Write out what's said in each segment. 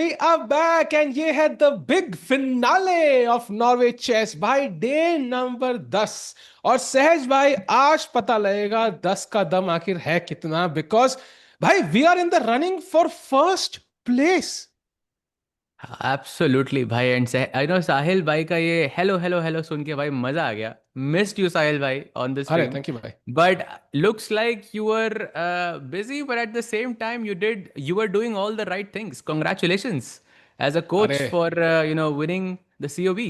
we are back and ये है the big finale of Norway chess भाई day number 10 और सहज भाई आज पता लगेगा 10 का दम आखिर है कितना बिकॉज भाई we are in the running for first place. Absolutely भाई एंड आई नो साहिल भाई का ये हेलो हेलो हेलो सुन के भाई मजा आ गया. मिस्ड यू साहिल भाई ऑन द अरे स्ट्रीम. थैंक यू भाई. But looks like you are busy, but at the same time you were doing all the right things. Congratulations as a अरे coach for winning the COB.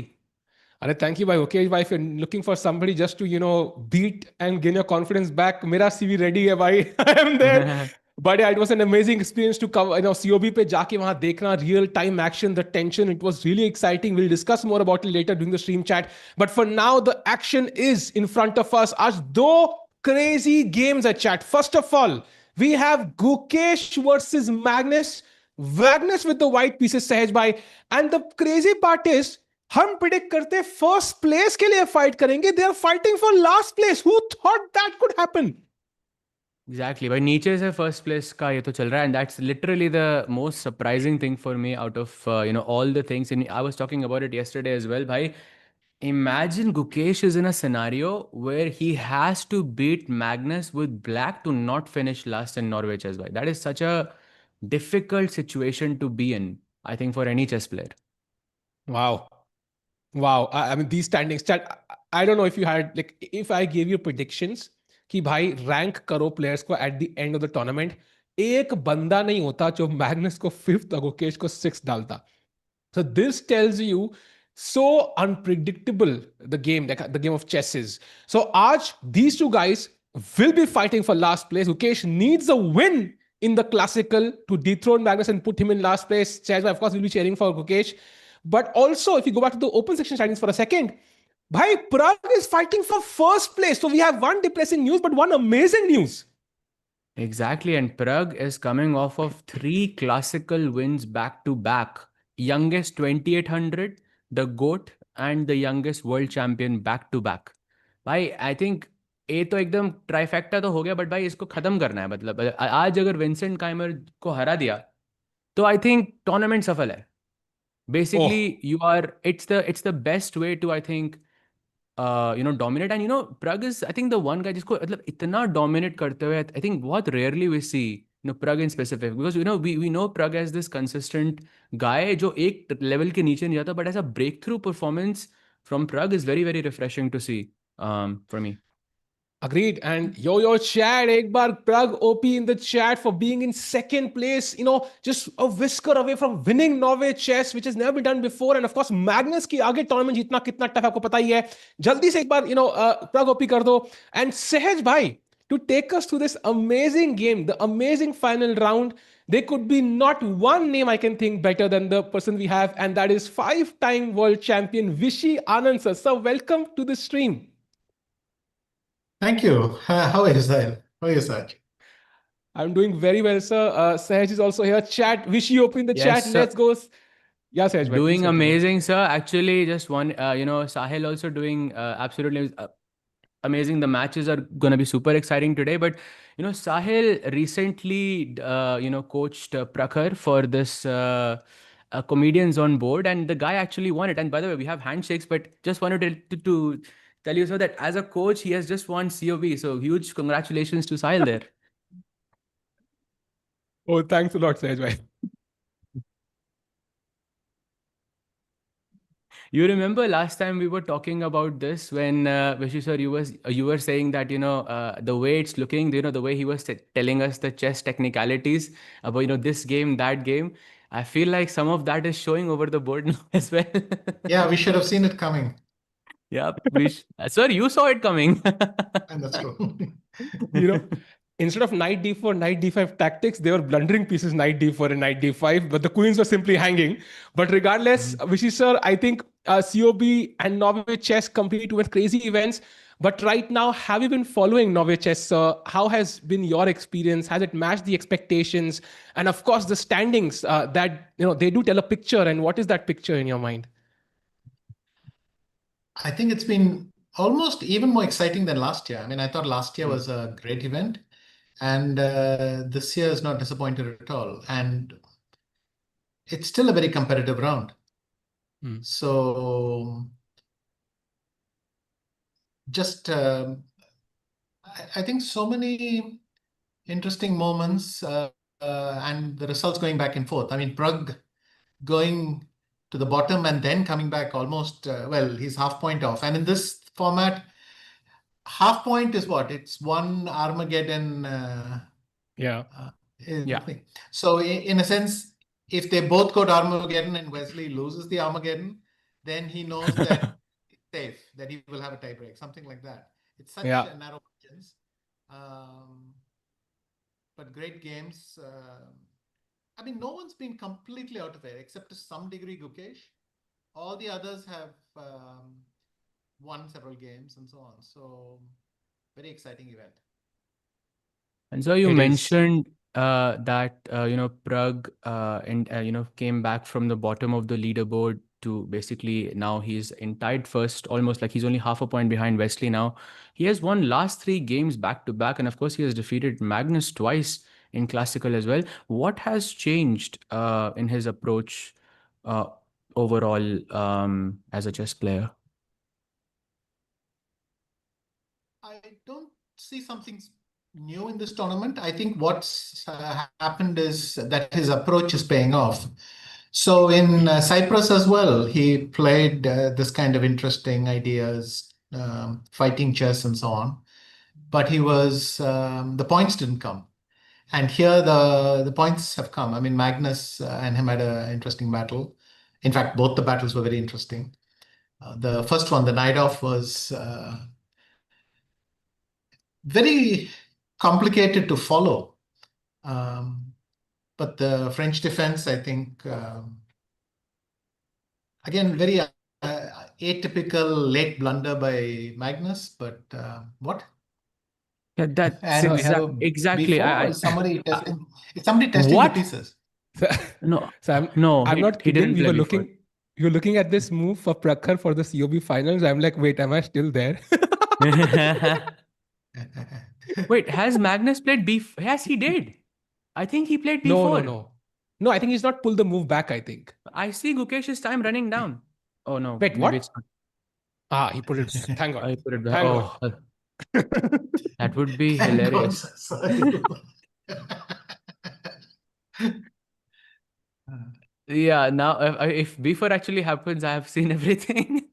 अरे thank you भाई. Okay भाई, if you're looking for somebody just to beat and gain your confidence back, मेरा CV ready है भाई. I am there. But yeah, it was an amazing experience to cover, COB पे जाके वहां देखना real time action, the tension. It was really exciting. We'll discuss more about it later during the stream chat. But for now, the action is in front of us. आज दो crazy games at chat. First of all, we have Gukesh versus Magnus. Magnus with the white pieces, Sahaj bhai. And the crazy part is, हम predict करते first place के लिए fight करेंगे. They are fighting for last place. Who thought that could happen? Exactly भाई, नीचे से first place का ये तो चल रहा है. And that's literally the most surprising thing for me out of all the things. In I was talking about it yesterday as well भाई. Imagine Gukesh is in a scenario where he has to beat Magnus with black to not finish last in Norway chess. Bhai. That is such a difficult situation to be in, I think, for any chess player. Wow. Wow. I mean, these standings. Chat, I don't know if you had, like, if I gave you predictions कि भाई rank करो players को at the end of the tournament, एक बंदा नहीं होता जो Magnus को फिफ्थ और गुकेश को सिक्स डालता. So this tells you so unpredictable the game of chess is. So Aj, these two guys will be fighting for last place. Ukesh needs a win in the classical to dethrone Magnus and put him in last place. Chaz, of course, will be cheering for Ukesh. But also, if you go back to the open section standings for a second, bhai, Prague is fighting for first place. So we have one depressing news, but one amazing news. Exactly, and Prag is coming off of 3 classical wins back to back. Youngest 2800, the GOAT, and the youngest world champion back to back. भाई I think ये तो एकदम trifecta तो हो गया, but भाई इसको खत्म करना है. मतलब आज अगर विंसेंट काइमर को हरा दिया तो आई थिंक टूर्नामेंट सफल है. Basically Oh, you are it's the best way to I think dominate. And Prag is, I think, the one guy जिसको मतलब इतना dominate करते हुए I think बहुत rarely we see Prag in specific, because we know Prag as this consistent guy जो एक level के नीचे नहीं जाता, but as a breakthrough performance from Prag is very very refreshing to see for me. agreed. And yo chat, ek bar Prague OP in the chat for being in second place, just a whisker away from winning Norway chess, which has never been done before. And of course, Magnus की आगे tournament जीतना कितना tough आपको पता ही है. जल्दी से एक बार Prague OP कर दो. And Sehaj bhai, to take us through this amazing game, the amazing final round, there could be not one name I can think better than the person we have, and that is five-time world champion Vishy Anand sir. So welcome to the stream. Thank you. How are you, Sahil? How are you, Saj? I'm doing very well, sir. Sahaj is also here. Chat, Vishy open the Yes chat. sir. Let's go. Yeah, Sahaj, bhai, please Doing continue. amazing, sir. Actually, just one, Sahil also doing absolutely amazing. The matches are going to be super exciting today. But, Sahil recently, coached Prakhar for this Comedians on Board, and the guy actually won it. And by the way, we have handshakes, but just wanted to tell you so that as a coach, he has just won COB. So huge congratulations to Sahil there. Oh, thanks a lot, Sahaj, bhai. You remember last time we were talking about this when Vishu sir, you were saying that the way it's looking, the way he was telling us the chess technicalities about this game, that game. I feel like some of that is showing over the board now as well. Yeah, we should have seen it coming. Yeah, sir, you saw it coming. And that's true. You know, instead of knight d4, knight d5 tactics, they were blundering pieces knight d4 and knight d5, but the queens were simply hanging. But regardless, Vishy sir, I think COB and Norway chess compete with crazy events. But right now, have you been following Norway chess, sir? How has been your experience? Has it matched the expectations? And of course, the standings that they do tell a picture. And what is that picture in your mind? I think it's been almost even more exciting than last year. I mean, I thought last year was a great event, and this year is not disappointed at all. And it's still a very competitive round. Hmm. So just, I think so many interesting moments and the results going back and forth. I mean, Pragg going to the bottom and then coming back almost, well, he's half point off. And in this format, half point is what? It's one Armageddon. Yeah. Yeah. So in a sense, if they both go to Armageddon and Wesley loses the Armageddon, then he knows that it's safe, that he will have a tie break, something like that. It's such Yeah. a narrow margins. But great games. I mean, no one's been completely out of it except to some degree Gukesh. All the others have won several games and so on. So very exciting event. And so you It is. mentioned that Pragg and came back from the bottom of the leaderboard to basically now he's in tied first, almost like he's only half a point behind Wesley now. He has won last 3 games back to back, and of course he has defeated Magnus twice in Classical as well. What has changed in his approach uh, overall as a chess player? I don't see something new in this tournament. I think what's happened is that his approach is paying off. So in Cyprus as well, he played this kind of interesting ideas, fighting chess and so on. But he was the points didn't come, and here the points have come. I mean, Magnus and him had an interesting battle. In fact, both the battles were very interesting. The first one, the night off, was very complicated to follow. But the French defense, I think, again, very atypical late blunder by Magnus. But what? Yeah, that's And we have a exactly. before, or is somebody testing? Is somebody testing the What? pieces? So, No, so no, I'm not he kidding. didn't play before. We were looking at this move for Prakhar for the COB finals. I'm like, wait, am I still there? Wait, has Magnus played beef? Yes, he did. I think he played No, no, B4. no. No, I think he's not pulled the move back, I think. I see Gukesh's time running down. Oh no, Wait, maybe it's what? not. Ah, he put it. Thank God. I put it back. Thank God. Oh, that would be Thank God, hilarious. Sahil. Yeah, now if B4 actually happens, I have seen everything.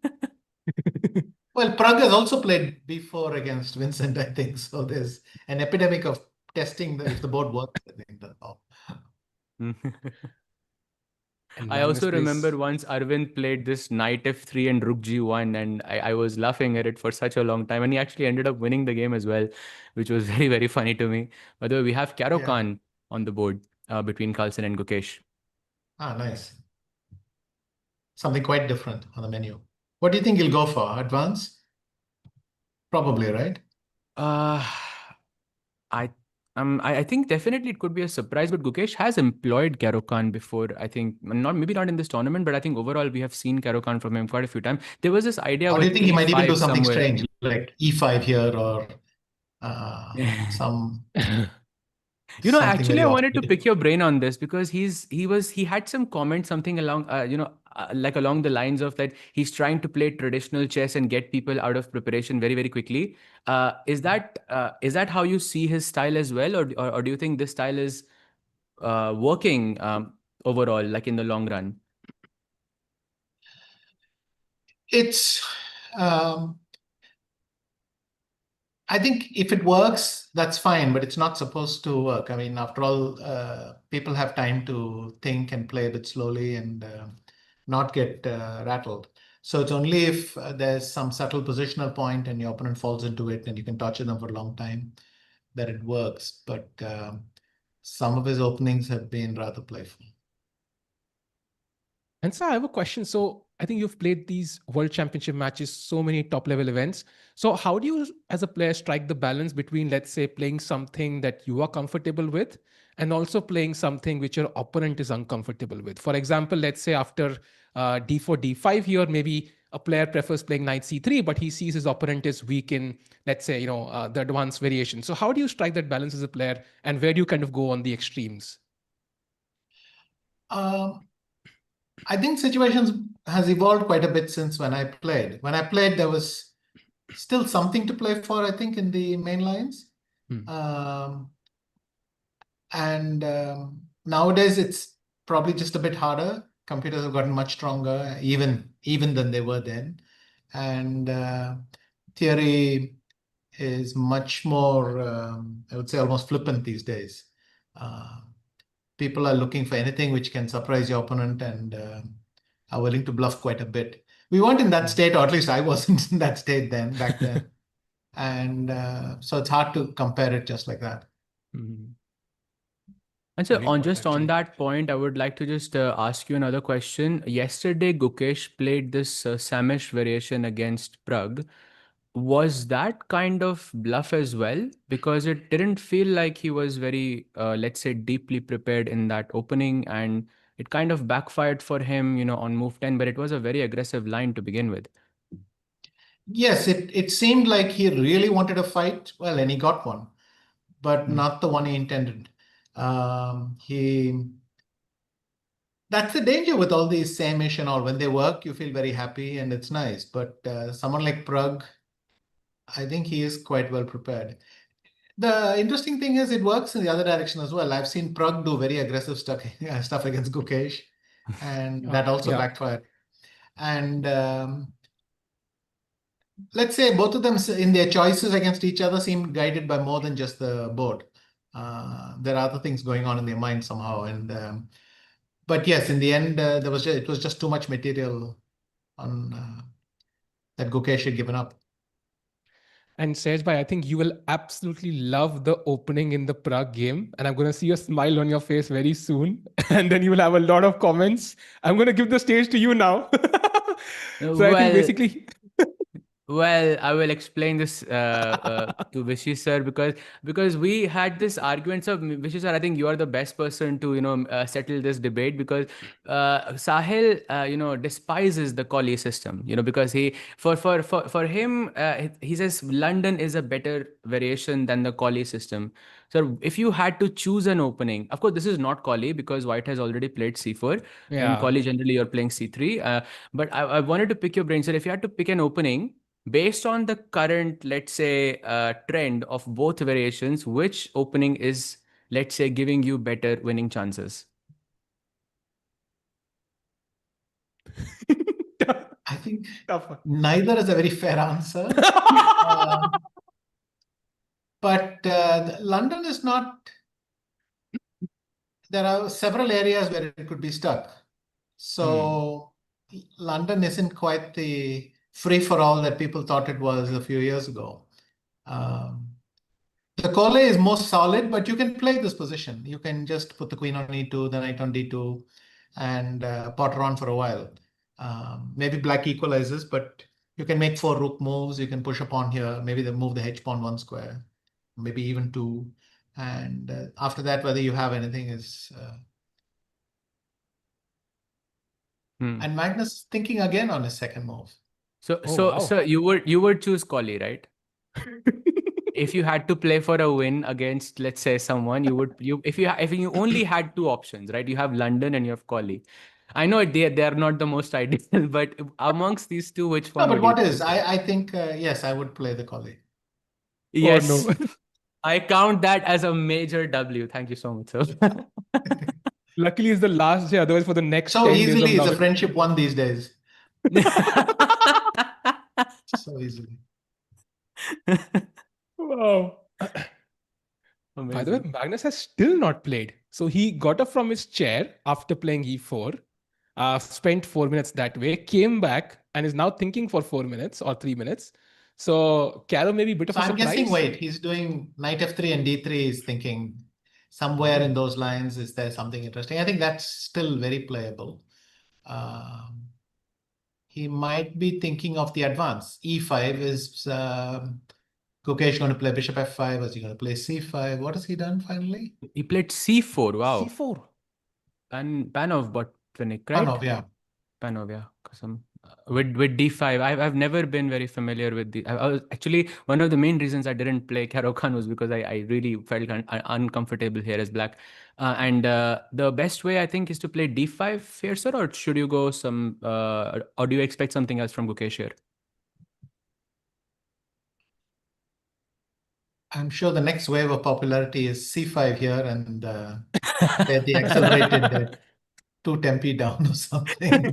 Well, Prague has also played before against Vincent, I think. So there's an epidemic of testing if the board works. I think that's all. And I Magnus also plays. remember once Arvind played this knight f3 and rook g1, and I was laughing at it for such a long time. And he actually ended up winning the game as well, which was very, very funny to me. By the way, we have Karo Yeah. Khan on the board between Carlsen and Gukesh. Ah, nice. Something quite different on the menu. What do you think you'll go for? Advance? Probably, right? Uh, I I think definitely it could be a surprise, but Gukesh has employed Karo Khan before. I think not maybe not in this tournament, but I think overall we have seen Karo Khan from him quite a few times. There was this idea Or do you with think he might even do A5 something somewhere. strange, like E5 here or some something Actually, very I off? wanted to pick your brain on this because he had some comment something along like along the lines of that he's trying to play traditional chess and get people out of preparation very very quickly. Is that how you see his style as well, or do you think this style is working overall, like in the long run? It's I think if it works, that's fine, but it's not supposed to work. I mean, after all, people have time to think and play a bit slowly and not get rattled. So it's only if there's some subtle positional point and your opponent falls into it and you can torture them for a long time that it works. But some of his openings have been rather playful. And so I have a question. So I think you've played these world championship matches, so many top level events. So how do you, as a player, strike the balance between, let's say, playing something that you are comfortable with and also playing something which your opponent is uncomfortable with? For example, let's say after d4, d5 here, maybe a player prefers playing knight c3, but he sees his opponent is weak in, let's say, the advanced variation. So how do you strike that balance as a player, and where do you kind of go on the extremes? I think situations has evolved quite a bit since when I played. When I played, there was still something to play for, I think, in the main lines. Hmm. And nowadays, it's probably just a bit harder. Computers have gotten much stronger, even than they were then. And theory is much more, I would say, almost flippant these days. Uh, People are looking for anything which can surprise your opponent and are willing to bluff quite a bit. We weren't in that state, or at least I wasn't in that state back then. And so it's hard to compare it just like that. Mhm. And so Great point, on actually. that point, I would like to just ask you another question. Yesterday, Gukesh played this Samish variation against Prague. Was that kind of bluff as well? Because it didn't feel like he was very, let's say, deeply prepared in that opening, and it kind of backfired for him, on move 10, but it was a very aggressive line to begin with. Yes, it seemed like he really wanted a fight. Well, and he got one, but not the one he intended. He That's the danger with all these Samish and all. When they work, you feel very happy and it's nice. But someone like Prug, I think he is quite well prepared. The interesting thing is it works in the other direction as well. I've seen Prug do very aggressive stuff against Gukesh, and that also Yeah. backfired. And let's say both of them in their choices against each other seem guided by more than just the board. There are other things going on in their mind somehow. And but yes, in the end, it was just too much material on that Gukesh had given up. And Sej bhai, I think you will absolutely love the opening in the Prague game. And I'm going to see a smile on your face very soon. And then you will have a lot of comments. I'm going to give the stage to you now. So I think Well, basically, Well, I will explain this to Vishy sir, because we had this argument. So Vishy sir, I think you are the best person to settle this debate, because Sahil despises the Collie system, because he for him, he says London is a better variation than the Collie system. So if you had to choose an opening, of course this is not Collie because White has already played C4. In yeah. Collie generally you're playing C3. But I wanted to pick your brain, sir. If you had to pick an opening based on the current, let's say, trend of both variations, which opening is, let's say, giving you better winning chances? I think Tough one. neither is a very fair answer. But London is not, there are several areas where it could be stuck. So London isn't quite the free for all that people thought it was a few years ago. Um, the Cole is more solid, but you can play this position. You can just put the queen on e2, the knight on d2, and potter on for a while. Maybe black equalizes, but you can make 4 rook moves. You can push a pawn here. Maybe they move the h pawn 1 square, maybe even 2. And after that, whether you have anything is. And Magnus thinking again on his second move. So, Oh, so, wow. so you would choose Collie, right? If you had to play for a win against, let's say, someone, if you only had two options, right? You have London and you have Collie. I know they are not the most ideal, but amongst these two, which No, one but would you what choose? is? I think, yes, I would play the collie. Oh, no. Yes, I count that as a major W. Thank you so much, sir. Luckily, it's the last day. Otherwise, for the next So 10 days of easily is now. a friendship won these days. So easily. Wow. By the way, Amazing. Magnus has still not played. So he got up from his chair after playing e4, spent 4 minutes that way, came back, and is now thinking for 4 minutes or 3 minutes. So Caro may be a bit of So a I'm guessing, surprise. wait, he's doing knight f3 and d3 is thinking somewhere in those lines, is there something interesting? I think that's still very playable. He might be thinking of the advance. E5 is Gukesh going to play bishop f5? Is he going to play c5? What has he done finally? He played C4. Wow. C4. Panov Botvinnik, right? Panov, yeah. Panov, yeah. Kasam. With d5. I've never been very familiar with I was actually, one of the main reasons I didn't play Caro-Kann was because I really felt uncomfortable here as black. And the best way I think is to play d5 here, sir, or should you go some or do you expect something else from Gukesh here? I'm sure the next wave of popularity is C5 here, and play the accelerated two tempi down or something,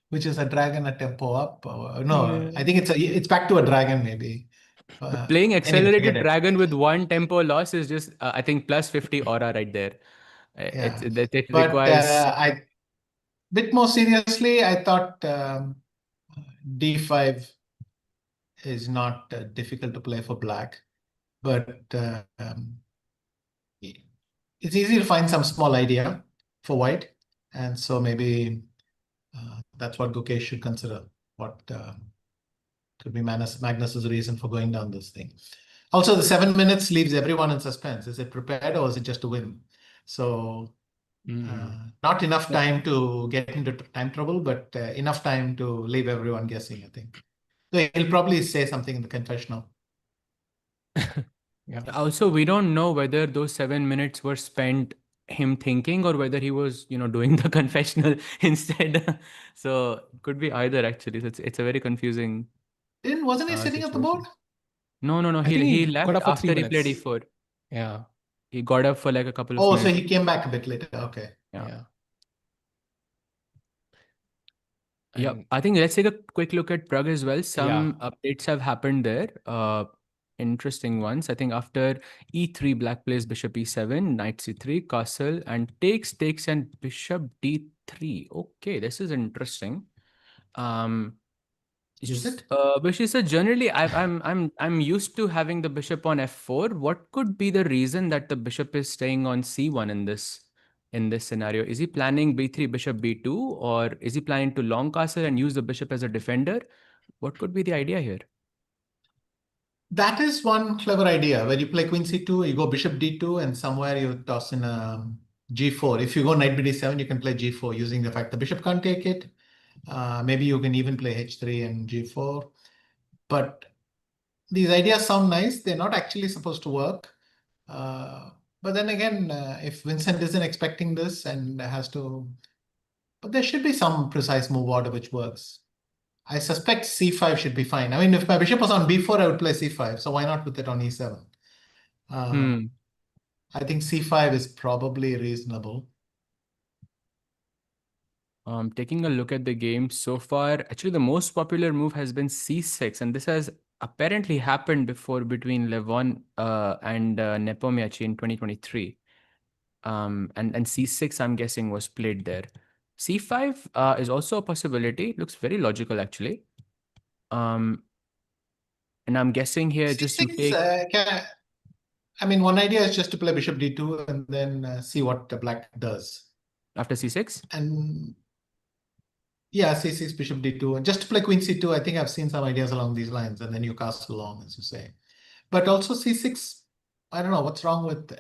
which is a dragon a tempo up. No, I think it's back to a dragon maybe. But playing Anyway, accelerated forget it. dragon with one tempo loss is just I think plus 50 aura right there. Yeah, It but requires. I bit more seriously, I thought D5 is not difficult to play for black, but it's easy to find some small idea for white, and so maybe that's what Gukesh should consider. What could be Magnus's reason for going down this thing. Also, the 7 minutes leaves everyone in suspense. Is it prepared or is it just to win? So not enough time to get into time trouble, but enough time to leave everyone guessing, I think. So he'll probably say something in the confessional. Yeah. Also, we don't know whether those 7 minutes were spent him thinking or whether he was, doing the confessional instead. So could be either actually. So it's a very confusing Wasn't he sitting at the board? situation. No. I think He he got left up for after 3 he played minutes. e4. Yeah. He got up for like a couple of Oh, so minutes. he came back a bit later. Okay. Yeah. And Yeah, I think let's take a quick look at Prague as well. Some updates have happened there. Interesting ones. I think after e3, black plays bishop e7, knight c3, castle, and takes, and bishop d3. Okay, this is interesting. Is it? But she said generally, I'm used to having the bishop on f4. What could be the reason that the bishop is staying on c1 in this scenario? Is he planning b3, bishop b2, or is he planning to long castle and use the bishop as a defender? What could be the idea here? That is one clever idea where you play queen c2, you go bishop d2, and somewhere you toss in a g4. If you go knight bd7, you can play g4 using the fact the bishop can't take it. Maybe you can even play h3 and g4. But these ideas sound nice. They're not actually supposed to work. But then again, if Vincent isn't expecting this and has to, but there should be some precise move order which works. I suspect c5 should be fine. I mean, if my bishop was on b4, I would play c5. So why not put it on e7? I think c5 is probably reasonable. Taking a look at the game so far, actually the most popular move has been c6, and this has apparently happened before between Levon and Nepomniachtchi in 2023. And c6, I'm guessing, was played there. c5 is also a possibility. It looks very logical, actually. And I'm guessing here C6, just to take. I mean, one idea is just to play bishop d2 and then see what the black does. After c6? And yeah, c6, bishop d2. And just to play queen c2, I think I've seen some ideas along these lines. And then you castle along, as you say. But also c6, I don't know, what's wrong with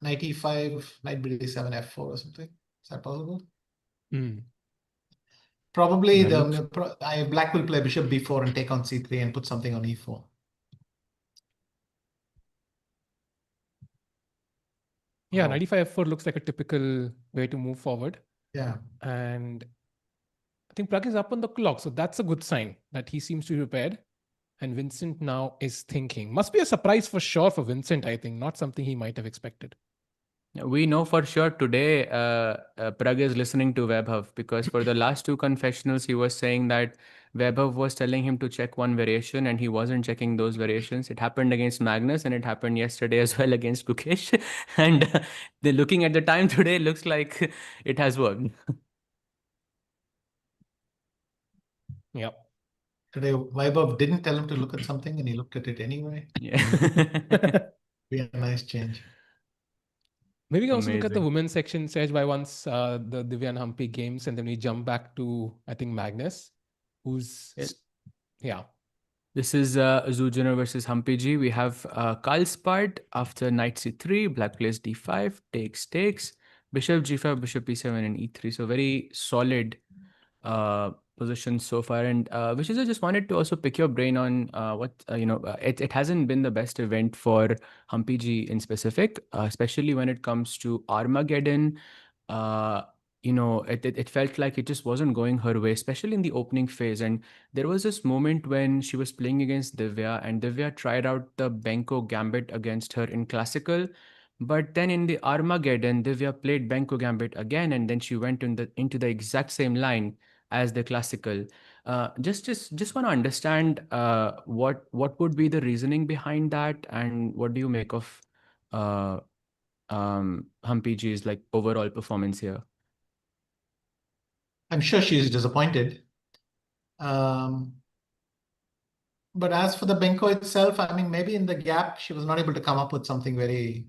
knight e5, knight bd7, f4 or something? Is that possible? Probably black will play bishop b4 and take on c3 and put something on e4. Yeah, 95 f4 looks like a typical way to move forward. Yeah. And I think Prague is up on the clock. So that's a good sign that he seems to be prepared. And Vincent now is thinking. Must be a surprise for sure for Vincent, I think. Not something he might have expected. We know for sure today Prague is listening to Webhub, because for the last two confessionals, he was saying that Webhub was telling him to check one variation and he wasn't checking those variations. It happened against Magnus and it happened yesterday as well against Gukesh. And they're looking at the time today, looks like it has worked. Yep. Today, Vaibhav didn't tell him to look at something and he looked at it anyway. Yeah. Be a nice change. Maybe we can also look at the Amazing. women's section, Sej, by once the Divya and Humpy games, and then we jump back to, I think, Magnus, who's, yeah. This is Zujiner versus Humpy. We have Karlsbad after knight c3, black plays d5, takes, bishop g5, bishop e7, and e3. So very solid positions so far. And which is, I just wanted to also pick your brain on what it hasn't been the best event for Humpy G in specific, especially when it comes to Armageddon. Uh, it felt like it just wasn't going her way, especially in the opening phase. And there was this moment when she was playing against Divya, and Divya tried out the Benko Gambit against her in classical. But then in the Armageddon, Divya played Benko Gambit again, and then she went into the exact same line as the classical. Just want to understand what would be the reasoning behind that, and what do you make of uh, Humpy G's like overall performance here? I'm sure she is disappointed. But as for the Benko itself, I mean, maybe in the gap, she was not able to come up with something very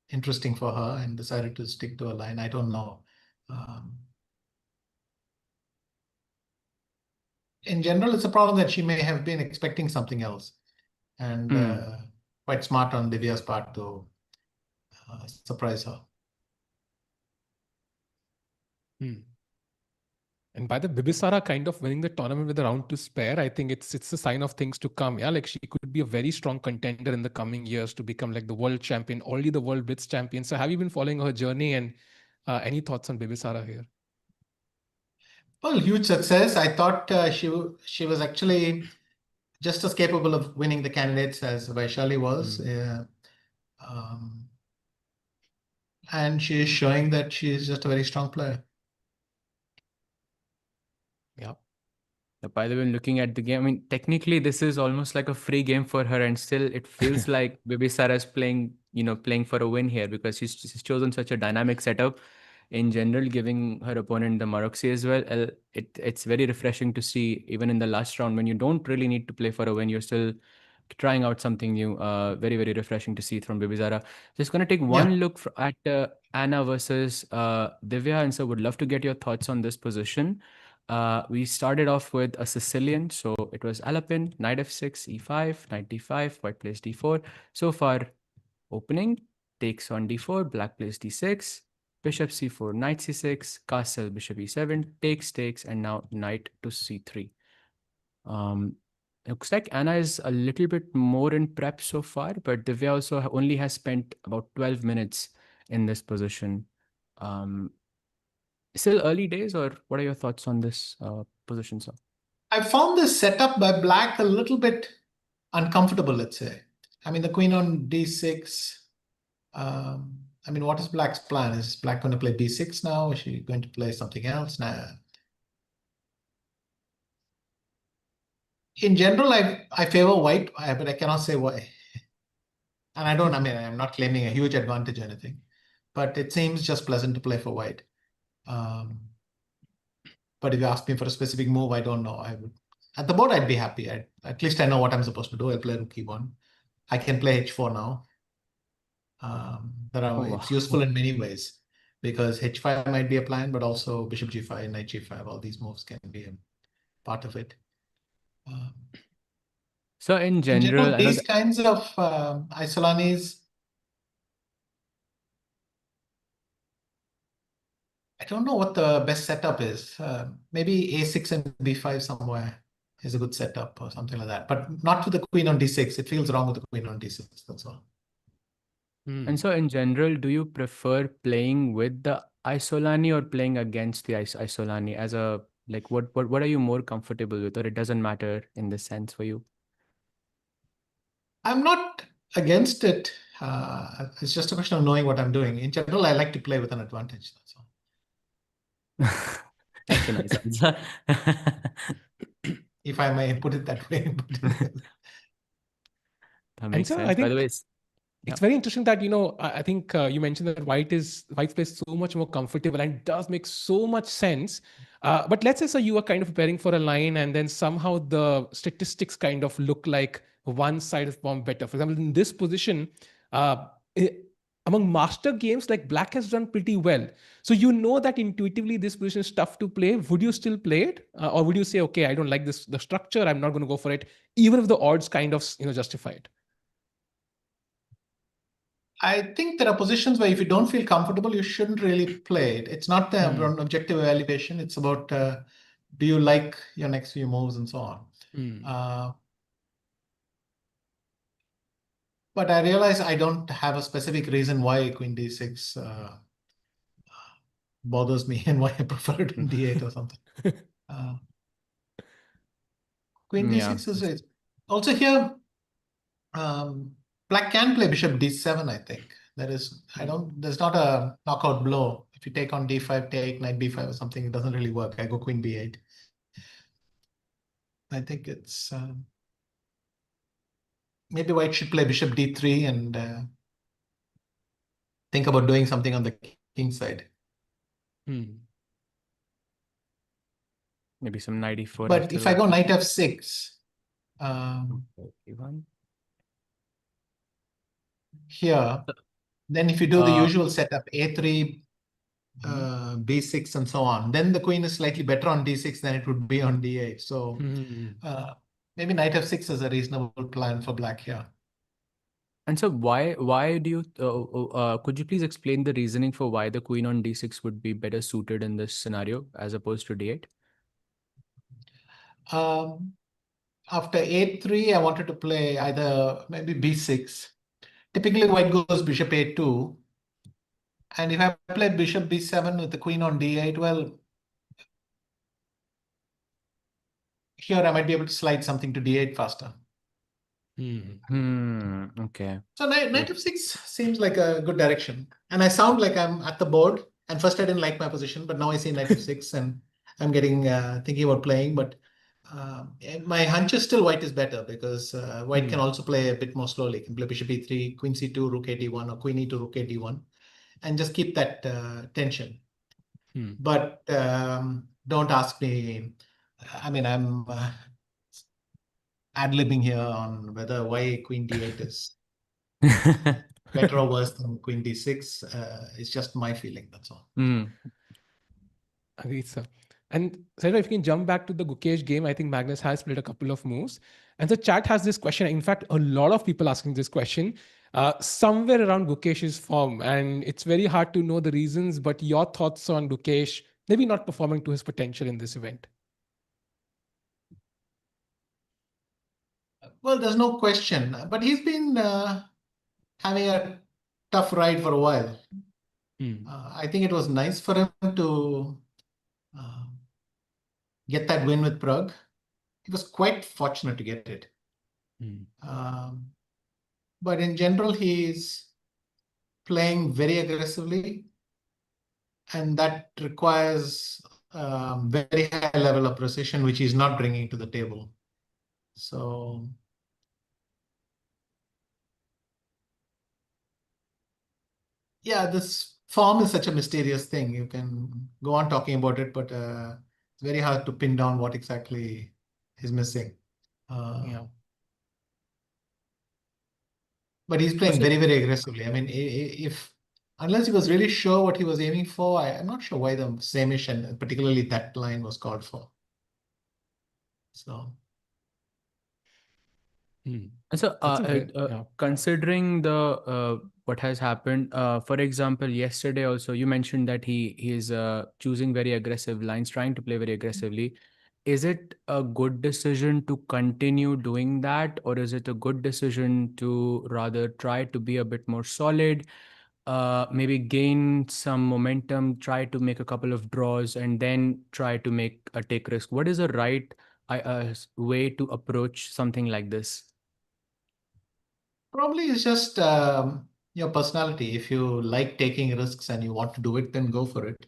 interesting for her and decided to stick to a line. I don't know. In general, it's a problem that she may have been expecting something else, and quite smart on Divya's part to surprise her. And by the Bibisara kind of winning the tournament with a round to spare, I think it's a sign of things to come. Yeah, like she could be a very strong contender in the coming years to become like the world champion, already the world blitz champion. So have you been following her journey, and any thoughts on Bibisara here? Well, huge success. I thought she was actually just as capable of winning the candidates as Vaishali was. And she is showing that she is just a very strong player. Yeah. By the way, looking at the game, I mean, technically this is almost like a free game for her, and still it feels like Bibisara is playing for a win here, because she's chosen such a dynamic setup in general, giving her opponent the Maroxy as well. It's very refreshing to see, even in the last round when you don't really need to play for a win, you're still trying out something new. Very, very refreshing to see it from Bibisara. Just going to take one look at Anna versus Divya, and so would love to get your thoughts on this position. We started off with a Sicilian, so it was Alapin, knight f6, e5, knight d5, white plays d4. So far, opening, takes on d4, black plays d6, bishop c4, knight c6, castle, bishop e7, takes, and now knight to c3. Looks like Anna is a little bit more in prep so far, but Divya also only has spent about 12 minutes in this position. Still early days, or what are your thoughts on this position, sir? I found this setup by Black a little bit uncomfortable, let's say. I mean, the queen on d6. I mean, what is Black's plan? Is Black going to play b6 now? Is she going to play something else now? In general, I favor white, but I cannot say why. And I mean, I'm not claiming a huge advantage or anything, but it seems just pleasant to play for white. But if you ask me for a specific move, I don't know. I would, at the board, I'd be happy. At least I know what I'm supposed to do. I'll play rook e1. I can play h4 now. It's useful in many ways, because h5 might be a plan, but also bishop g5, knight g5, all these moves can be a part of it. So in general, these kinds of isolanis, I don't know what the best setup is. Maybe a6 and b5 somewhere is a good setup or something like that, but not with the queen on d6. It feels wrong with the queen on d6, that's all. And so in general, do you prefer playing with the Isolani or playing against the Isolani as a, like, what are you more comfortable with, or it doesn't matter in this sense for you? I'm not against it. It's just a question of knowing what I'm doing. In general, I like to play with an advantage, that's all. That's a nice answer. If I may put it that way. That makes so sense. By the way, it's very interesting that, I think you mentioned that white plays so much more comfortable and does make so much sense. But let's say, so you are kind of preparing for a line, and then somehow the statistics kind of look like one side is performed better. For example, in this position, among master games, like Black has done pretty well. So you know that intuitively this position is tough to play. Would you still play it? Or would you say, okay, I don't like the structure, I'm not going to go for it, even if the odds kind of justify it? I think there are positions where if you don't feel comfortable, you shouldn't really play it. It's not the objective evaluation. It's about do you like your next few moves and so on. But I realize I don't have a specific reason why Queen D6 bothers me and why I prefer it on D8 or something. Queen Yeah. D6 is also here. Black can play Bishop D7, I think. There's not a knockout blow. If you take on D5, take Knight B5 or something, it doesn't really work. I go Queen B8. I think it's maybe White should play Bishop D3 and think about doing something on the king side. Maybe some Knight E4. But if I go Knight F6, here, then if you do the usual setup, A3, B6 and so on, then the queen is slightly better on D6 than it would be on D8. So maybe Knight F6 is a reasonable plan for black here. And so why do you could you please explain the reasoning for why the queen on D6 would be better suited in this scenario as opposed to D8? After A3, I wanted to play either maybe B6. Typically, white goes Bishop A2. And if I play Bishop B7 with the queen on D8, well, here I might be able to slide something to D8 faster. Okay. So Knight F6 seems like a good direction. And I sound like I'm at the board. And first I didn't like my position, but now I see Knight F6 and I'm getting thinking about playing. But my hunch is still white is better because white can also play a bit more slowly. Can play Bishop E3, Queen C2, Rook A1, or Queen E2, Rook A1, and just keep that tension. But don't ask me. I mean, I'm ad-libbing here on whether why Queen D8 is better or worse than Queen D6. It's just my feeling, that's all. Agreed, sir. And Sarah, if you can jump back to the Gukesh game, I think Magnus has played a couple of moves. And the chat has this question. In fact, a lot of people asking this question somewhere around Gukesh's form. And it's very hard to know the reasons, but your thoughts on Gukesh maybe not performing to his potential in this event? Well, there's no question, but he's been having a tough ride for a while. I think it was nice for him to get that win with Prague. He was quite fortunate to get it. But in general, he's playing very aggressively, and that requires very high level of precision, which he's not bringing to the table. So yeah, this form is such a mysterious thing. You can go on talking about it, but it's very hard to pin down what exactly is missing. But he's playing very, very aggressively. I mean, unless he was really sure what he was aiming for, I'm not sure why the same-ish and particularly that line was called for. So. So, considering the what has happened, for example, yesterday also you mentioned that he is choosing very aggressive lines, trying to play very aggressively. Is it a good decision to continue doing that, or is it a good decision to rather try to be a bit more solid, maybe gain some momentum, try to make a couple of draws, and then try to take risk? What is the right way to approach something like this? Probably it's just your personality. If you like taking risks and you want to do it, then go for it.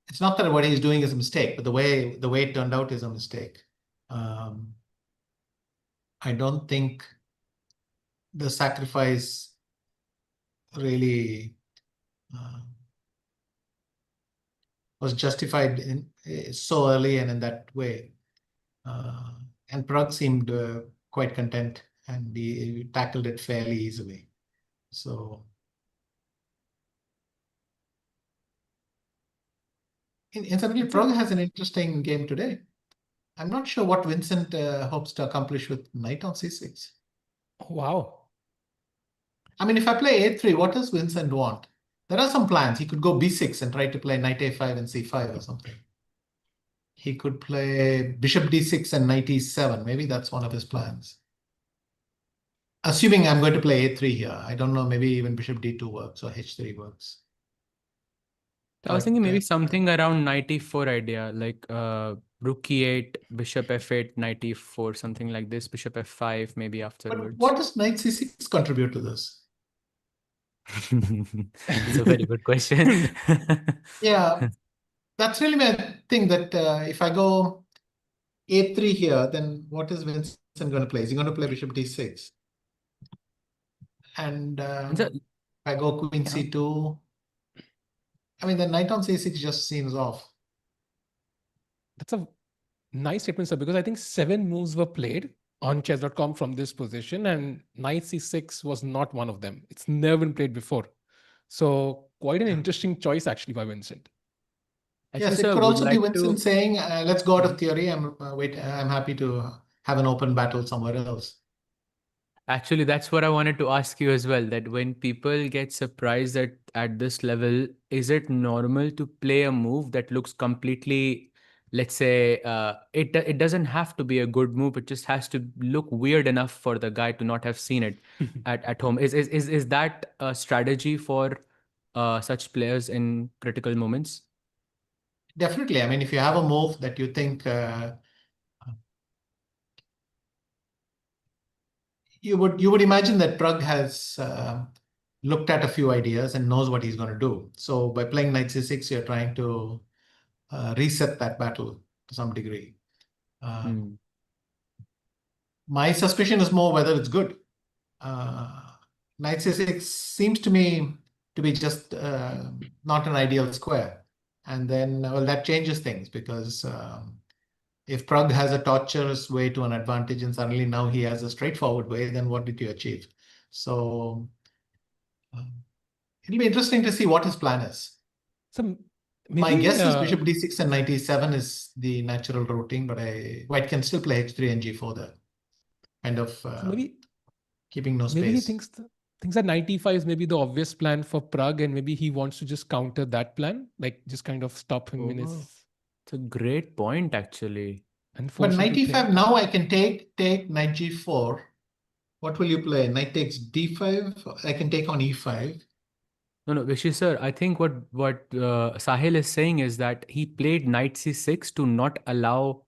It's not that what he's doing is a mistake, but the way it turned out is a mistake. I don't think the sacrifice really was justified so early and in that way. And Prague seemed quite content, and he tackled it fairly easily. So, incidentally, Prague has an interesting game today. I'm not sure what Vincent hopes to accomplish with knight on c6. Wow. I mean, if I play a3, what does Vincent want? There are some plans. He could go b6 and try to play knight a5 and c5 or something. He could play bishop d6 and knight e7. Maybe that's one of his plans. Assuming I'm going to play a3 here. I don't know, maybe even bishop d2 works or h3 works. I was But thinking maybe something around knight e4 idea, like rook e8, bishop f8, knight e4, something like this, bishop f5 maybe but afterwards. what does knight c6 contribute to this? It's a very good question. Yeah, that's really my thing that if I go a3 here, then what is Vincent going to play? Is he going to play bishop d6? And And so, if I go queen yeah. c2, I mean, the knight on c6 just seems off. That's a nice statement, sir, because I think 7 moves were played on chess.com from this position, and knight c6 was not one of them. It's never been played before. So, quite an interesting choice, actually, by Vincent. Actually, Yes, it sir, could would also be like Vincent to. saying, let's go out Mhm. of theory. I'm happy to have an open battle somewhere else. Actually, that's what I wanted to ask you as well. That when people get surprised at this level, is it normal to play a move that looks completely, let's say, it doesn't have to be a good move. It just has to look weird enough for the guy to not have seen it at home. Is that a strategy for such players in critical moments? Definitely. I mean, if you have a move that you think you would imagine that Pragg has looked at a few ideas and knows what he's going to do. So by playing knight c6, you're trying to reset that battle to some degree. Hmm. My suspicion is more whether it's good. Knight c6 seems to me to be just not an ideal square. And then, well, that changes things because if Pragg has a tortuous way to an advantage and suddenly now he has a straightforward way, then what did you achieve? So it'll be interesting to see what his plan is. So, My maybe guess is bishop d6 and knight e7 is the natural routing, but White can still play h3 and g4 there, kind of so maybe keeping no maybe he space. thinks that 95 is maybe the obvious plan for Prague, and maybe he wants to just counter that plan, like just kind of stop him in Oh, his it's a great point, actually. and But force him knight to play. e5, now I can take knight g4. What will you play? Knight takes d5. I can take on e5. No, no, Rishi sir, I think what Sahil is saying is that he played knight c6 to not allow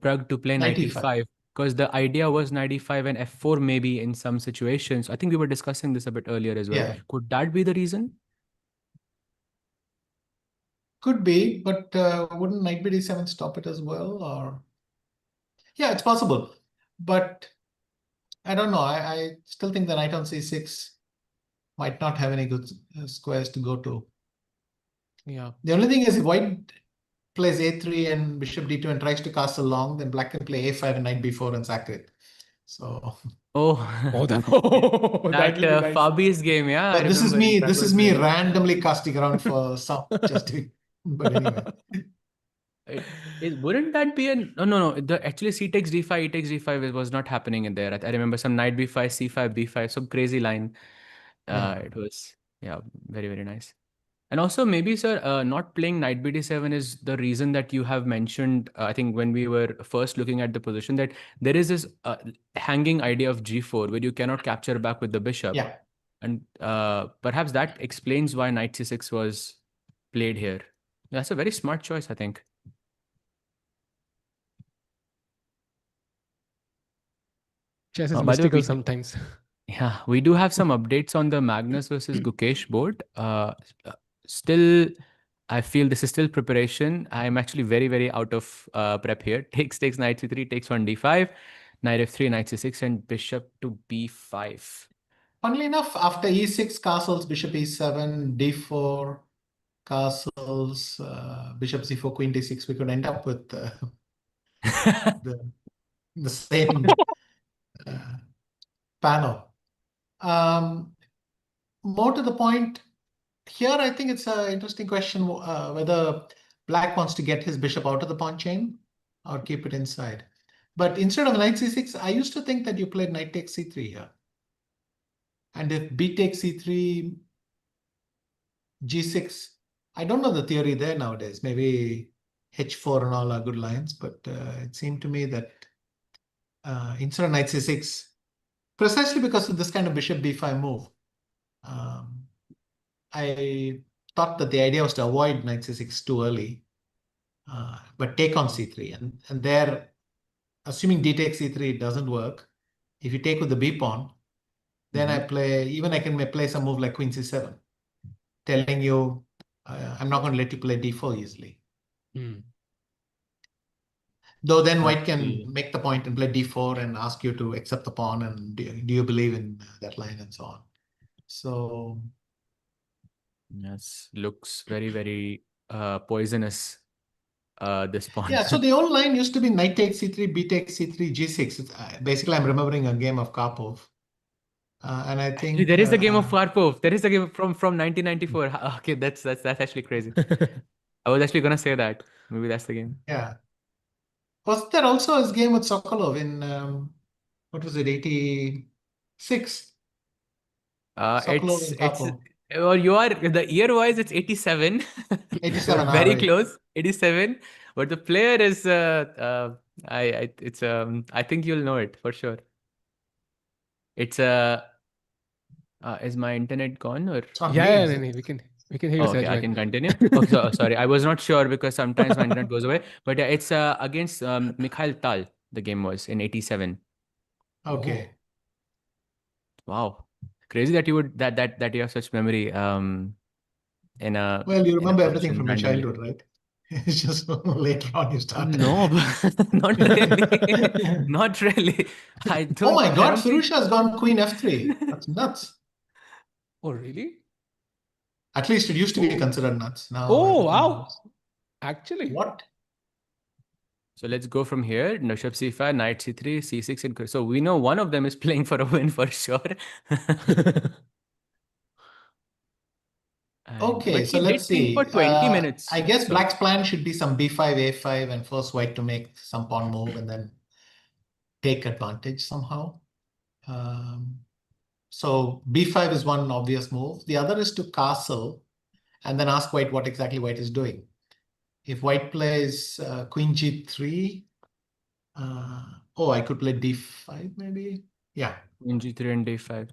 Pragg to play Knight knight e5. e5 because the idea was knight e5 and f4 maybe in some situations. I think we were discussing this a bit earlier as well. Yeah, Could that be the reason? could be, but wouldn't knight b d7 stop it as well? Or yeah, it's possible, but I don't know. I still think the knight on c6 might not have any good squares to go to. Yeah. The only thing is if White plays a3 and bishop d2 and tries to castle long, then Black can play a5 and knight b4 and sack it. So Oh, Oh, that, yeah. that That will be nice. Fabi's game, yeah, I but this is remember in me. Prague This is was me doing. randomly casting around for some just doing. But anyway, Wouldn't that be an no, no, no, the actually c takes d5 e takes d5 was not happening in there. I remember some knight b5 c5 b5 some crazy line. yeah, It was, yeah, very, very nice. And also maybe sir, not playing knight bd7 is the reason that you have mentioned, I think when we were first looking at the position, that there is this hanging idea of g4 where you cannot capture back with the bishop. yeah. And perhaps that explains why knight c6 was played here. That's a very smart choice, I think. Chess is By the way, mystical sometimes. yeah, we do have some updates on the Magnus versus Gukesh board. Still, I feel this is still preparation. I'm actually very, very out of prep here. Takes knight c3, takes on d5, knight f3, knight c6, and bishop to b5. Funnily enough, after e6 castles, bishop e7, d4 castles, bishop c4, queen d6, we could end up with the same panel. More to the point, here I think it's an interesting question whether Black wants to get his bishop out of the pawn chain or keep it inside. But instead of knight c6, I used to think that you played knight takes c3 here. And if B takes C3, G6, I don't know the theory there nowadays. Maybe H4 and all are good lines, but it seemed to me that instead of knight C6, precisely because of this kind of bishop B5 move, um, I thought that the idea was to avoid knight C6 too early, but take on C3. And there, assuming D takes C3, it doesn't work. If you take with the B pawn, then I play, even I can play some move like Queen C7, telling you I'm not going to let you play D4 easily. Though then white can make the point and play D4 and ask you to accept the pawn and do you believe in that line and so on. So yes, looks very, very poisonous, this pawn. yeah, so the old line used to be knight takes C3, B takes C3, G6. Basically, I'm remembering a game of Karpov. And I think There is a game of Karpov. There is a game from 1994. Okay, that's actually crazy. I was actually gonna say that. Maybe that's the game. yeah. Was there also his game with Sokolov in what was it, 86? Sokolov and It's Karpov. or you are the year wise it's 87. 87, Very right. close. 87. But the player is I think you'll know it for sure. It's is my internet gone or It's not Yeah, me, yeah, is no, it? no, we can hear you, okay, I Sajman. can continue. Okay, sorry, I was not sure because sometimes my internet goes away. But yeah, it's against Mikhail Tal. The game was in 87. Okay. Oh. Wow, crazy that you would that you have such memory in a Well, you remember everything position from your randomly. childhood, right? It's just later on you start. No, not really. Not really. Oh my I God, don't think. Firusha has gone Queen F3. That's nuts. Oh, really? At least it used to be Oh. considered nuts. Now Oh, everything wow. is. Actually. What? So let's go from here. Bishop c5, knight c3, c6. And so we know one of them is playing for a win for sure. Okay, But so he let's did think for see. 20 I minutes. guess So Black's plan should be some B5, A5, and force White to make some pawn move and then take advantage somehow. Um, so B5 is one obvious move. The other is to castle and then ask White what exactly White is doing. If White plays Queen G3, oh, I could play D5 maybe. Yeah. queen g3 and d5.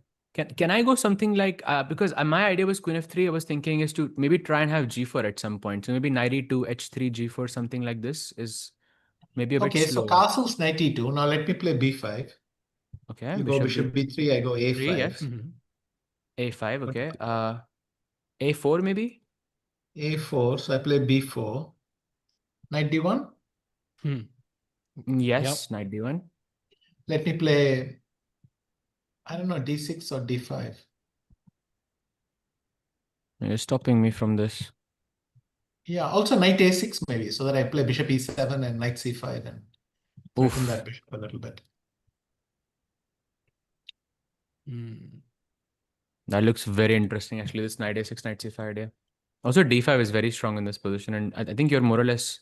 Can I go something like because my idea was queen f3. I was thinking is to maybe try and have g4 at some point. So maybe knight e2, h3, g4, something like this is maybe a bit Okay, so slow. castle's knight E2. Now let me play B5. Okay, You go bishop bishop B3, I go b3, A5. yes. a5, What okay. A4 maybe? A4, so I play B4. Knight D1. Hmm. Yep. Yes, knight d1. Let me play, I don't know, D6 or D5. You're stopping me from this. Yeah, also knight A6 maybe, so that I play bishop E7 and knight C5 and threaten Oof. that bishop a little bit. Hmm. That looks very interesting, actually, this knight a6, knight c5 idea. Also, d5 is very strong in this position, and I think you're more or less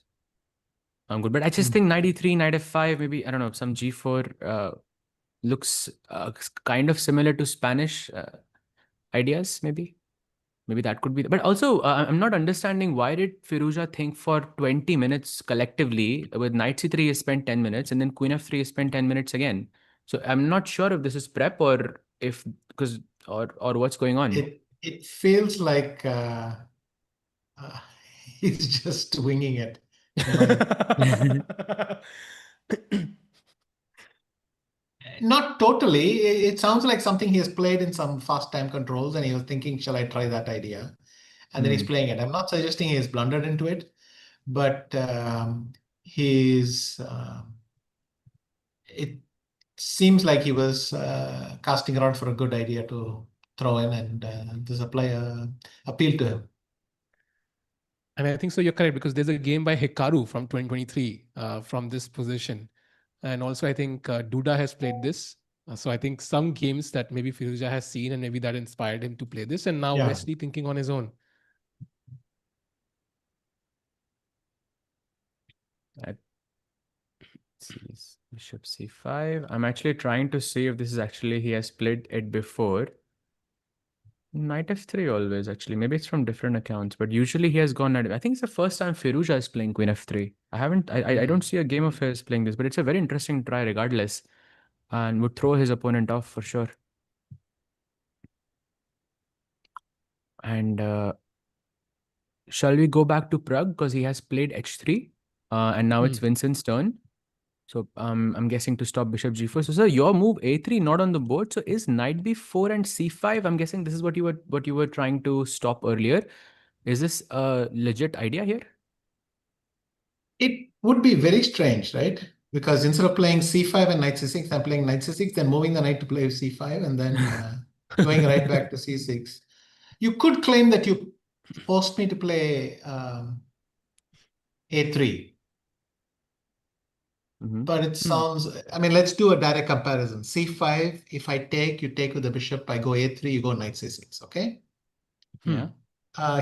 good. But I just think knight e3, knight f5, maybe, I don't know, some g4 looks kind of similar to Spanish ideas, maybe. Maybe that could be. But also, I'm not understanding why did Firouzja think for 20 minutes collectively? With knight c3, he spent 10 minutes, and then queen f3, he spent 10 minutes again. So I'm not sure if this is prep or if because or what's going on. It feels like uh, he's just winging it in my. Not totally. It sounds like something he has played in some fast time controls and he was thinking, shall I try that idea? And then he's playing it. I'm not suggesting he has blundered into it, but he's it seems like he was casting around for a good idea to throw in, and this player appealed to him. And I think so you're correct because there's a game by Hikaru from 2023 from this position. And also I think Duda has played this. So I think some games that maybe Firuza has seen and maybe that inspired him to play this. And now Yeah. Wesley thinking on his own. Let's see, bishop c5. I'm actually trying to see if this is actually he has played it before. Knight f3 always, actually. Maybe it's from different accounts, but usually he has gone knight. I think it's the first time Firuza is playing queen f3. I don't see a game of his playing this, but it's a very interesting try regardless, and would throw his opponent off for sure. And shall we go back to Pragg because he has played h3, and now it's Vincent's turn. So I'm guessing to stop bishop g4. So sir, your move a3 not on the board. So is knight b4 and c5? I'm guessing this is what you were trying to stop earlier. Is this a legit idea here? It would be very strange, right? Because instead of playing c5 and knight c6, I'm playing knight c6, then moving the knight to play c5, and then going right back to c6. You could claim that you forced me to play a3. But it sounds, I mean, let's do a direct comparison. c5, if I take, you take with the bishop, I go a3, you go knight c6, okay? Yeah.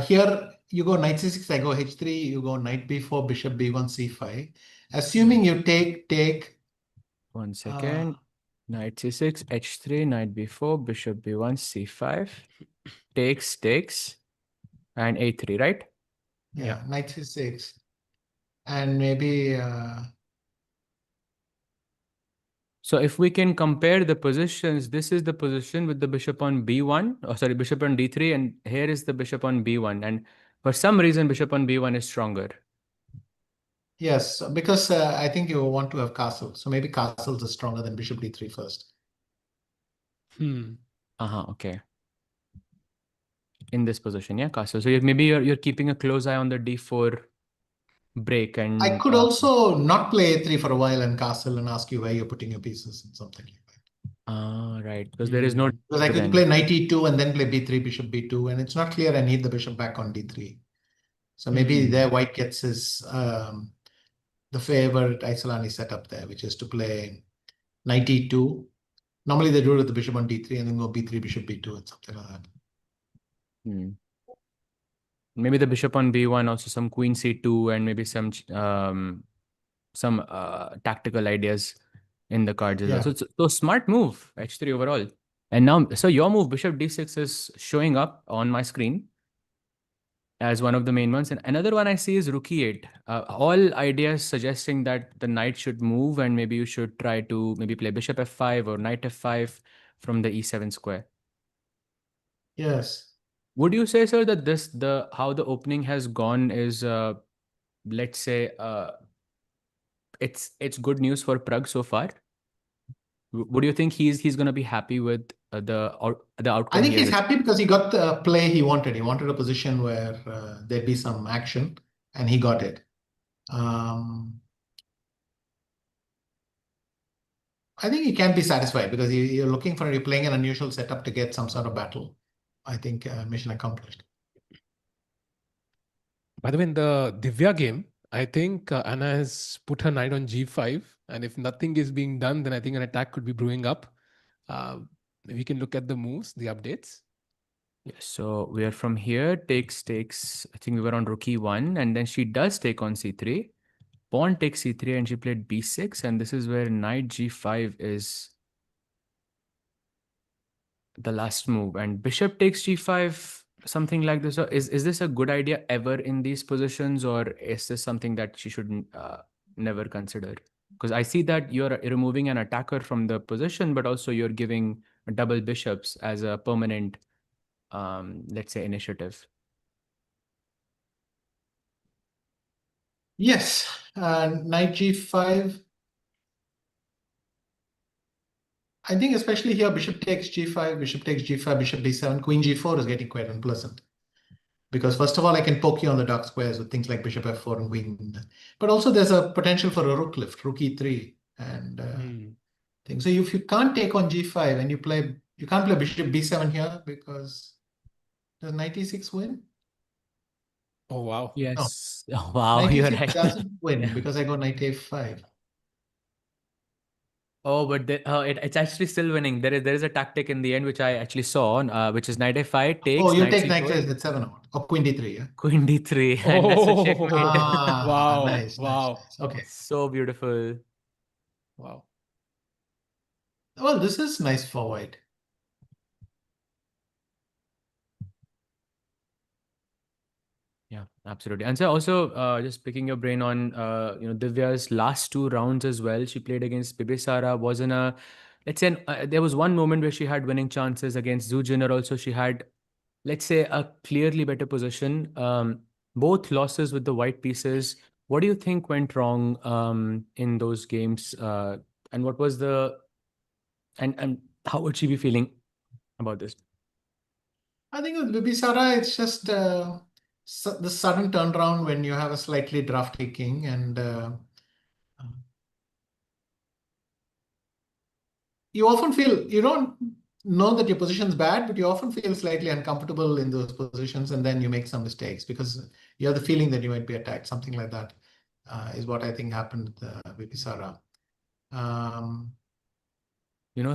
Here, you go knight c6, I go h3, you go knight b4, bishop b1, c5. Assuming you take. 1 second. Knight c6, h3, knight b4, bishop b1, c5. Takes, and a3, right? Yeah, knight c6. And maybe So if we can compare the positions, this is the position with the bishop on b1, oh sorry, bishop on d3, and here is the bishop on b1. And for some reason, bishop on b1 is stronger. yes, because I think you want to have castle. So maybe castles are stronger than bishop d3 first. Okay. In this position, yeah, castle. So maybe you're keeping a close eye on the d4 break, and I could also not play a3 for a while and castle and ask you where you're putting your pieces and something like that. right, because there is no Because I could then. play knight e2 and then play b3, bishop b2, and it's not clear I need the bishop back on d3. So maybe there white gets his the favorite Isolani setup there, which is to play knight e2. Normally they do it with the bishop on d3 and then go b3, bishop b2, and something like that. Maybe the bishop on b1, also some queen c2, and maybe some tactical ideas in the cards as well. So smart move, h3 overall. And now, so your move, bishop d6, is showing up on my screen as one of the main ones. And another one I see is rook e8. All ideas suggesting that the knight should move, and maybe you should try to maybe play bishop f5 or knight f5 from the e7 square. Yes. Would you say, sir, that how the opening has gone is, let's say, it's good news for Pragg so far? Would you think he's going to be happy with the outcome? I think he's happy because he got the play he wanted. He wanted a position where there'd be some action, and he got it. I think he can be satisfied because you're looking for, you're playing an unusual setup to get some sort of battle. I think mission accomplished. By the way, in the Divya game, I think Anna has put her knight on g5, and if nothing is being done, then I think an attack could be brewing up. We can look at the moves, the updates. Yes, so we are from here, takes. I think we were on rook e1, and then she does take on c3. Pawn takes c3, and she played b6, and this is where knight g5 is the last move, and bishop takes g5, something like this. So is this a good idea ever in these positions, or is this something that she should never consider? Because I see that you're removing an attacker from the position, but also you're giving double bishops as a permanent, let's say, initiative. Yes, knight g5. I think especially here, bishop takes g5, bishop takes g5, bishop d7, queen g4 is getting quite unpleasant. Because first of all, I can poke you on the dark squares with things like bishop f4 and queen. But also there's a potential for a rook lift, rook e3 and things. So if you can't take on g5 and you can't play bishop b7 here because does knight e6 win? Oh, wow. Yes. No. Oh, wow, Knight you're e6 right. doesn't win because I go knight a5. Oh, but it's actually still winning. There is a tactic in the end which I actually saw on, which is knight f5 takes. Oh, you knight take c4, knight a7 or queen d3, yeah? queen d3, and that's a checkmate. Oh, wow. Nice. Wow. Okay. So beautiful. Wow. Well, this is nice for white. Yeah, absolutely. And so also just picking your brain on Divya's last two rounds as well. She played against Bibisara, was in a let's say there was one moment where she had winning chances against Zujiner. Also, she had, let's say, a clearly better position. Both losses with the white pieces. What do you think went wrong in those games? And what was the and how would she be feeling about this? I think with Bibisara, it's just the sudden turnaround when you have a slightly drafty king, and you often feel you don't know that your position's bad, but you often feel slightly uncomfortable in those positions, and then you make some mistakes because you have the feeling that you might be attacked. Something like that is what I think happened with Bibisara.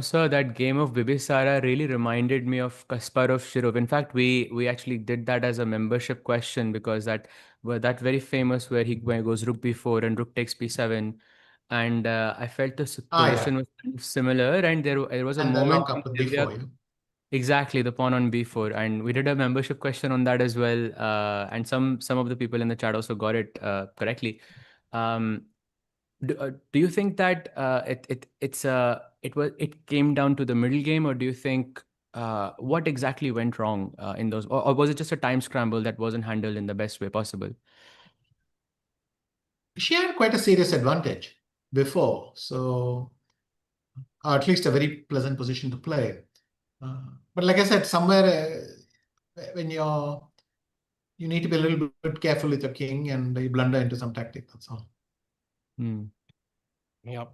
Sir, that game of Bibisara really reminded me of Kasparov Shirov. In fact, we actually did that as a membership question because that very famous where goes Rook B4 and Rook takes B7, and I felt the Yeah, position was kind of similar, and there was a and the moment lock when up with Divya B4. Yeah. exactly the pawn on B4, and we did a membership question on that as well, and some of the people in the chat also got it correctly. Um, do you think that it came down to the middle game, or do you think what exactly went wrong in those, or was it just a time scramble that wasn't handled in the best way possible? She had quite a serious advantage before, so or at least a very pleasant position to play. But like I said, somewhere when you need to be a little bit careful with your king and you blunder into some tactic. That's all. Yeah.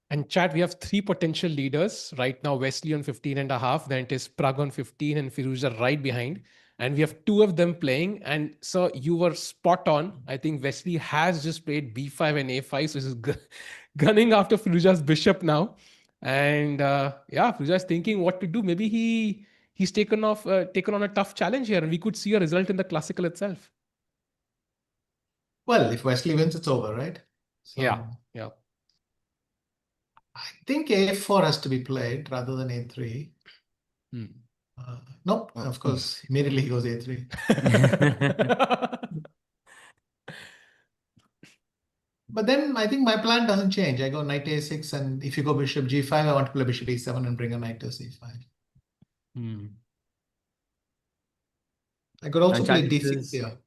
And chat, we have three potential leaders right now: Wesley on 15.5, then it is Pragg on 15, and Firuza right behind. And we have two of them playing. And so you were spot on. I think Wesley has just played B5 and A5, so he's gunning after Firuza's bishop now. And yeah, Firuza is thinking what to do. Maybe he's taken on a tough challenge here, and we could see a result in the classical itself. Well, if Wesley wins, it's over, right? So Yeah, yeah. I think A4 has to be played rather than A3. Nope, of course, immediately he goes A3. But then I think my plan doesn't change. I go knight A6, and if you go bishop G5, I want to play bishop E7 and bring a knight to C5. I could also And play D6 here.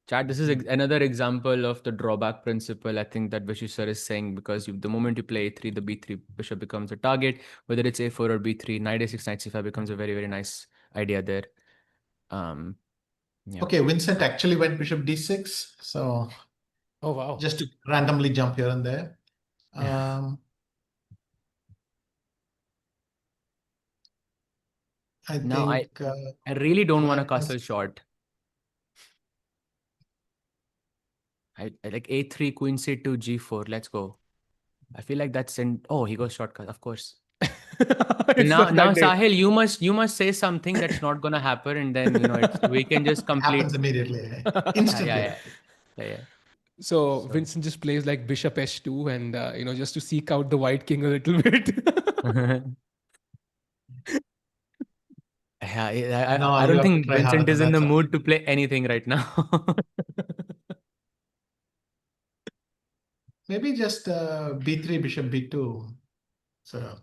Chat, this is another example of the drawback principle, I think, that Vishy sir is saying, because the moment you play A3, the B3 bishop becomes a target, whether it's A4 or B3, knight A6, knight C5 becomes a very, very nice idea there. Yeah. Okay, Vincent actually went bishop D6. So Oh, wow. just to randomly jump here and there. I Now, think I really don't want a black castle has... short. I like A3, queen C2, G4. Let's go. I feel like that's in. Oh, he goes shortcut, of course. It's the Now, standard. Sahil, you must say something that's not gonna happen, and then we can just complete. happens immediately, Yeah, instantly. yeah. So Vincent just plays like bishop h2, and just to seek out the white king a little bit. Yeah, No, I you don't have to think try harder Vincent than is in that, the Sahil. mood to play anything right now. Maybe just B3, bishop B2. So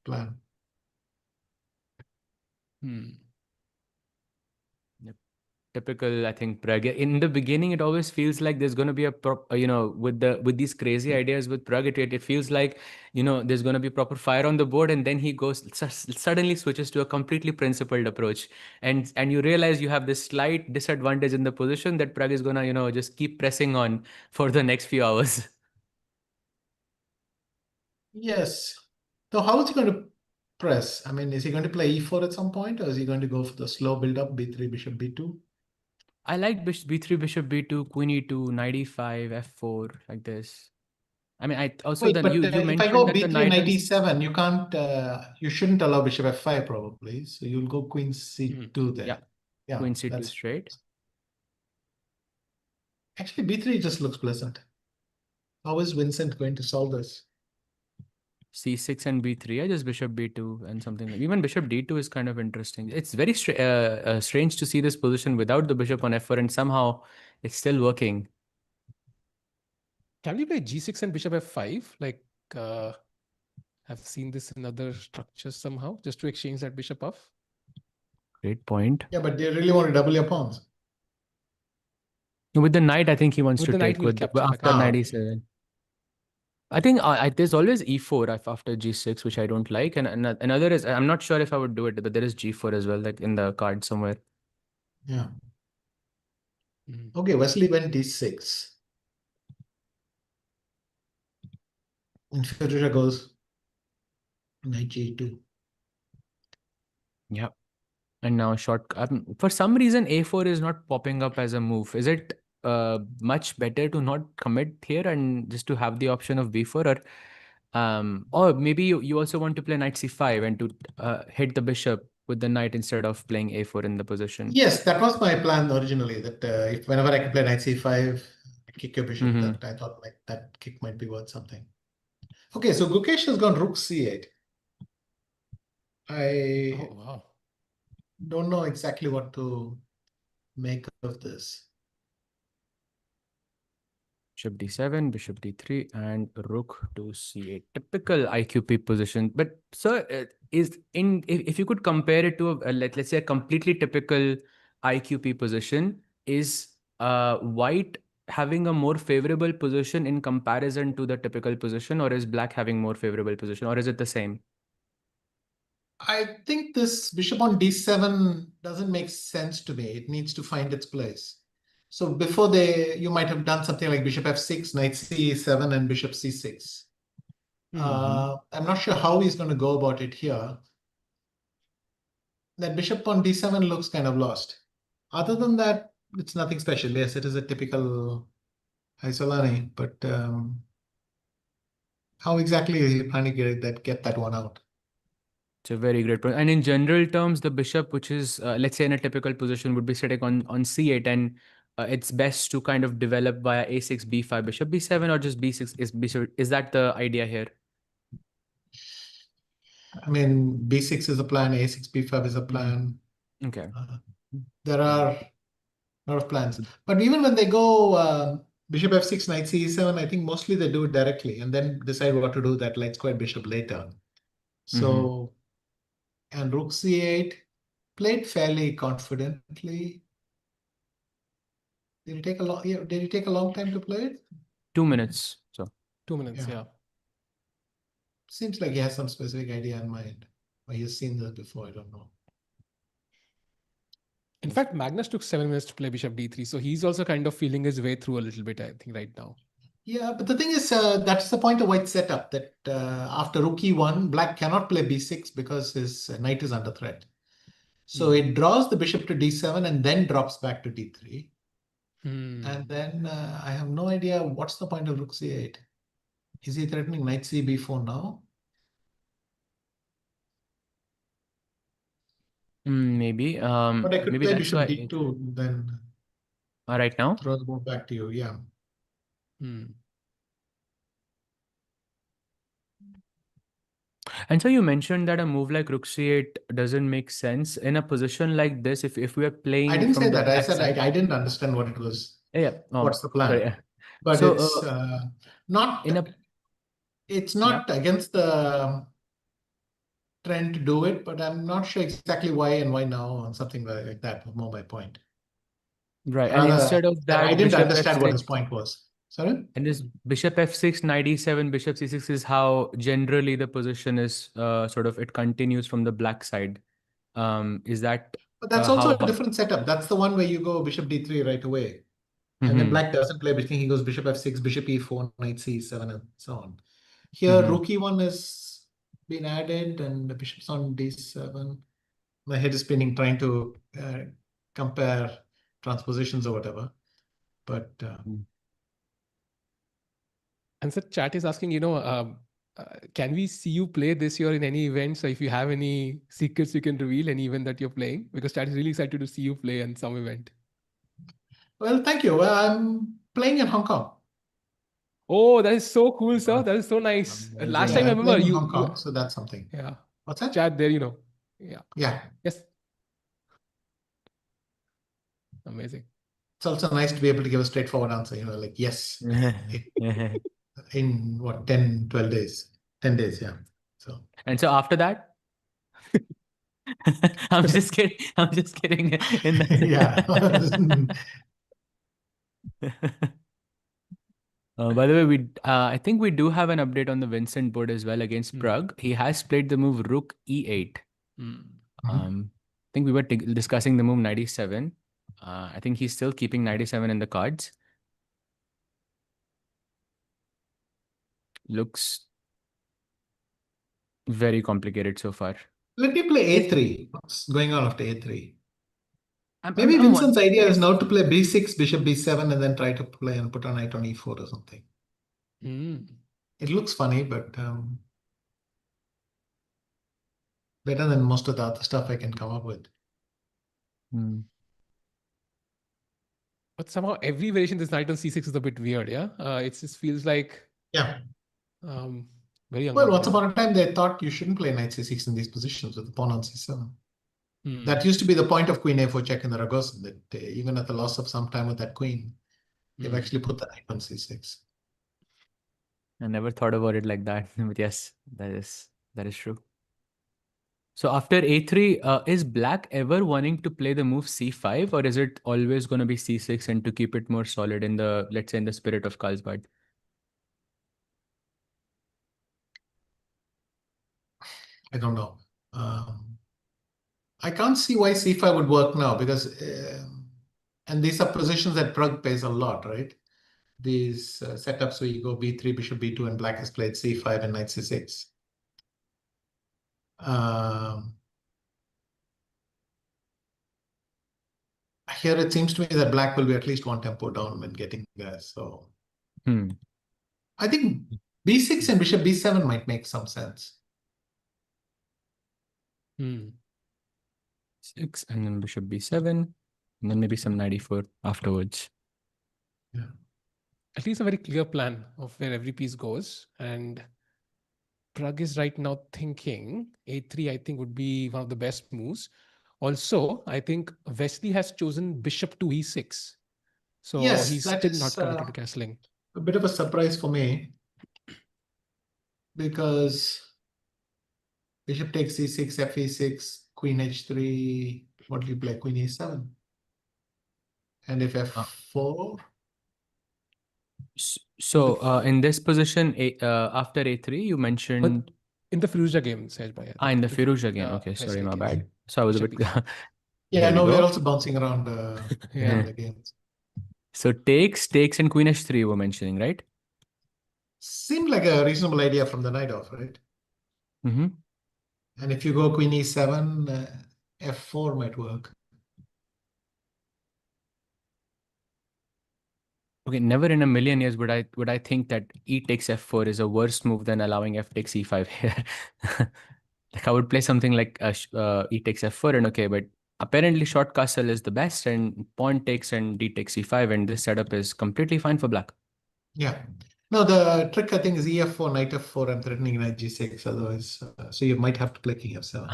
plan. Yep. Typical, I think, Pragg. In the beginning, it always feels like there's going to be with these crazy ideas with Pragg, it feels like, there's going to be proper fire on the board, and then he suddenly switches to a completely principled approach, and you realize you have this slight disadvantage in the position that Pragg is going to, just keep pressing on for the next few hours. Yes. So how is he going to press? I mean, is he going to play E4 at some point, or is he going to go for the slow build-up, B3, bishop B2? I like B3, bishop B2, queen E2, knight E5, F4, like this. I mean, I also Wait, then but you if I mentioned go that the B3, knight knight is E7, you can't, you shouldn't allow bishop F5 probably. So you'll go queen C2 there. yeah, Yeah, queen C2 that's straight. actually B3 just looks pleasant. How is Vincent going to solve this? C6 and B3. I just bishop B2 and something. Even bishop D2 is kind of interesting. It's very strange to see this position without the bishop on F4, and somehow it's still working. Can we play G6 and bishop F5? Like, I've seen this in other structures somehow, just to exchange that bishop off. Great point. Yeah, but they really want to double your pawns. With the knight, I think he wants With to the knight, take we'll with capture after back. knight okay. E7. I think there's always E4 after G6, which I don't like, and another is, I'm not sure if I would do it, but there is G4 as well, like in the card somewhere. Yeah. Mm. Okay, Wesley went D6. And Federer goes knight G2. Yeah. And now short. For some reason, A4 is not popping up as a move. Is it much better to not commit here and just to have the option of B4, or maybe you also want to play knight C5 and to hit the bishop with the knight instead of playing A4 in the position? Yes, that was my plan originally. That if whenever I could play knight C5, kick your bishop, Mm-hmm. that I thought that kick might be worth something. Okay, so Gukesh has gone rook C8. I Oh, wow. don't know exactly what to make of this. Bishop D7, bishop D3, and rook to C8. Typical IQP position. But sir, if you could compare it to let's say a completely typical IQP position, is white having a more favorable position in comparison to the typical position, or is black having more favorable position, or is it the same? I think this bishop on D7 doesn't make sense to me. It needs to find its place. So before you might have done something like bishop F6, knight C7, and bishop C6. I'm not sure how he's going to go about it here. That bishop on D7 looks kind of lost. Other than that, it's nothing special. Yes, it is a typical Isolani, but how exactly is he planning to get that one out? It's a very great point. And in general terms, the bishop, which is, let's say in a typical position, would be sitting on C8, and it's best to kind of develop via A6, B5, bishop B7, or just B6 is bishop. Is that the idea here? I mean, B6 is a plan, A6, B5 is a plan. Okay. There are a lot of plans. But even when they go bishop F6, knight C7, I think mostly they do it directly and then decide what to do that light square bishop later. So, and rook C8 played fairly confidently. Did it take a long? Yeah, did it take a long time to play it? 2 minutes. So 2 minutes, yeah. Seems like he has some specific idea in mind. Or he has seen this before. I don't know. In fact, Magnus took 7 minutes to play bishop D3, so he's also kind of feeling his way through a little bit, I think, right now. Yeah, but the thing is, that's the point of white setup, that after rook E1, black cannot play B6 because his knight is under threat. So it draws the bishop to D7 and then drops back to D3. And then I have no idea what's the point of rook C8. Is he threatening knight C B4 now? maybe. But I could Maybe play that's bishop why. D2, then Right now. throw the move back to you. Yeah. And so you mentioned that a move like rook c8 doesn't make sense in a position like this. If we are I playing didn't say from the that. I black said side. I didn't understand what it was. Yeah. What's the Sorry. plan? But So it's not. in a It's yeah. not against the trend to do it, but I'm not sure exactly why and why now on something like that. Was more my point. Right. And Rather, instead of that I that, didn't bishop understand what his f6. point was. Sorry? And this bishop f6, knight e7, bishop c6 is how generally the position is sort of it continues from the black side. Is that But that's also how? a different setup. That's the one where you go bishop d3 right away. And then Mhm. black doesn't play everything. He goes bishop f6, bishop e4, knight c7, and so on. Here, rook e1 has been added, and the bishop's on d7. My head is spinning trying to compare transpositions or whatever. But And so chat is asking, can we see you play this year in any event? So if you have any secrets you can reveal, any event that you're playing, because chat is really excited to see you play in some event. well, thank you. Well, I'm playing in Hong Kong. Oh, that is so cool, sir. That is so nice. Last time I I'm remember playing in you. Hong Kong, so that's something. Yeah. What's that? Chat there, you know. Yeah. Yeah. Yes. Amazing. It's also nice to be able to give a straightforward answer, like yes, in what, 10, 12 days, 10 days. Yeah. So, And so after that, I'm just kidding. I'm just kidding. In yeah. By the way, I think we do have an update on the Vincent board as well against Hmm. Prague. He has played the move Rook E8. I think we were discussing the move 97. I think he's still keeping 97 in the cards. Looks very complicated so far. Let me play A3. What's going on after A3? Maybe I'm Vincent's wondering idea is if- now to play B6, bishop B7, and then try to play and put on knight on E4 or something. It looks funny, but better than most of the other stuff I can come up with. But somehow every variation this knight on C6 is a bit weird, yeah? It just feels like Yeah. very Well, once uncomfortable. upon a time, they thought you shouldn't play knight C6 in these positions with the pawn on C7. Hmm. That used to be the point of queen A4 check in the Ragosin, that even at the loss of some time with that queen, they've actually put the knight on C6. I never thought about it like that, but yes, that is true. So after A3, is black ever wanting to play the move C5, or is it always going to be C6 and to keep it more solid in the, let's say, in the spirit of Carlsbad? I don't know. I can't see why C5 would work now because, and these are positions that Prague plays a lot, right? These setups where you go B3, bishop B2, and black has played C5 and knight C6. Here it seems to me that black will be at least one tempo down when getting there. So I think B6 and bishop B7 might make some sense. 6 and then bishop B7, and then maybe some knight E4 afterwards. Yeah. At least a very clear plan of where every piece goes. And Prague is right now thinking A3, I think, would be one of the best moves. Also, I think Wesley has chosen bishop to E6. So Yes, he's that still is not committed to castling. a bit of a surprise for me because bishop takes C6, F E6, queen H3. What do you play? Queen E7. And if F4. So in this position, after A3, you mentioned. But in the Firouzja game, Sahaj Bhai. In the Firouzja game. Okay, sorry, my bad. So I was a bit. Yeah, Here we no, we're go. also bouncing around in the games. So takes, and queen H3 you were mentioning, right? Seemed like a reasonable idea from the knight off, right? And if you go queen E7, F4 might work. Okay, never in a million years would I think that E takes F4 is a worse move than allowing F takes E5 here. Like I would play something like E takes F4 and okay, but apparently short castle is the best and pawn takes and D takes E5 and this setup is completely fine for black. Yeah. No, the trick I think is EF4, knight F4, and threatening knight G6. Otherwise, so you might have to play king F7.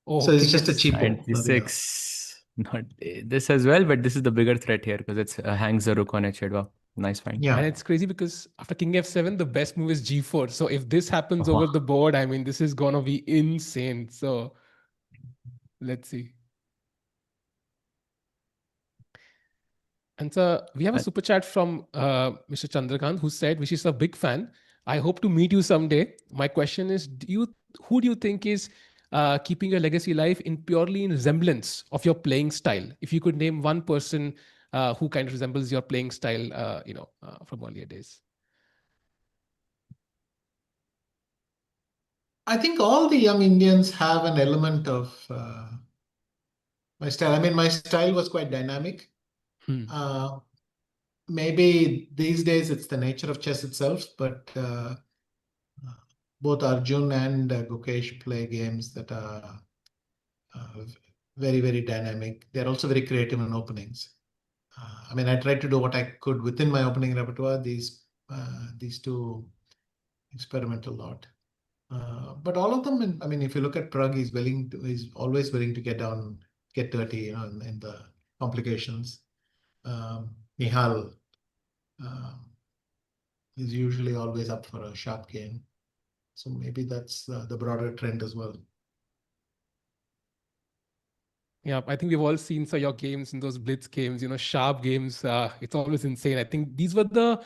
Oh, so it's just a cheap Knight G6. Not this as well, but this is the bigger threat here because it hangs the rook on it. Wow, nice find. Yeah. And it's crazy because after king F7, the best move is G4. So if this happens over the board, I mean, this is going to be insane. So let's see. And so we have a super chat from Mr. Chandrakant who said, which is a big fan. I hope to meet you someday. My question is, who do you think is keeping your legacy alive purely in resemblance of your playing style? If you could name one person who kind of resembles your playing style, from earlier days. I think all the young Indians have an element of my style. I mean, my style was quite dynamic. Maybe these days it's the nature of chess itself, but both Arjun and Gukesh play games that are very, very dynamic. They're also very creative in openings. I mean, I tried to do what I could within my opening repertoire. These These two experiment a lot. But all of them, I mean, if you look at PRAGG, he's always willing to get dirty, you know, in the complications. Nihal is usually always up for a sharp game. So maybe that's the broader trend as well. Yeah, I think we've all seen your games in those blitz games, sharp games. It's always insane. I think these were the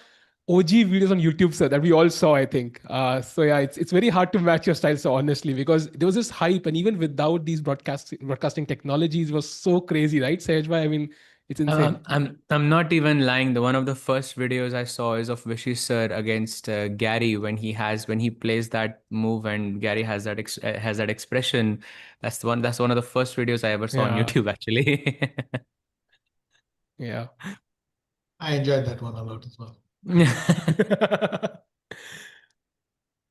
OG videos on YouTube, sir, that we all saw, I think. So yeah, it's very hard to match your style, so honestly, because there was this hype, and even without these broadcasting technologies, it was so crazy, right, Sehaj? I mean, it's insane. I'm not even lying. The one of the first videos I saw is of Vishy sir against Gary when he plays that move and Gary has that expression. That's one of the first videos I ever saw on Yeah, YouTube actually. yeah. I enjoyed that one a lot as well.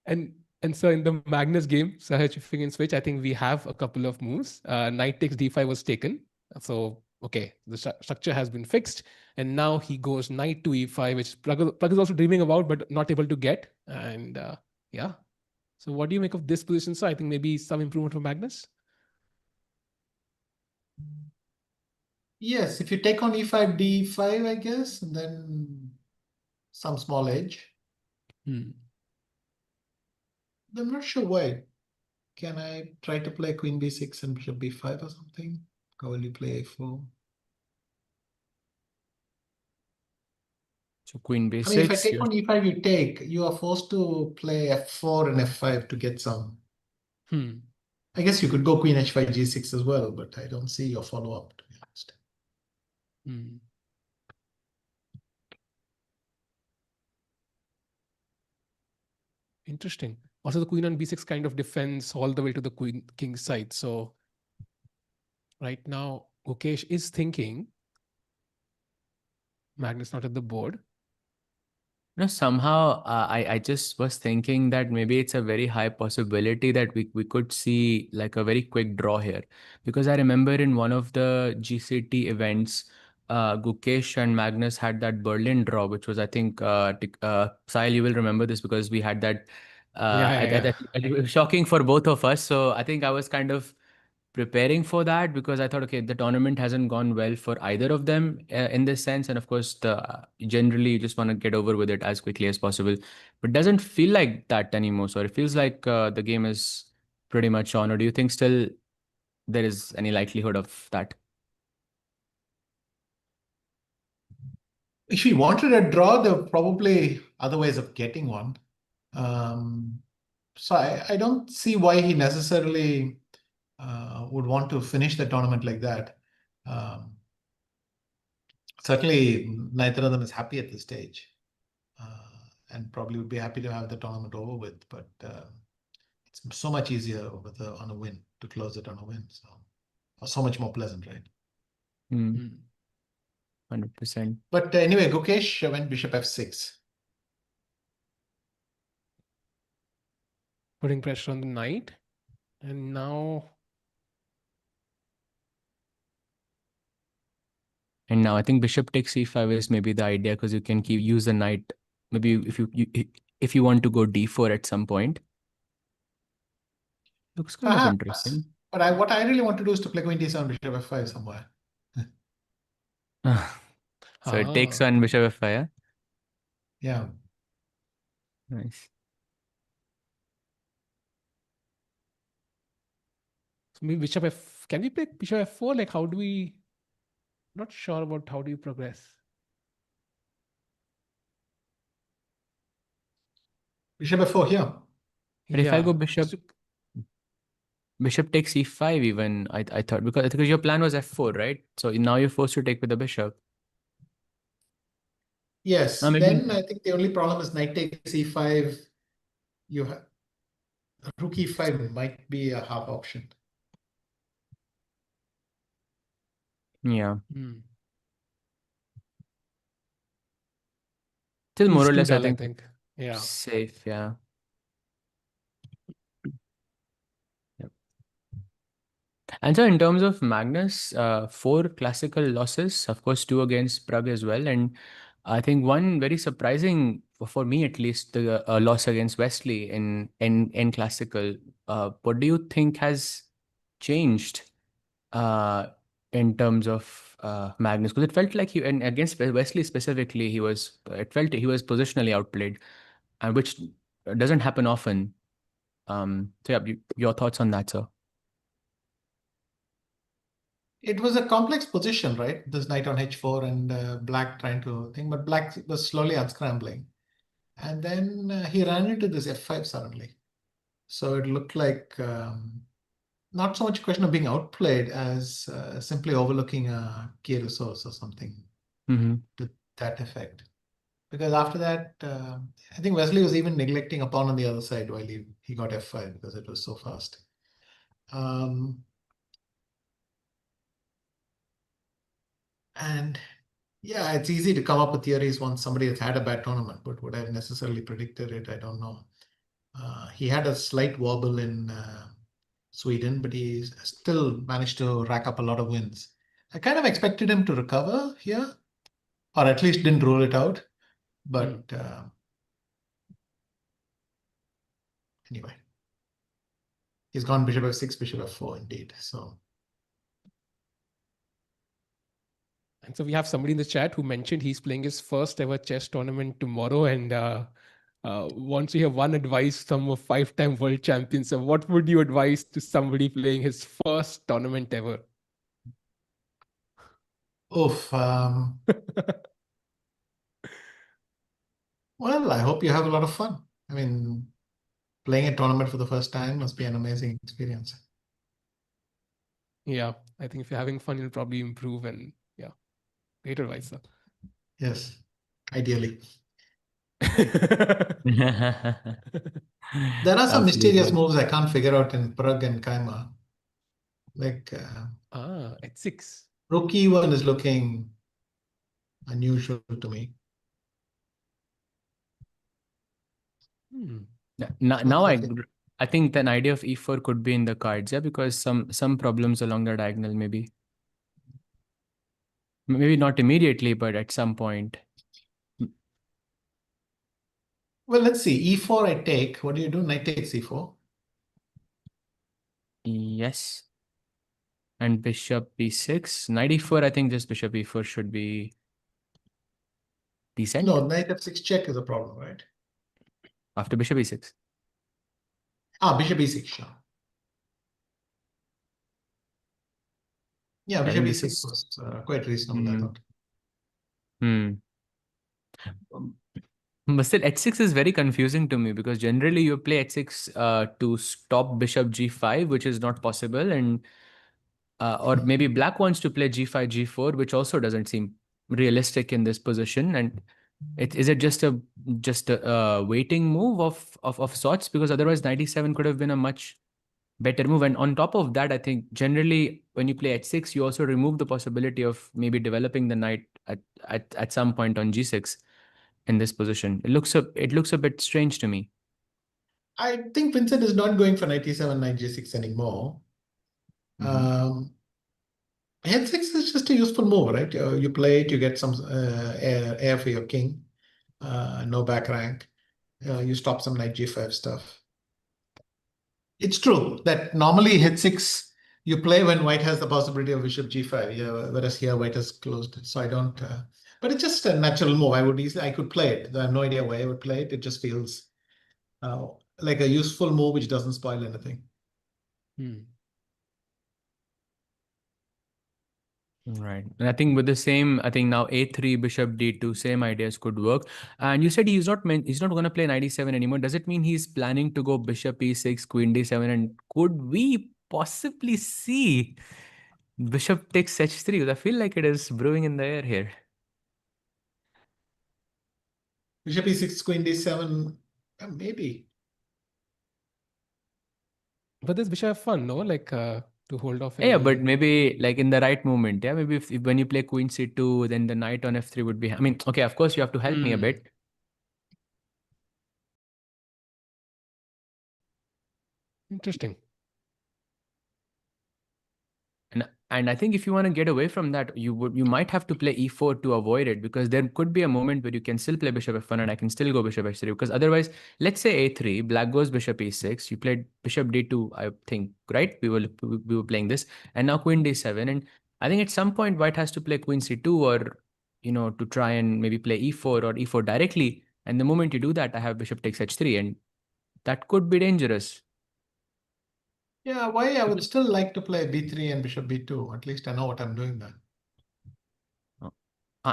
And so in the Magnus game, Sahaj, if you can switch, I think we have a couple of moves. Knight takes d5 was taken. So, okay, the structure has been fixed. And now he goes knight to e5, which Plug is also dreaming about, but not able to get. And yeah. So what do you make of this position? So I think maybe some improvement for Magnus. Yes, if you take on e5, d5, I guess, and then some small edge. Hmm. I'm not sure why. Can I try to play queen b6 and bishop b5 or something? Or will you play a4? So queen I mean, if I b6. take on e5, you are forced to play f4 and f5 to get some. Hmm. I guess you could go queen h5, g6 as well, but I don't see your follow-up, to be honest. Hmm. Interesting. Also, the queen on b6 kind of defends all the way to the queen king side. So right now, Gukesh is thinking Magnus not at the board. Somehow I just was thinking that maybe it's a very high possibility that we could see like a very quick draw here, because I remember in one of the GCT events, Gukesh and Magnus had that Berlin draw, which was, I think, Sahil, you will remember this because we had that. Yeah, yeah, yeah. It was shocking for both of us. So I think I was kind of preparing for that because I thought, okay, the tournament hasn't gone well for either of them in this sense, and of course, generally you just want to get over with it as quickly as possible. But doesn't feel like that anymore. So it feels like the game is pretty much on. Or do you think still there is any likelihood of that? If he wanted a draw, there are probably other ways of getting one. So I don't see why he necessarily would want to finish the tournament like that. Certainly, neither of them is happy at this stage, and probably would be happy to have the tournament over with. But it's so much easier on a win, to close it on a win. So much more pleasant, right? 100%. But anyway, Gukesh went bishop f6. Putting pressure on the knight. And now I think bishop takes c5 is maybe the idea, because you can use the knight. Maybe if you want to go d4 at some point. Looks kind of interesting. But what I really want to do is to play queen d7, bishop f5 somewhere. So it takes on bishop f5, yeah? Nice. So maybe bishop f. Can we play bishop f4? Like, how do we? Not sure about how do you progress. Bishop f4 here. But if I go bishop takes e5, even I thought, because your plan was f4, right? So now you're forced to take with the bishop. Yes. Then I think the only problem is knight takes e5. You have rook e5 might be a half option. Yeah. Hmm. Still more He's or too less, I dull, think. Yeah. Safe, yeah. Yep. And so in terms of Magnus, 4 classical losses, of course, 2 against PRAGG as well. And I think one very surprising for me at least, the loss against Wesley in classical. What do you think has changed in terms of Magnus? Because it felt like and against Wesley specifically, it felt he was positionally outplayed, and which doesn't happen often. So yeah, your thoughts on that, sir? It was a complex position, right? This knight on h4 and black trying to think, but black was slowly unscrambling. And then he ran into this f5 suddenly. So it looked like not so much a question of being outplayed as simply overlooking a key resource or something to that effect. Because after that, I think Wesley was even neglecting a pawn on the other side while he got f5 because it was so fast. And yeah, it's easy to come up with theories once somebody has had a bad tournament, but would I have necessarily predicted it? I don't know. He had a slight wobble in Sweden, but he still managed to rack up a lot of wins. I kind of expected him to recover here, or at least didn't rule it out. But anyway, he's gone bishop f6, bishop f4 indeed. So. And so we have somebody in the chat who mentioned he's playing his first ever chess tournament tomorrow and wants to hear one advice from a 5-time world champion. So what would you advise to somebody playing his first tournament ever? Oof. Well, I hope you have a lot of fun. I mean, playing a tournament for the first time must be an amazing experience. Yeah, I think if you're having fun, you'll probably improve. And yeah, great advice, sir. Yes, ideally. There are some mysterious moves I can't figure out in PRAGG and KEYMER. Like at 6. rook e1 is looking unusual to me. Now I think an idea of e4 could be in the cards, yeah, because some problems along the diagonal maybe not immediately, but at some point. Well, let's see. e4 I take. What do you do? Knight takes e4. Yes. And bishop b6. Knight e4, I think just bishop e4 should be decent. No, knight f6 check is a problem, right? After bishop e6. Bishop e6, sure. Yeah, I bishop think e6 this is was quite reasonable, I thought. But still, h6 is very confusing to me because generally you play h6 to stop bishop g5, which is not possible, and or maybe black wants to play g5, g4, which also doesn't seem realistic in this position. And is it just a waiting move of sorts? Because otherwise, 97 could have been a much better move. And on top of that, I think generally when you play h6, you also remove the possibility of maybe developing the knight at some point on g6 in this position. It looks a bit strange to me. I think Vincent is not going for knight e7, knight g6 anymore. H6 is just a useful move, right? You play it, you get some air for your king, no back rank. You stop some knight g5 stuff. It's true that normally h6 you play when white has the possibility of bishop g5, yeah, whereas here white is closed. So I don't, but it's just a natural move. I could play it. I have no idea why I would play it. It just feels like a useful move which doesn't spoil anything. Right. And I think with the same, I think now a3, bishop d2, same ideas could work. And you said he's not going to play 97 anymore. Does it mean he's planning to go bishop e6, queen d7? And could we possibly see bishop takes h3? Because I feel like it is brewing in the air here. Bishop e6, queen d7, maybe. But this bishop have fun, no? Like to hold off. Yeah, but maybe like in the right moment. Yeah, maybe if when you play queen c2, then the knight on f3 would be. I mean, okay, of course you have to help me a bit. Interesting. And I think if you want to get away from that, you might have to play e4 to avoid it, because there could be a moment where you can still play bishop f1 and I can still go bishop h3. Because otherwise, let's say a3, black goes bishop e6. You played bishop d2, I think, right? We were playing this, and now queen d7. And I think at some point white has to play queen c2, or to try and maybe play e4 or e4 directly. And the moment you do that, I have bishop takes h3, and that could be dangerous. Yeah, why I would still like to play b3 and bishop b2. At least I know what I'm doing there.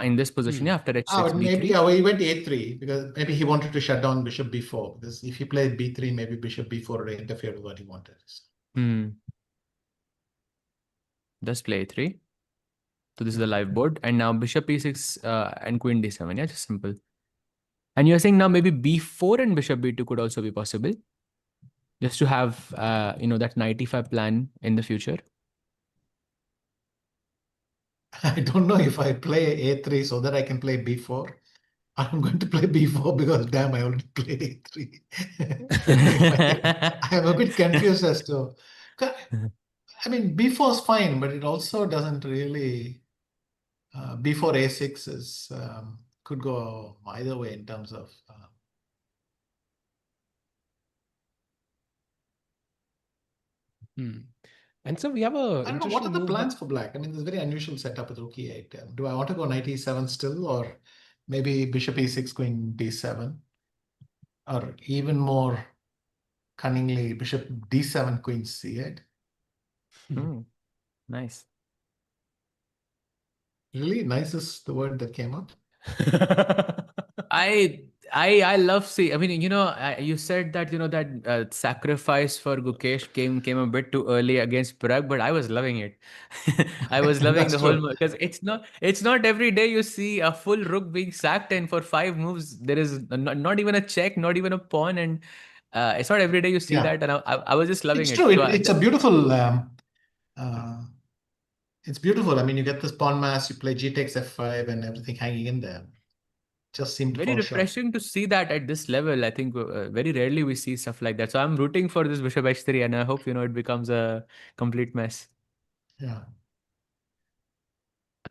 In this position, yeah, after h6, Oh, maybe b3. he went a3 because maybe he wanted to shut down bishop b4. Because if he played b3, maybe bishop b4 would interfere with what he wanted. Just play a3. So this is the live board, and now bishop e6 and queen d7. Yeah, just simple. And you're saying now maybe b4 and bishop b2 could also be possible, just to have that knight e5 plan in the future. I don't know if I play a3 so that I can play b4. I'm going to play b4 because damn, I already played a3. I'm a bit confused as to. I mean, b4 is fine, but it also doesn't really. b4 a6 is could go either way in terms of. And so we have a. I don't know, what are the plans for black? I mean, this is a very unusual setup with rook e8. Do I want to go knight e7 still, or maybe bishop e6, queen d7, or even more cunningly, bishop d7, queen c8? Nice. Really, nice is the word that came up. I love I mean, you said that that sacrifice for Gukesh came a bit too early against PRAGG, but I was loving it. I was loving the whole, because it's not every day you see a full rook being sacked, and for 5 moves there is not even a check, not even a pawn, and it's not every day you see that, and I was just loving It's it. true. So It's a beautiful. It's beautiful. I mean, you get this pawn mass, you play g takes f5, and everything hanging in there. Just seemed to very fall short. refreshing to see that at this level. I think very rarely we see stuff like that. So I'm rooting for this bishop h3, and I hope it becomes a complete mess. Yeah.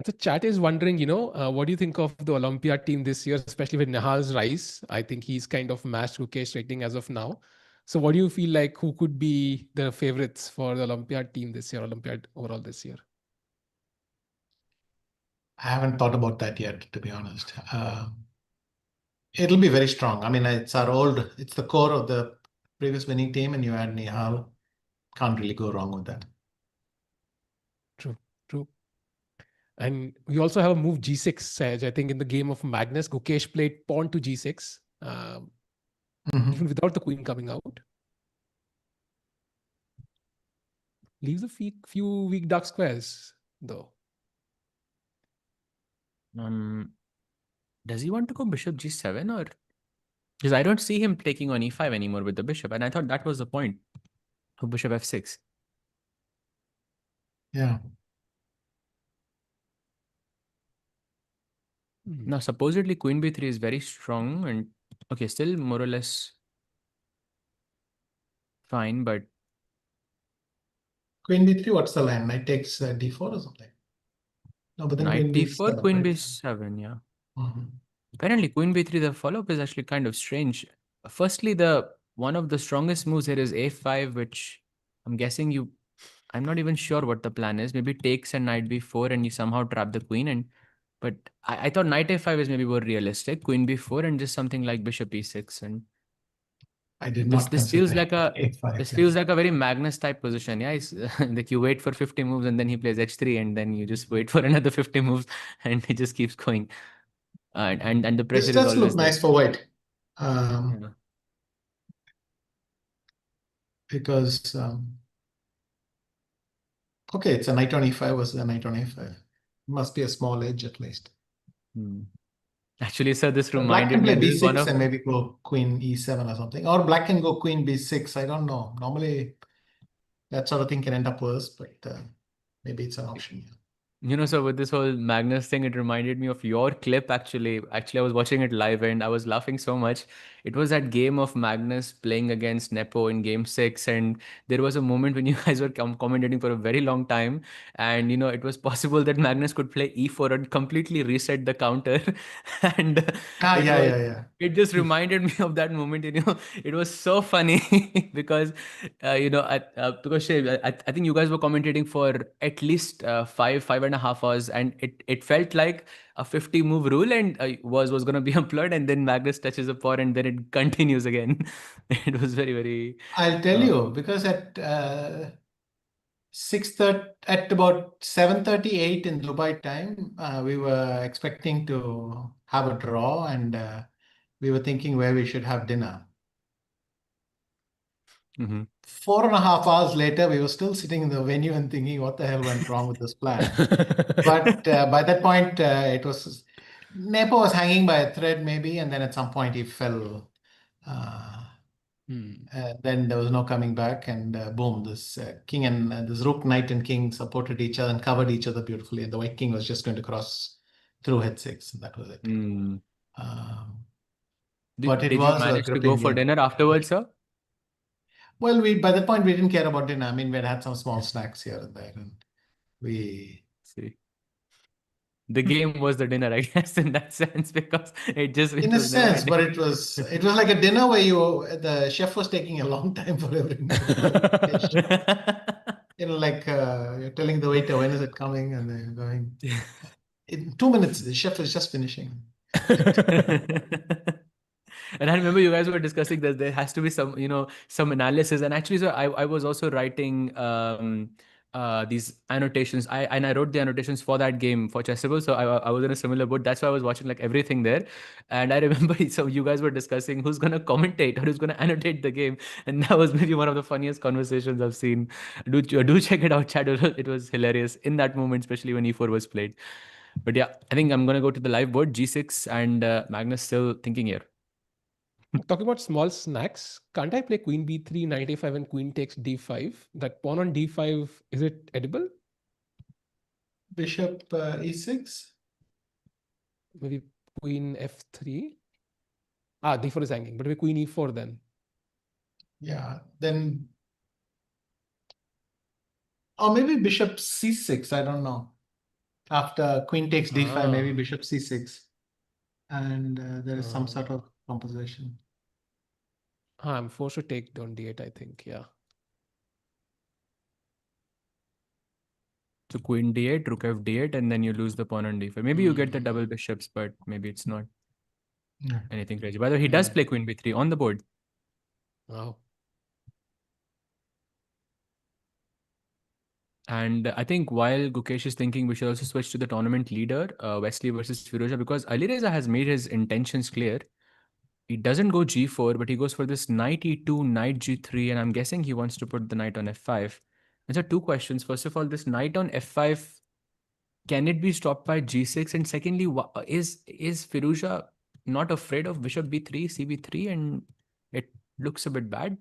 The chat is wondering, what do you think of the Olympiad team this year, especially with Nihal's rise? I think he's kind of matched Gukesh rating as of now. So what do you feel like, who could be the favorites for the Olympiad team this year, Olympiad overall this year? I haven't thought about that yet, to be honest. It'll be very strong. I mean, it's the core of the previous winning team, and you add Nihal. Can't really go wrong with that. True. And we also have a move g6, Saj. I think in the game of Magnus, Gukesh played pawn to g6, even without the queen coming out. Leaves a few weak dark squares, though. Does he want to go bishop g7, or because I don't see him taking on e5 anymore with the bishop, and I thought that was the point of bishop f6. Yeah. Now, supposedly queen b3 is very strong, and okay, still more or less fine, but Queen b3, what's the line? Knight takes d4 or something? No, but then knight queen d4, b7, queen right? b7, yeah. Apparently, queen b3, the follow-up is actually kind of strange. Firstly, one of the strongest moves here is a5, which I'm guessing I'm not even sure what the plan is. Maybe takes and knight b4, and you somehow trap the queen. But I thought knight a5 is maybe more realistic. Queen b4 and just something like bishop e6. And I did this not this consider feels like a a5. this feels like a very Magnus type position. Yeah, it's, like you wait for 50 moves and then he plays h3, and then you just wait for another 50 moves and he just keeps going. And the pressure This is does look always there. nice for white. Yeah. Because okay, it's a knight on e5 versus a knight on a5. Must be a small edge at least. Actually, sir, this But black reminded can me, play and this is one b6 of and maybe go queen e7 or something. Or black can go queen b6. I don't know. Normally, that sort of thing can end up worse, but maybe it's an option. So with this whole Magnus thing, it reminded me of your clip. Actually, I was watching it live and I was laughing so much. it was that game of Magnus playing against Nepo in game 6, and there was a moment when you guys were commentating for a very long time, and it was possible that Magnus could play e4 and completely reset the counter. And Ah, it yeah, was yeah, yeah. it just reminded me of that moment. It was so funny because because Shiv, I think you guys were commentating for at least 5.5 hours, and it felt like a 50 move rule, and was going to be employed, and then Magnus touches a pawn, and then it continues again. It was very, very I'll tell uh, you, because at 6:30, at about 7:38 in Dubai time, we were expecting to have a draw, and we were thinking where we should have dinner. mhm. 4.5 hours later, we were still sitting in the venue and thinking, what the hell went wrong with this plan? But by that point, it was Nepo was hanging by a thread, maybe, and then at some point he fell. Then there was no coming back, and boom, this king and this rook, knight, and king supported each other and covered each other beautifully. And the white king was just going to cross through h6, and that was it. Mm. But it Did you was a manage to go gripping for game. dinner afterwards, sir? Well, by that point we didn't care about dinner. I mean, we had some small snacks here and there, and we. See, the game was the dinner, I guess, in that sense, because it In a was never sense, but ending. it was like a dinner where the chef was taking a long time for every dish. Like you're telling the waiter when is it coming, and they're going. In 2 minutes, the chef is just finishing. And I remember you guys were discussing that there has to be some analysis. And actually, so I was also writing these annotations. I wrote the annotations for that game for Chessable. So I was in a similar boat. That's why I was watching like everything there. And I remember so you guys were discussing who's gonna commentate or who's gonna annotate the game. And that was maybe one of the funniest conversations I've seen. Do check it out, chat. It was hilarious in that moment, especially when E4 was played. But yeah, I think I'm gonna go to the live board, G6, and Magnus still thinking here. Talking about small snacks, can't I play queen b3, knight a5, and queen takes d5? That pawn on d5, is it edible? Bishop e6. Maybe queen f3. D4 is hanging, but maybe queen e4 then. Yeah, then. Or maybe bishop c6, I don't know. After queen takes d5, maybe bishop c6. And there is some sort of composition. I'm forced to take on d8, I think. Yeah. So queen d8, rook f d8, and then you lose the pawn on d5. Maybe you get the double bishops, but maybe it's not anything crazy. By the way, he does play queen b3 on the board. Wow. And I think while Gukesh is thinking, we should also switch to the tournament leader, Wesley versus Firouzja, because Alireza has made his intentions clear. He doesn't go g4, but he goes for this knight e2, knight g3, and I'm guessing he wants to put the knight on f5. These are two questions. First of all, this knight on f5, can it be stopped by g6? And secondly, is Firouzja not afraid of bishop b3, cb3, and it looks a bit bad?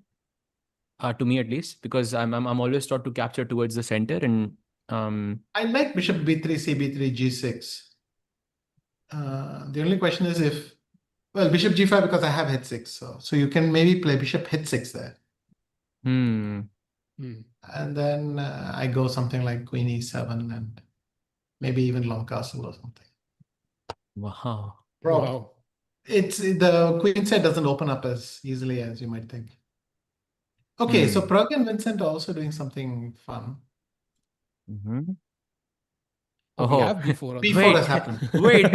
To me at least, because I'm always taught to capture towards the center, and I like bishop b3, cb3, g6. The only question is bishop g5 because I have h6, so you can maybe play bishop h6 there. And then I go something like queen e7 and maybe even long castle or something. Wow. Wow. It's the queen side doesn't open up as easily as you might think. Okay, so PRAGG and Vincent are also doing something fun. We have b4 on b4 has happened. Wait.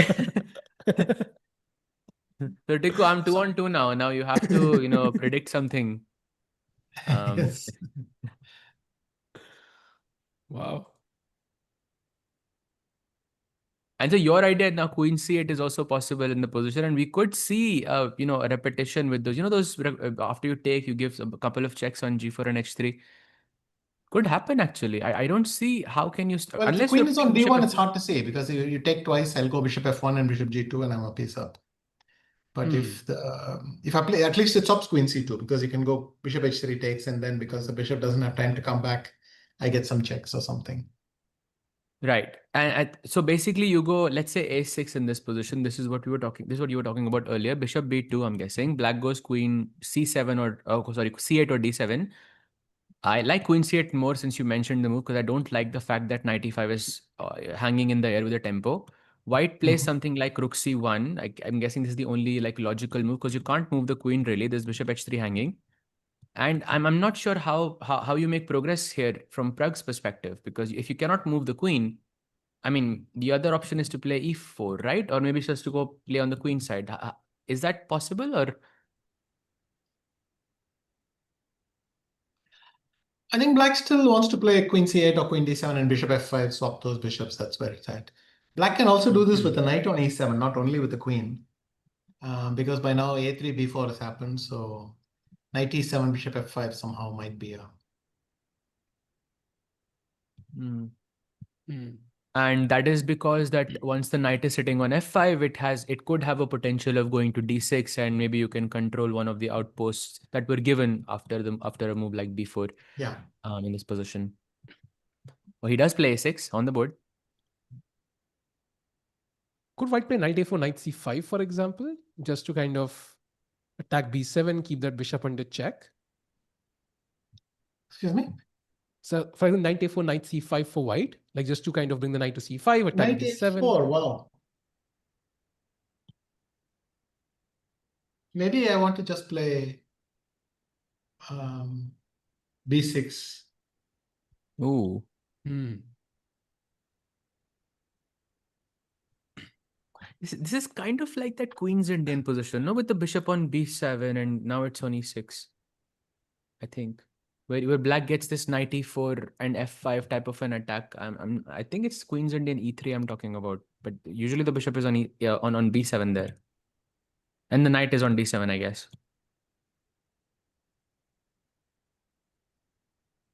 So Tiku, I'm 2-on-2 now. Now you have to, predict something. Yes. Wow. And so your idea now, queen c8 is also possible in the position, and we could see, a repetition with those. After you take, you give a couple of checks on g4 and h3. Could happen actually. I don't see how can you Well, if the unless queen you're is on playing bishop d1, it's f1. hard to say because you take twice, I'll go bishop f1 and bishop g2, and I'm a piece up. But if I play, at least it stops queen c2 because you can go bishop h3 takes, and then because the bishop doesn't have time to come back, I get some checks or something. Right. And so basically you go, let's say a6 in this position. This is what you were talking about earlier. Bishop b2, I'm guessing. Black goes queen c7 or, oh, sorry, c8 or d7. I like queen c8 more since you mentioned the move because I don't like the fact that knight e5 is hanging in the air with the tempo. White plays something like rook c1. I'm guessing this is the only like logical move because you can't move the queen really. There's bishop h3 hanging. And I'm not sure how you make progress here from Prague's perspective, because if you cannot move the queen, I mean, the other option is to play e4, right? Or maybe just to go play on the queen side. Is that possible or? I think Black still wants to play queen c8 or queen d7 and bishop f5, swap those bishops. That's where it's at. Black can also do this with the knight on e7, not only with the queen, because by now a3, b4 has happened. So knight e7, bishop f5 somehow might be a. And that is because that once the knight is sitting on f5, it could have a potential of going to d6, and maybe you can control one of the outposts that were given after a move like b4. Yeah. In this position. Well, he does play a6 on the board. Could white play knight a4, knight c5, for example, just to kind of attack b7, keep that bishop under check? Excuse me? So for example, knight a4, knight c5 for white, like just to kind of bring the knight to c5, attack Knight b7. a4, wow. Maybe I want to just play b6. Ooh. This is kind of like that Queen's Indian position, no? With the bishop on b7 and now it's on e6. I think. Where black gets this knight e4 and f5 type of an attack. I think it's Queen's Indian e3 I'm talking about. But usually the bishop is on on b7 there. And the knight is on d7, I guess.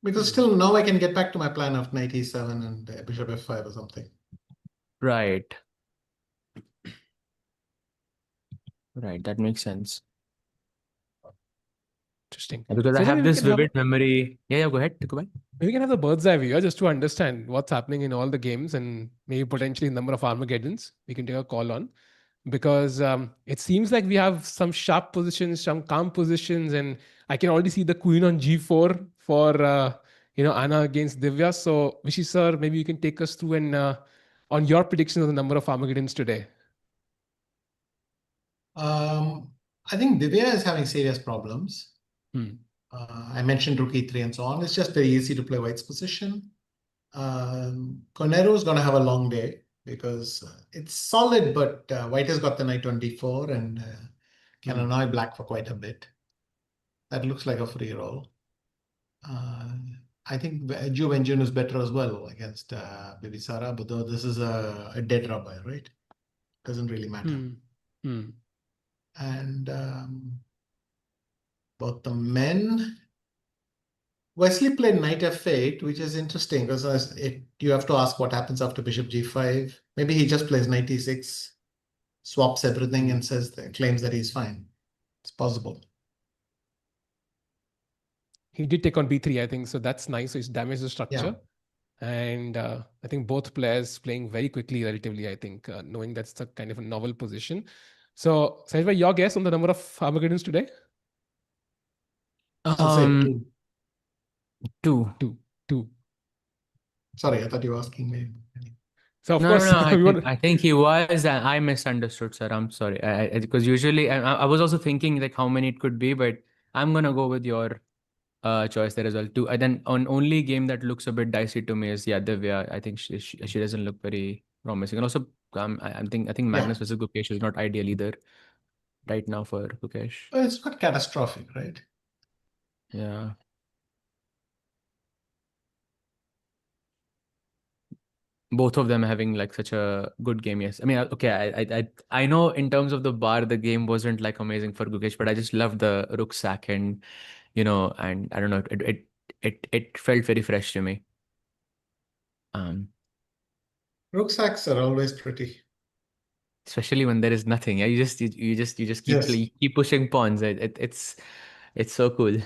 Because still now I can get back to my plan of knight e7 and bishop f5 or something. Right. Right, that makes sense. Interesting. Because So I have maybe we this can have vivid memory. Yeah, go ahead. Go ahead. maybe we can have the bird's eye view just to understand what's happening in all the games and maybe potentially number of Armageddons we can take a call on. Because it seems like we have some sharp positions, some calm positions, and I can already see the queen on g4 for Anna against Divya. So Vishy sir, maybe you can take us through and on your prediction of the number of Armageddons today. I think Divya is having serious problems. I mentioned rook e3 and so on. It's just very easy to play white's position. Conero is going to have a long day because it's solid, but white has got the knight on d4 and can annoy black for quite a bit. That looks like a free roll. I think Juve Engine is better as well against Bibisara, but though this is a dead rubber, right? Doesn't really matter. And both the men. Wesley played knight f8, which is interesting because you have to ask what happens after bishop g5. Maybe he just plays knight e6, swaps everything and claims that he's fine. It's possible. He did take on b3, I think, so that's nice. So it's damaged the structure. Yeah. And I think both players playing very quickly, relatively, I think, knowing that's the kind of a novel position. So, Sahej, your guess on the number of Armageddons today? I'll say two. Two. Sorry, I thought you were asking me. So, of No, course, I think he was, and I misunderstood, sir. I'm sorry. Because usually I was also thinking like how many it could be, but I'm gonna go with your choice there as well. Two. And then on only game that looks a bit dicey to me is Divya. I think she doesn't look very promising. And also, I think Magnus versus Gukesh is not ideal either right now for Gukesh. It's not catastrophic, right? Yeah. Both of them having like such a good game. Yes, I mean, okay, I know in terms of the bar, the game wasn't like amazing for Gukesh, but I just loved the rook sack and and I don't know, it felt very fresh to me. Rook sacks are always pretty. Especially when there is nothing. Yeah, you just keep pushing pawns. It's so cool.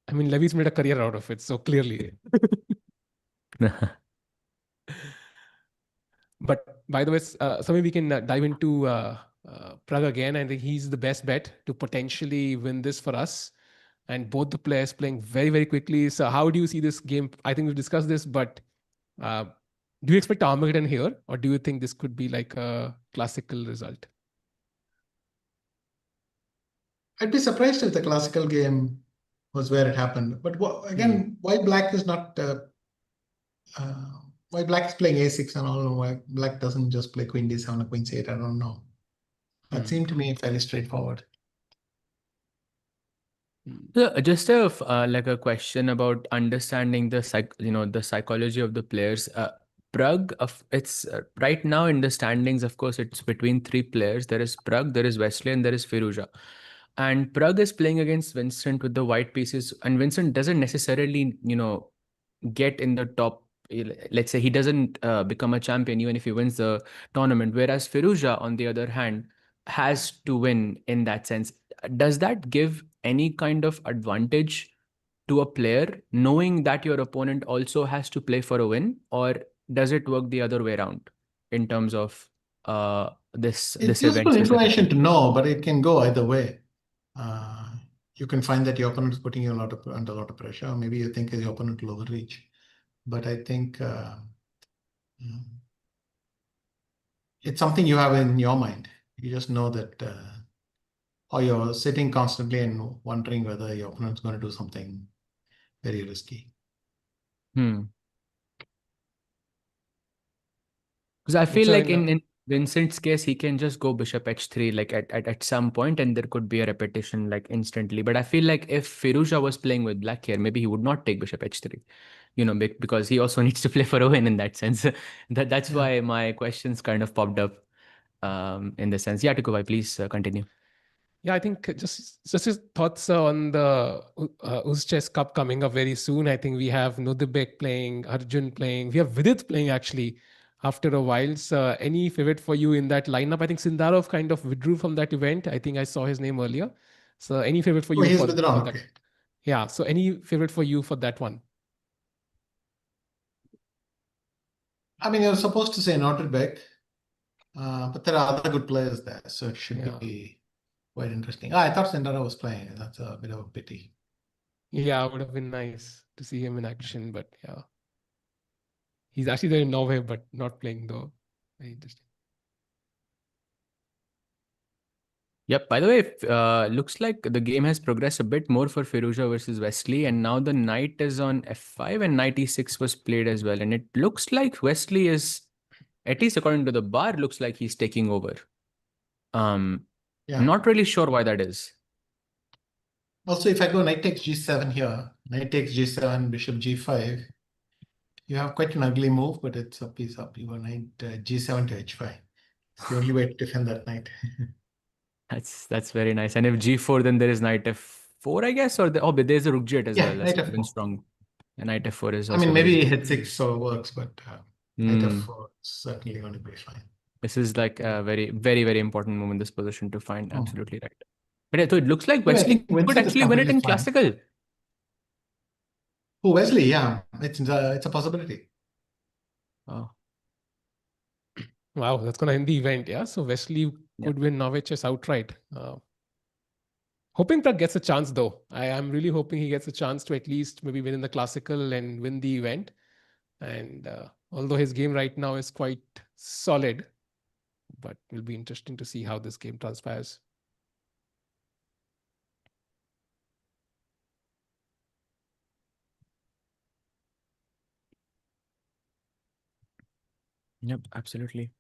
I mean, Levy's made a career out of it, so clearly. But by the way, Samir, we can dive into Prague again. I think he's the best bet to potentially win this for us. And both the players playing very, very quickly. So, how do you see this game? I think we've discussed this, but uh, do you expect Armageddon here, or do you think this could be like a classical result? I'd be surprised if the classical game was where it happened. But again, why Black is not why Black is playing A6 and all, why Black doesn't just play Queen D7 or Queen C8, I don't know. That seemed to me fairly straightforward. So just a like a question about understanding the the psychology of the players. Prague, it's right now in the standings. Of course, it's between three players. There is Prague, there is Wesley, and there is Firuza. And Prague is playing against Vincent with the white pieces, and Vincent doesn't necessarily get in the top. Let's say he doesn't become a champion even if he wins the tournament. Whereas Firuza, on the other hand, has to win in that sense. Does that give any kind of advantage to a player knowing that your opponent also has to play for a win, or does it work the other way around in terms of this It's event useful information specifically? to know, but it can go either way. You can find that your opponent is putting you under a lot of pressure. Maybe you think your opponent will overreach. But I think it's something you have in your mind. You just know that, or you're sitting constantly and wondering whether your opponent's going to do something very risky. Because I feel So like in Vincent's case, he can just go bishop h3 like at some point, and there could be a repetition like instantly. But I feel like if Firuza was playing with black here, maybe he would not take bishop h3, because he also needs to play for a win in that sense. That's why my questions kind of popped up in the sense. Yeah, Tukubai, please continue. Yeah, I think just his thoughts on the Chess Cup coming up very soon. I think we have Nodibek playing, Arjun playing, we have Vidit playing actually after a while. So any favorite for you in that lineup? I think Sindarov kind of withdrew from that event. I think I saw his name earlier. So any favorite for Oh, you he's for withdrawn. that? Okay. Yeah. So any favorite for you for that one? I mean, you're supposed to say Notterbeck, but there are other good players there, so it should be quite interesting. I thought Sindara was playing. That's a bit of a pity. Yeah, it would have been nice to see him in action, but yeah. He's actually there in Norway, but not playing though. Very interesting. Yep. By the way, looks like the game has progressed a bit more for Firuza versus Wesley, and now the knight is on f5 and knight e6 was played as well. And it looks like Wesley is, at least according to the bar, looks like he's taking over. Not really sure why that is. Also, if I go knight takes g7 here, knight takes g7, bishop g5, you have quite an ugly move, but it's a piece up. You go knight g7 to h5. It's the only way to defend that knight. That's very nice. And if g4, then there is knight f4, I guess, or but there's a rook g8 as well. That's Knight even f4. strong. And knight f4 is I also mean, very maybe good. h6 so works, but knight f4 is certainly going to be fine. This is like a very, very, very important move in this position to find. Absolutely right. But yeah, so it looks like Wesley could actually win it in classical. Oh, Wesley, yeah, it's a possibility. Wow. Wow, that's going to end the event. Yeah. So Wesley could win Norway Chess outright. Hoping Prague gets a chance though. I am really hoping he gets a chance to at least maybe win in the classical and win the event. And although his game right now is quite solid, but it will be interesting to see how this game transpires. Yep, absolutely.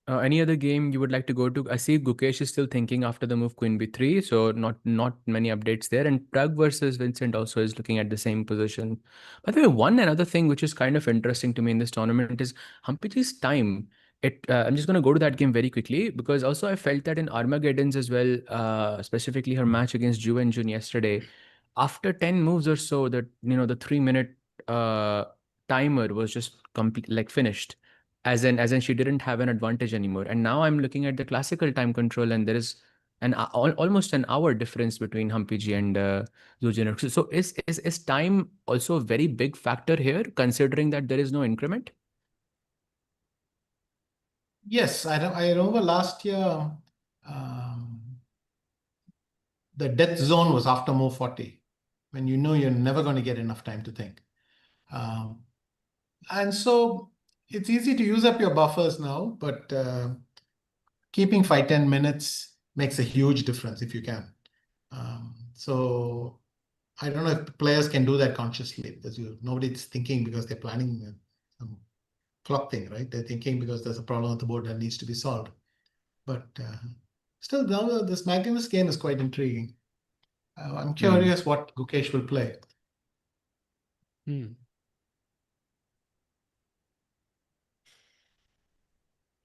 Any other game you would like to go to? I see Gukesh is still thinking after the move Queen b3, so not many updates there. And Prague versus Vincent also is looking at the same position. By the way, another thing which is kind of interesting to me in this tournament is Hampiji's time. I'm just going to go to that game very quickly because also I felt that in Armageddon's as well, specifically her match against Ju and Jun yesterday, after 10 moves or so, that the 3-minute timer was just complete, like finished as in she didn't have an advantage anymore. And now I'm looking at the classical time control, and there is almost an hour difference between Hampiji and Zujiner. So is time also a very big factor here, considering that there is no increment? Yes, I remember last year, um, the death zone was after move 40, when you know you're never going to get enough time to think. Um, and so it's easy to use up your buffers now, but keeping 5-10 minutes makes a huge difference if you can. So I don't know if players can do that consciously, because nobody's thinking because they're planning some clock thing, right? They're thinking because there's a problem on the board that needs to be solved. But still, now this Magnus game is quite intriguing. I'm curious what Gukesh will play. Hmm.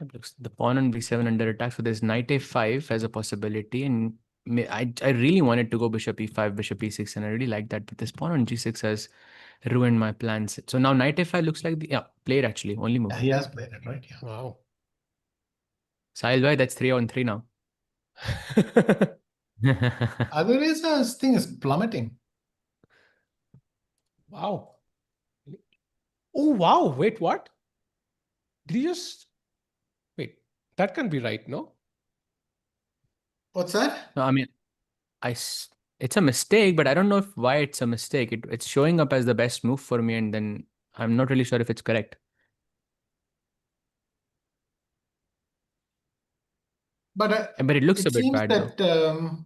It looks the pawn on b7 under attack. So there's knight a5 as a possibility, and I really wanted to go bishop e5, bishop e6, and I really like that. But this pawn on g6 has ruined my plans. So now knight a5 looks like the played actually only move. Yeah, he has played it, right? Yeah. Wow. Sahil bhai, that's 3-on-3 now. Otherwise, thing is plummeting. Wow. Oh, wow. Wait, what? Did you just wait? That can't be right, no? What's that? No, I mean, it's a mistake, but I don't know why it's a mistake. It's showing up as the best move for me, and then I'm not really sure if it's correct. But But it looks it a bit seems bad though. that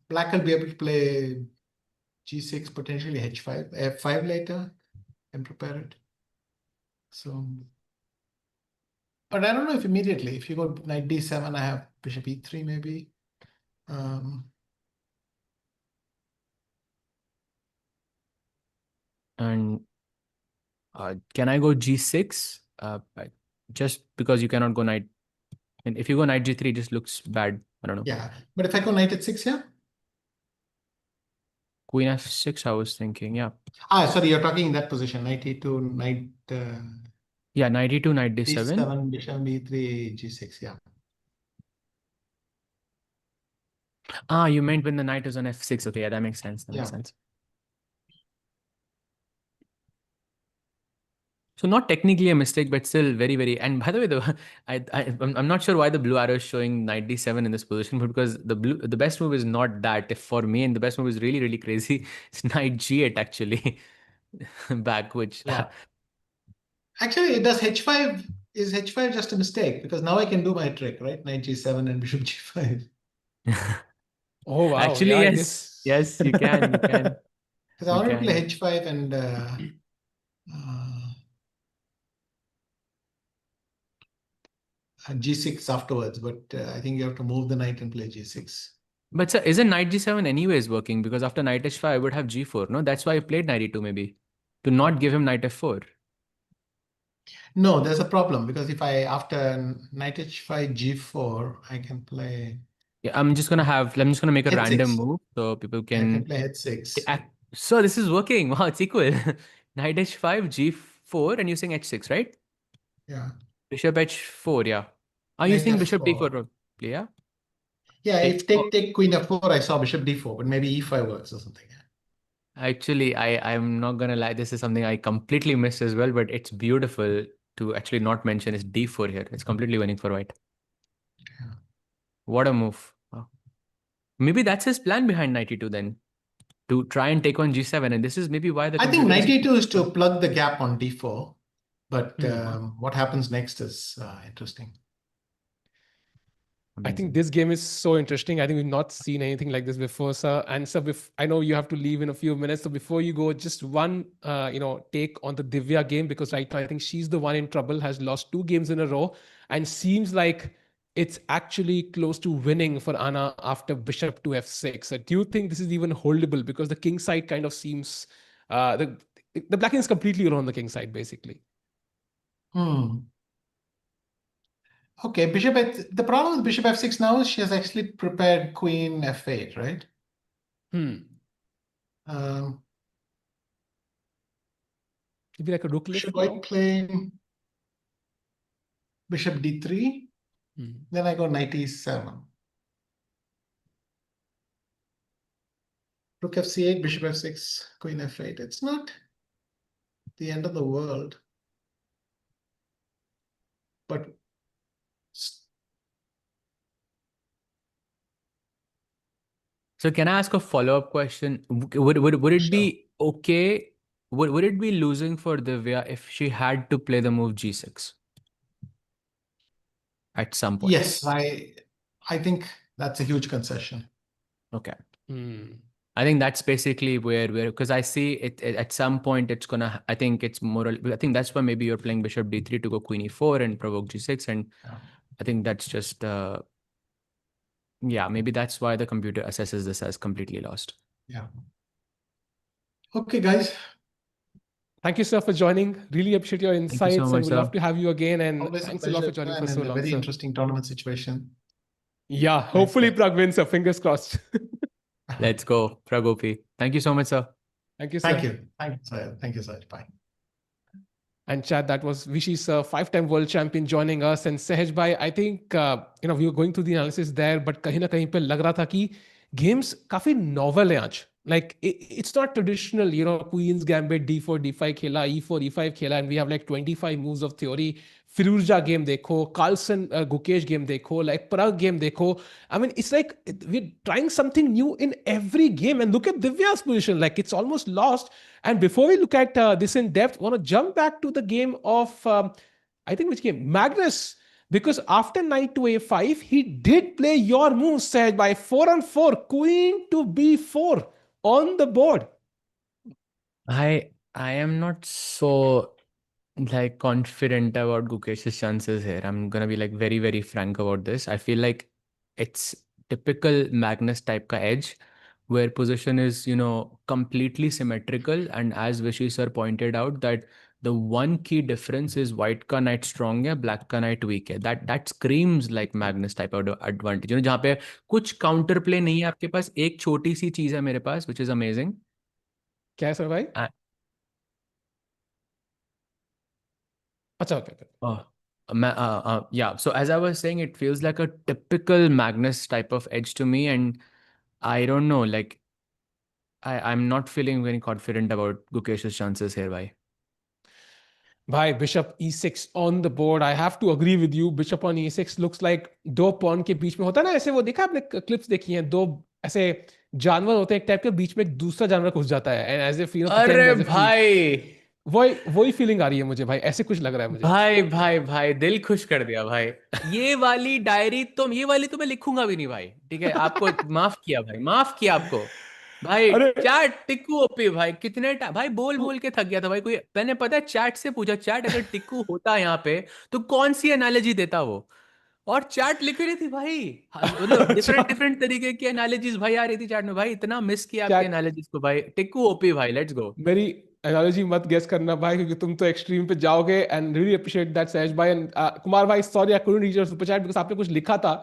Black will be able to play G6, potentially H5, F5 later, and prepare it. So, but I don't know if immediately. If you go knight D7, I have bishop E3 maybe. And can I go G6? Just because you cannot go knight. And if you go knight G3, it just looks bad. I don't know. Yeah, but if I go knight at 6 here? Queen F6, I was thinking. Yeah. Sorry, you're talking in that position, knight E2, knight Yeah, knight E2, knight D7. D7, bishop E3, G6, yeah. You meant when the knight is on F6. Okay, yeah, that makes sense. That makes sense. So not technically a mistake, but still very, very. And by the way, I'm not sure why the blue arrow is showing knight d7 in this position, but because the best move is not that. If for me, and the best move is really, really crazy. It's knight g8 actually, back, which Yeah. Actually, it does H5. Is H5 just a mistake? Because now I can do my trick, right? Knight G7 and bishop G5. Oh, wow. actually, Yeah, yes, yes, you can, you can, Because I you wanted to play can. H5 and G6 afterwards, but I think you have to move the knight and play G6. But sir, isn't knight g7 anyways working? Because after knight h5, I would have g4. No, that's why I played knight e2 maybe to not give him knight f4. No, there's a problem because if I after knight H5 G4, I can play. Yeah, I'm just gonna make a random H6. move so people I can can. play H6. So this is working. Wow, it's equal. Knight h5, g4, and using h6, right? Yeah. Bishop h4, yeah. Are you Knight using bishop F4. d4? Yeah. Yeah, if take Queen F4, I saw bishop D4, but maybe E5 works or something. Actually, I'm not gonna lie. This is something I completely missed as well, but it's beautiful to actually not mention is d4 here. It's completely winning for white. Yeah. What a move. Wow. Maybe that's his plan behind knight e2 then, to try and take on g7. And this is maybe why the I think computer knight is. E2 is to plug the gap on D4, but Hmm. what happens next is interesting. I think Amazing. this game is so interesting. I think we've not seen anything like this before, sir. And sir, I know you have to leave in a few minutes. So before you go, just one, take on the Divya game, because right now I think she's the one in trouble, has lost 2 games in a row, and seems like it's actually close to winning for Anna after Bishop to F6. Do you think this is even holdable? Because the king side kind of seems the black king is completely on the king side, basically. Hmm. Okay, the problem with bishop F6 now is she has actually prepared Queen F8, right? Um, Maybe like a rook should lift I now. play bishop D3? Then I go knight E7. Rook F8, bishop F6, Queen F8. It's not the end of the world. but So can I ask a follow-up question? Would it be okay? Would it be losing for Divya if she had to play the move G6 at some point? yes, I think that's a huge concession. Okay. Hmm. I think that's basically where because I see it at some point it's gonna. I think it's more. I think that's why maybe you're playing Bishop D3 to go Queen E4 and provoke G6, and Yeah. I think that's just yeah, maybe that's why the computer assesses this as completely lost. Yeah. Okay, guys. Thank you, sir, for joining. Really appreciate your Thank you so insights, and much, we'd sir. love to have you again. And Always a thanks a lot for pleasure, joining for and so a long, very sir. interesting tournament situation. Yeah, Thanks, hopefully guys. Prague wins, sir. Fingers crossed. Let's go, Pragopi. Thank you so much, sir. Thank you, sir. Thank you. Thank you, sir. Thank you, sir. Bye. And Chad, that was Vishy's five-time world champion joining us. And Sehaj bhai, I think we were going through the analysis there, but कहीं ना कहीं पे लग रहा था कि games काफी novel हैं आज. Like it's not traditional, Queen's Gambit, D4, D5 खेला, E4, E5 खेला, and we have like 25 moves of theory. Firuzja game देखो, Carlsen Gukesh game देखो, like Prague game देखो. I mean, it's like we're trying something new in every game. And look at Divya's position, like it's almost lost. And before we look at this in depth, I want to jump back to the game of, I think which game? Magnus. Because after knight to a5, he did play your move, said by 4 on 4, queen to b4 on the board. I am not so like confident about Gukesh's chances here. I'm gonna be like very, very frank about this. I feel like it's typical Magnus type ka edge where position is, completely symmetrical. And as Vishy sir pointed out, that the one key difference is white ka knight strong hai, black ka knight weak hai. That screams like Magnus type of advantage. जहाँ पे कुछ counter play नहीं है आपके पास, एक छोटी सी चीज है मेरे पास, which is amazing. क्या है सर भाई? अच्छा, okay. Oh, yeah. So as I was saying, it feels like a typical Magnus type of edge to me, and I don't know, like I'm not feeling very confident about Gukesh's chances here. Bhai. Bhai, bishop e6 on the board. I have to agree with you. Bishop on e6 looks like दो pawn के बीच में होता है ना, ऐसे वो देखा आपने clips देखी हैं, दो ऐसे जानवर होते हैं एक टाइप के, बीच में एक दूसरा जानवर घुस जाता है, and as if pretends अरे as if भाई, वही फीलिंग आ रही है मुझे भाई, ऐसे कुछ लग रहा है मुझे. भाई भाई भाई, दिल खुश कर दिया भाई. ये वाली तो मैं लिखूंगा भी नहीं भाई. ठीक है, आपको माफ किया भाई, माफ किया आपको भाई. अरे चैट टिक्कू ओपी भाई, कितने भाई बोल तू बोल के थक गया था भाई. कोई मैंने पता है चैट से पूछा, चैट अगर टिक्कू होता यहाँ पे तो कौन सी एनालॉजी देता वो, और चैट लिख रही थी भाई. मतलब अच्छा डिफरेंट डिफरेंट तरीके की एनालॉजीज भाई आ रही थी चैट में. भाई इतना मिस किया क्या आपके एनालॉजीज को भाई. टिक्कू ओपी भाई, लेट्स गो. मेरी एनालॉजी मत गेस करना भाई, क्योंकि तुम तो एक्सट्रीम पे जाओगे. एंड रियली अप्रिशिएट दैट सहज भाई. एंड कुमार भाई, sorry I couldn't reach your super chat because आपने कुछ लिखा था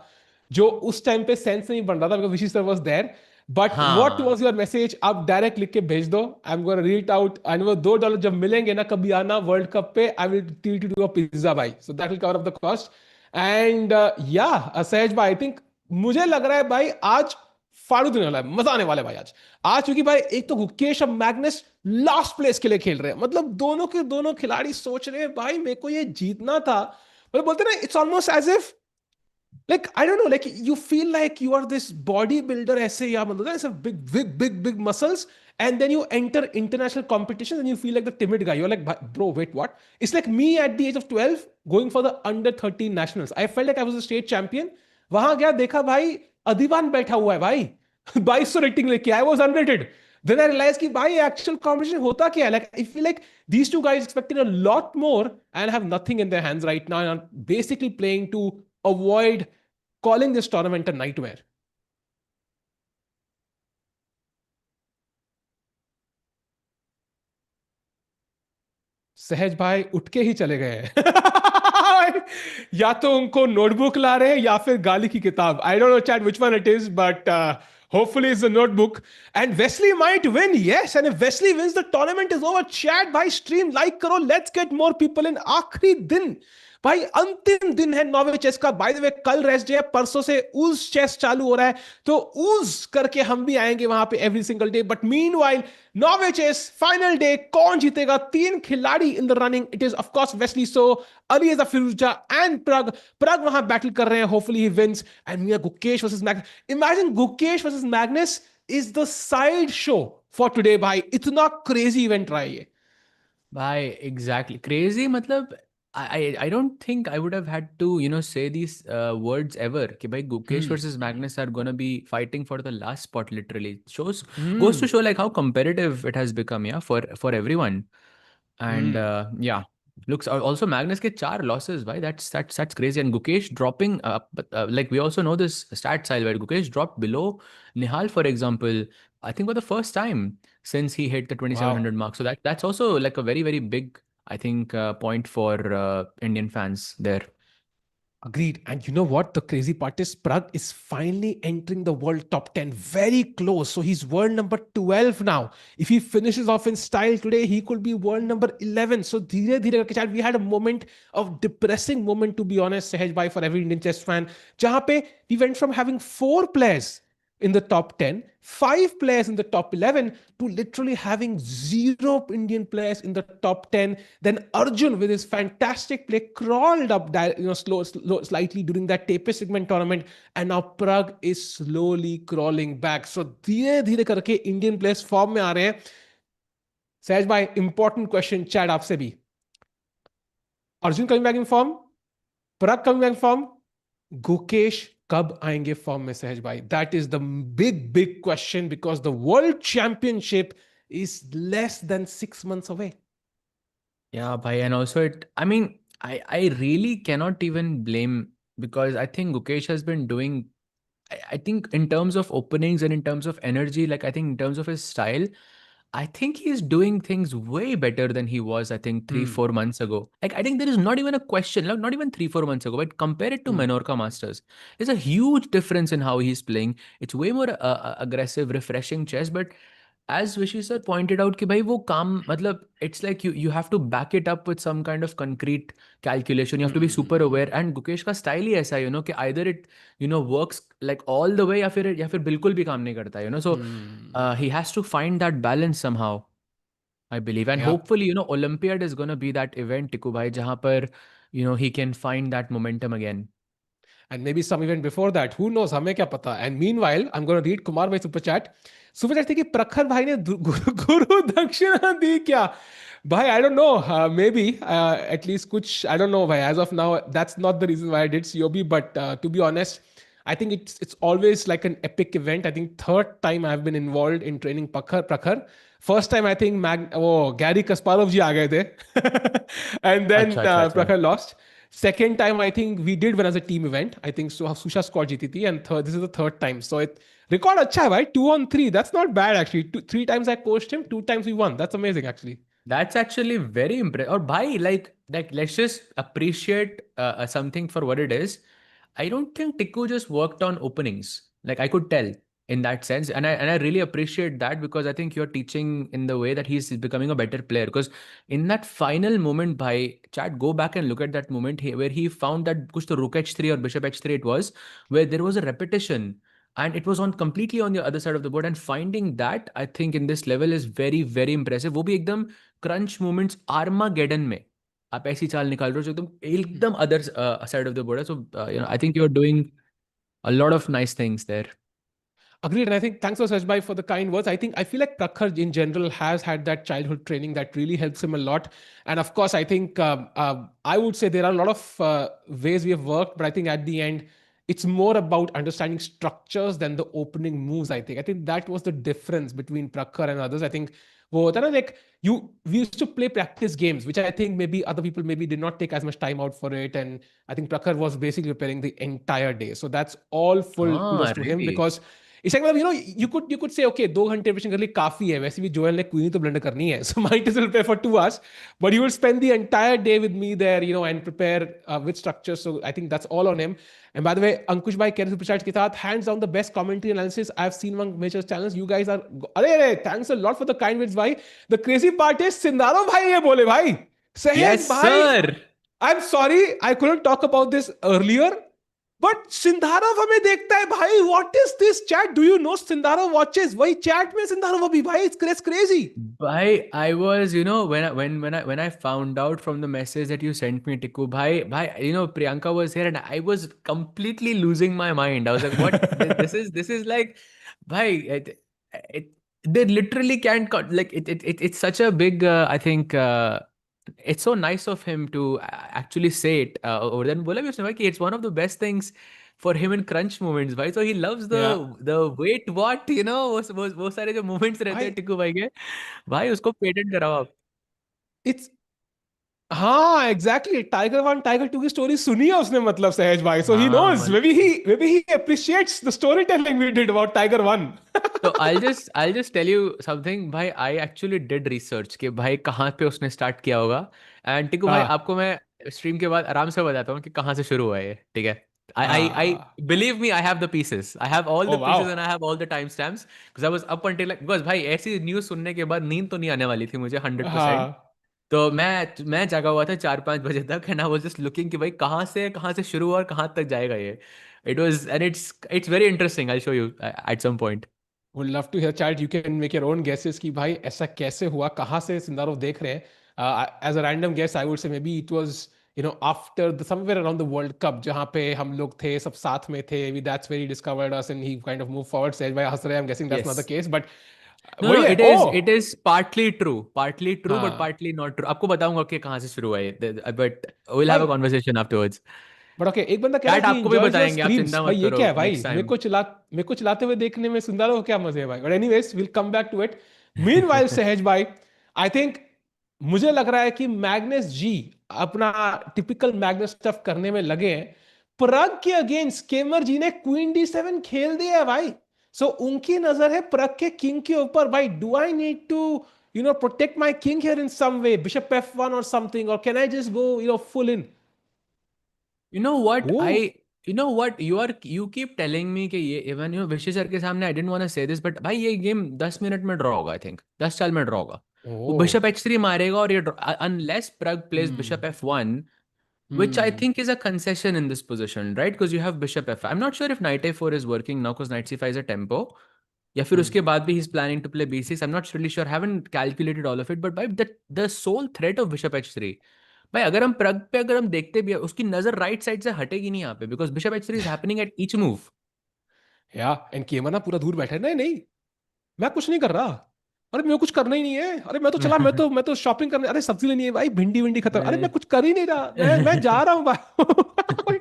जो उस टाइम पे सेंस नहीं बन रहा था, because Vishy sir was there. But what हाँ वाज योर मैसेज? आप डायरेक्ट लिख के भेज दो. I am gonna read it out. And वो $2 जब मिलेंगे ना कभी आना वर्ल्ड कप पे, I will treat you to a pizza भाई, so that will cover up the cost. And या सहज भाई, आई थिंक मुझे लग रहा है भाई आज फाड़ू देने वाला है, मजा आने वाला है भाई आज. आज क्योंकि भाई एक तो गुकेश और मैग्नस लास्ट प्लेस के लिए खेल रहे हैं, मतलब दोनों के दोनों खिलाड़ी सोच रहे हैं भाई मेरे को ये जीतना था. मतलब बोलते ना, it's almost as if like I don't know, like you feel like you are this bodybuilder ऐसे, या मतलब ऐसे big muscles, and then you enter international competition and you feel like the timid guy. You're like, bro, wait, what? It's like me at the age of 12 going for the under 13 nationals. I felt like I was a state champion. वहां गया, देखा भाई अधिवान बैठा हुआ है भाई 2200 rating लेके. I was unrated. Then I realized कि भाई actual competition होता क्या है. Like I feel like these two guys expected a lot more and have nothing in their hands right now and are basically playing to avoid calling this tournament a nightmare. सहज भाई उठ के ही चले गए हैं या तो उनको नोटबुक ला रहे हैं या फिर गाली की किताब. आई don't no chat which one it is, but hopefully it's the notebook. And Wesley might win, yes. And if Wesley wins, the tournament is over. Chat by stream, like karo, let's get more people in. आखिरी दिन भाई अंतिम दिन है Norway chess का। Bye the वे कल rest day है, परसों से उस चेस चालू हो रहा है, तो उस करके हम भी आएंगे वहां पे every single day. But meanwhile Norway chess final day, कौन जीतेगा? 3 खिलाड़ी in the running. It is of course Wesley So, Alireza Firouzja and Pragg. Pragg वहां बैटल कर रहे हैं, hopefully he wins. And we are Gukesh versus Magnus. Imagine Gukesh versus Magnus is the side show for today भाई। इतना crazy event रहा है ये भाई एग्जैक्टली क्रेजी मतलब I don't think I would have had to say these words ever कि भाई Gukesh hmm versus Magnus are gonna be fighting for the last spot literally shows goes to hmm show like how competitive it has become, yeah, for everyone. And hmm yeah, looks also Magnus get 4 losses. Why that's crazy. And Gukesh dropping but like we also know this stat side where Gukesh dropped below Nihal, for example, I think for the first time since he hit the वाह 2700 mark. So that's also like a very very big, I think, point for Indian fans there. Agreed. And you know what? The crazy part is Prag is finally entering the world top 10. Very close. So he's world number 12 now. If he finishes off in style today, he could be world number 11. So धीरे धीरे करके शायद we had a moment of depressing moment, to be honest, Sehaj bhai, for every Indian chess fan. जहाँ पे we went from having 4 players in the top 10, 5 players in the top 11, to literally having zero Indian players in the top 10. Then Arjun, with his fantastic play, crawled up, slightly during that taper segment tournament. And now Prague is slowly crawling back. So धीरे धीरे करके Indian players form में आ रहे हैं. सहज भाई, important question chat आपसे भी. Arjun coming back in form, Prague coming back in form, Gukesh कब आएंगे फॉर्म में सहज भाई? That is the big question, because the world championship is less than 6 months away. Yeah, bhai, and also I mean, I really cannot even blame because I think Gukesh has been doing, I think in terms of openings and in terms of energy, like I think in terms of his style, I think he's doing things way better than he was, I think, three, Hmm. 4 months ago. Like, I think there is not even a question, like, not even 3, 4 months ago, but compare it to Hmm. Menorca Masters. There's a huge difference in how he's playing. It's way more aggressive, refreshing chess, but as Vishy sir pointed out कि भाई वो काम मतलब it's like you have to back it up with some kind of concrete calculation. You have to be super aware. And Gukesh का style ही ऐसा है कि either it works like all the way या फिर बिल्कुल भी काम नहीं करता so Hmm. he has to find that balance somehow, I believe. And Yeah. hopefully Olympiad is going to be that event, टिकू भाई, जहाँ पर he can find that momentum again. And maybe some event before that. Who knows? हमें क्या पता? And meanwhile, I'm going to read Kumar भाई super chat. Super chat थी कि प्रखर भाई ने गुरु दक्षिणा दी क्या? भाई, I don't know. Maybe at least कुछ, I don't know भाई. As of now, that's not the reason why I did COB. But to be honest, I think it's always like an epic event. I think third time I've been involved in training Prakhar. First time I think Gary Kasparov ji aa gaye the. And then अच्छा अच्छा अच्छा. Prakhar lost. Second time, I think we did win as a team event. I think so. Susha squad जीती थी, and this is the third time. So it record अच्छा है भाई, 2-on-3. That's not bad actually. 3 times I coached him, 2 times we won. That's amazing actually. That's actually very impressive. Or bhai, like let's just appreciate something for what it is. I don't think Tikku just worked on openings. Like I could tell in that sense, and I really appreciate that because I think you're teaching in the way that he's becoming a better player. Because in that final moment, bhai, chat, go back and look at that moment where he found that kuch to rook h3 or bishop h3 it was, where there was a repetition and it was on completely on the other side of the board. And finding that, I think in this level is very very impressive. वो भी एकदम crunch moments Armageddon में आप ऐसी चाल निकाल रहे हो जो एकदम other side of the board है. So I think you are doing a lot of nice things there. Agreed. And I think thanks for Sajbai for the kind words. I feel like Prakhar in general has had that childhood training that really helps him a lot. And of course, I think I would say there are a lot of ways we have worked, but I think at the end, it's more about understanding structures than the opening moves. I think that was the difference between Prakhar and others. I think वो होता है ना, like we used to play practice games, which I think maybe other people maybe did not take as much time out for it. And I think Prakhar was basically preparing the entire day. So that's all full kudos हाँ to him, really. because इस मतलब you could say okay 2 घंटे preparation कर ली काफी है. वैसे भी Joel ने क्वीन तो ब्लेंडर करनी है, so might as well prepare for 2 hours. But you will spend the entire day with me there, and prepare with structure. So I think that's all on him. And by the way, Ankush bhai Kerala Superchat के साथ hands down the best commentary analysis I've seen among major channels. You guys are अरे thanks a lot for the kind words भाई. The crazy part is Sindarov भाई ये बोले भाई, yes सहज भाई sir. I'm sorry, I couldn't talk about this earlier, but Sindharov हमें देखता है भाई. What is this chat? Do you know Sindharov watches? वही chat में Sindharov अभी भाई. It's crazy. I was, when I found out from the message that you sent me, Tikku, bhai, Priyanka was here and I was completely losing my mind. I was like, what? This is like, bhai, they literally can't cut. Like, it's such a big, I think, it's so nice of him to actually say it. Over then, बोला भी उसने भाई कि it's one of the best things for him in crunch moments, भाई. So he loves Yeah. the wait what, वो सारे जो moments रहते हैं भाई टिक्कू भाई के, भाई उसको पेटेंट कराओ आप. it's हाँ एग्जैक्टली टाइगर 1 टाइगर 2 की स्टोरी सुनी है उसने मतलब सहज भाई सो ही हाँ knows maybe he appreciates the storytelling we did about tiger 1. तो I'll just tell you something भाई. I actually did research कि भाई कहाँ पे उसने स्टार्ट किया होगा. एंड टिकू भाई हाँ आपको मैं स्ट्रीम के बाद आराम से बताता हूँ कि कहाँ से शुरू हुआ है ये, ठीक है. I हाँ believe me, I have the pieces. I have all oh the wow pieces and I have all the timestamps because I was up until like because भाई ऐसी न्यूज़ सुनने के बाद नींद तो नहीं आने वाली थी मुझे 100%. हाँ तो मैं जागा हुआ था 4-5 बजे तक and I was just looking कि भाई कहाँ से शुरू हुआ और कहाँ तक जाएगा ये. It was and it's very interesting. I show you at some point. would love to hear chat you can make your own guesses कि भाई ऐसा कैसे हुआ कहाँ से सिंदारोव देख रहे हैं. As a random guess I would say maybe it was after the somewhere around the World Cup जहाँ पे हम लोग थे सब साथ में थे maybe that's where he discovered us and he kind of moved forward. सहज भाई हंस रहे हैं I'm guessing that's not the Yes. case but No, वही है it is partly true, but हाँ partly not true. आपको बताऊंगा कि कहाँ से शुरू हुआ है, but we'll have भाई a conversation afterwards. But okay एक बंदा कह रहा है चैट कि आपको भी enjoys your बताएंगे, आप streams चिंता भाई मत ये करो क्या है भाई नेक्स्ट टाइम. मेरे को चलाते हुए देखने में सुंदर हो क्या मजे है भाई but anyways will come back to it meanwhile Sahaj भाई आई थिंक मुझे लग रहा है कि मैग्नस जी अपना टिपिकल मैग्नस स्टफ करने में लगे हैं प्रग के अगेंस्ट केमर जी ने क्वीन D7 खेल दिया है भाई सो उनकी नजर है प्रग के किंग के ऊपर भाई do I need to protect my king here in some way bishop F1 or something or can I just go full in. You know what? Oh, You keep telling me कि ये even विशेष sir के सामने I didn't want to say this, but भाई ये game 10 minute में draw होगा. I think 10 साल में ड्रॉ होगा. वो oh. बिशप H3 मारेगा और ये unless Pragg plays Hmm. Bishop F1, which I Hmm. think is a concession in this position, right? Because you have bishop F5. I'm not sure if knight A4 is working now because knight C5 is a tempo. या फिर Hmm. उसके बाद भी he's planning to play B6. I'm not really sure. Haven't calculated all of it. But by the sole threat of bishop H3, भाई अगर हम प्रग पे अगर हम देखते भी हैं, उसकी नजर राइट साइड से हटेगी नहीं यहाँ पे because bishop H3 is happening at each move. या एंड केमर ना पूरा दूर बैठा है नहीं नहीं मैं कुछ नहीं कर रहा अरे मेरे को कुछ करना ही नहीं है अरे मैं तो चला मैं तो शॉपिंग करने अरे सब्जी लेनी है भाई भिंडी विंडी खत्म अरे मैं कुछ कर ही नहीं रहा मैं जा रहा हूँ भाई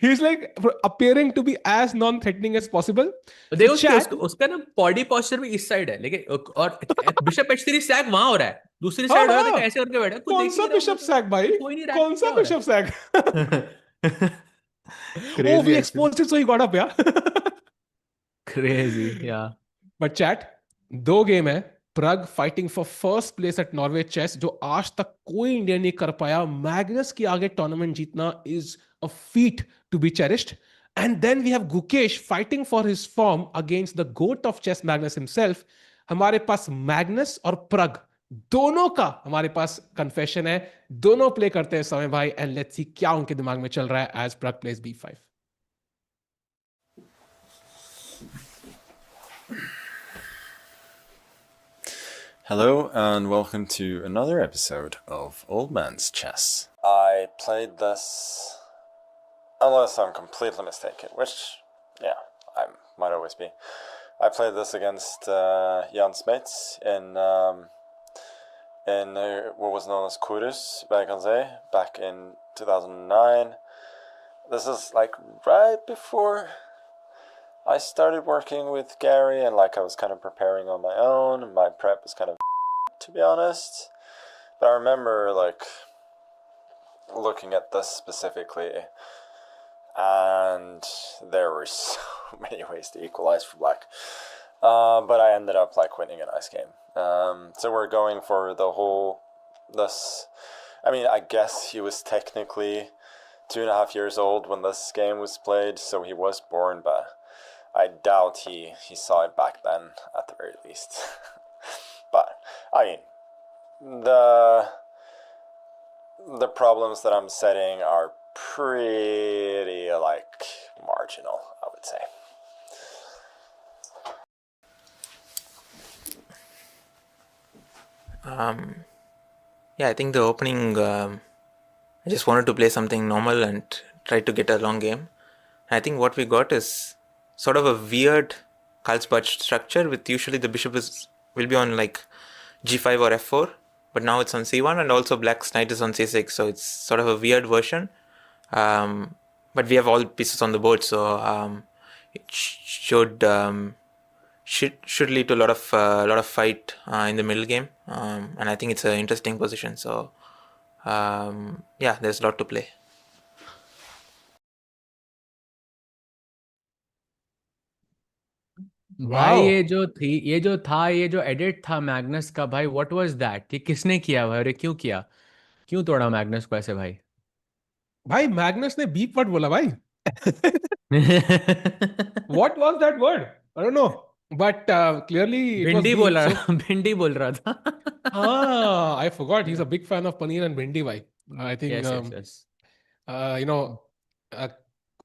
he is like appearing to be as non threatening as possible so देखो चैट उसका ना बॉडी पोस्चर भी इस साइड है लेकिन और बिशप H3 सैक वहां हो रहा है, दूसरी हाँ साइड हो रहा है, हाँ देखो ऐसे करके बैठा है, कुछ कौन देख ही सा नहीं रहा बिशप उधर, सैक भाई हो ही नहीं रहा है, कौन सा क्या हो रहा बिशप सैक है. ओ वी Crazy actually. Exposed it so he got up या Crazy, yeah. बट चैट दो गेम है Pragg fighting for first place at Norway chess जो आज तक कोई इंडिया नहीं कर पाया मैग्नस के आगे टूर्नामेंट जीतना is a feat to be cherished and then we have Gukesh fighting for his form against the goat of chess Magnus himself. हमारे पास मैग्नस और प्रग दोनों का हमारे पास कन्फेशन है दोनों प्ले करते हैं समय भाई एंड लेट्स सी क्या उनके दिमाग में चल रहा है as Pragg place B5. Hello and welcome to another episode of Old Man's Chess. I played this, unless I'm completely mistaken, which, yeah, I might always be. I played this against Jan Smeets in what was known as Kurus back in 2009. This is like right before I started working with Gary and like I was kind of preparing on my own. My prep was kind of to be honest. But I remember like looking at this specifically and there were so many ways to equalize for black. But I ended up like winning a nice game. So we're going for the whole this. I mean, I guess he was technically 2.5 years old when this game was played, so he was born, but I doubt he saw it back then at the very least. But I mean, the problems that I'm setting are pretty like marginal, I would say. Yeah, I think the opening, I just wanted to play something normal and try to get a long game. I think what we got is sort of a weird Carlsbad structure with usually the bishop will be on like g5 or f4, but now it's on c1 and also black's knight is on c6, so it's sort of a weird version. But we have all pieces on the board, so it should lead to a lot of fight in the middle game, and I think it's an interesting position. So yeah, there's a lot to play. भाई Wow. ये जो edit था Magnus का भाई, what was that? ये किसने किया भाई? अरे क्यों किया? क्यों तोड़ा मैग्नस को ऐसे भाई? भाई मैग्नस ने बीप वर्ड बोला भाई. What was that word? I don't know. But clearly it was भिंडी beep. बोला So भिंडी बोल रहा था. I forgot he's Yeah. a big fan of paneer and bhindi bhai. I think Yes. you know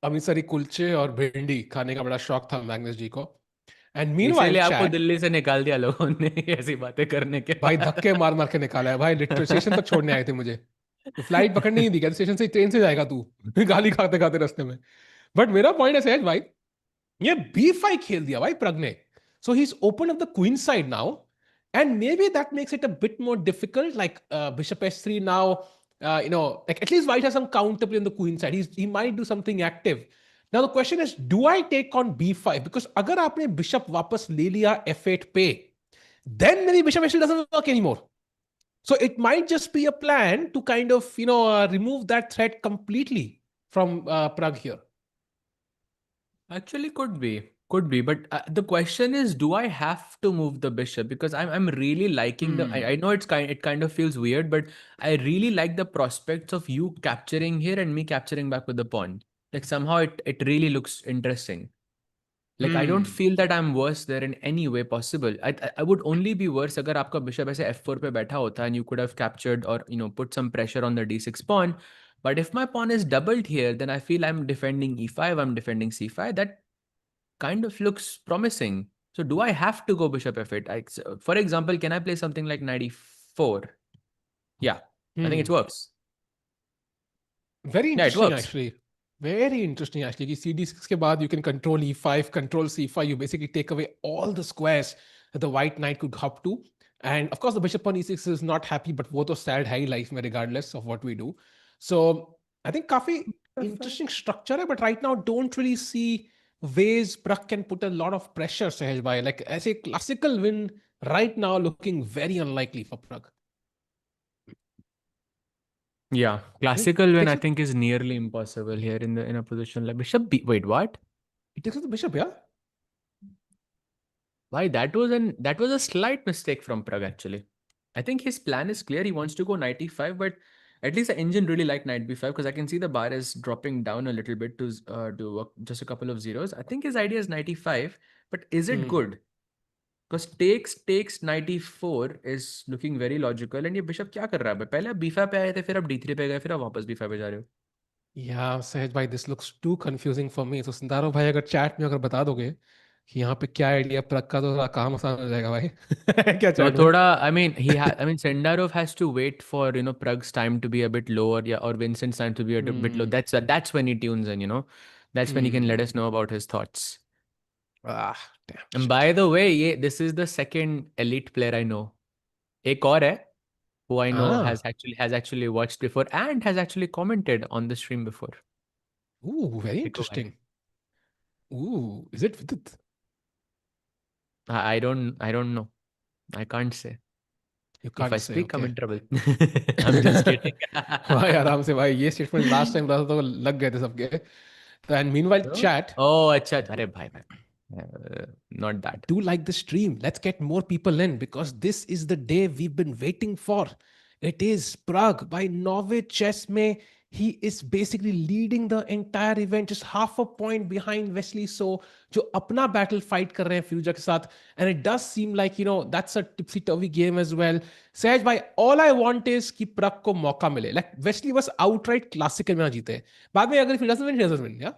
Amritsari कुलचे और भिंडी खाने का बड़ा शौक था मैग्नस जी को. And meanwhile इसीलिए आपको chat दिल्ली से निकाल दिया लोगों ने ऐसी बातें करने के भाई बाद. धक्के मार मार के निकाला है भाई. लिटरल स्टेशन तक छोड़ने आए थे मुझे. तो फ्लाइट पकड़नी ही दी, कहते स्टेशन से ट्रेन से जाएगा तू. गाली खाते खाते रास्ते में. बट मेरा पॉइंट है सहज भाई, ये b5 खेल दिया भाई प्रग ने. So he's opened up the queen side now, and maybe that makes it a bit more difficult. Like bishop s3 now, like at least white has some counterplay on the queen side. He might do something active. Now the question is, do I take on b5? Because अगर आपने bishop वापस ले लिया f8 पे, then maybe bishop s3 doesn't work anymore. So it might just be a plan to kind of remove that threat completely from Prague here. Actually, could be, but the question is, do I have to move the bishop? Because I'm really liking the. I know it kind of feels weird, but I really like the prospects of you capturing here and me capturing back with the pawn. Like somehow it really looks interesting. Like I don't feel that I'm worse there in any way possible. I would only be worse अगर आपका bishop ऐसे f4 पे बैठा होता and you could have captured or put some pressure on the d6 pawn. But if my pawn is doubled here, then I feel I'm defending e5, I'm defending c5. That kind of looks promising. So do I have to go bishop f8? For example, can I play something like knight e4? Yeah, I think it works. Very Yeah, it interesting works. actually. Very interesting actually. कि CD6 के बाद you can control E5, control C5. You basically take away all the squares that the white knight could hop to. And of course, the bishop on E6 is not happy, but वो तो sad है ही life में regardless of what we do. So I think काफी interesting structure है, but right now don't really see ways Prague can put a lot of pressure, Sahej bhai. Like as a classical win right now looking very unlikely for Prague. Yeah, classical win I takes think is nearly impossible here in a position like bishop b. Wait, what? It takes the bishop, yeah? Why that was a slight mistake from Prague actually. I think his plan is clear. He wants to go knight e5, but at least the engine really like knight b5 because I can see the bar is dropping down a little bit to do just a couple of zeros. I think his idea is knight e5, but is it good? Because takes knight e4 is looking very logical. And ये bishop क्या कर रहा है? पहले आप b5 पे आए थे, फिर आप d3 पे गए, फिर आप वापस b5 पे जा रहे हो. Yeah, Sahej bhai, this looks too confusing for me. So Sindaro bhai अगर chat में अगर बता दोगे कि यहाँ पे क्या आइडिया प्रग का, तो थोड़ा काम आसान हो जाएगा भाई. क्या No, chat में? thoda, I mean, Sendarov has to wait for, Prag's time to be a bit lower, yeah, or Vincent's time to be a bit low. That's when he tunes in. That's when he can let us know about his thoughts. Ah, damn. And Shit. by the way, this is the second elite player I know. Ek aur hai, who I know has actually watched before and has actually commented on the stream before. Ooh, very Dekho bhai. interesting. Ooh, is it Vidit? I don't know. I can't say. You If can't I say, speak, I'm okay. in trouble. I'm just kidding. भाई आराम से भाई, ये statement last time रहा था तो लग गए थे सबके. And meanwhile, chat. Oh, अच्छा. अरे भाई. Not that. Do like the stream. Let's get more people in because this is the day we've been waiting for. It is Prague by Norway chess में he is basically leading the entire event, just half a point behind Wesley So, जो अपना battle fight कर रहे हैं Firuza के साथ. And it does seem like, that's a tipsy-turvy game as well. सहज भाई, all I want is कि प्रग को मौका मिले. Like, Wesley was outright classical में ना जीते. बाद में अगर if he doesn't win, yeah?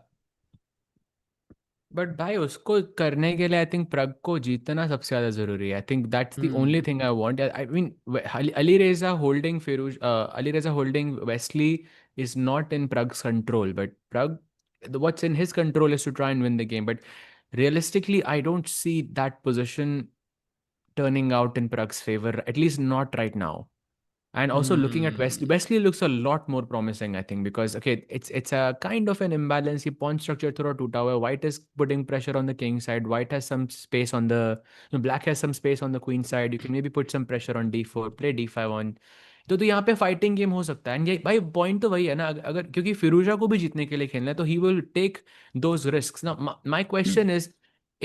But भाई उसको करने के लिए आई थिंक प्रग को जीतना सबसे ज्यादा जरूरी है. आई think that's the only thing I want. I mean Ali रेजा होल्डिंग अली रेजा holding Wesley is not in Prag's control, but Prag, what's in his control is to try and win the game. But realistically, I don't see that position turning out in Prag's favor, at least not right now. And also looking at Wesley looks a lot more promising, I think, because okay, it's a kind of an imbalance. He pawn structure through two tower. White is putting pressure on the king side. White has some space on the black has some space on the queen side. You can maybe put some pressure on d4, play d5 on. तो यहाँ पे fighting game हो सकता है. And ये भाई point तो वही है ना, अगर क्योंकि फिरोजा को भी जीतने के लिए खेलना है तो he will take those risks. Now my question is,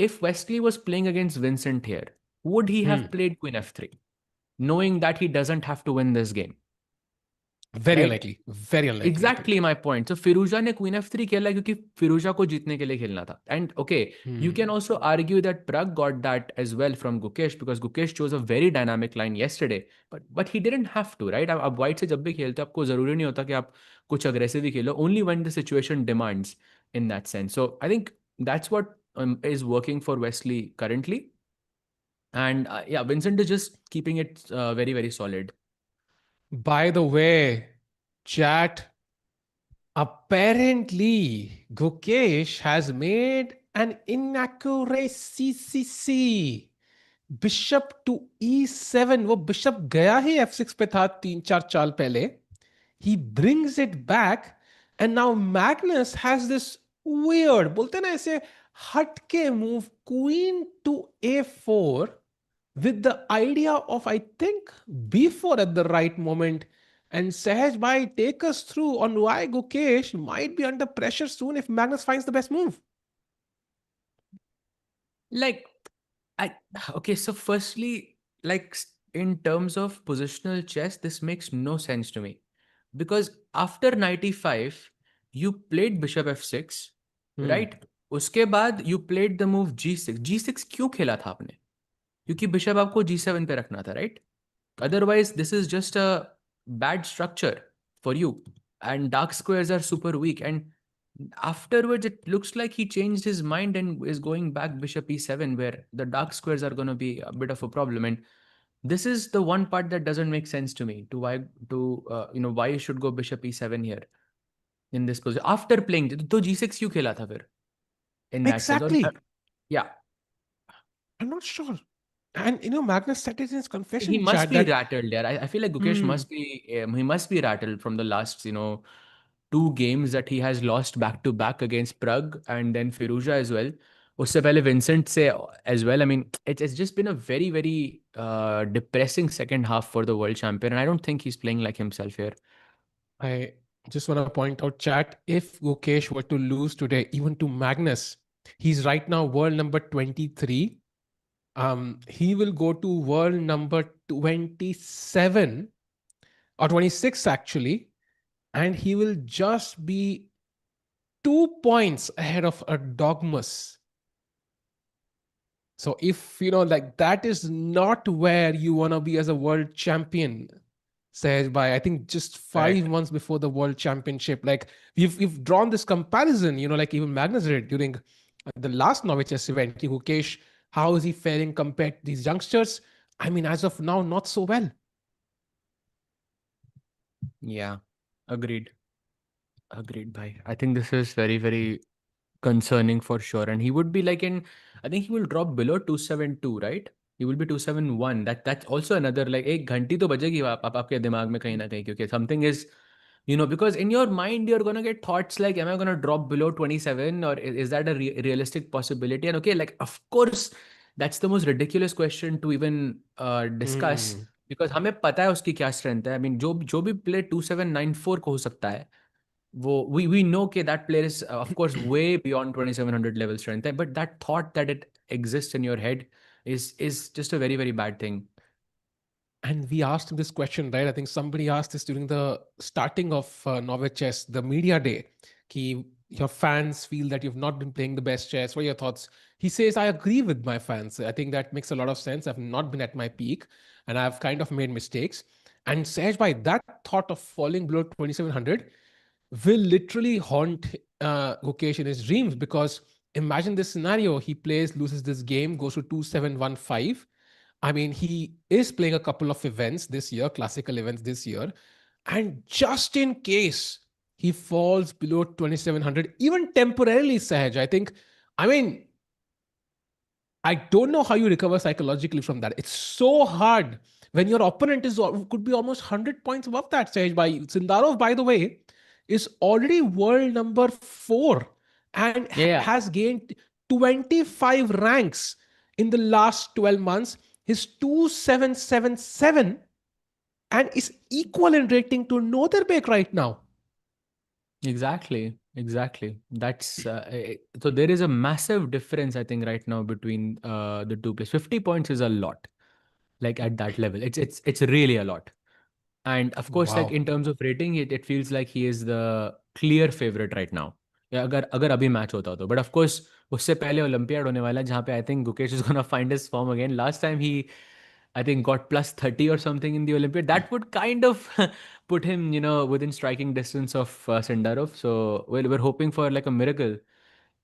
if Wesley was playing against Vincent here, would he have played queen f3? Knowing that he doesn't have to win this game. Very Right? unlikely. Very unlikely. Exactly my point. So Firuza ने queen f3 खेला क्योंकि Firuza को जीतने के लिए खेलना था. And okay, you can also argue that Pragg got that as well from Gukesh, because Gukesh chose a very dynamic line yesterday. But he didn't have to, right? अब white से जब भी खेलते हो आपको जरूरी नहीं होता कि आप कुछ aggressive he Khelo. Only when the situation demands in that sense. So I think that's what is working for Wesley currently. And yeah, Vincent is just keeping it very, very solid. By the way, chat, apparently Gukesh has made an inaccuracy. Bishop to e7. वो bishop गया ही f6 पे था 3-4 चाल पहले. He brings it back and now Magnus has this weird, बोलते ना ऐसे हटके move, queen to a4 with the idea of, I think, b4 at the right moment. And Sahaj bhai, take us through on why Gukesh might be under pressure soon if Magnus finds the best move. Like, okay, so firstly, like in terms of positional chess, this makes no sense to me. Because after knight e5, you played bishop f6, right? उसके बाद you played the move g6. g6 क्यों खेला था आपने? क्योंकि bishop आपको g7 पे रखना था, right? Otherwise, this is just a bad structure for you. And dark squares are super weak. And afterwards, it looks like he changed his mind and is going back bishop e7, where the dark squares are going to be a bit of a problem. And this is the one part that doesn't make sense to me. Why you should go bishop e7 here in this position after playing. तो g6 क्यों खेला था फिर? In that sense. Exactly. Yeah. I'm not sure. And Magnus said it in his confession He must chat be that rattled there. I feel like Gukesh must be he must be rattled from the last two games that he has lost back to back against Pragg and then Firuza as well. उससे पहले Vincent से as well. I mean, it's just been a very, very depressing second half for the world champion, and I don't think he's playing like himself here. I just want to point out, chat, if Gukesh were to lose today, even to Magnus, he's right now world number 23. He will go to world number 27 or 26 actually, and he will just be 2 points ahead of a Dogmas. So if like that is not where you want to be as a world champion, says by I think just 5 months before the world championship. Like we've drawn this comparison, like even Magnus did during the last Norway chess event. Gukesh, how is he faring compared to these youngsters? I mean, as of now, not so well. Yeah, agreed. Bhai. I think this is very, very concerning for sure. And he would be like I think he will drop below 272, right? He will be 271. That's also another like एक घंटी तो बजेगी आपके दिमाग में कहीं ना कहीं, क्योंकि something is because in your mind you're gonna get thoughts like, am I gonna drop below 27, or is that a realistic possibility? And okay, like of course that's the most ridiculous question to even discuss, because हमें पता है उसकी क्या strength है. I mean जो भी play 2794 को हो सकता है, we know that player is of course way beyond 2700 level strength, but that thought that it exists in your head is just a very, very bad thing. And we asked him this question, right? I think somebody asked this during the starting of Norway Chess, the media day. Ki, your fans feel that you've not been playing the best chess. What are your thoughts? He says, I agree with my fans. I think that makes a lot of sense. I've not been at my peak and I've kind of made mistakes. And Sehaj Bhai, that thought of falling below 2700 will literally haunt Gukesh in his dreams, because imagine this scenario. He plays, loses this game, goes to 2715. I mean, he is playing a couple of events this year, classical events this year. And just in case he falls below 2700, even temporarily, Sahaj, I mean, I don't know how you recover psychologically from that. It's so hard when your opponent could be almost 100 points above that stage. By Sindarov, by the way, is already world number 4 and Yeah. has gained 25 ranks in the last 12 months. His 2777 and is equal in rating to Notherbek right now. Exactly. That's so there is a massive difference, I think, right now between the two players. 50 points is a lot, like at that level. It's really a lot. And of course, like Wow. in terms of rating, it feels like he is the clear favorite right now. या अगर अभी match होता तो, but of course उससे पहले olympiad होने वाला है जहाँ पे I think Gukesh is gonna find his form again. Last time he I think got plus 30 or something in the Olympiad. That would kind of put him, within striking distance of Sendarov. So we're hoping for like a miracle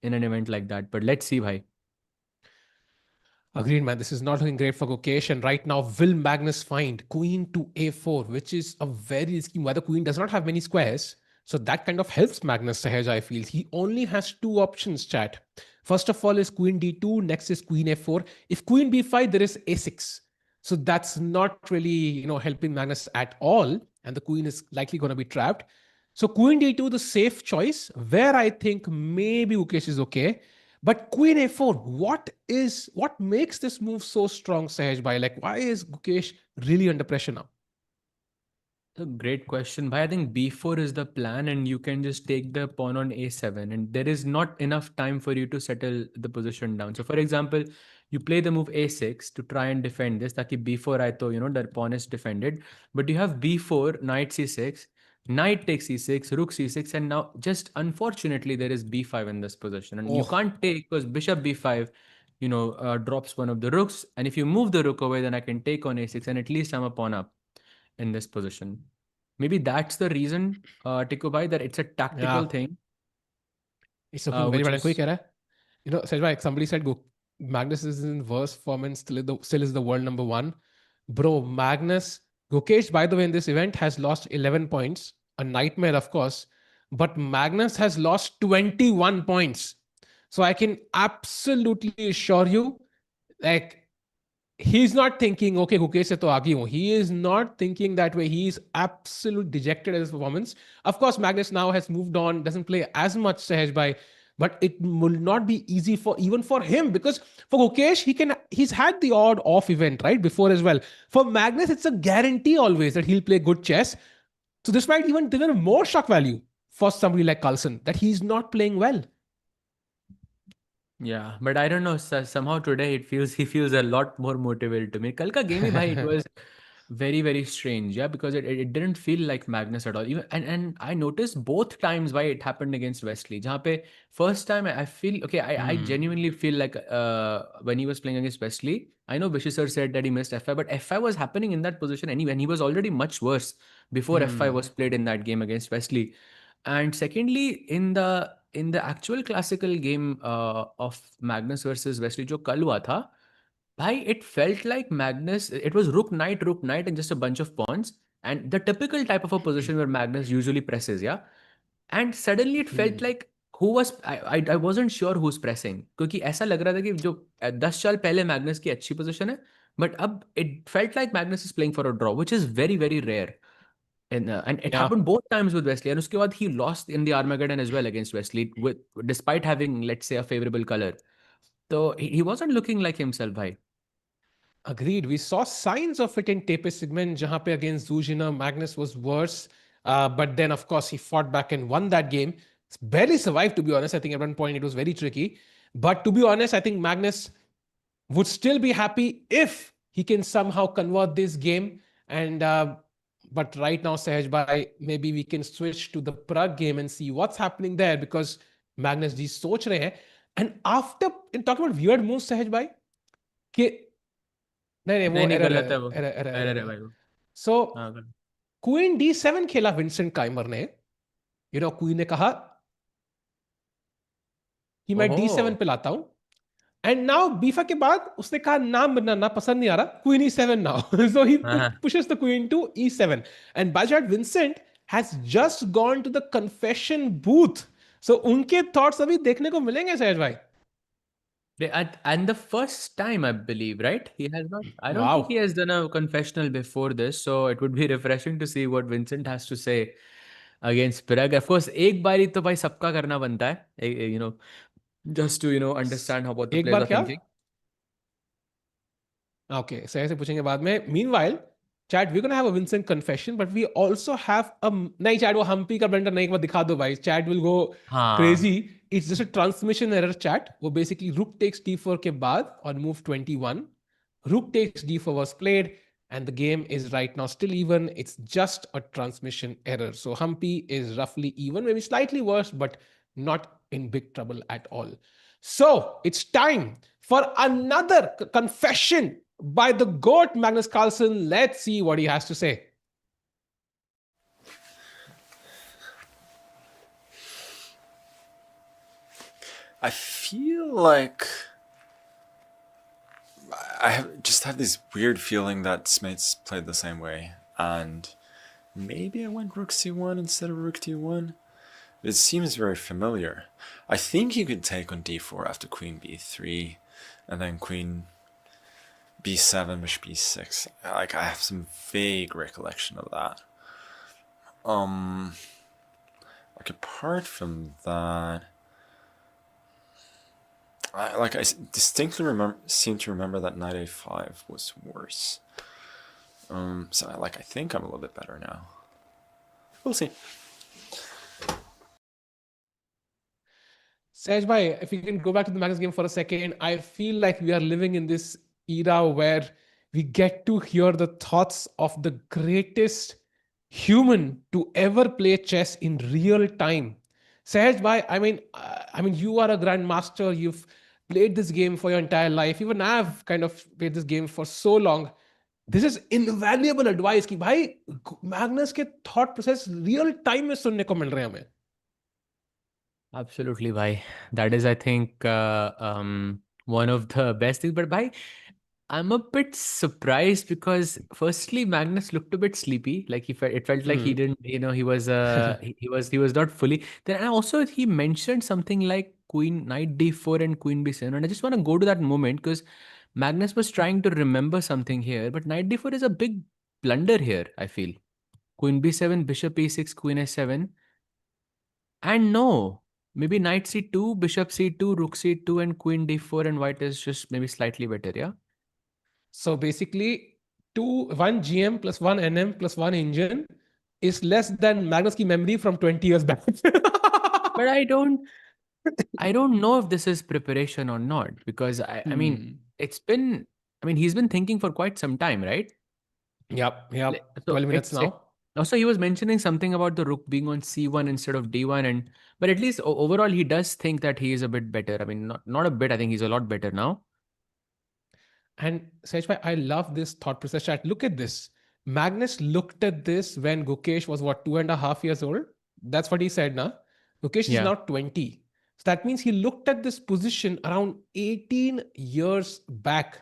in an event like that. But let's see, bhai. Agreed, man. This is not looking great for Gukesh. And right now, will Magnus find queen to a4, which is a very risky move. The queen does not have many squares. So that kind of helps Magnus Sahaj, I feel. He only has two options, chat. First of all is queen d2, next is queen a4. If queen b5, there is a6. So that's not really, helping Magnus at all. And the queen is likely going to be trapped. So queen d2, the safe choice, where I think maybe Gukesh is okay. But queen a4, what makes this move so strong, Sahaj Bhai? Like, why is Gukesh really under pressure now? A great question. Bhai, I think b4 is the plan, and you can just take the pawn on a7, and there is not enough time for you to settle the position down. So, for example, you play the move a6 to try and defend this. Taki b4 I to, the pawn is defended. But you have b4, knight c6, knight takes e6, rook c6, and now just unfortunately there is b5 in this position, and you Oh, can't take because bishop b5, drops one of the rooks, and if you move the rook away, then I can take on a6, and at least I'm a pawn up in this position. Maybe that's the reason, Tikubai, that it's a tactical yeah. thing, It's looking very which bad. Koi is keh raha hai? Sahaj Bhai, somebody said Magnus is in worst form and still is the world number 1. Bro, Magnus, Gukesh, by the way, in this event has lost 11 points. A nightmare, of course. But Magnus has lost 21 points. So I can absolutely assure you, like, he's not thinking, okay, Gukesh se to aagi hu. He is not thinking that way. He is absolutely dejected at his performance. Of course, Magnus now has moved on, doesn't play as much Sahaj Bhai, but it will not be easy for him, because for Gukesh, he's had the odd off event, right? Before as well. For Magnus, it's a guarantee always that he'll play good chess. So this might even deliver more shock value for somebody like CARLSEN, that he's not playing well. Yeah, but I don't know. Somehow today he feels a lot more motivated to me. Kal ka game, bhai, it was very, very strange. Yeah, because it didn't feel like Magnus at all. Even and I noticed both times why it happened against Wesley. Jahan pe first time I feel okay. I genuinely feel like when he was playing against Wesley, I know Vishy sir said that he missed f5, but f5 was happening in that position anyway, and he was already much worse before f5 was played in that game against Wesley. And secondly, in the actual classical game of Magnus versus Wesley जो कल हुआ था, भाई, it felt like Magnus, it was rook knight and just a bunch of pawns, and the typical type of a position where Magnus usually presses, yeah. And suddenly it felt like who was I wasn't sure who's pressing, क्योंकि ऐसा लग रहा था कि जो 10 साल पहले Magnus की अच्छी position है, but अब it felt like Magnus is playing for a draw, which is very, very rare. And it Yeah. happened both times with Wesley. And uske baad he lost in the Armageddon as well against Wesley, despite having, let's say, a favorable color. So he wasn't looking like himself, bhai. Agreed. We saw signs of it in Tape segment, jahan pe against Zuzhina, Magnus was worse. But then, of course, he fought back and won that game. Barely survived, to be honest. I think at one point it was very tricky. But to be honest, I think Magnus would still be happy if he can somehow convert this game And but right now, Sahaj bhai, maybe we can switch to the Prague game and see what's happening there, because Magnus ji सोच रहे हैं. And after in talking about weird moves, Sahaj bhai, कि नहीं नहीं वो नहीं error गलत है, है वो, एरर एरर एरर है एरर. भाई वो। सो हाँ गलत। क्वीन D7 खेला विंसेंट काइमर ने. क्वीन ने कहा कि मैं D7 पे लाता हूं. एंड नाउ बीफा के बाद उसने कहा नाम बनाना पसंद नहीं आ रहा, क्वीन E7 नाउ. सो ही हाँ pushes the queen to E7. And Bajat Vincent has just gone to the confession booth. So उनके थॉट्स अभी देखने को मिलेंगे सहज भाई. And the first time, I believe, right? He has not. I don't think he Wow. has done a confessional before this, so it would be refreshing to see what Vincent has to say against Pirag. Of course, एक बारी तो भाई सबका करना बनता है, just to understand how what the एक players bar are क्या? thinking. Okay, सही से पूछेंगे बाद में. Meanwhile, Chad, we're gonna have a Vincent confession, but we also have a नहीं Chad, वो हम्पी का ब्लंडर नहीं, एक बार दिखा दो भाई. Chad will go हाँ. crazy. It's just a transmission error, Chat. वो basically rook takes d4 के बाद on move 21. Rook takes d4 was played, and the game is right now still even. It's just a transmission error. So Humpy is roughly even, maybe slightly worse, but not in big trouble at all. So it's time for another confession by the GOAT Magnus Carlsen. Let's see what he has to say. I feel like just have this weird feeling that Smith's played the same way, and maybe I went rook c1 instead of rook d1. It seems very familiar. I think you could take on d4 after queen b3, and then queen b7, bishop b6. Like, I have some vague recollection of that. Like, apart from that, I distinctly seem to remember that knight a5 was worse. So I think I'm a little bit better now. We'll see. Saj bhai, if we can go back to the Magnus game for a second, I feel like we are living in this era where we get to hear the thoughts of the greatest human to ever play chess in real time. Sahaj bhai, I mean, you are a grandmaster. You've played this game for your entire life. Even I've kind of played this game for so long. This is invaluable advice कि भाई Magnus के thought process real time में सुनने को मिल रहे हैं हमें. Absolutely, bhai. That is, I think, one of the best things. But bhai, I'm a bit surprised because firstly, Magnus looked a bit sleepy. Like it felt like he didn't, he was, he was not fully. Then also he mentioned something like Queen Knight D4 and Queen B7, and I just want to go to that moment because Magnus was trying to remember something here, but Knight D4 is a big blunder here. I feel Queen B7, Bishop E6, Queen S7, and no. Maybe Knight C2, Bishop C2, Rook C2, and Queen D4, and White is just maybe slightly better, yeah? So basically, one GM plus one NM plus one engine is less than Magnus की memory from 20 years back. But I don't know if this is preparation or not, because I mean, he's been thinking for quite some time, right? Yep. So 12 minutes now. Also, he was mentioning something about the rook being on C1 instead of D1, but at least overall, he does think that he is a bit better. I mean, not a bit. I think he's a lot better now. And Sejbhai, I love this thought process chat. Look at this. Magnus looked at this when Gukesh was what, 2.5 years old? That's what he said now. Gukesh is Yeah. now 20. So that means he looked at this position around 18 years back.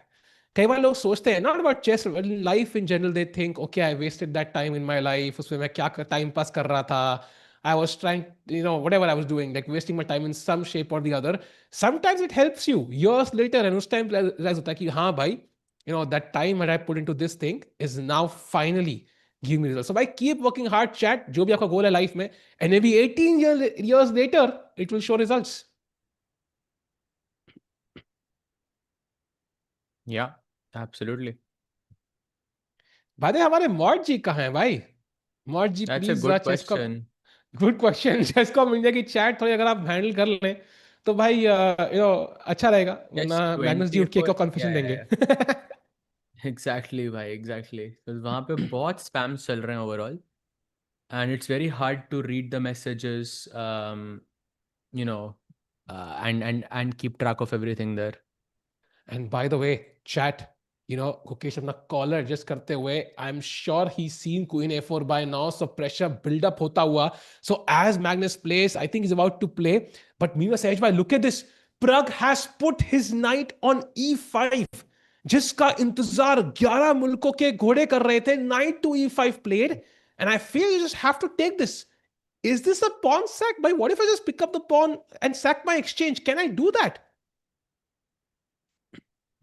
कई बार लोग सोचते हैं not about chess, life in general, they think, okay, I wasted that time in my life. उसमें मैं क्या time pass कर रहा था. I was trying, whatever I was doing, like wasting my time in some shape or the other. Sometimes it helps you years later, and उस time realize होता है कि हाँ भाई, that time that I put into this thing is now finally giving me results. So by keep working hard, chat, जो भी आपका goal है life में, and maybe 18 years later, it will show results. Yeah, absolutely. भाई हमारे mod जी कहाँ हैं भाई? Mod ji That's a please good chess को question. Good question. चेस को इंडिया की चैट थोड़ी अगर आप हैंडल कर लें तो भाई अच्छा रहेगा, Yes, वरना मैग्नस जी उठ के 24. कन्फेशन Yeah, देंगे. yeah, yeah. Exactly भाई, exactly. तो वहाँ पे बहुत spams चल रहे हैं overall, and it's very hard to read the messages, you know, and keep track of everything there. And by the way, chat, Gukesh अपना कॉलर एडजस्ट करते हुए, I am sure he seen queen A4 by now, so pressure build up होता हुआ. So as Magnus plays, I think he's about to play. But meanwhile, Sahej bhai, look at this. Prag has put his knight on E5. जिसका इंतजार 11 मुल्कों के घोड़े कर रहे थे. Knight to E5 played, and I feel you just have to take this. Is this a pawn sack? But what if I just pick up the pawn and sack my exchange? Can I do that?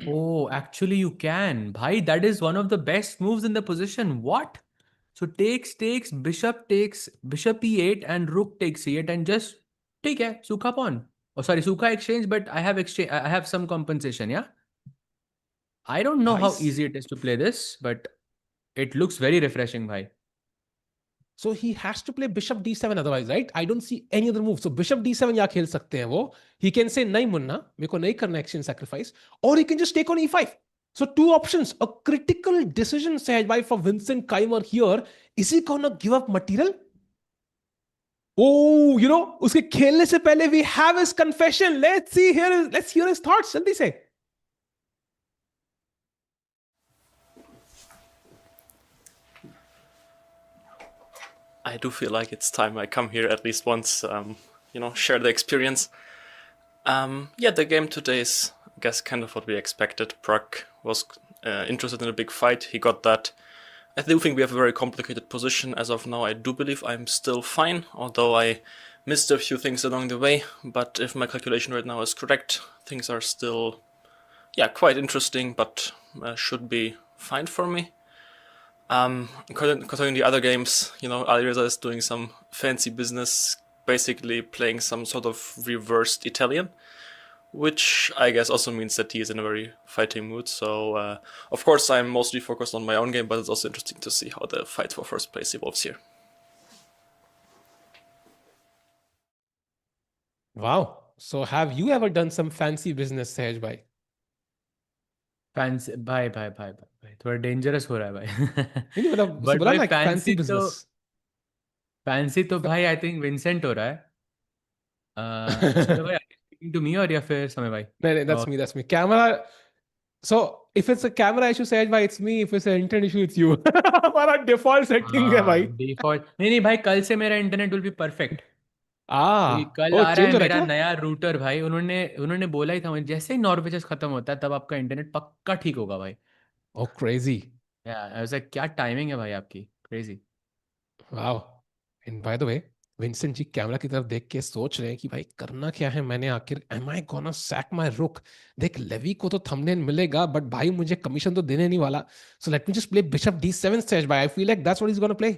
Oh, actually you can. Bhai, that is one of the best moves in the position. What? So takes, bishop E8 and rook takes E8 and just take है, सूखा pawn. Oh, sorry, सूखा exchange, but I have exchange. I have some compensation, yeah? I don't know how Nice. easy it is to play this, but it looks very refreshing, bhai. So he has to play bishop d7 otherwise, right? I don't see any other move. So bishop d7 या खेल सकते हैं वो. He can say नहीं मुन्ना, मेरे को नहीं करना exchange sacrifice, or he can just take on e5. So two options. A critical decision, Sahaj bhai, for Vincent Keimer here. Is he gonna give up material? Oh, उसके खेलने से पहले we have his confession. Let's hear his thoughts. जल्दी से. I do feel like it's time I come here at least once, share the experience. Yeah, the game today is, I guess, kind of what we expected. PRAGG was interested in a big fight. He got that. I do think we have a very complicated position as of now. I do believe I'm still fine, although I missed a few things along the way. But if my calculation right now is correct, things are still, quite interesting, but should be fine for me. Concerning the other games, Alireza is doing some fancy business, basically playing some sort of reversed Italian, which I guess also means that he is in a very fighting mood. So, of course, I'm mostly focused on my own game, but it's also interesting to see how the fight for first place evolves here. Wow. So have you ever done some fancy business, Sahaj bhai? Fancy, bye. थोड़ा dangerous हो रहा है भाई. नहीं मतलब But बोला भाई ना fancy business. fancy तो भाई I think Vincent हो रहा है. समय भाई, are you speaking to me or या फिर समय भाई? No, that's me. Camera. So if it's a camera issue, Sahaj bhai, it's me. If it's an internet issue, it's you. हमारा default setting है भाई. Default. नहीं भाई, कल से मेरा इंटरनेट will be perfect. क्योंकि कल आ रहा change है हो रहा है मेरा क्या? नया रूटर भाई. उन्होंने बोला ही था मुझे, जैसे ही नॉर्वेजेस खत्म होता है तब आपका इंटरनेट पक्का ठीक होगा भाई. Oh, crazy. ऐसा क्या टाइमिंग है भाई आपकी, crazy. Wow. And by the way, Vincent ji camera की तरफ देख के सोच रहे हैं कि भाई करना क्या है मैंने आखिर. Am I gonna sac my rook? देख लेवी को तो थंबनेल मिलेगा बट भाई मुझे कमीशन तो देने नहीं वाला. So let me just play bishop d7 stage by. I feel like that's what he is gonna play.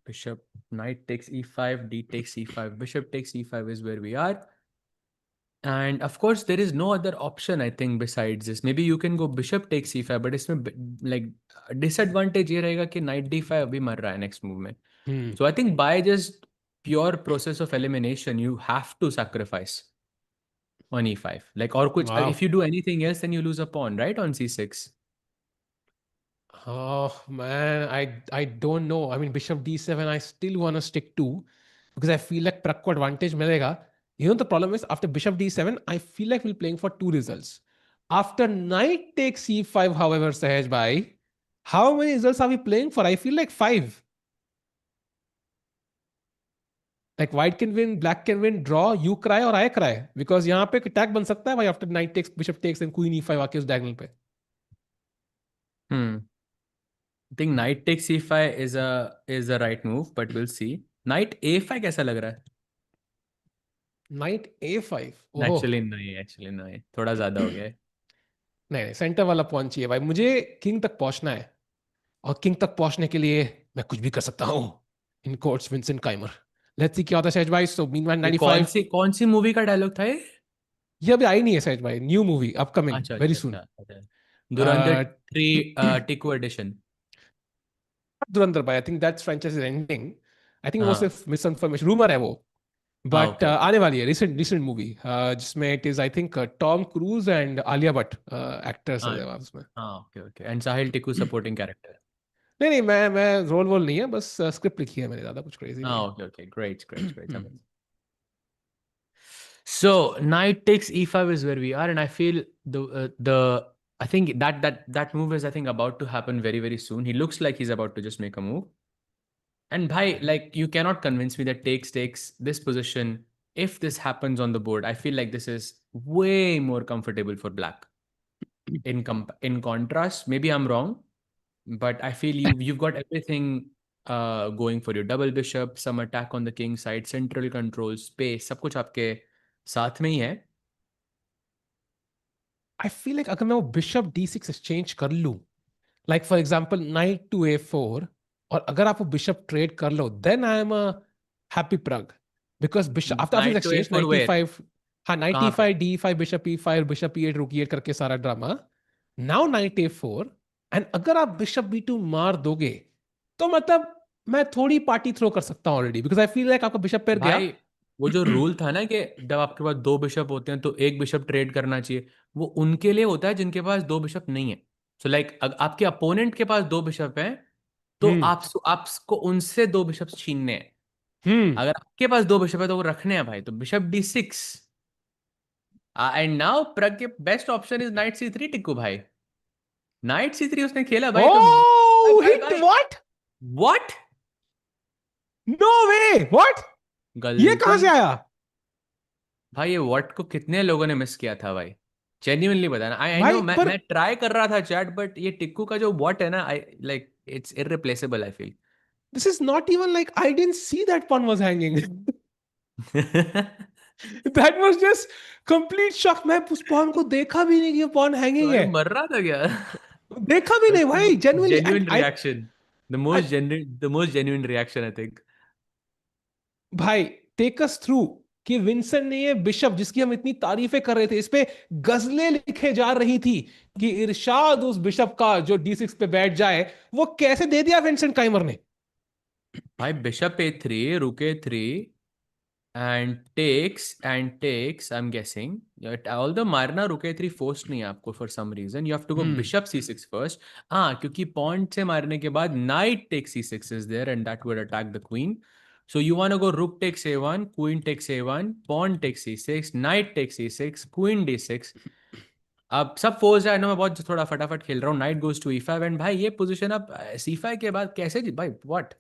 Bishop, knight takes e5, d takes e5, bishop takes e5 is where we are. And of course, there is no other option, I think, besides this. Maybe you can go bishop takes e5, but इसमें like disadvantage ये रहेगा कि knight d5 अभी मर रहा है next move में. So I think by just pure process of elimination, you have to sacrifice on e5. Like और कुछ, Wow. if you do anything else, then you lose a pawn, right, on c6. Oh man, I don't know. I mean, bishop d7, I still want to stick to because I feel like Pragg को advantage मिलेगा. The problem is after bishop d7, I feel like we're playing for two results. After knight takes e5, however, Sahaj bhai, how many results are we playing for? I feel like 5. Like white can win, black can win, draw, you cry or I cry. Because यहाँ पे attack बन सकता है भाई after knight takes, bishop takes and queen e5 आके उस diagonal पे. I think knight takes e5 is a right move, but we'll see. Knight a5 कैसा लग रहा है? Knight a5. Actually नहीं, थोड़ा ज्यादा हो गया है. नहीं सेंटर वाला पॉइंट चाहिए भाई. मुझे किंग तक पहुंचना है और किंग तक पहुंचने के लिए मैं कुछ भी कर सकता हूं. इन कोर्ट्स विंसेंट काइमर. लेट्स सी क्या होता है सहज भाई. सो मीनवाइल 95. कौन सी मूवी का डायलॉग था ये? ये अभी आई नहीं है सहज भाई. New movie upcoming very soon. धुरंधर 3 टिकू एडिशन. धुरंधर भाई. I think that's franchise is ending. I think वो सिर्फ मिस इन्फॉर्मेशन रूमर है वो. But okay. आने वाली है, रिसेंट मूवी, जिसमें it is I think Tom cruise and Alia Bhatt actors हाँ है उसमें। हाँ, okay, okay. And Sahil Tikku supporting character. नहीं नहीं, मैं रोल वोल नहीं है, बस स्क्रिप्ट लिखी है मैंने, ज्यादा कुछ क्रेजी नहीं Oh, okay. Great. Amazing. So knight takes e5 is where we are, and I feel the I think that move is, I think, about to happen very soon. He looks like he's about to just make a move. And bhai, like, you cannot convince me that takes this position. If this happens on the board, I feel like this is way more comfortable for black. In contrast, maybe I'm wrong, but I feel you've got everything going for you. Double bishop, some attack on the king side, central control, space, सब कुछ आपके साथ में ही है. आई feel like अगर मैं वो bishop d6 exchange कर लूं, like for example knight to a4, और अगर आप वो बिशप ट्रेड कर लो, then I am a happy Pragg, because bishop after Knight to exchange a4 knight where? e5, हाँ नाइट कहाँ पे? e5 d5 bishop e5 bishop e8 रूक e8 करके सारा drama, now night a4, and अगर आप बिशप b2 मार दोगे, तो मतलब मैं थोड़ी पार्टी थ्रो कर सकता हूँ already, because I feel like आपका बिशप पैर गया। भाई, वो जो रूल था ना कि जब आपके पास दो बिशप होते हैं तो एक बिशप ट्रेड करना चाहिए, वो उनके लिए होता है जिनके पास दो बिशप नहीं है. सो लाइक आपके अपोनेंट के पास दो बिशप हैं, तो हम्म आपको उनसे दो बिशप छीनने हैं. हम्म अगर आपके पास दो बिशप है तो वो रखने हैं भाई, तो बिशप d6. एंड नाउ प्रग के best option is night c3. Tikku भाई, नाइट c3 उसने खेला भाई, तो भाई ओह भाई हिट, भाई. What, what? No way, what, ये कहां गलती. से आया भाई ये व्हाट को कितने लोगों ने मिस किया था भाई, जेन्युइनली बताना. आई नो, भाई? पर मैं ट्राई कर रहा था चैट, बट ये टिक्कू का जो व्हाट है ना, I like it's irreplaceable, I feel. this is not even like I didn't see that pawn was hanging. That was just complete shock. मैं उस pawn को देखा भी नहीं कि वो pawn hanging भाई है, मर रहा था क्या? देखा भी नहीं भाई, genuinely. And genuine reaction, I the most genuine reaction, I think. भाई take us through कि विंसन ने ये बिशप, जिसकी हम इतनी तारीफें कर रहे थे, इस पे गजलें लिखे जा रही थी कि इरशाद उस बिशप का जो d6 पे बैठ जाए, वो कैसे दे दिया विंसेंट काइमर ने। भाई bishop a3, rook a3, and takes, I'm guessing. Although मारना rook a3 forced नहीं है आपको for some reason. You have to go bishop c6 first. हाँ, क्योंकि pawn से मारने के बाद knight takes c6 is there, and that would attack the queen. So you want to go rook takes a1, queen takes a1, pawn takes c6, knight takes c6, queen d6. अब सब force है, no मैं बहुत थोड़ा फटाफट खेल रहा हूँ. Night goes to e5, and भाई ये पोजीशन अब c5 के बाद कैसे जीत भाई? What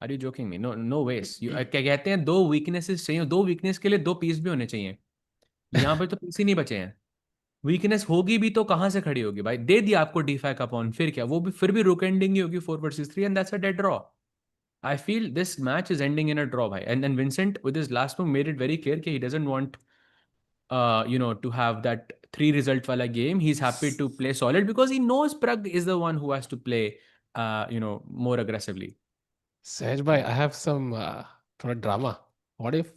are you joking me? No ways. क्या कहते हैं, दो वीकनेसेस चाहिए, दो वीकनेस के लिए दो पीस भी होने चाहिए. यहाँ पे तो पीस ही नहीं बचे हैं. वीकनेस होगी भी तो कहाँ से खड़ी होगी भाई? दे दिया आपको d5 का पॉन, फिर क्या? वो भी फिर भी रुक एंडिंग ही होगी 4 versus 3, and that's a dead draw. I feel this match is ending in a draw, bhai. And then Vincent, with his last move, made it very clear that he doesn't want, to have that three result wala game. He's happy to play solid because he knows Prag is the one who has to play, more aggressively. सहज भाई, I have some थोड़ा drama. What if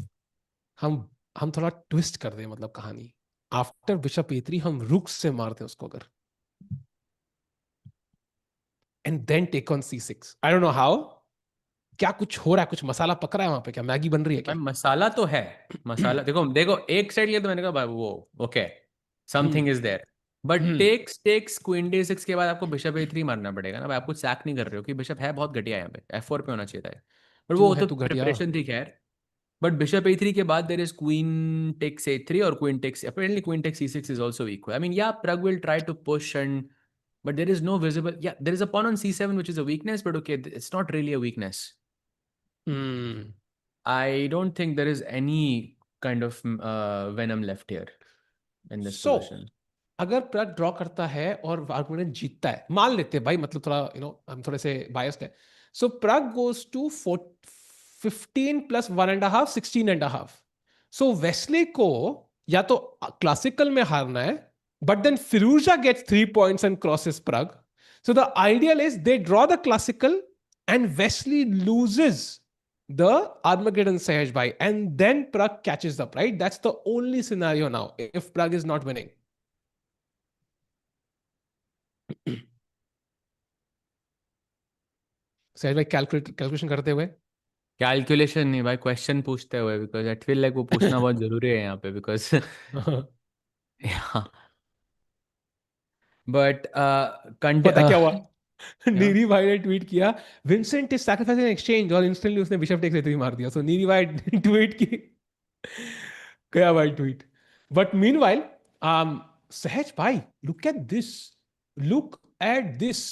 हम हम थोड़ा twist कर दें, मतलब कहानी, आफ्टर बिशप e3 हम रुक से मारते हैं उसको अगर, and then take on c6। I don't know how, क्या कुछ हो रहा है, कुछ मसाला पक रहा है वहां पे, क्या मैगी बन रही है भाई क्या? मसाला तो है. मसाला देखो देखो, एक साइड लिया तो मैंने कहा भाई वो okay, hmm something is there. But hmm takes queen d6 के बाद आपको बिशप a3 मारना पड़ेगा ना भाई. आपको सैक नहीं कर रहे हो कि बिशप है बहुत घटिया यहाँ पे, f4 पे होना चाहिए था. पर तू वो है तो तू घटिया। प्रिपरेशन थी खैर. बट बिशप a3 के बाद there is queen takes a3 और queen takes, apparently queen takes c6 is also equal. I mean, yeah, Prag will try to push, and but there is no visible, yeah, there is a pawn on c7 which is a weakness, but okay, it's not really a weakness. Hmm I don't think there is any kind of venom left here in this so position. अगर प्रग draw करता है और argument जीतता है, मान लेते हैं भाई, मतलब थोड़ा हम थोड़े से बायस्ड है, so Pragg goes to 15 plus 1.5, 16.5। So Wesley को या तो क्लासिकल में हारना है, but then Firouzja gets 3 points and crosses Pragg. So the ideal is they draw the classical and Wesley loses the Armageddon Sahaj bhai, and then Prague catches up, right? That's the only scenario now if Prague is not winning. सहज भाई, calculation करते हुए calculation नहीं भाई, question पूछते हुए, because I feel like वो पूछना बहुत जरूरी है यहाँ पे, बिकॉज बट पता क्या हुआ? Yeah. नीरी भाई ने ट्वीट किया, विंसेंट इज सैक्रिफाइसिंग एक्सचेंज, और इंस्टेंटली उसने बिशप टेक से मार दिया. सो नीरी भाई ट्वीट की, गया भाई ट्वीट. बट मीनवाइल, सहज भाई, look at this, look at this,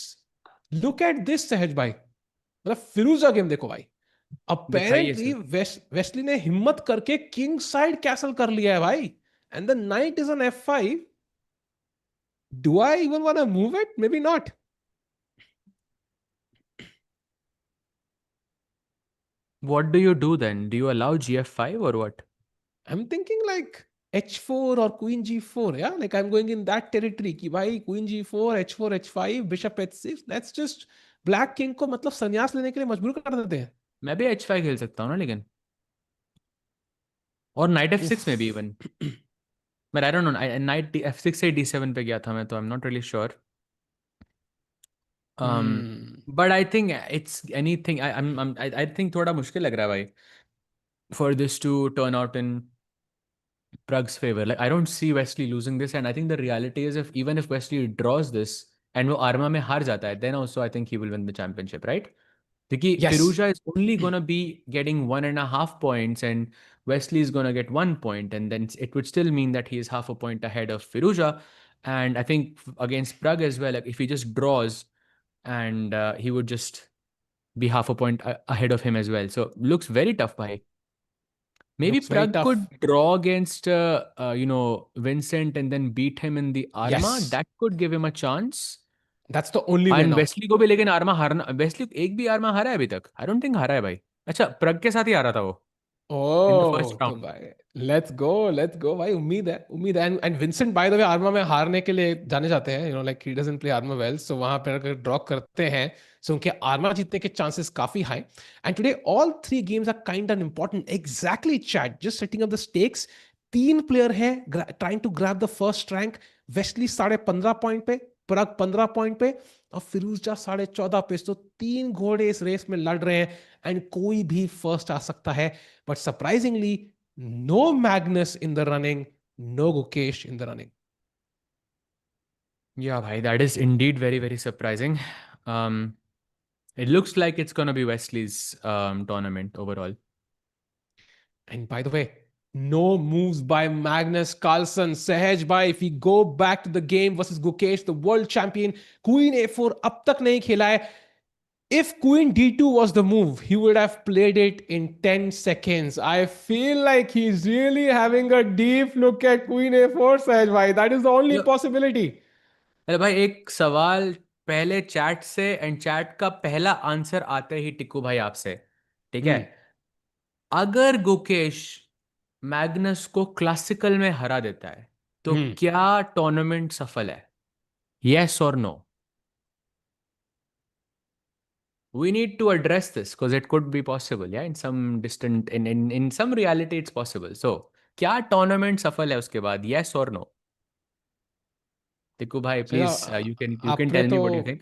look at this सहज भाई. मतलब फिरूजा गेम देखो भाई. दिखाइए अपेरेंटली सर. वेस्ली ने हिम्मत करके किंग साइड कैसल कर लिया है भाई. And the knight is on F5. Do I even want to move it? Maybe not. What do you do then? Do you allow GF5 or what? I'm thinking like H4 or Queen G4. Yeah, like I'm going in that territory. कि भाई Queen G4, H4, H5, Bishop H6. Let's just Black King को मतलब संन्यास लेने के लिए मजबूर कर देते हैं. मैं भी H5 खेल सकता हूँ ना, लेकिन और नाइट F6 में भी even. But I don't no, night F6 से D7 पे गया था मैं, तो I am not really sure. But I think it's anything. I think थोड़ा मुश्किल लग रहा है भाई, for this to turn out in Prague's favor. Like, I don't see Wesley losing this, and I think the reality is, if even if Wesley draws this and वो Arma में हार जाता है, then also I think he will win the championship, right? Because Yes. Firouzja is only gonna be getting 1.5 points, and Wesley is gonna get 1 point, and then it would still mean that he is half a point ahead of Firouzja. And I think against Prague as well, like if he just draws, and he would just be half a point ahead of him as well. So looks very tough by. Maybe Looks very Prague tough. could draw against Vincent and then beat him in the Arma. Yes. That could give him a chance. That's the only way and now. Wesley को भी, लेकिन Arma हारना, Wesley एक भी Arma हारा है अभी तक? आई डोंट थिंक हारा है भाई. अच्छा, प्रग के साथ ही हारा था वो इन द ओह फर्स्ट तो राउंड. भाई लेट्स गो भाई. उम्मीद है. And Vincent by the way arma में हारने के लिए जाने जाते हैं. Like he doesn't play arma well. So वहां पर अगर ड्रॉ करते हैं, सो उनके आर्मा जीतने के चांसेस काफी high. And today all three games are kind of important. Exactly chat, just setting up the stakes. 3 player है trying to grab the first rank. Wesley 15.5 point पे, प्रग 15 पॉइंट पे, और फिरोजा 14.5 पे. तो 3 घोड़े इस रेस में लड़ रहे हैं, एंड कोई भी फर्स्ट आ सकता है. But surprisingly, no Magnus in the running, no Gukesh in the running. Yeah, bhai, that is indeed very, very surprising. It looks like it's gonna be Wesley's tournament overall. And by the way, no moves by Magnus Carlsen. Sahaj bhai, if we go back to the game versus Gukesh, the world champion, Queen A4 अब तक नहीं खेला है. If Queen D2 was the move, he would have played it in 10 seconds. I feel like he's really having a deep look at Queen A4, Sahaj bhai. That is the only Yeah. possibility. अरे भाई, एक सवाल पहले chat से, and chat का पहला answer आते ही टिक्कू भाई आपसे, ठीक है? अगर गुकेश मैग्नस को क्लासिकल में हरा देता है, तो क्या टूर्नामेंट सफल है? यस और no? We need to address this because it could be possible, yeah, in some distant, in some reality it's possible. So क्या टूर्नामेंट सफल है उसके बाद? यस और नो? टिक्कू भाई चलो, प्लीज, यू कैन आपने टेल मी तो व्हाट यू थिंक.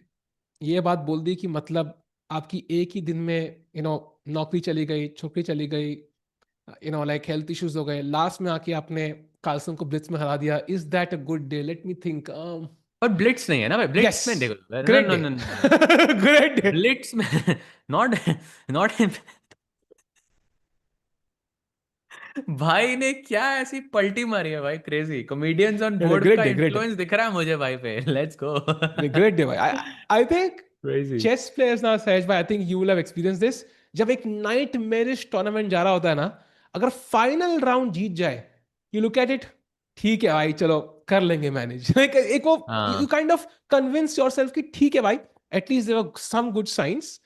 ये बात बोल दी कि मतलब आपकी एक ही दिन में नौकरी चली गई, छोकरी चली गई, लाइक हेल्थ इश्यूज हो गए, लास्ट में आके आपने कार्लसन को ब्लिट्ज में हरा दिया. Is that a good day? Let me think. और ब्लिट्स नहीं है ना भाई, यस, ब्लिट्स में देखो, no great no day. No, great day. Blitz में नॉट नॉट भाई ने क्या ऐसी पलटी मारी है भाई, crazy. Comedians on board great का डे, ग्रेट डे. इन्फ्लुएंस दिख रहा है मुझे भाई पे. Let's go. ग्रेट डे भाई. I think crazy. Chess players ना सहज भाई, I think you will have experience this. जब एक नाइट मेरिश टूर्नामेंट जा रहा होता है ना, अगर फाइनल राउंड जीत जाए, यू लुक एट इट, ठीक है भाई, चलो कर लेंगे मैनेज. एक वो you kind of convince yourself कि ठीक है भाई, at least there were some good science,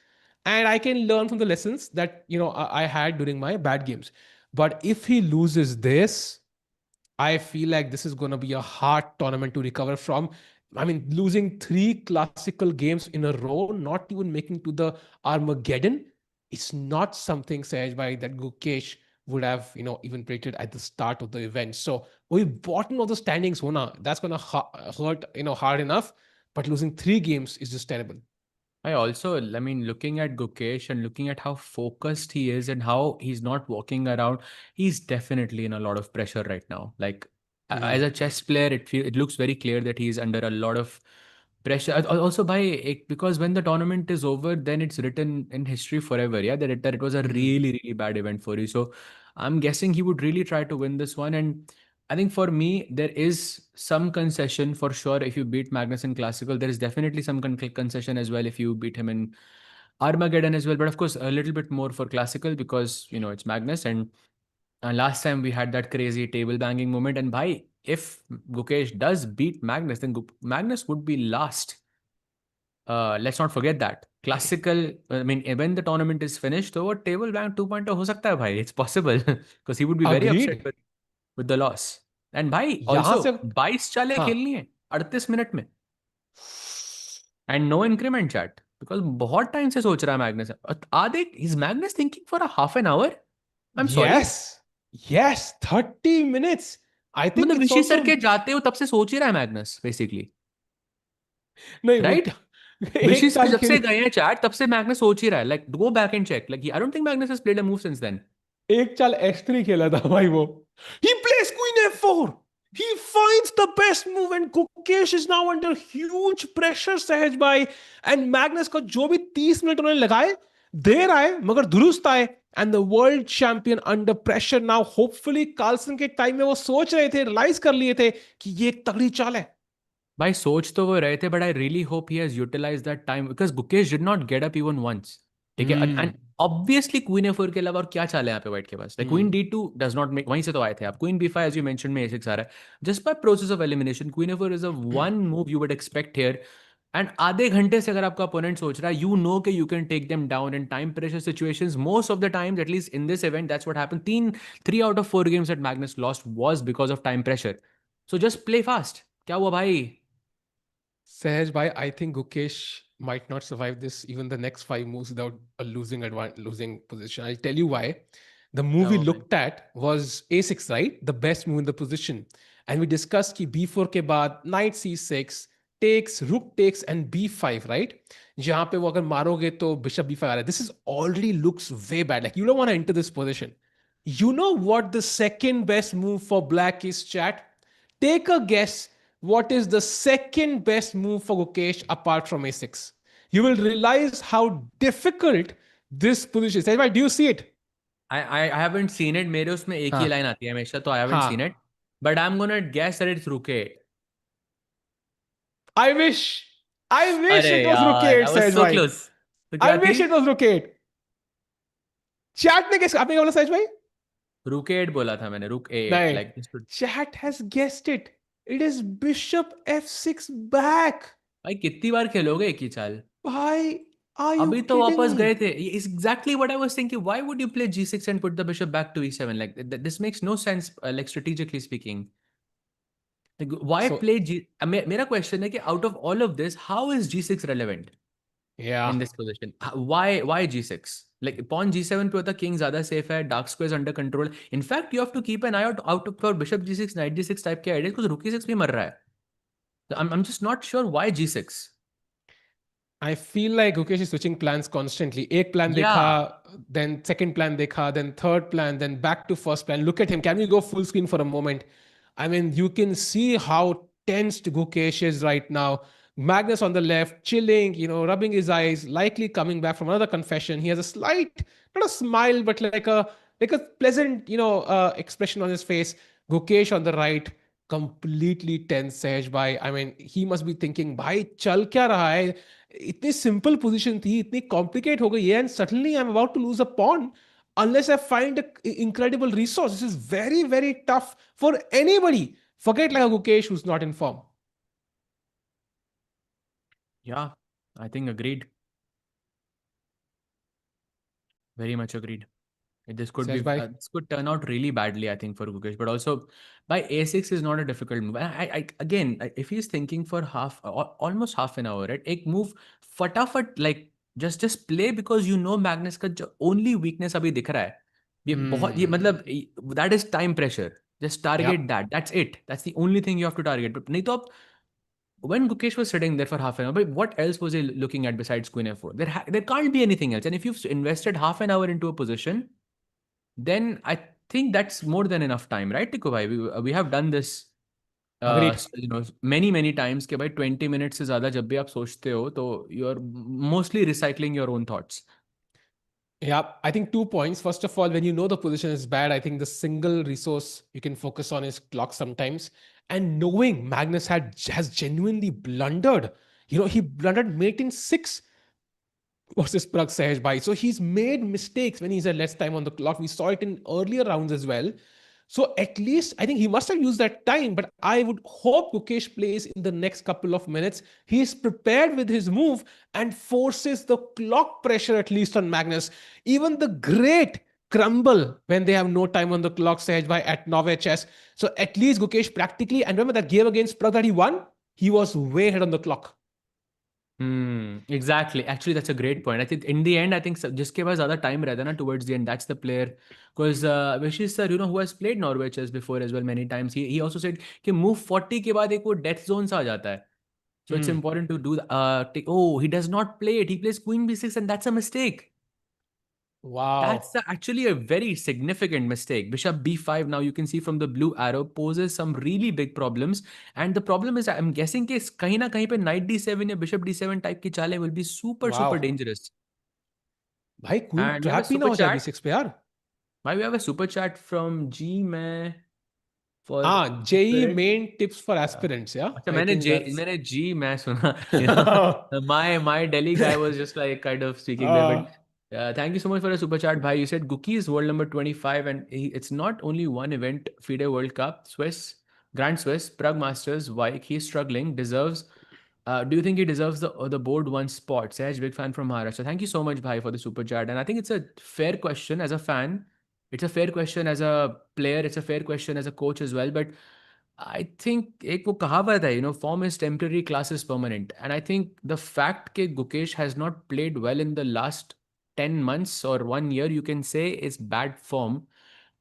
and I can learn from the lessons that I had during my bad games. But if he loses this, I feel like this is going to be a hard tournament to recover from. I mean, losing 3 classical games in a row, not even making to the Armageddon, it's not something, Sahaj bhai, that Gukesh would have, even predicted at the start of the event. So, we bottom of the standings, hona, that's going to hurt, hard enough. But losing 3 games is just terrible. I mean, looking at Gukesh and looking at how focused he is and how he's not walking around, he's definitely in a lot of pressure right now. Like as a chess player, it looks very clear that he's under a lot of pressure. Also because when the tournament is over, then it's written in history forever. Yeah, that it was a really really bad event for you. So I'm guessing he would really try to win this one. And I think for me, there is some concession for sure. If you beat Magnus in Classical, there is definitely some concession as well if you beat him in Armageddon as well. But of course, a little bit more for Classical because, it's Magnus. And last time we had that crazy table banging moment. And if Gukesh does beat Magnus, then Magnus would be last. Let's not forget that. Classical, I mean, when the tournament is finished, तो वो table bang 2.0 हो सकता है भाई. It's possible because he would be very upset Agreed. with the loss. And भाई यहाँ also से 22 चालें हाँ खेलनी है 38 मिनट में and no increment chat because बहुत टाइम से सोच रहा है मैग्नस. आधे is Magnus thinking for a half an hour? I'm sorry. yes 30 minutes. I think मतलब it's ऋषि सर also के जाते हो तब से सोच ही रहा है मैग्नस बेसिकली, नहीं वो राइट? ऋषि एक सर चाल जब से खेली गए हैं चैट तब से मैग्नस सोच ही रहा है. Like go back and check. Like I don't think Magnus has played a move since then. एक चाल F3 खेला था भाई वो. He plays Queen F4. He finds the best move and Gukesh is now under huge pressure सहज भाई. And Magnus को जो भी 30 मिनट उन्होंने लगाए देर आए मगर दुरुस्त आए. And the world champion under pressure now. Hopefully Carlsen के टाइम में वो सोच रहे थे, रियलाइज कर लिए थे कि ये एक तगड़ी चाल है. भाई सोच तो वो रहे थे but I really hope he has utilised that time because Gukesh did not get up even once. ठीक है. एंड ऑब्वियसली क्वीन एफ4 के अलावा और क्या चाल है यहाँ पे व्हाइट के पास. Like queen D2 does not make, वहीं से तो आए थे आप. Queen B5 as you mention में A6 आ रहा है. Just by process of elimination queen f4 is a one move you would expect here. And आधे घंटे से अगर आपका अपोनेंट सोच रहा है, यू नो कि you can take them down in time pressure situations most of the times, at least in this event that's what happened. 3 out of 4 games that Magnus lost was because of time pressure. So just play fast. क्या हुआ भाई? Sahaj bhai, I think Gukesh might not survive this even the next 5 moves without a losing position. I'll tell you why. The move क्या we हुआ भाई? looked at was A6, right? The best move in the position. And we discussed ki B4 ke baad knight C6 takes, rook takes and B5, right? जहां पे वो अगर मारोगे तो bishop B5 आ रहा है. This is already looks way bad. Like you don't want to enter this position. You know what the second best move for black is, chat? Take a guess what is the second best move for Gukesh apart from A6. You will realize how difficult this position is. Sahaj, do you see it? I haven't seen it. मेरे उसमें एक ही हाँ line आती है हमेशा, तो I haven't seen हाँ it. But I'm gonna guess that it's Ruke. I wish अरे it was Rook यार, 8, I was Sahaj so bhai. close. तो I क्या थी? wish it was Rook 8. Chat ने guess आपने क्या बोला सहज भाई? Rook 8 बोला था मैंने. Rook 8 नहीं. like this to... Chat has guessed it. It is Bishop F6 back. भाई कितनी बार खेलोगे एक ही चाल? Bhai, are you अभी तो kidding वापस me? गए थे. It's exactly what I was thinking. Why would you play G6 and put the bishop back to E7? Like this makes no sense, like strategically speaking. Like, why So play G? मेरा question है कि out of all of this, how is G6 relevant yeah. in this position? Why G6? Like pawn G7 पे होता king ज़्यादा safe है, dark square is under control. In fact, you have to keep an eye out for bishop G6, knight G6 type के ideas because rook E6 भी मर रहा है. So I'm just not sure why G6. I feel like Gukesh is switching plans constantly. एक plan देखा, Yeah. then second plan देखा, then third plan, then back to first plan. Look at him. Can we go full screen for a moment? I mean, you can see how tensed Gukesh is right now. Magnus on the left, chilling, rubbing his eyes, likely coming back from another confession. He has a slight, not a smile, but like a pleasant, expression on his face. Gukesh on the right, completely tense, Sahaj bhai. I mean, he must be thinking, bhai, chal kya raha hai? इतनी simple position थी, इतनी complicate हो गई है, and suddenly I am about to lose a pawn unless I find an incredible resource. This is very, very tough for anybody. Forget like a Gukesh who's not in form. Yeah, I think agreed. Very much agreed. This could be Sahaj bhai. this could turn out really badly, I think, for Gukesh. But also, by A6 is not a difficult move. Again, if he's thinking for almost half an hour, right? एक move फटाफट, like just play because you know Magnus का जो only weakness अभी दिख रहा है. ये मतलब that is time pressure. Just target Yeah. that. That's it. That's the only thing you have to target. But नहीं तो आप when Gukesh was sitting there for half an hour, but what else was he looking at besides Queen F4? There can't be anything else. And if you've invested half an hour into a position, then I think that's more than enough time, right, Tiku bhai? We have done this Agreed. many times कि भाई 20 minutes से ज़्यादा जब भी आप सोचते हो तो you're mostly recycling your own thoughts. Yeah, I think 2 points. First of all, when you know the position is bad, I think the single resource you can focus on is clock sometimes. And knowing Magnus has genuinely blundered. He blundered mate in 6 versus Prag Sahaj Bhai. So he's made mistakes when he's had less time on the clock. We saw it in earlier rounds as well. So at least I think he must have used that time, but I would hope Gukesh plays in the next couple of minutes. He is prepared with his move and forces the clock pressure at least on Magnus. Even the great crumble when they have no time on the clock, Sahaj Bhai at Norway chess. So at least Gukesh practically, and remember that game against Prag that he won, he was way ahead on the clock. Exactly. Actually, that's a great point. I think in the end, I think जिसके पास ज़्यादा time रहता है ना towards the end, that's the player. Because Vishish sir, who has played Norway chess before as well many times, he also said कि move 40 के बाद एक वो death zone सा आ जाता है. So it's important to do that. He does not play it. He plays Queen B6 and that's a mistake. Wow. That's actually a very significant mistake. Bishop b5, now you can see from the blue arrow, poses some really big problems. And the problem is, I'm guessing कि कहीं ना कहीं पे knight d7 या bishop d7 type की चालें will be super Wow. dangerous. भाई queen And we have a trap ही ना super हो जाए chat. b6 पे यार. Why we have a super chat from G for हाँ, JEE aspirant. main tips for aspirants, yeah. अच्छा I think that's मैंने G मैं सुना. My Delhi guy was just like kind of speaking there, but thank you so much for the super chat, bhai. You said Guki is world number 25, and it's not only one event: FIDE World Cup, Swiss, Grand Swiss, Prague Masters. Why he's struggling deserves. Do you think he deserves the board one spot? Saj, big fan from Maharashtra. Thank you so much, bhai, for the super chat, and I think it's a fair question as a fan. It's a fair question as a player. It's a fair question as a coach as well, but. I think एक वो कहावत है, form is temporary, class is permanent. And I think the fact that Gukesh has not played well in the last 10 months or 1 year, you can say is bad form.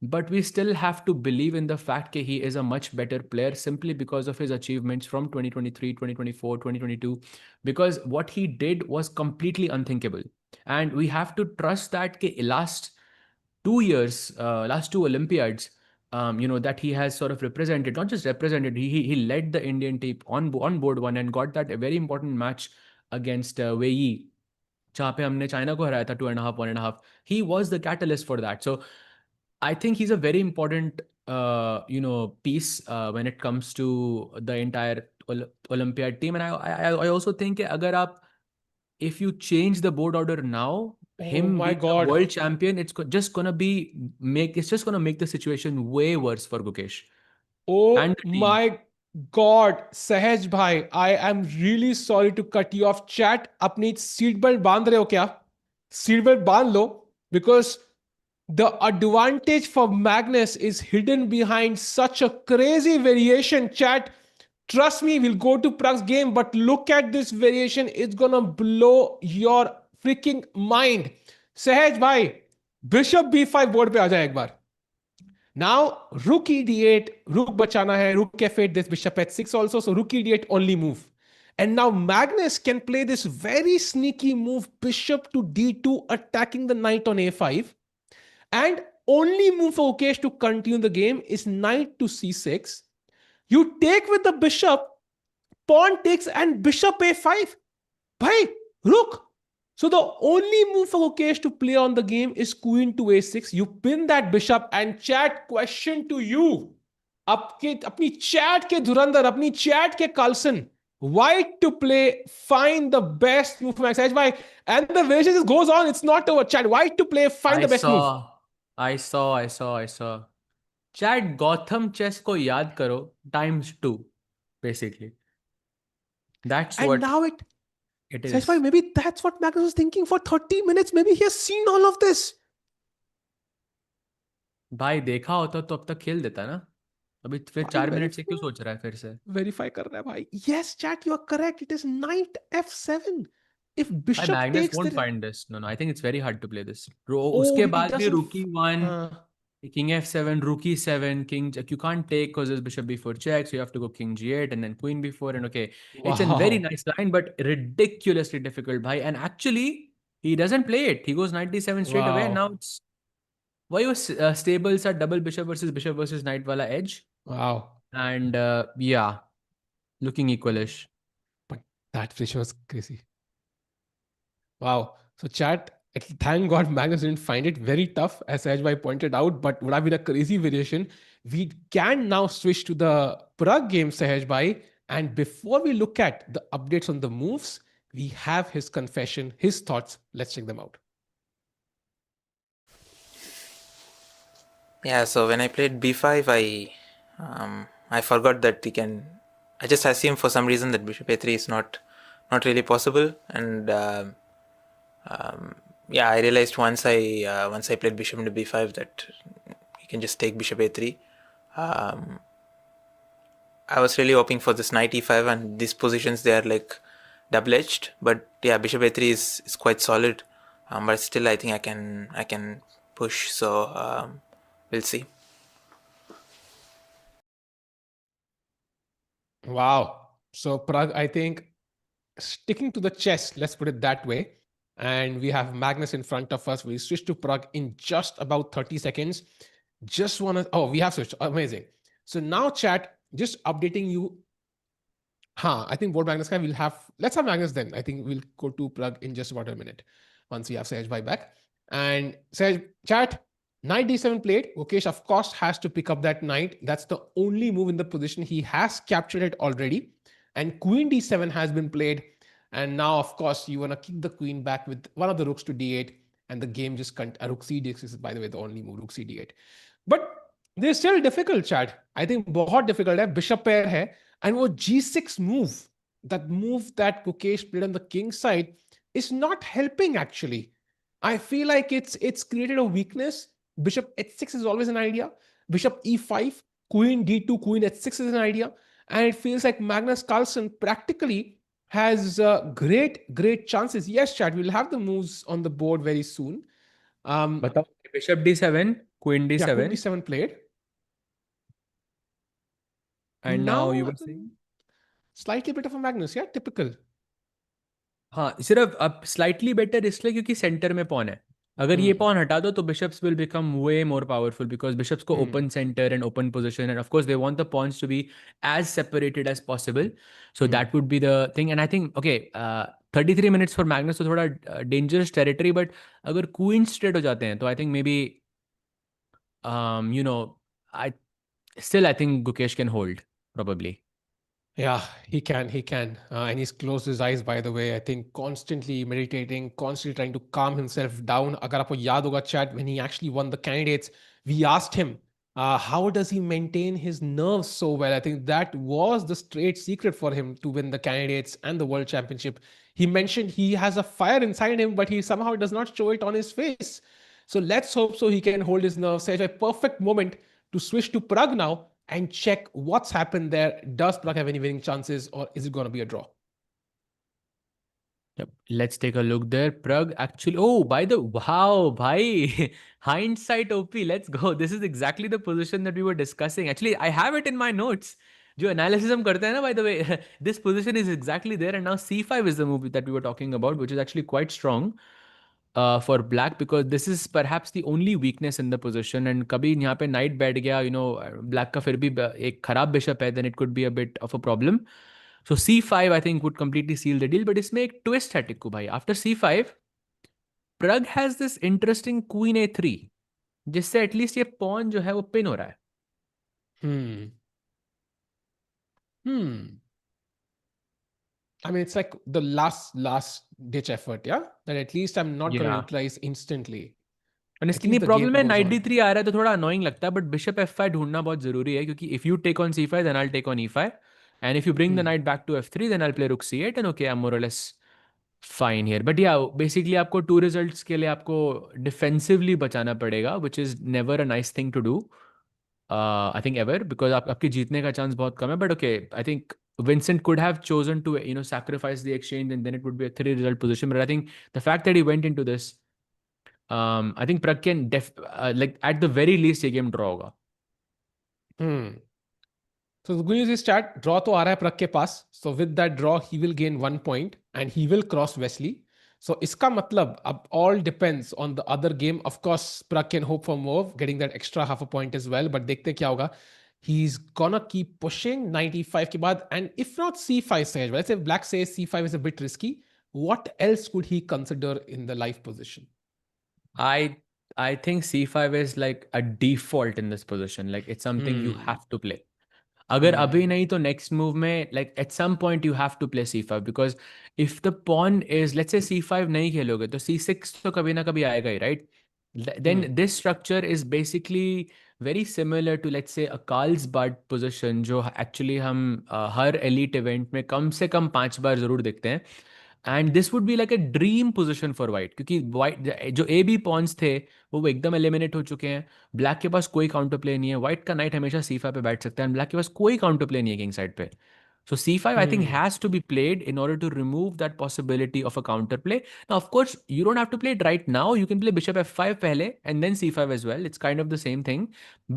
But we still have to believe in the fact that he is a much better player simply because of his achievements from 2023, 2024, 2022. Because what he did was completely unthinkable. And we have to trust that last 2 years, last two Olympiads, that he has sort of represented, not just represented, he led the Indian team on board one and got that a very important match against Wei, जहाँ पे हमने China को हराया था 2.5, 1.5. He was the catalyst for that. So I think he's a very important, piece when it comes to the entire Olympiad team. And I also think that अगर आप if you change the board order now, Oh him my being God. a world champion, it's just gonna make the situation way worse for Gukesh and Oh the team. my God, Sahaj bhai, I am really sorry to cut you off. Chat, अपनी seat belt बांध रहे हो क्या? Seat belt बांध लो, because the advantage for Magnus is hidden behind such a crazy variation. Chat, trust me, we'll go to Prague's game, but look at this variation. It's gonna blow your freaking mind. Sahaj bhai, Bishop B5 board पे आ जाए एक बार. Now, rook e8, rook bachana hai, rook f8, this bishop h6 also, so rook e8 only move. And now Magnus can play this very sneaky move, bishop to d2, attacking the knight on a5. And only move for Gukesh to continue the game is knight to c6. You take with the bishop, pawn takes, and bishop a5. Bhai, rook. So the only move for Gukesh to play on the game is queen to a6. You pin that bishop, and chat, question to you. अपनी chat के धुरंधर, अपनी chat के Carlsen. White to play, find the best move for Max Edgeby. And the variation just goes on. It's not over. Chat, white to play, find the best move. I saw. Chat Gotham chess को याद करो ×2, basically. That's And what now it is. Sahaj, maybe that's what Magnus was thinking for 30 minutes. Maybe he has seen all of this. भाई देखा होता तो अब तक खेल देता ना. अभी फिर 4 मिनट से क्यों सोच रहा है फिर से? Verify कर रहा है भाई. Yes, chat, you are correct. It is knight f7. If bishop Magnus takes won't the... find this. No, I think it's very hard to play this. Oh, उसके he बाद भी doesn't... rookie 1. King f7, rook e7, king. You can't take because there's bishop b4 check, so you have to go king g8 and then queen b4. And okay, it's a very Wow. nice line, but ridiculously difficult, bhai. And actually, he doesn't play it. He goes knight d7 straight away. And now Wow. it's why was stables are double bishop versus knight wala edge. Wow. And yeah, looking equalish. But that prediction was crazy. Wow. So chat, thank God Magnus didn't find it very tough, as Sajbhai pointed out, but would have been a crazy variation. We can now switch to the Prague game, Sahajbhai. And before we look at the updates on the moves, we have his confession, his thoughts. Let's check them out. Yeah, so when I played b5, I forgot that he can. I just assumed for some reason that bishop a3 is not really possible, and yeah, I realized once I played bishop into b5 that you can just take bishop a3. I was really hoping for this knight e5, and these positions, they are like double-edged, but yeah, bishop a3 is quite solid, but still I think I can push, so we'll see. Wow. So Prague, I think, sticking to the chess, let's put it that way. And we have Magnus in front of us. We switch to Prague in just about 30 seconds. Just want to, oh, we have switched. Amazing. So now, chat, just updating you. I think board Magnus guy will have, let's have Magnus then. I think we'll go to Prague in just about a minute once we have Sahaj Bhai back. And Sahaj, chat, knight d7 played. Gukesh, of course, has to pick up that knight. That's the only move in the position. He has captured it already. And queen d7 has been played. And now, of course, you want to kick the queen back with one of the rooks to d8. And the game just can't. Rook c d8 is, by the way, the only move, rook c d8. But they're still difficult, chat. I think बहुत difficult है. Bishop pair है. And वो g6 move, that move that Gukesh played on the king side, is not helping actually. I feel like it's created a weakness. Bishop h6 is always an idea. Bishop e5, queen d2, queen h6 is an idea. And it feels like Magnus Carlsen practically has great chances. Yes, Chad, we'll have the moves on the board very soon. But bishop d7, queen d7. Yeah, queen d7 played. And now you were saying? Slightly bit of a Magnus, yeah, typical. हाँ, सिर्फ अब slightly better इसलिए क्योंकि centre में pawn है. अगर ये pawn हटा दो तो bishops will become way more powerful because bishops को open centre and open position and of course they want the pawns to be as separated as possible. So that would be the thing and I think okay 33 minutes for Magnus तो थोड़ा dangerous territory. But अगर queen straight हो जाते हैं तो I think maybe you know I still I think Gukesh can hold probably. Yeah, he can. And he's closed his eyes, by the way. I think constantly meditating, constantly trying to calm himself down. Agar aapko yaad hoga, chat, when he actually won the candidates, we asked him, how does he maintain his nerves so well? I think that was the straight secret for him to win the candidates and the world championship. He mentioned he has a fire inside him, but he somehow does not show it on his face. So let's hope so he can hold his nerves. Such a perfect moment to switch to Prague now and check what's happened there. Does Prague have any winning chances, or is it going to be a draw? Yep. Let's take a look there. Prague actually. Oh, by the wow, bhai. Hindsight OP. Let's go. This is exactly the position that we were discussing. Actually, I have it in my notes. जो analysis हम करते हैं ना, by the way, this position is exactly there. And now C5 is the move that we were talking about, which is actually quite strong for black because this is perhaps the only weakness in the position. And कभी यहाँ पे knight बैठ गया, black का फिर भी एक खराब bishop है, then it could be a bit of a problem. So C5 I think would completely seal the deal. But इसमें एक twist है टिक्कू भाई. After C5, Prague has this interesting queen A3, जिससे at least ये pawn जो है वो pin हो रहा है. I mean, it's like the last ditch effort, yeah? That at least I'm not going to neutralize instantly. And इसकी नहीं प्रॉब्लम है knight d3 आ रहा है तो थोड़ा annoying लगता है. बट bishop f5 ढूंढना बहुत जरूरी है क्योंकि if you take on c5 then I'll take on e5 and if you bring the knight back to f3 then I'll play rook c8 and okay I'm more or less fine here. But yeah, basically आपको two results के लिए आपको defensively बचाना पड़ेगा, which is never a nice thing to do. I think ever because आपके जीतने का chance बहुत कम है. But okay, I think Vincent could have chosen to sacrifice the exchange and then it would be a 3 result position. But I think the fact that he went into this I think Prag can like at the very least ये game draw होगा. So the good news is chat draw तो आ रहा है प्रग के पास. So with that draw he will gain 1 point and he will cross Wesley. So इसका मतलब अब all depends on the other game. Of course Prag can hope for more, getting that extra half a point as well. But देखते क्या होगा. He's gonna keep pushing 95 के बाद, and if not C5 Sahej, let's say Black says C5 is a bit risky. What else could he consider in the live position? I think C5 is like a default in this position. Like it's something you have to play. अगर अभी नहीं तो next move में like at some point you have to play C5 because if the pawn is let's say C5 नहीं खेलोगे तो C6 तो कभी ना कभी आएगा ही, right? Then this structure is basically very similar to let's say a Carlsbad position जो actually हम हर elite event में कम से कम 5 बार जरूर देखते हैं. And this would be like a dream position for white क्योंकि वाइट जो ए बी पॉन्स थे वो एकदम एलिमिनेट हो चुके हैं. ब्लैक के पास कोई काउंटर प्ले नहीं है. वाइट का नाइट हमेशा C5 पे बैठ सकता है एंड ब्लैक के पास कोई काउंटर प्ले नहीं है किंग साइड पे. So C5 I think has to be played in order to remove that possibility of a counter play. Now of course you don't have to play it right now. You can play bishop f5 पहले and then C5 as well. It's kind of the same thing.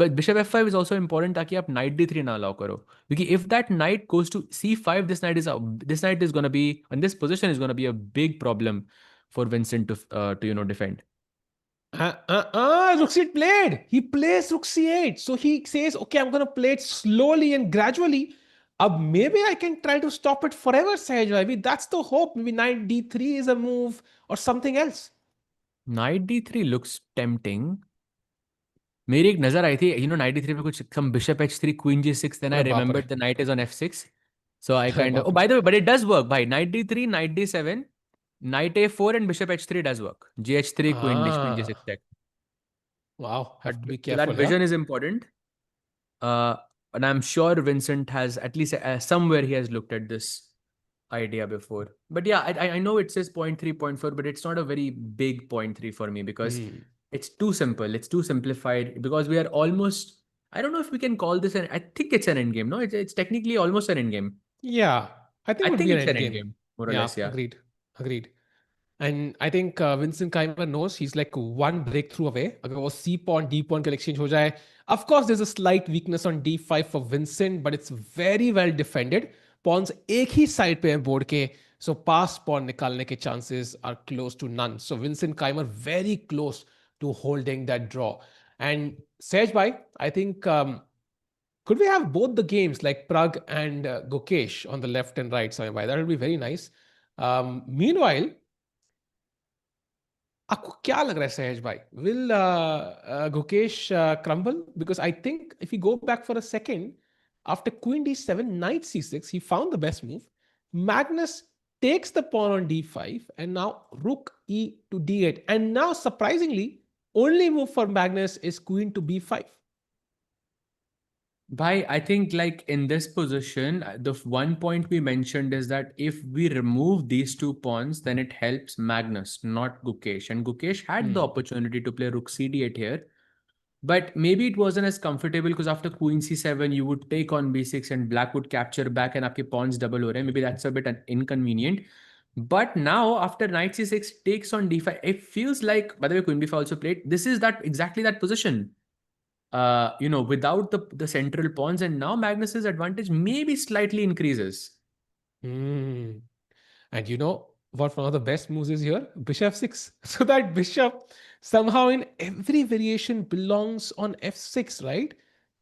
But bishop f5 is also important ताकि आप knight d3 ना allow करो. Because if that knight goes to C5, this knight is going to be and this position is going to be a big problem for Vincent to defend. Rook c8 played. He plays rook c8. So he says, okay, I'm going to play it slowly and gradually. Maybe I can try to stop it forever, Sahej. Maybe that's the hope. Maybe knight d3 is a move or something else. Knight d3 looks tempting. मेरी एक नजर आई थी knight d3 पे कुछ some bishop h3 queen g6 then I अरे बाप रे. remembered the knight is on f6 so I अरे kind of बाप oh by the way but it does work bhai knight d3 knight d7 knight a4 and bishop h3 does work gh3 queen g6 check. Wow, have to be So careful. that vision is important. And I'm sure Vincent has at least somewhere he has looked at this idea before. But yeah, I know it says 0.3, 0.4, but it's not a very big 0.3 for me because it's too simple. It's too simplified because we are almost, I don't know if we can call this I think it's an endgame. No, it's technically almost an endgame. Yeah, I think it would be it's an an endgame. endgame, more or less, yeah. Agreed. And I think Vincent KEYMER knows he's like one breakthrough away. अगर वो C pawn D pawn का exchange हो जाए, of course there's a slight weakness on D5 for Vincent, but it's very well defended. Pawns एक ही side पे हैं board के, so pass pawn निकालने के chances are close to none. So Vincent KEYMER very close to holding that draw. And Sahej bhai, I think could we have both the games like Pragg and Gukesh on the left and right side? That would be very nice. Meanwhile, आपको क्या लग रहा है सहज भाई? Will Gukesh crumble? Because I think if you go back for a second, after Queen D7, Knight C6, he found the best move. Magnus takes the pawn on D5 and now Rook E to D8. And now surprisingly, only move for Magnus is Queen to B5. Bhai, I think like in this position, the one point we mentioned is that if we remove these two pawns, then it helps Magnus, not Gukesh. And Gukesh had the opportunity to play Rook CD8 here. But maybe it wasn't as comfortable because after Queen C7, you would take on B6 and Black would capture back and आपके pawns double हो रहे हैं. Maybe that's a bit inconvenient. But now after Knight C6 takes on D5, it feels like, by the way, Queen B5 also played. This is exactly that position. Without the central pawns, and now Magnus's advantage maybe slightly increases. And you know what one of the best moves is here? Bishop 6. So that bishop somehow in every variation belongs on f6, right?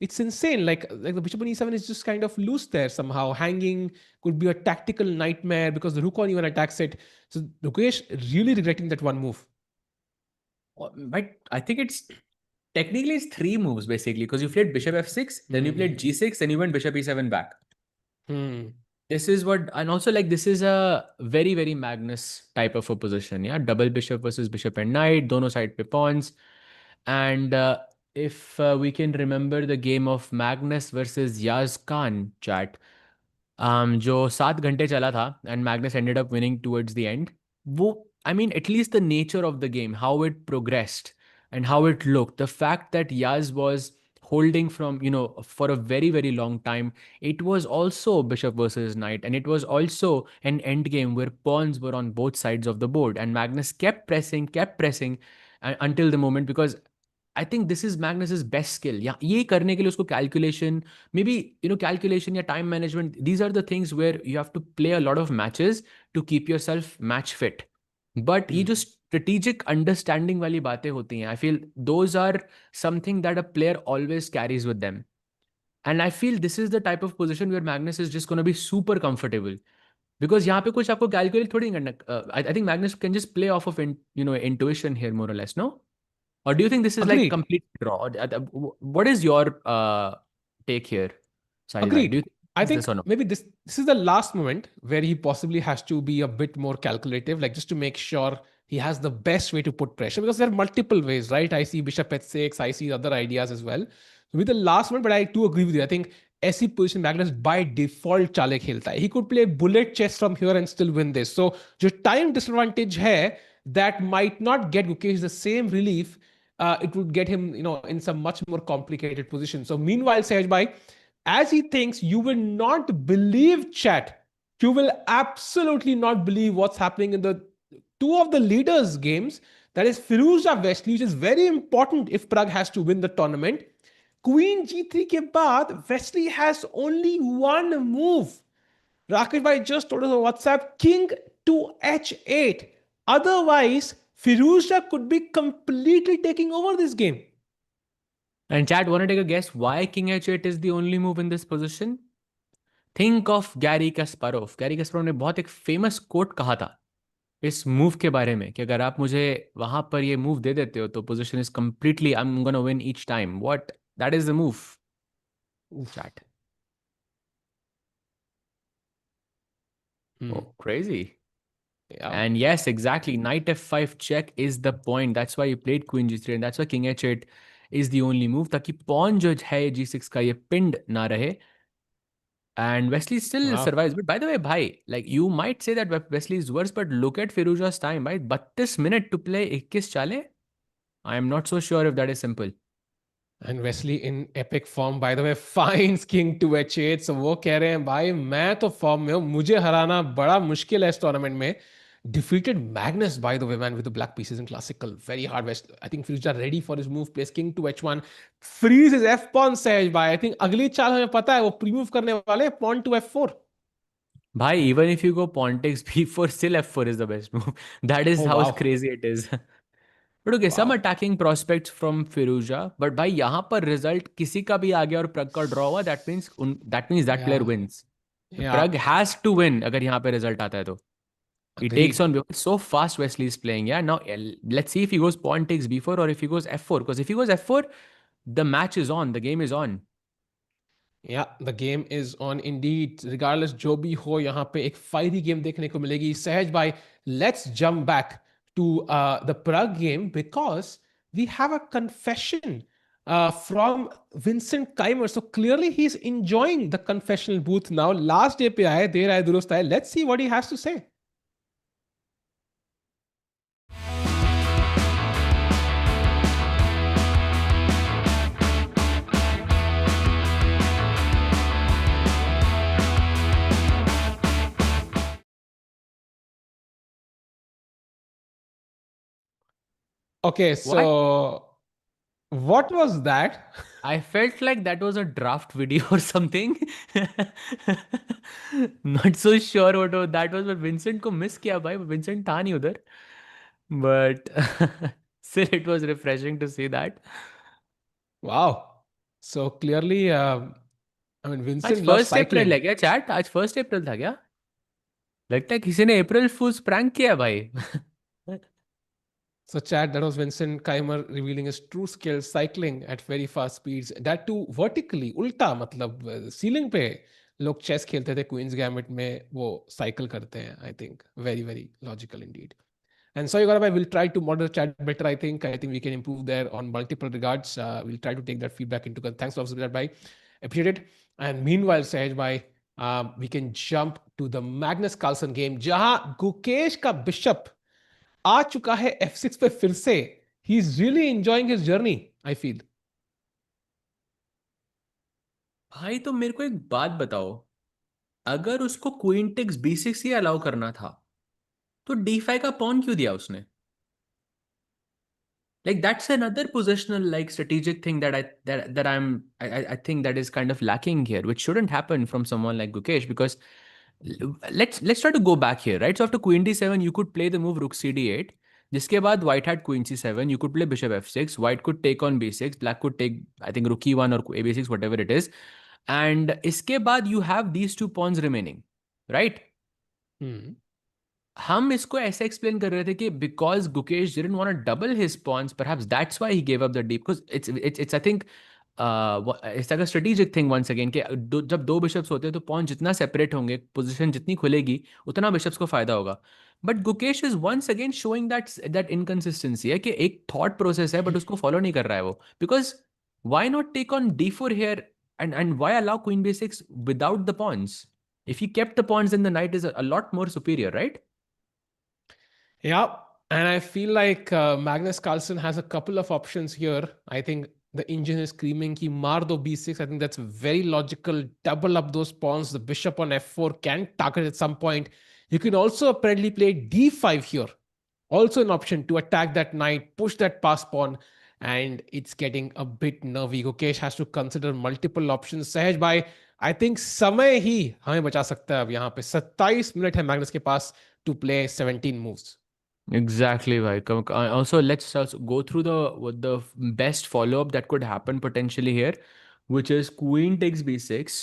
It's insane. Like the bishop on e7 is just kind of loose there somehow. Hanging could be a tactical nightmare because the rook on e1 attacks it. So Gukesh really regretting that one move. But I think technically it's three moves basically because you played bishop f6, then you played g6, then you went bishop e7 back. This is what, and also like this is a very, very Magnus type of a position. Yeah, double bishop versus bishop and knight, dono side pe pawns. And if we can remember the game of Magnus versus Yaz Khan chat, जो 7 घंटे चला था and Magnus ended up winning towards the end. I mean, at least the nature of the game, how it progressed and how it looked, the fact that Yaz was holding from, for a very, very long time. It was also bishop versus knight, and it was also an end game where pawns were on both sides of the board, and Magnus kept pressing, until the moment, because I think this is Magnus's best skill. Yeah, ये करने के लिए उसको calculation, maybe calculation या time management. These are the things where you have to play a lot of matches to keep yourself match fit. But ये जो strategic understanding वाली बातें होती हैं, I feel those are something that a player always carries with them. And I feel this is the type of position where Magnus is just going to be super comfortable. Because यहाँ पे कुछ आपको calculate थोड़ी करना. I think Magnus can just play off of intuition here more or less, no? Or do you think this is like Agreed. complete draw? What is your take here, Sahil bhai? Agreed. Do you think I it's think this or no? maybe this is the last moment where he possibly has to be a bit more calculative, like just to make sure he has the best way to put pressure, because there are multiple ways, right? I see bishop h6, I see other ideas as well. So with the last one, but I do agree with you. I think ऐसी position Magnus by default चाले खेलता है. He could play bullet chess from here and still win this. So जो time disadvantage है, that might not get Gukesh the same relief. It would get him, in some much more complicated position. So meanwhile, Sehaj bhai, as he thinks, you will not believe, chat. You will absolutely not believe what's happening in the two of the leaders' games. That is Firouzja Wesley, which is very important if Prague has to win the tournament. Queen G3 के बाद Wesley has only one move. Rakesh bhai just told us on WhatsApp, King to H8. Otherwise, Firouzja could be completely taking over this game. And chat, want to take a guess why King H8 is the only move in this position? Think of Garry Kasparov. Garry Kasparov ने बहुत एक famous quote कहा था इस move के बारे में कि अगर आप मुझे वहां पर ये मूव दे देते हो तो position is completely I am gonna win each time. What that is the move, chat? Oh, crazy. Yeah. And yes, exactly. Knight f5 check is the point. That's why you played queen g3 and that's why king h8 is the only move, ताकि pawn जो है g6 का ये pinned ना रहे. And Wesley still survives. But by the way, bhai, like you might say that Wesley is worse, but look at Firouzja's time, bhai. 32 minutes to play 21 chale. I am not so sure if that is simple. And Wesley in epic form, by the way, finds king to h8. So वो कह रहे हैं भाई मैं तो form में हूँ, मुझे हराना बड़ा मुश्किल है इस टूर्नामेंट में. Defeated Magnus, by the way, man, with the black pieces in classical. Very hard. West. I think Firouzja ready for his move. Plays king to h1. Freeze his f pawn, Sehaj bhai. I think अगली चाल हमें पता है वो pre-move करने वाले हैं, pawn to f4. Bhai, even if you go pawn takes b4, still f4 is the best move. That is how crazy it is. But okay, some attacking prospects from Firouzja. But भाई यहाँ पर result किसी का भी आ गया और प्रग का draw हुआ, that means that player wins. Prag has to win अगर यहाँ पे result आता है तो. He takes on so fast. Wesley is playing. Yeah. Now let's see if he goes pawn takes b4 or if he goes f4. Because if he goes f4, the match is on. The game is on. Yeah, the game is on indeed. Regardless, जो भी हो यहाँ पे एक fiery game देखने को मिलेगी. Sehaj bhai, let's jump back to the Prague game because we have a confession from Vincent KEYMER. So clearly he's enjoying the confessional booth now. Last day पे आए, देर आए दुरुस्त आए. Let's see what he has to say. Okay, so what was that? I felt like that was a draft video or something. Not so sure what that was, but Vincent को miss किया भाई. Vincent था नहीं उधर. But still, it was refreshing to see that. Wow. So clearly, I mean, Vincent आज loves 1 cycling. अप्रैल है क्या chat? आज 1 अप्रैल था क्या? लगता है किसी ने अप्रैल फूल्स प्रैंक किया भाई. So chat, that was Vincent KEYMER revealing his true skills cycling at very fast speeds. That too vertically, उल्टा मतलब ceiling पे लोग chess खेलते थे Queen's Gambit में वो cycle करते हैं. I think very very logical indeed. And so Gaurav, we'll try to monitor chat better. I think we can improve there on multiple regards. We'll try to take that feedback into account. Thanks a lot for that, bhai. Appreciate it. And meanwhile, Sahaj bhai, we can jump to the Magnus Carlsen game, जहां गुकेश का bishop आ चुका है f6 पे फिर से. He is really enjoying his journey, I feel. भाई तो मेरे को एक बात बताओ, अगर उसको क्वीन टेक्स b6 ही अलाउ करना था तो d5 का पॉन क्यों दिया उसने? Like that's another positional like strategic thing that I think that is kind of lacking here, which shouldn't happen from someone like Gukesh, because let's try to go back here, right? So after queen d7, you could play the move rook cd8. जिसके बाद white had queen c7, you could play bishop f6, white could take on b6, black could take I think rook e1 or ab6, whatever it is, and इसके बाद you have these two pawns remaining, right? Hmm. हम इसको ऐसे explain कर रहे थे कि because Gukesh didn't want to double his pawns, perhaps that's why he gave up the deep, because it's I think it's like a strategic thing once again कि जब दो बिशप्स होते हैं तो पॉन जितना सेपरेट होंगे, पोजीशन जितनी खुलेगी, उतना बिशप्स को फायदा होगा. But Gukesh is once again showing that inconsistency है कि एक थॉट प्रोसेस है बट उसको फॉलो नहीं कर रहा है वो. Because why not take on d4 here and why allow queen b6 without the pawns? If he kept the pawns, then the knight is a lot more superior, right? Yeah, and I feel like Magnus Carlsen has a couple of options here. I think the engine is screaming ki maar do b6. I think that's very logical. Double up those pawns. The bishop on f4 can target at some point. You can also apparently play d5 here. Also an option to attack that knight, push that pass pawn, and it's getting a bit nervy. Gukesh has to consider multiple options. Sahaj bhai, I think समय ही हमें बचा सकता है अब यहाँ पे 27 minute है Magnus के पास to play 17 moves. Exactly, right. Also, let's also go through the best follow-up that could happen potentially here, which is queen takes b6,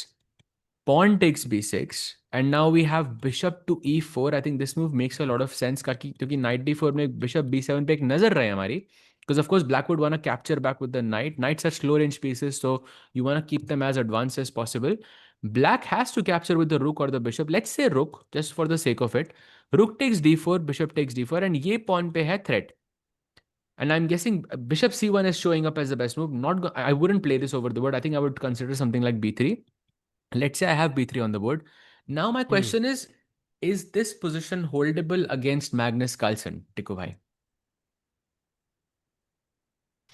pawn takes b6, and now we have bishop to e4. I think this move makes a lot of sense क्योंकि knight d4 में bishop b7 पे एक नजर रहे हमारी, because of course black would want to capture back with the knight. Knights are slow range pieces, so you want to keep them as advanced as possible. Black has to capture with the rook or the bishop. Let's say rook, just for the sake of it. Rook takes d4, bishop takes d4, and ये pawn पे है threat. And I'm guessing bishop c1 is showing up as the best move. I wouldn't play this over the board. I think I would consider something like b3. Let's say I have b3 on the board. Now my question is this position holdable against Magnus Carlsen, Tikku bhai?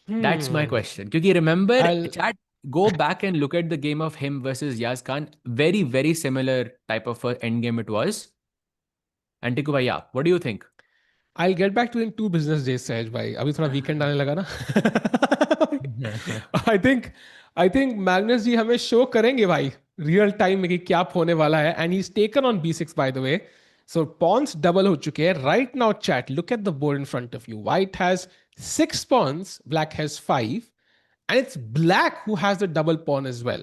That's my question. Because remember, chat, go back and look at the game of him versus Yaz Khan. Very, very similar type of end game it was. And Tikku bhai, yeah, what do you think? I'll get back to in 2 business days, Sahaj bhai. अभी थोड़ा weekend आने लगा ना. I think Magnus जी हमें show करेंगे भाई real time में कि क्या होने वाला है. And he's taken on b6 by the way. So pawns double हो चुके हैं. Right now chat, look at the board in front of you. White has 6 pawns, black has 5. And it's black who has the double pawn as well.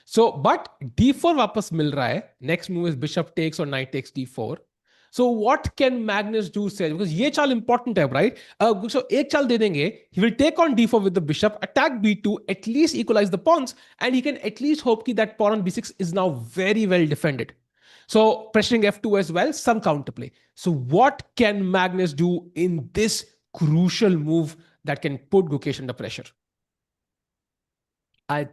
So, but d4 वापस मिल रहा है. Next move is bishop takes or knight takes d4. So what can Magnus do, Seth? Because ये चाल important है, right? So एक चाल दे देंगे, he will take on d4 with the bishop, attack b2, at least equalize the pawns, and he can at least hope that pawn on b6 is now very well defended. So pressuring f2 as well, some counterplay. So what can Magnus do in this crucial move that can put Gukesh under pressure? I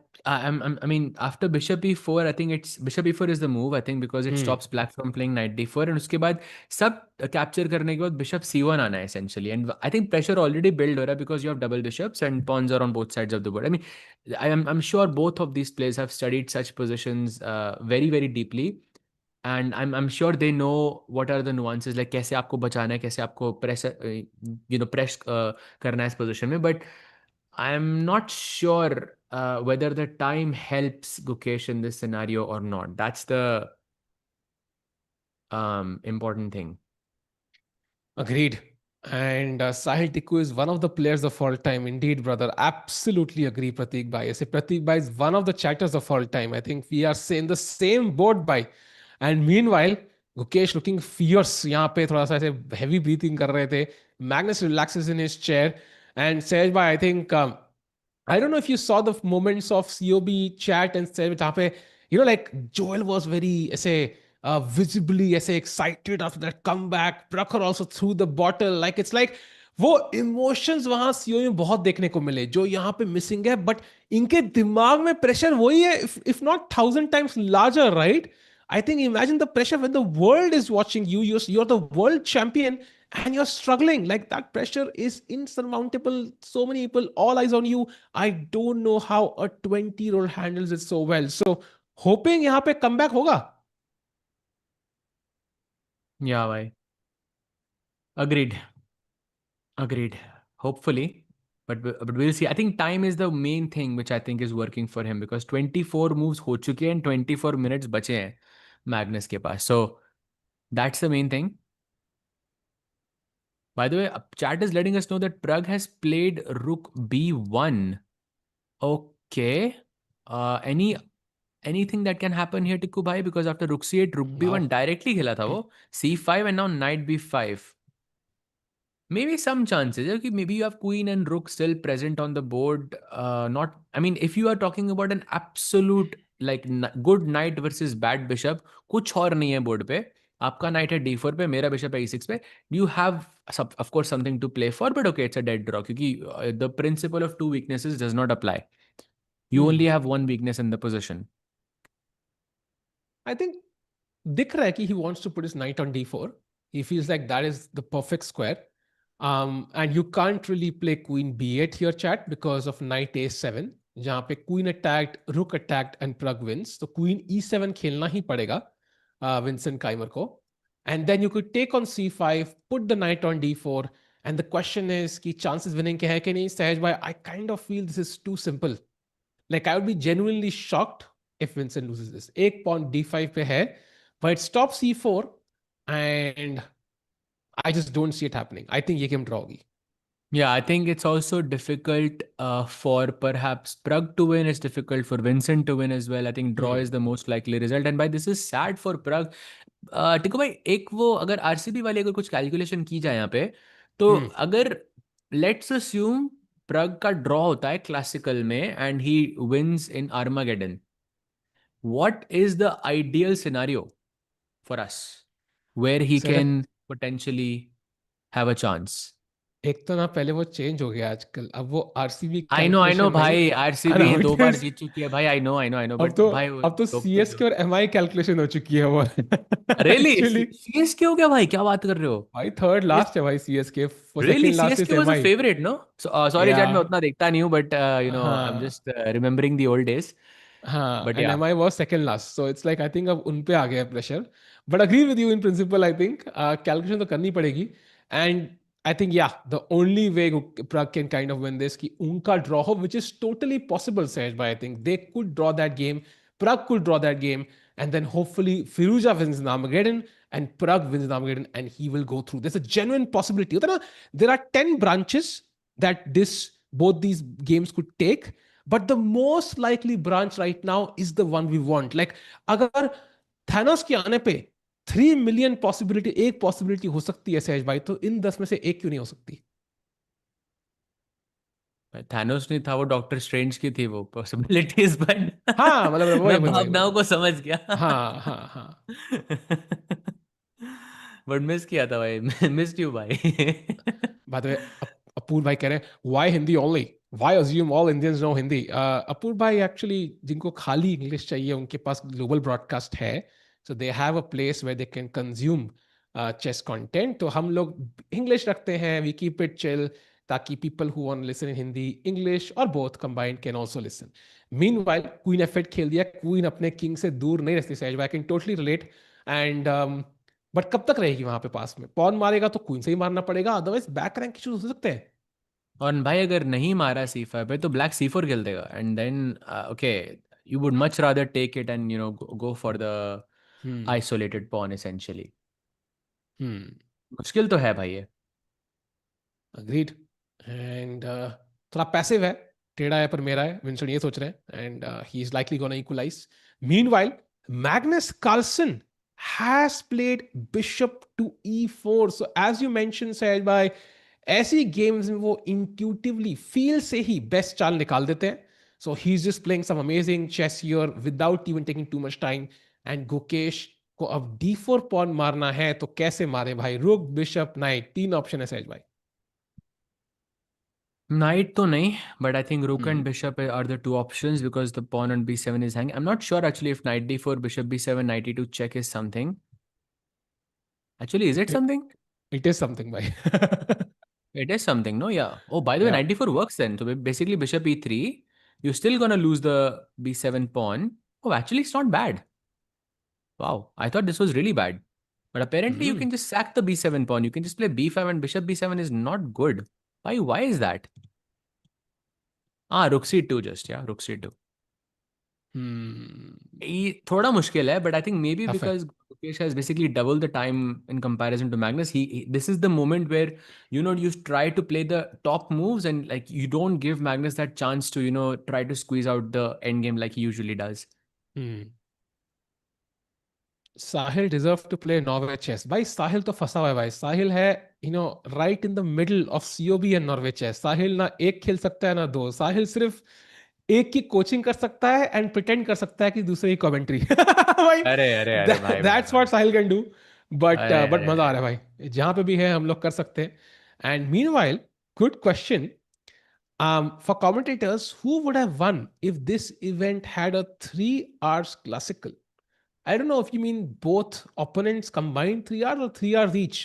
mean, after bishop e4, I think it's bishop e4 is the move, I think, because it stops black from playing knight d4, and उसके बाद सब capture करने के बाद bishop c1 आना है essentially, and I think pressure already built हो रहा है because you have double bishops and pawns are on both sides of the board. I mean, I'm sure both of these players have studied such positions very, very deeply, and I'm sure they know what are the nuances, like कैसे आपको बचाना है, कैसे आपको press press करना है इस position में, but I'm not sure whether the time helps Gukesh in this scenario or not. That's the important thing. Agreed. And Sahil Tikku is one of the players of all time. Indeed, brother. Absolutely agree, Pratik Bhai. I say Pratik Bhai is one of the chatters of all time. I think we are in the same boat, Bhai. And meanwhile, Gukesh looking fierce. यहाँ पे थोड़ा सा ऐसे heavy breathing कर रहे थे. Magnus relaxes in his chair. And Sahaj Bhai, I think I don't know if you saw the moments of COB chat and said, like Joel was very, say, visibly, say, excited after that comeback. Prakhar also threw the bottle. Like it's like वो emotions वहां CO में बहुत देखने को मिले जो यहाँ पे मिसिंग है बट इनके दिमाग में प्रेशर वही है if not 1000 times larger right I think imagine the pressure when the world is watching you you are the world champion and you're struggling like that pressure is insurmountable, so many people all eyes on you. I don't know how a 20-year-old handles it so well, so hoping yahan pe comeback hoga. Yeah, bhai. Agreed. Hopefully. But we'll see. I think time is the main thing which I think is working for him because 24 moves हो चुके हैं and 24 minutes बचे हैं Magnus के पास. So that's the main thing. By the way, chat is letting us know that Prag has played Rook B1. Okay. Anything that can happen here, Tikku bhai? Because after Rook C8, Rook B1 directly खेला था वो. C5 and now Knight B5. Maybe some chances. Okay, maybe you have Queen and Rook still present on the board. Not. I mean, if you are talking about an absolute like good knight versus bad bishop, कुछ और नहीं है board पे. आपका knight है D4 पे, मेरा bishop है E6 पे. You have of course something to play for, but okay, it's a dead draw क्योंकि the principle of two weaknesses does not apply. You only have one weakness in the position. I think दिख रहा है कि he wants to put his knight on d4. He feels like that is the perfect square. And you can't really play queen b8 here, chat, because of knight a7, जहाँ पे queen attacked, rook attacked, and Prag wins. तो queen e7 खेलना ही पड़ेगा Vincent Keimer को. And then you could take on c5, put the knight on d4, and the question is कि chances winning के है कि नहीं, सहज भाई? I kind of feel this is too simple. Like I would be genuinely shocked if Vincent loses this. एक pawn d5 पे है, but it stops c4, and I just don't see it happening. I think ये game draw होगी. Yeah, I think it's also difficult for perhaps Prag to win. It's difficult for Vincent to win as well. I think draw is the most likely result. And by this is sad for Prag. टिको भाई, एक वो अगर RCB वाली अगर कुछ calculation की जाए यहाँ पे, तो अगर लेट्स अस्यूम प्रग का ड्रॉ होता है क्लासिकल में and he wins in Armageddon, what is the ideal scenario for us where he can potentially have a chance? एक तो ना पहले वो चेंज हो गया आजकल, अब वो आरसीबी आई नो भाई, आरसीबी 2 बार जीत चुकी है भाई. आई नो बट भाई अब तो सीएसके और एमआई कैलकुलेशन हो चुकी है वो. रियली सीएसके हो गया भाई? क्या बात कर रहे हो भाई? थर्ड लास्ट है भाई CSK. Really, CSK was a favorite, no? So, sorry, Chad, मैं Yeah. उतना देखता नहीं हूँ, but I'm just remembering the old days. हाँ, But and yeah. MI was second last, so it's like I think अब उन पे आ गया pressure. But agree with you in principle. I think calculation तो करनी पड़ेगी. And I think the only way Prague can kind of win this कि उनका draw हो, which is totally possible, Sahej bhai. I think they could draw that game. Prague could draw that game, and then hopefully Firuza wins in Armageddon and Prague wins in Armageddon, and he will go through. There's a genuine possibility. होता है ना, there are 10 branches that both these games could take. But the most likely branch right now is the one we want. Like, अगर Thanos के आने पे 3 million possibility, एक possibility हो सकती है सहज भाई, तो इन 10 में से एक क्यों नहीं हो सकती? थैनोस नहीं था वो, डॉक्टर स्ट्रेंज की थी वो पॉसिबिलिटीज. बट हाँ, मतलब वही मैं भावनाओं को समझ गया. हाँ. बट मिस किया था भाई, मिस्ड यू भाई. By the way, अपूर भाई कह रहे हैं why Hindi only? Why assume all Indians know Hindi? अपूर भाई एक्चुअली जिनको खाली इंग्लिश चाहिए उनके पास ग्लोबल ब्रॉडकास्ट है, so they have a place where they can consume chess content. तो हम लोग इंग्लिश रखते हैं, we keep it chill, ताकि people who want to listen in Hindi, English or both combined can also listen. Meanwhile, Queen F8 खेल दिया, Queen अपने king से दूर नहीं रहती सहज भाई. I can totally relate. And but कब तक रहेगी वहां पे पास में? पॉन मारेगा तो क्वीन से ही मारना पड़ेगा, अदरवाइज बैक रैंक इश्यूज हो सकते हैं. और भाई अगर नहीं मारा C5 पे तो ब्लैक C4 खेल देगा and then okay, you would much rather take it and go for the isolated pawn essentially. मुश्किल तो है भाई ये. अग्रीड. एंड थोड़ा पैसिव है, टेढ़ा है पर मेरा है, विंसेंट ये सोच रहे हैं, and he is likely gonna equalise. Meanwhile Magnus Carlsen has played bishop to e4. So as you mentioned Sahaj bhai, ऐसी गेम्स में वो intuitively feel से ही बेस्ट चाल निकाल देते हैं. So he's just playing some amazing chess here without even taking too much time. And Gukesh को अब d4 पॉन मारना है तो कैसे मारे भाई? रुक, बिशप, नाइट, 3 ऑप्शन है सहज भाई. Knight तो नहीं, but I think rook and bishop are the two options because the pawn on b7 is hanging. I'm not sure actually if knight d4, bishop b7, knight e2 check is something. Actually, is it something? It is something bhai. It is something, no? Yeah. Oh, by the way, knight d4 works then. So basically bishop e3, you're still gonna lose the b7 pawn. Oh, actually it's not bad. Wow, I thought this was really bad. But apparently you can just sack the b7 pawn. You can just play b5 and bishop b7 is not good. Why is that? rook c2 just, yeah, rook c2. ये थोड़ा मुश्किल है, but I think maybe Tough है. because Gukesh has basically double the time in comparison to Magnus, this is the moment where you try to play the top moves and like you don't give Magnus that chance to try to squeeze out the end game like he usually does. Sahil deserve to play Norway chess. भाई साहिल तो फंसा हुआ है भाई. साहिल है right in the middle of COB and Norway chess. साहिल ना एक खेल सकता है ना दो. साहिल सिर्फ एक की कोचिंग कर सकता है एंड प्रिटेंड कर सकता है कि दूसरे की कमेंट्री. भाई अरे अरे अरे भाई that's what Sahil can do. But अरे बट अरे मजा आ रहा है भाई. जहां पे भी है हम लोग कर सकते हैं. And meanwhile, good question. For commentators, who would have won if this event had a 3 hours classical? I don't know if you mean both opponents combined 3 hours or 3 hours each.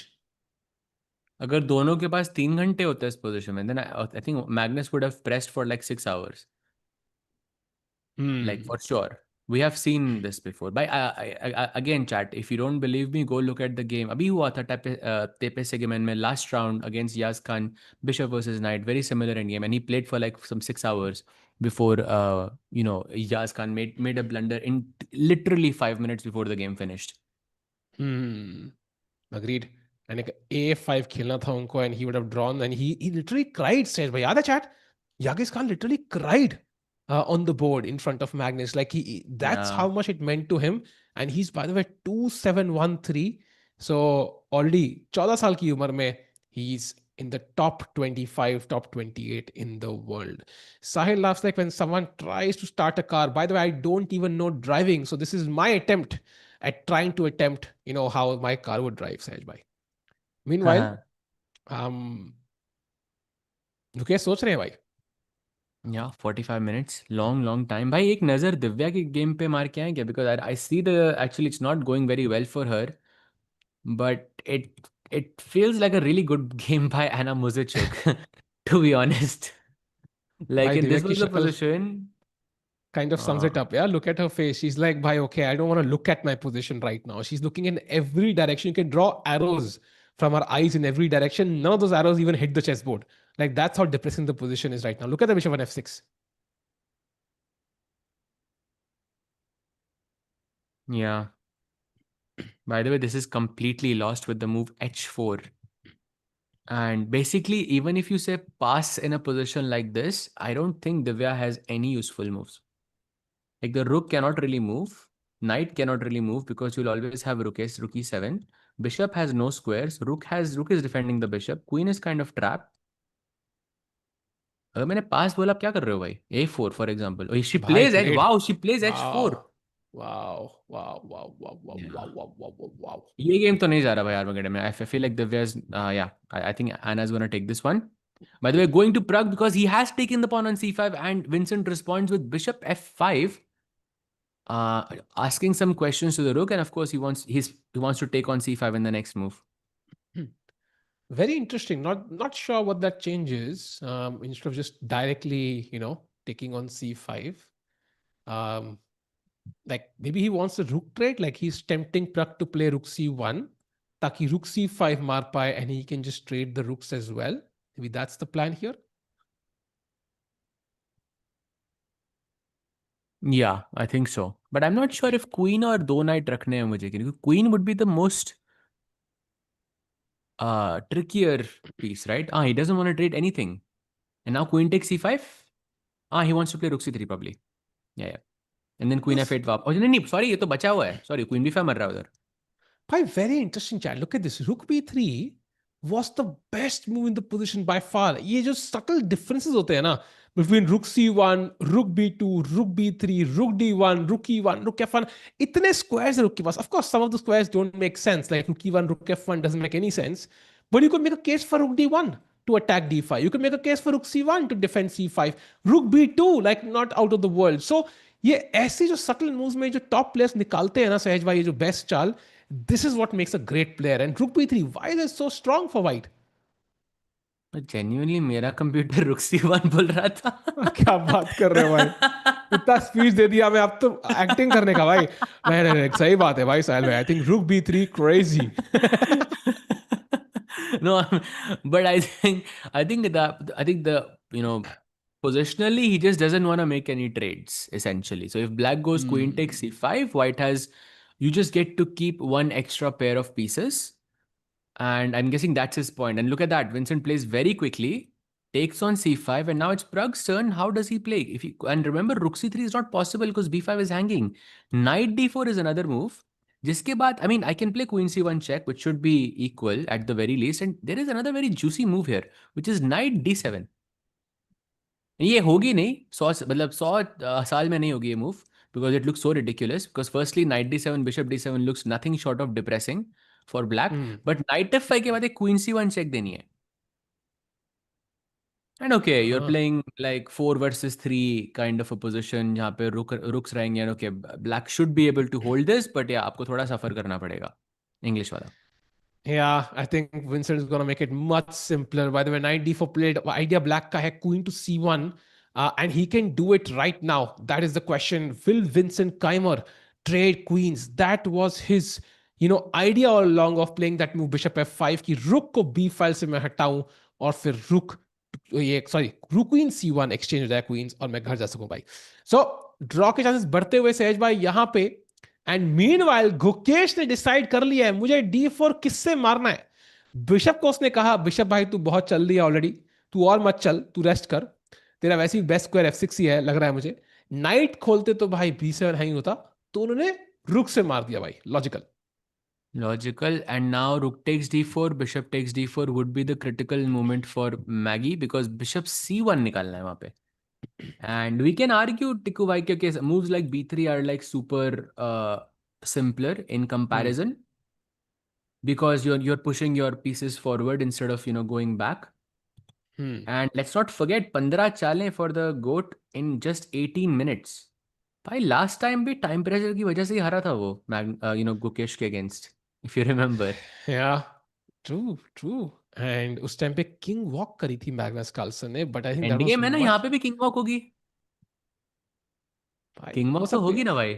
अगर दोनों के पास 3 घंटे होते हैं इस पोजीशन में, then I think Magnus would have pressed for like 6 hours. Like for sure. We have seen this before. But again, chat, if you don't believe me, go look at the game. Abhi hua tha Tepe Segemen mein last round against Yaz Khan, Bishop versus Knight, very similar in game, and he played for like some 6 hours before Yaz Khan made a blunder in literally 5 minutes before the game finished. Agreed. And like A5 खेलना था उनको, and he would have drawn, and he literally cried. Says, भाई याद है chat? Yagis Khan literally cried on the board in front of Magnus. Like that's how much it meant to him. And he's, by the way, 2713. So already 14 साल की उम्र में he's in the top 25, top 28 in the world. Sahil laughs like when someone tries to start a car. By the way, I don't even know driving. So this is my attempt at trying to attempt, how my car would drive, Sahil bhai. Meanwhile, रुके सोच रहे हैं भाई. Yeah, 45 minutes. Long time. भाई एक नज़र दिव्या की game पे मार के आए क्या? Because I see actually it's not going very well for her. But it feels like a really good game by Anna Muzichuk, to be honest. Like भाई in दिव्या this की was the शक्ल position. kind of sums it up. Yeah, look at her face. She's like, bhai, okay, I don't want to look at my position right now. She's looking in every direction. You can draw arrows from her eyes in every direction. None of those arrows even hit the chessboard. Like that's how depressing the position is right now. Look at the bishop on f6. Yeah. By the way, this is completely lost with the move h4. And basically, even if you say pass in a position like this, I don't think Divya has any useful moves. Like the rook cannot really move. Knight cannot really move because you'll always have rook e7. Bishop has no squares. Rook is defending the bishop. Queen is kind of trapped. अगर मैंने पास बोला, आप क्या कर रहे हो भाई? A4 for example. Oh, she plays H. Wow, she plays H4. Wow. ये गेम तो नहीं जा रहा भाई आर्मागेडन में. I feel like Divya's yeah, I think Anna's gonna take this one. By the way, going to Prague because he has taken the pawn on c5 and Vincent responds with bishop f5, asking some questions to the rook, and of course he wants to take on c5 in the next move. Very interesting. Not sure what that changes. Instead of just directly, taking on c5. Like maybe he wants a rook trade. Like he's tempting Prague to play rook c1, taki rook c5 maar paye, and he can just trade the rooks as well. Maybe that's the plan here. Yeah, I think so. But I'm not sure if queen or दो knight रखने हैं मुझे, क्योंकि queen would be the most trickier piece, right? He doesn't want to trade anything. And now queen takes c5. He wants to play rook c3 probably. Yeah. And then queen f8 वाप. Oh, नहीं, sorry, ये तो बचा हुआ है. Sorry, queen b5 मर रहा है उधर. Very interesting, chat. Look at this. Rook b3 was the best move in the position by far. ये जो subtle differences होते हैं ना, between rook c1, rook b2, rook b3, rook d1, rook e1, rook f1. इतने squares हैं rook के पास. Of course, some of the squares don't make sense. Like rook e1, rook f1 doesn't make any sense. But you could make a case for rook d1 to attack d5. You could make a case for rook c1 to defend c5. Rook b2, like not out of the world. So ये ऐसे जो subtle moves में जो top players निकालते हैं ना सहज भाई, ये जो best चाल, this is what makes a great player. And rook b3, why is it so strong for white? Genuinely मेरा कंप्यूटर rook c1 बोल रहा था. क्या बात कर रहे हो भाई? इतना स्पीच दे दिया मैं, अब तो एक्टिंग करने का भाई. नहीं, सही बात है भाई साहिल भाई. I think rook b3 crazy. No, but I think the Positionally, he just doesn't want to make any trades, essentially. So if black goes queen takes c5, white has, you just get to keep one extra pair of pieces. And I'm guessing that's his point. And look at that. Vincent plays very quickly, takes on c5, and now it's Pragg's turn. How does he play? And remember, rook c3 is not possible because b5 is hanging. Knight d4 is another move. Jiske baad, I mean, I can play queen c1 check, which should be equal at the very least. And there is another very juicy move here, which is knight d7. ये होगी नहीं 100 साल में नहीं होगी ये move because it looks so ridiculous because firstly knight d7 bishop d7 looks nothing short of depressing for black but knight f5 के बाद एक queen c1 check देनी है and okay you're playing like 4 versus 3 kind of a position जहाँ पे rooks रहेंगे and okay black should be able to hold this but yeah आपको थोड़ा suffer करना पड़ेगा English वाला. Yeah, I think Vincent is going to make it much simpler. By the way, knight d4 played. Idea black ka hai queen to c1, and he can do it right now. That is the question. Will Vincent KEYMER trade queens? That was his, idea all along of playing that move bishop f5 कि रुक को b file से मैं हटाऊं और फिर रुक queen c1 exchange हो जाए क्वींस और मैं घर जा सकूं भाई. सो ड्रॉ के चांसेस बढ़ते हुए सहज भाई यहां पे. एंड मीनवाइल गुकेश ने डिसाइड कर लिया है मुझे d4 किससे मारना है. बिशप को उसने कहा बिशप भाई तू बहुत चल दिया ऑलरेडी, तू और मत चल, तू रेस्ट कर, तेरा वैसे ही बेस्ट स्क्वायर f6 ही है लग रहा है मुझे. नाइट खोलते तो भाई b7 हैंग होता, तो उन्होंने रुक से मार दिया भाई. Logical. And now rook takes d4, bishop takes d4 would be the critical moment for Maggie because bishop c1 निकालना है वहां पे. And we can argue Tikku bhai के moves like b3 are like super simpler in comparison because you're pushing your pieces forward instead of going back. And let's not forget 15 चालें for the goat in just 18 minutes. भाई last time भी time pressure की वजह से ही हारा था वो गुकेश के against if you remember. Yeah, true. And उस टाइम पे किंग वॉक करी थी मैग्नस कार्लसन ने, but I think that end game है ना, यहाँ वाज पे भी किंग वॉक होगी. किंग वॉक तो होगी ना भाई.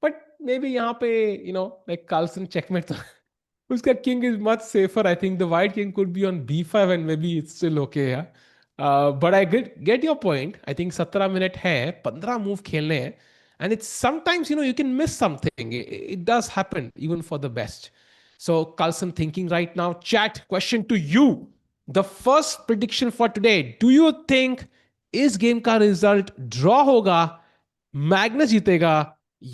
बट मे बी यहाँ पे लाइक कार्लसन चेकमेट तो उसका king is much safer. I think the white king could be on b5 and maybe it's still okay. But I get your point. I think 17 minute है, 15 move खेलने हैं, and it's sometimes you can miss something. It does happen even for the best. So Carlsen thinking right now. Chat, question to you. The first prediction for today. Do you think इस game का result draw होगा, Magnus जीतेगा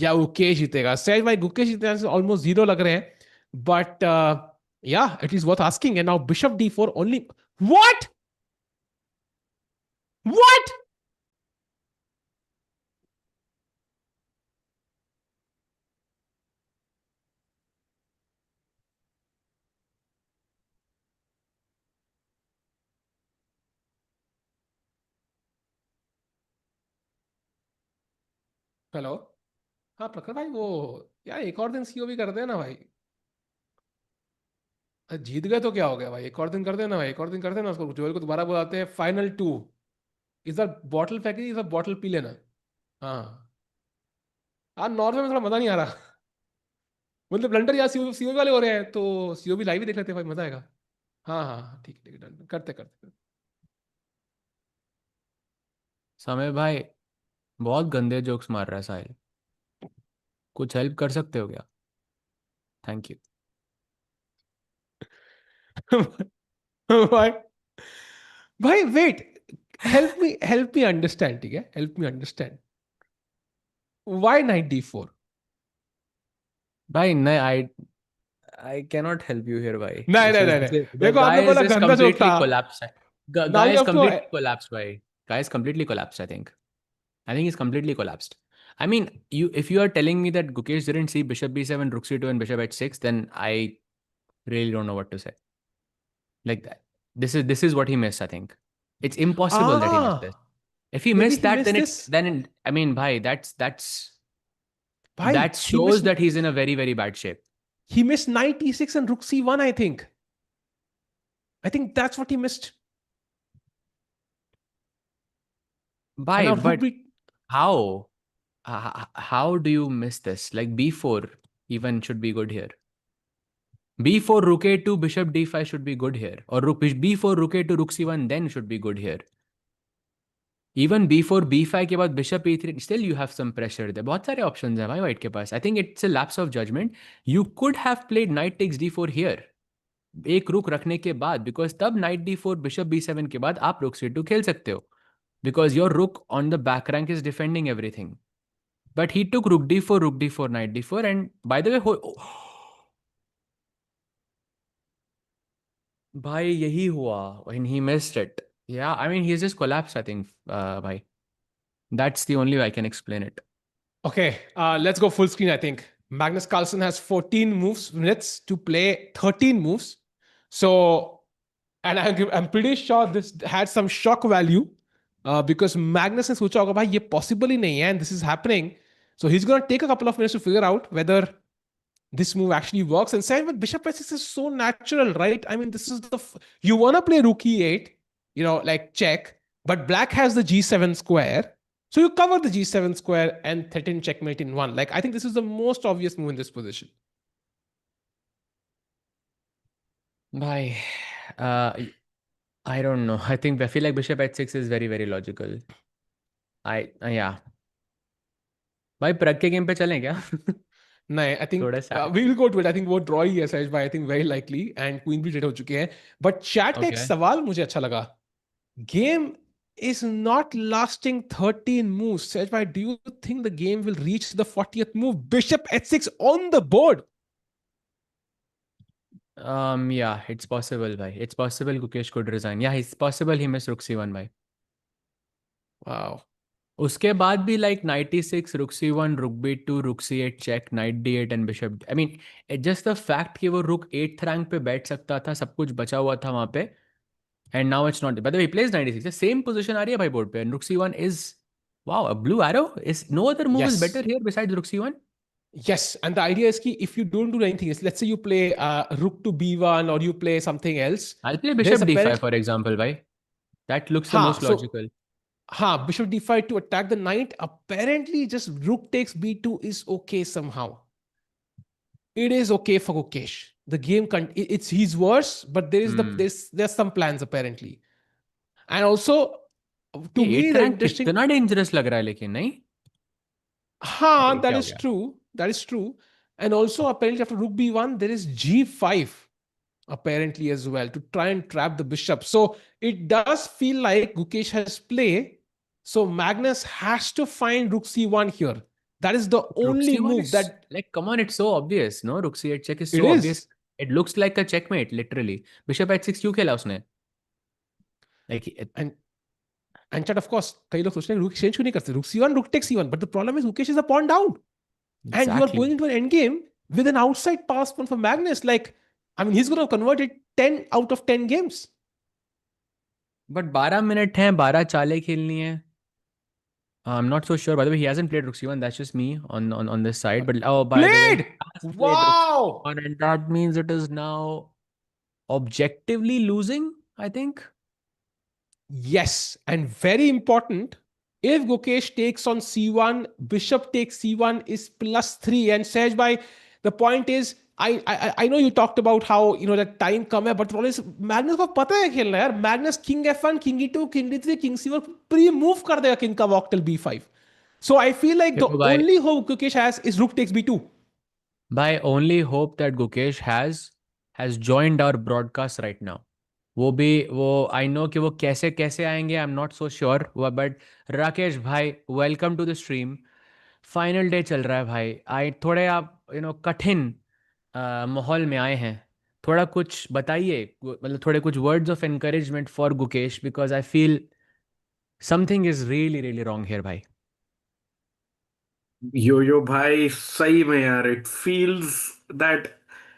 या गुकेश जीतेगा? सहज भाई गुकेश जीतने से ऑलमोस्ट जीरो लग रहे हैं. But yeah, it is worth asking. And now bishop d4 only. What? Hello. हाँ प्रखर भाई, वो यार एक और दिन सीओ भी कर देना भाई. जीत गए तो क्या हो गया भाई, एक और दिन कर देना भाई, एक और दिन कर देना. उसको जोएल को दोबारा बुलाते हैं. फाइनल 2 इधर बॉटल फेंकी, इधर बॉटल पी लेना. हाँ हाँ, नॉर्वे में थोड़ा मजा नहीं आ रहा. मतलब ब्लंडर या सीओ वाले हो रहे हैं, तो सीओ भी लाइव ही देख लेते हैं भाई, मजा आएगा. हाँ हाँ ठीक है डन करते. समय भाई बहुत गंदे जोक्स मार रहा है साहिल, कुछ हेल्प कर सकते हो क्या? Thank you. भाई वेट, हेल्प मी अंडरस्टैंड. ठीक है, help me understand. Why night d4? भाई नहीं, I cannot help you here भाई. नहीं The देखो, guy आपने is बोला just गंदा जोक completely था. collapsed. Now Guy you is have to- completely collapsed भाई. Guy is completely collapsed, I think. He's completely collapsed. I mean, if you are telling me that Gukesh didn't see bishop b7, rook c2 and bishop h6, then I really don't know what to say. Like that. This is what he missed, I think. It's impossible that he missed this. If he Maybe missed he that, missed then this. I mean, bhai, that's Bhai, that he shows missed- that he's in a very, very bad shape. He missed knight e6 and rook c1, I think. I think that's what he missed. Bhai, And now but rook how? How do you miss this? Like b4 even should be good here. b4 rook a2 bishop d5 should be good here, or b4 rook a2 rook c1 then should be good here. Even b4 b5 के बाद bishop e3, still you have some pressure there. बहुत सारे options हैं भाई white के पास. I think it's a lapse of judgment. You could have played knight takes d4 here. एक रुक रखने के बाद, because तब knight d4 bishop b7 के बाद आप rook c2 खेल सकते हो, because your rook on the back rank is defending everything. But he took rook d4, knight d4, and by the way, भाई यही हुआ when he missed it. Yeah, I mean he's just collapsed, I think, bhai. That's the only way I can explain it. Okay, let's go full screen, I think. Magnus Carlsen has 14 minutes to play 13 moves. So, and I'm pretty sure this had some shock value because Magnus ने सोचा होगा भाई ये possible ही नहीं है and this is happening. So he's going to take a couple of minutes to figure out whether this move actually works. And saying with bishop f6 is so natural, right? I mean, this is you want to play rook e8, like check, but black has the g7 square. So you cover the g7 square and threaten checkmate in one. Like, I think this is the most obvious move in this position. Bhai, I don't know. I feel like bishop h6 is very, very logical. Yeah. भाई प्रग के game पे चलें क्या? No, I think थोड़ा sad. we will go to it. I think वो draw ही है सहज भाई. I think very likely and queen भी trade हो चुके हैं. But chat का एक Okay. सवाल मुझे अच्छा लगा. Game is not lasting 13 moves. सहज भाई, do you think the game will reach the 40th move? Bishop h6 on the board. Yeah, it's possible, bhai. It's possible Gukesh could resign. Yeah, it's possible he missed rook c1, bhai. Wow. उसके बाद भी like 96 rook c1, rook b2, rook c8 check, knight d8 and bishop. I mean, just the fact कि वो rook 8th rank पे बैठ सकता था, सब कुछ बचा हुआ था वहाँ पे. And now it's not. By the way, he plays 96. The same position आ रही है भाई board पे. And rook c1 is, wow, a blue arrow. Is no other move is Yes. better here besides rook c1? Yes, and the idea is कि if you don't do anything else, let's say you play rook to b1 or you play something else. I'll play There's bishop d5 apparent- for example, bhai. That looks the हाँ, most logical. Bishop d5 to attack the knight. Apparently, just rook takes b2 is okay somehow. It is okay for Gukesh. The game he's worse, but there's some plans apparently. And also, to me, 8th the rank interesting. कितना dangerous लग रहा है लेकिन नहीं? हाँ, अरे, that क्या हो is गया? true. That is true. And also, apparently, after rook b1, there is g5 apparently as well to try and trap the bishop. So it does feel like Gukesh has play. So Magnus has to find rook c1 here. That is the Rook only c1 move is that like, come on, it's so obvious, no? Rook c8 check is it so is. obvious. It looks like a checkmate, literally. Bishop h6 क्यों खेला उसने? Like, And chat, of course, कई लोग सोच रहे हैं rook exchange क्यों नहीं करते? Rook c1, rook takes c1. But the problem is Gukesh is a pawn down. And you are exactly. going into an endgame with an outside pass pawn for Magnus. Like, I mean, he's going to convert it 10 out of 10 games. But 12 minute हैं, 12 चालें खेलनी है. I'm not so sure. By the way, he hasn't played rook c1. That's just me on this side. But oh, by the way, Played! he has played rook Wow! c1, and that means it is now objectively losing, I think. Yes, and very important. If Gukesh takes on c1, bishop takes c1 is +3. And Sehaj bhai, the point is, I know you talked about how that time come है, but the problem is Magnus को पता है खेलना यार. Magnus king f1, king e2, king d3, king c1 pre-move कर देगा king का walk till b5. So I feel like the Yo, bhai. only hope Gukesh has is rook takes b2. My only hope that Gukesh has joined our broadcast right now. वो I know कि वो कैसे कैसे आएंगे, I'm not so sure. But Rakesh भाई, welcome to the stream. Final day चल रहा है भाई. थोड़े आप कठिन माहौल में आए हैं. थोड़ा कुछ बताइए, मतलब थोड़े कुछ words of encouragement for Gukesh, because I feel something is really really wrong here भाई. यो भाई सही में यार it feels that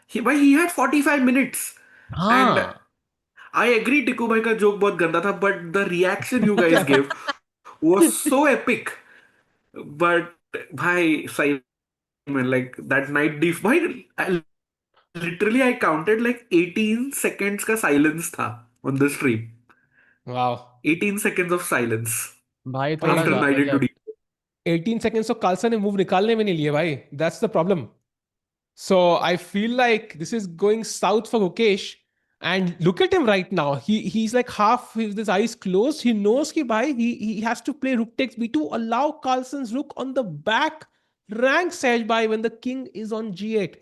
he had 45 minutes and हाँ. I agree टिकू भाई का जोक बहुत गंदा था but the reaction you guys gave was so epic but भाई सही में like that night diff भाई literally I counted like 18 seconds का silence था on the stream. Wow. 18 seconds of silence भाई थोड़ा after सा knight into मतलब d4. 18 seconds तो कार्लसन ने मूव निकालने में नहीं लिए भाई. That's the problem. So I feel like this is going south for Gukesh. And look at him right now. He's like half with his eyes closed. He knows ki bhai, he has to play rook takes b2, allow Carlsen's rook on the back rank Sej bhai when the king is on g8.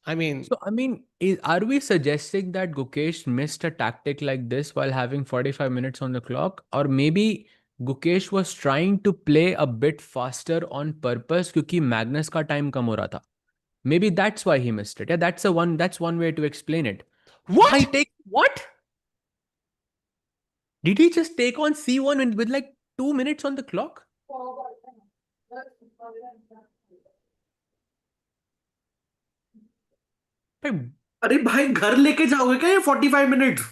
I mean, So, I mean, are we suggesting that Gukesh missed a tactic like this while having 45 minutes on the clock? Or maybe Gukesh was trying to play a bit faster on purpose क्योंकि Magnus का time कम हो रहा था. Maybe that's why he missed it. Yeah, that's one way to explain it. what? I take what? Did he just take on C1 with like 2 minutes on the clock? But अरे भाई घर लेके जाओगे क्या ये 45 minutes?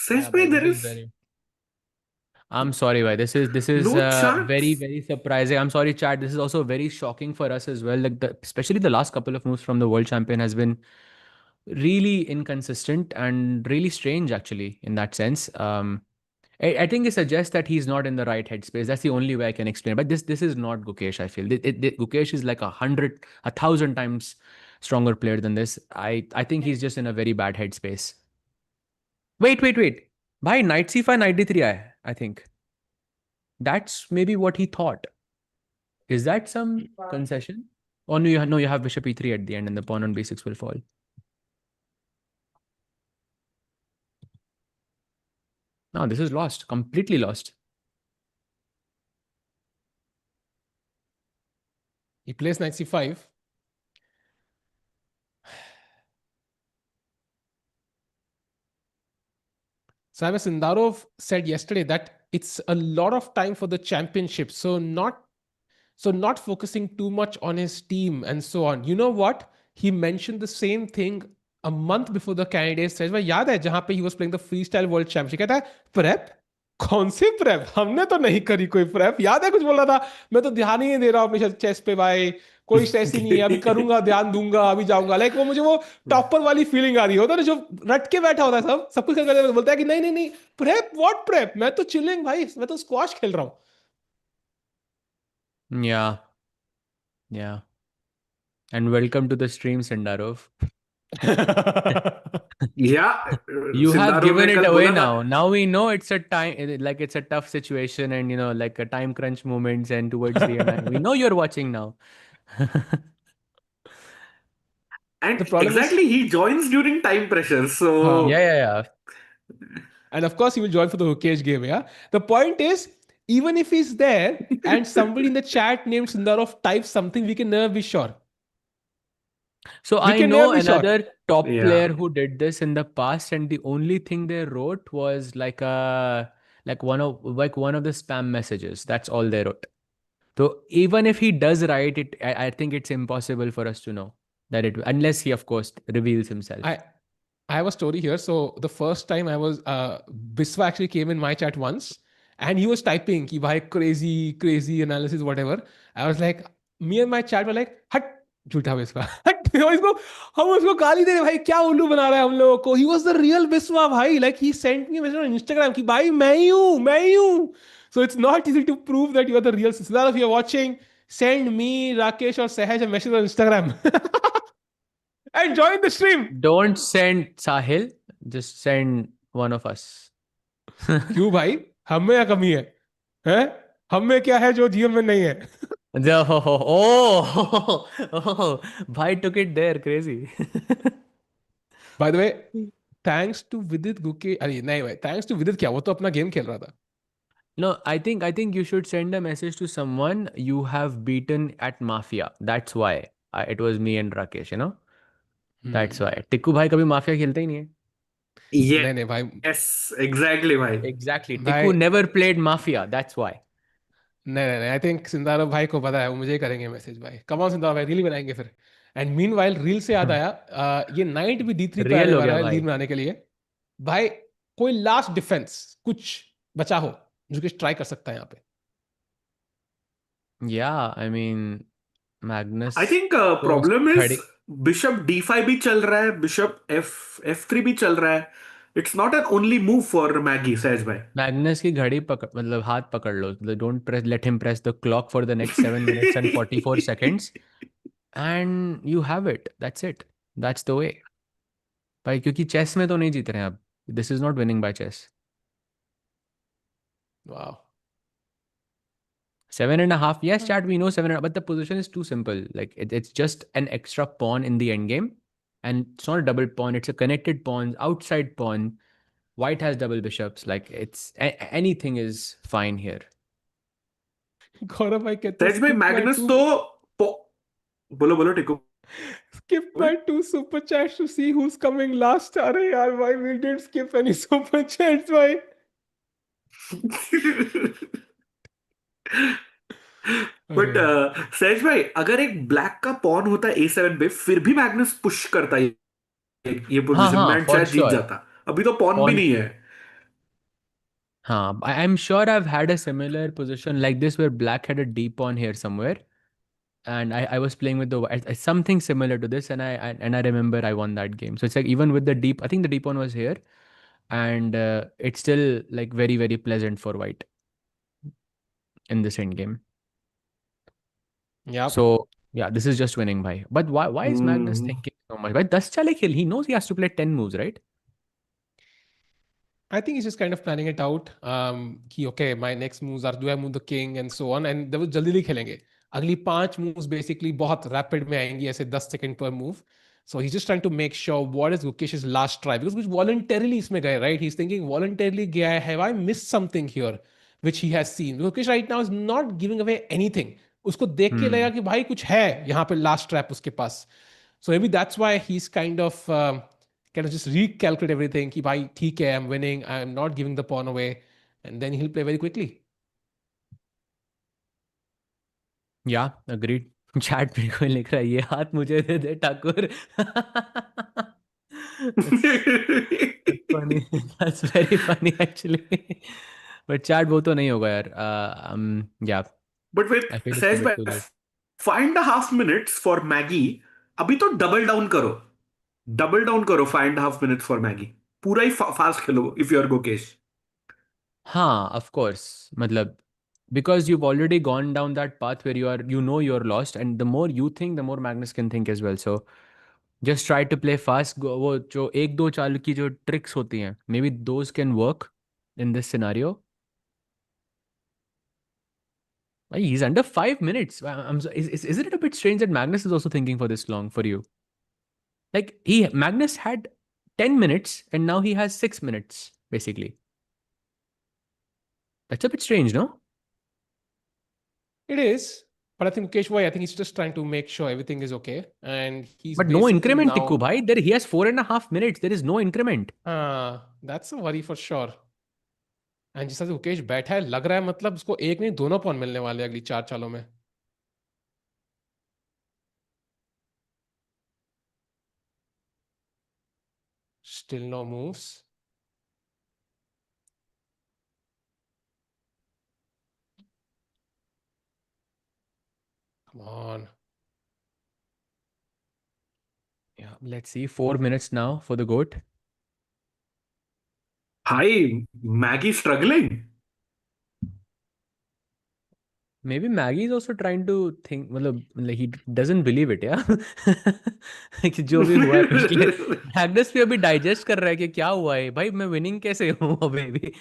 Says bhai, there this is is very. I'm sorry, bhai. This is no very chance. very surprising. I'm sorry, chat. This is also very shocking for us as well. Like especially the last couple of moves from the world champion has been really inconsistent and really strange actually in that sense. I think it suggests that he's not in the right headspace. That's the only way I can explain. But this is not Gukesh. I feel Gukesh is like 1,000 times stronger player than this. I think he's just in a very bad headspace. Wait. Bhai, knight c5, knight d3 aaya, I think. That's maybe what he thought. Is that some concession? Oh no, you have bishop e3 at the end and the pawn on b6 will fall. No, this is lost. Completely lost. He plays knight c5. Simon Sindarov said yesterday that it's a lot of time for the championship. So not focusing too much on his team and so on. You know what? He mentioned the same thing a month before the candidates said, भाई याद है जहां पे he was playing the freestyle world championship कहता है prep कौन सी prep हमने तो नहीं करी कोई प्रेप याद है कुछ बोल रहा था मैं तो ध्यान ही नहीं दे रहा हूँ अपने चेस पे भाई कोई स्ट्रेस ही नहीं है अभी करूंगा ध्यान दूंगा अभी जाऊंगा लाइक वो मुझे वो टॉपर वाली फीलिंग आ रही होता है ना जो रट के बैठा होता है सब कुछ करके बोलता है कि नहीं प्रेप व्हाट प्रेप मैं तो चिलिंग भाई मैं तो स्क्वाश खेल रहा हूँ Yeah. And welcome to the stream, Sindarov. Yeah, You have Sindarov given ने it कल away बोला था. now. Now we know it's a time, like it's a tough situation and, like a time crunch moments and towards the end. We know you're watching now. And the problem is exactly, he joins during time pressure. So Yeah. and of course he will join for the GUKESH game. Yeah. The point is, even if he's there and somebody in the chat named Sundarov types something, we can never be sure. So We I can know never be sure. another top Yeah. player who did this in the past, and the only thing they wrote was like one of the spam messages. That's all they wrote. So even if he does write it, I think it's impossible for us to know that unless he of course reveals himself. I have a story here. So the first time I was, Biswa actually came in my chat once and he was typing, ki bhai crazy analysis, whatever. I was like, me and my chat were like, हट झूठा बिस्वा हट हम उसको गाली दे रहे भाई क्या उल्लू बना रहा है हम लोगों को he was the real Biswa भाई like he sent me a message on Instagram कि भाई मैं ही हूँ so it's not easy to prove that you are the real Siddharth. If you're watching, send me Rakesh or Sahaj a message on Instagram and join the stream. Don't send Sahil, just send one of us. क्यों भाई हम में क्या कमी है हैं हम में क्या है जो जीवन में नहीं है Bhai took it there, crazy. By the way thanks to Vidit गुके अरे नहीं भाई थैंक्स टू विदित क्या वो तो अपना गेम खेल रहा था No, I think you should send a message to someone you have beaten at Mafia. That's why it was me and Rakesh, That's why. Tikku bhai kabhi Mafia खेलते ही नहीं है. नहीं नहीं भाई yes, exactly, भाई. Exactly. भाई Tikku never played Mafia. That's why. नहीं I think Sindarov भाई को पता है वो मुझे ही करेंगे मैसेज भाई कम ऑन सिंदारो भाई रील बनाएंगे फिर एंड मीनवाइल रील से याद आया ये नाइट भी D3 पे Real आने हो वाला गया है भाई. रील बनाने के लिए भाई कोई लास्ट डिफेंस कुछ बचा हो जो कि ट्राई कर सकता है यहाँ पे Yeah, I mean, Magnus I think was problem is thirty. Bishop D5 भी चल रहा है, बिशप F3 भी चल रहा है. It's not an only move for Maggie, Sahaj bhai. Magnus की घड़ी पकड़ मतलब हाथ पकड़ लो, मतलब don't press, let him press the clock for the next 7 minutes and 44 seconds and you have it, that's it, that's the way भाई, क्योंकि chess में तो नहीं जीत रहे हैं अब, this is not winning by chess. Wow. 7.5, yes, chat, we know 7.5, but the position is too simple. Like it's just an extra pawn in the end game, and it's not a double pawn. It's a connected pawn, outside pawn. White has double bishops. Like anything is fine here. गौरव भाई कहते हैं Sahaj bhai, skip my Magnus two, तो बोलो टिको. skip my 2 super chats to see who's coming last. अरे यार भाई, we didn't skip any super chats भाई. बट सहज भाई, अगर एक ब्लैक का पॉन होता A7 पे, फिर भी मैग्नस पुश करता है ये हाँ पोजीशन में हाँ, and for शायद जीत sure. जाता. अभी तो पॉन भी Pawn. नहीं है. हाँ, I'm sure I've had a similar position like this where black had a d pawn here somewhere, and I was playing with the something similar to this, and I remember I won that game. So it's like even with the deep, I think the d pawn was here, and it's still like very very pleasant for white in this end game. Yep. So yeah, this is just winning, bhai. But why is Magnus thinking so much? But that's chale khel. He knows he has to play 10 moves, right? I think he's just kind of planning it out. कि okay, my next moves are, do I move the king and so on, and वो जल्दी नहीं खेलेंगे. अगली 5 moves basically बहुत rapid में आएंगी, ऐसे 10 second per move. So he's just trying to make sure what is Gukesh's last try, because कुछ voluntarily इसमें गए, right? He's thinking voluntarily गया है, have I missed something here which he has seen? Gukesh right now is not giving away anything. उसको देख के लगा कि भाई कुछ है यहाँ पे last trap उसके पास. So maybe that's why he's kind of just recalculate everything कि भाई ठीक है, I'm winning, I'm not giving the pawn away, and then he'll play very quickly. Yeah, agreed. Chat में कोई लिख रहा है ये हाथ मुझे दे दे Thakur. That's funny. That's very funny actually. But chat वो तो नहीं होगा यार. Yeah, but wait I feel it's a सहज bit too भाई, late. 5.5 minutes for Maggi. अभी तो डबल डाउन करो. 5.5 minutes फॉर मैगी. पूरा ही fast Khelo if you are Gukesh. हाँ, of course. मतलब because you've already gone down that path where you're lost, and the more you think, the more Magnus can think as well. So just try to play fast. वो जो एक दो चाल की जो tricks होती हैं, maybe those can work in this scenario. He's under 5 minutes. Isn't it a bit strange that Magnus is also thinking for this long for you? Like Magnus had 10 minutes and now he has 6 minutes basically. That's a bit strange, no? It is, but I think Mukesh Bhai, I think he's just trying to make sure everything is okay, and he's But no basically increment, Tikku now. bhai. There he has 4.5 minutes. There is no increment. That's a worry for sure. And जिस तरह से मुकेश बैठा है, लग रहा है मतलब उसको एक नहीं दोनों पॉइंट मिलने वाले हैं अगली 4 चालों में. Still no moves. Come on. Yeah, let's see. 4 minutes now for the GOAT. Hi, Maggie struggling. Maybe Maggie is also trying to think, मतलब like he doesn't believe it, yeah. कि जो भी हुआ है पिछले, मैग्नस भी अभी डाइजेस्ट कर रहा है कि क्या हुआ है भाई, मैं विनिंग कैसे हूँ अभी भी.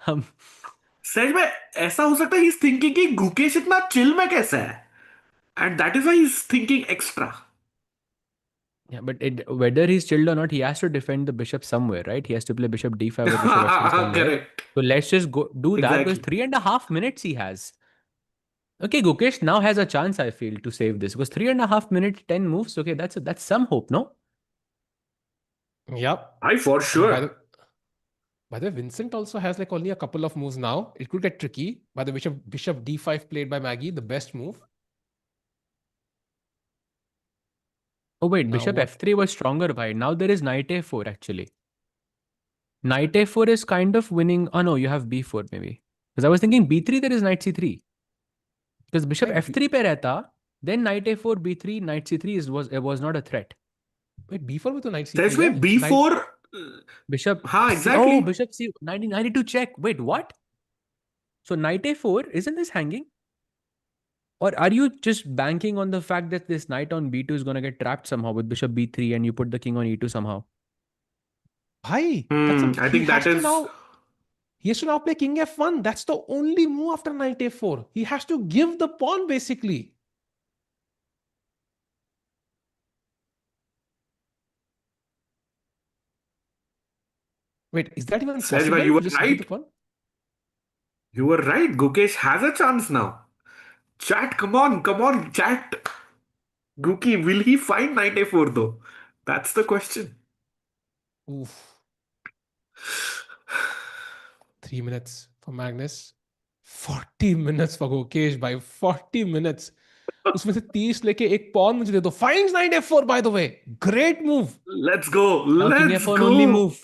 हम सच में ऐसा हो सकता है ही इज थिंकिंग कि गुकेश इतना चिल में कैसा है, and that is why he is thinking extra. Yeah, but whether he's chilled or not, he has to defend the bishop somewhere, right? He has to play bishop d5 or bishop f3 somewhere. Correct. So let's just go do that because Exactly. 3.5 minutes he has. Okay, Gukesh now has a chance, I feel, to save this because 3.5 minutes, 10 moves. Okay, that's some hope, no? Yep. I for And sure. by the way, Vincent also has like only a couple of moves now. It could get tricky. By the bishop d5 played by Maggie, the best move. Oh wait, Now bishop what? f3 was stronger, bhai. Now there is knight a4 actually. Knight a4 is kind of winning. Oh no, you have b4 maybe. Because I was thinking b3 there is knight c3. Because bishop Like, f3 पे रहता, then knight a4, b3, knight c3 was not a threat. wait, b4 with the knight That's c3 why है? b4 Bishop हाँ, C. Oh, exactly. bishop C. 92 check. Wait, what? So knight a4, isn't this hanging? Or are you just banking on the fact that this knight on b2 is going to get trapped somehow with bishop b3 and you put the king on e2 somehow? Bhai, I think that is. he has to now play king f1. That's the only move after knight a4. He has to give the pawn basically. Wait, is that even Sahaj bhai, possible you to were just give the right. pawn? You were right. Gukesh has a chance now. Chat, come on, chat. Guki, will he find knight a4 though? That's the question. Oof. 3 minutes for Magnus. 40 minutes for Gukesh by 40 minutes. उसमें से 30 लेके एक pawn मुझे दे दो. Finds knight f4 by the way. Great move. Let's go. Now king Let's f1 only go. move.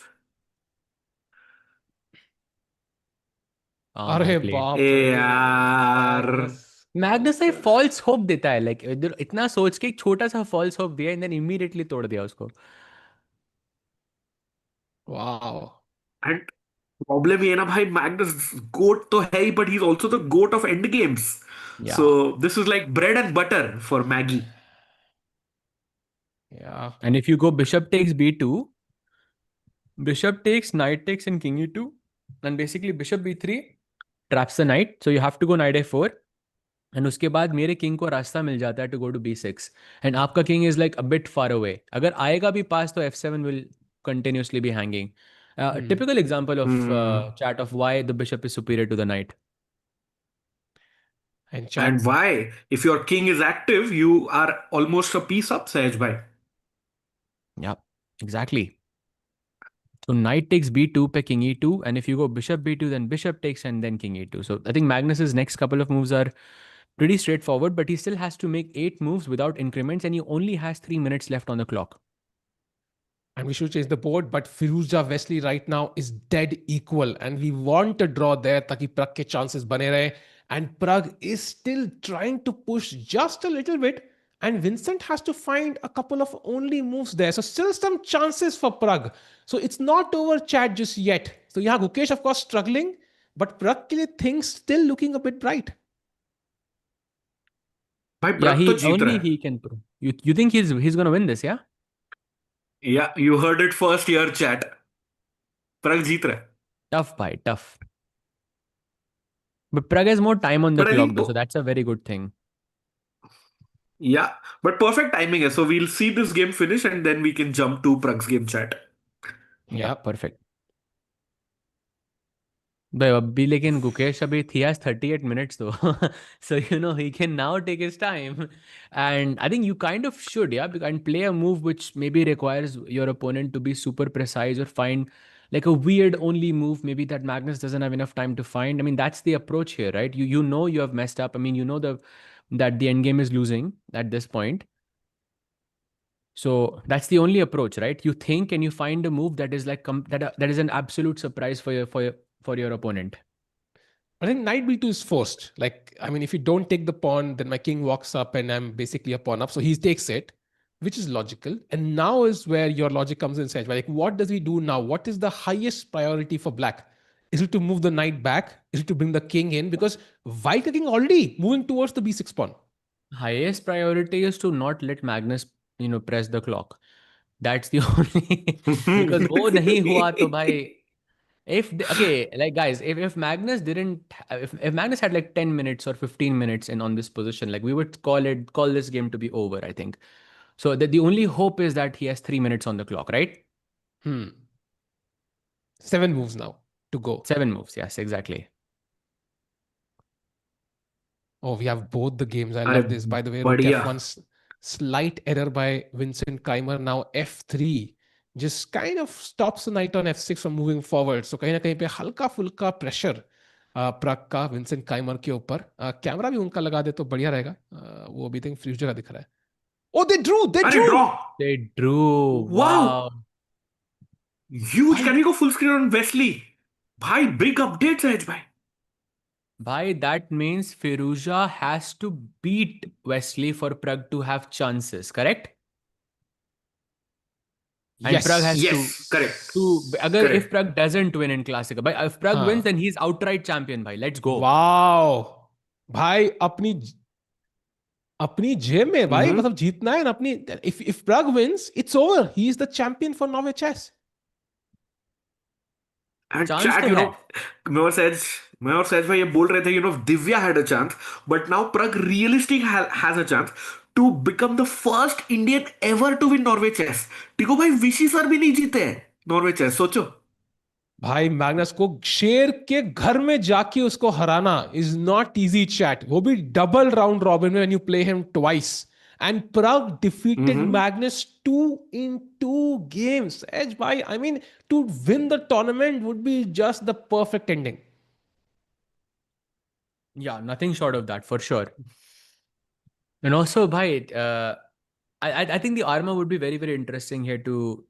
हाँ भाई, अरे played. बाप ए रे. यार. Magnus. मैग्नस ने फॉल्स होप देता है, लाइक इतना सोच के एक छोटा सा फॉल्स होप दिया एंड देन इमीडिएटली तोड़ दिया उसको. Wow. एंड प्रॉब्लम ये है ना भाई, मैग्नस गोट तो है ही, but he is also the goat of end games. Yeah. So this is like bread and butter for Maggie. Yeah. And if you go bishop takes b2, bishop takes, knight takes, and king e2, and basically bishop b3 traps the knight. So you have to go knight a4. एंड उसके बाद मेरे king को रास्ता मिल जाता है to go to b6. एंड आपका king is like a bit far away. अगर आएगा भी पास तो f7 will continuously be hanging. Typical example of chat of why the bishop is superior to the knight. And And chat. why? If your king is active, you are almost a piece up, Sahaj bhai. Yeah, exactly. So knight takes b2 पे king e2, and if you go bishop b2 then bishop takes and then king e2. So I think Magnus's next couple of moves are pretty straightforward, but he still has to make 8 moves without increments and he only has 3 minutes left on the clock. And we should change the board, but Firouzja Wesley right now is dead equal. And we want a draw there ताकि Pragg के chances बने रहे. And Pragg is still trying to push just a little bit. And Vincent has to find a couple of only moves there. So still some chances for Pragg. So it's not over chat just yet. So yeah, Gukesh of course struggling. But Pragg के लिए things still looking a bit bright. भाई Yeah, प्रग तो he जीत रहा only है. he can prove. You think he's gonna win this, yeah? Yeah, you heard it first here, chat. प्रग जीत रहा है. Tough bhai, tough. But Pragg has more time on the But I clock think, though, so that's a very good thing. yeah, but perfect timing है. So we'll see this game finish and then we can jump to Prag's game, chat. Yeah, perfect. भाई अभी लेकिन गुकेश अभी he has 38 minutes though. So he can now take his time. And I think you kind of should, yeah, and play a move which maybe requires your opponent to be super precise or find like a weird only move maybe that Magnus doesn't have enough time to find. I mean, that's the approach here, right? You know you have messed up. I mean, that the end game is losing at this point. So that's the only approach, right? You think and you find a move that is like that is an absolute surprise for your opponent. I think knight b2 is forced. Like, I mean, if you don't take the pawn, then my king walks up and I'm basically a pawn up. So he takes it, which is logical. And now is where your logic comes in, Saj. Like, what does he do now? What is the highest priority for black? Is it to move the knight back? Is it to bring the king in? Because white king already moving towards the b6 pawn. Highest priority is to not let Magnus, press the clock. That's the only because वो नहीं हुआ तो भाई. Okay, like guys, if Magnus didn't if Magnus had like 10 minutes or 15 minutes in on this position, like we would call this game to be over, I think. So the only hope is that he has 3 minutes on the clock, right? 7 moves now to go. 7 moves, yes, exactly. Oh, we have both the games. I अरे love this. By the way, Rook बढ़िया. F1, slight error by Vincent KEYMER. Now F3 just kind of stops the knight on F6 from moving forward. So कहीं ना कहीं पे हल्का फुल्का pressure प्रग का Vincent काइमर के ऊपर. कैमरा भी उनका लगा दे तो बढ़िया रहेगा. वो अभी तक फ्यूचर का दिख रहा है. Oh, they drew. अरे draw. They drew. Wow. Wow. Huge. Bhai. Can we go full screen on Wesley? Bhai, big update, Sahaj bhai. Bhai, that means Firouzja has to beat Wesley for Pragg to have chances, correct? And Prague has Yes, correct. if Prague doesn't win in Classic, if Prague wins, then he's outright champion, bhai. Let's go. Wow. भाई अपनी जेब में भाई, मतलब जीतना है ना अपनी. If Prague wins, it's over. He is the champion for Norway chess. And Chance chat, तो है. मैं और सहज भाई ये बोल रहे थे, Divya had a chance, but now Prague realistic has a chance to become the first Indian ever to win Norway chess. टिको भाई विशी सर भी नहीं जीते हैं नॉर्वे चेस, सोचो. भाई मैग्नस को शेर के घर में जाके उसको हराना इज नॉट इजी चैट, वो भी डबल राउंड रॉबिन में when you play him twice. And Prague defeated Magnus 2 games. Edge, bhai, I mean, to win the tournament would be just the perfect ending. Yeah, nothing short of that, for sure. And also, bhai, I think the Arma would be very, very interesting here to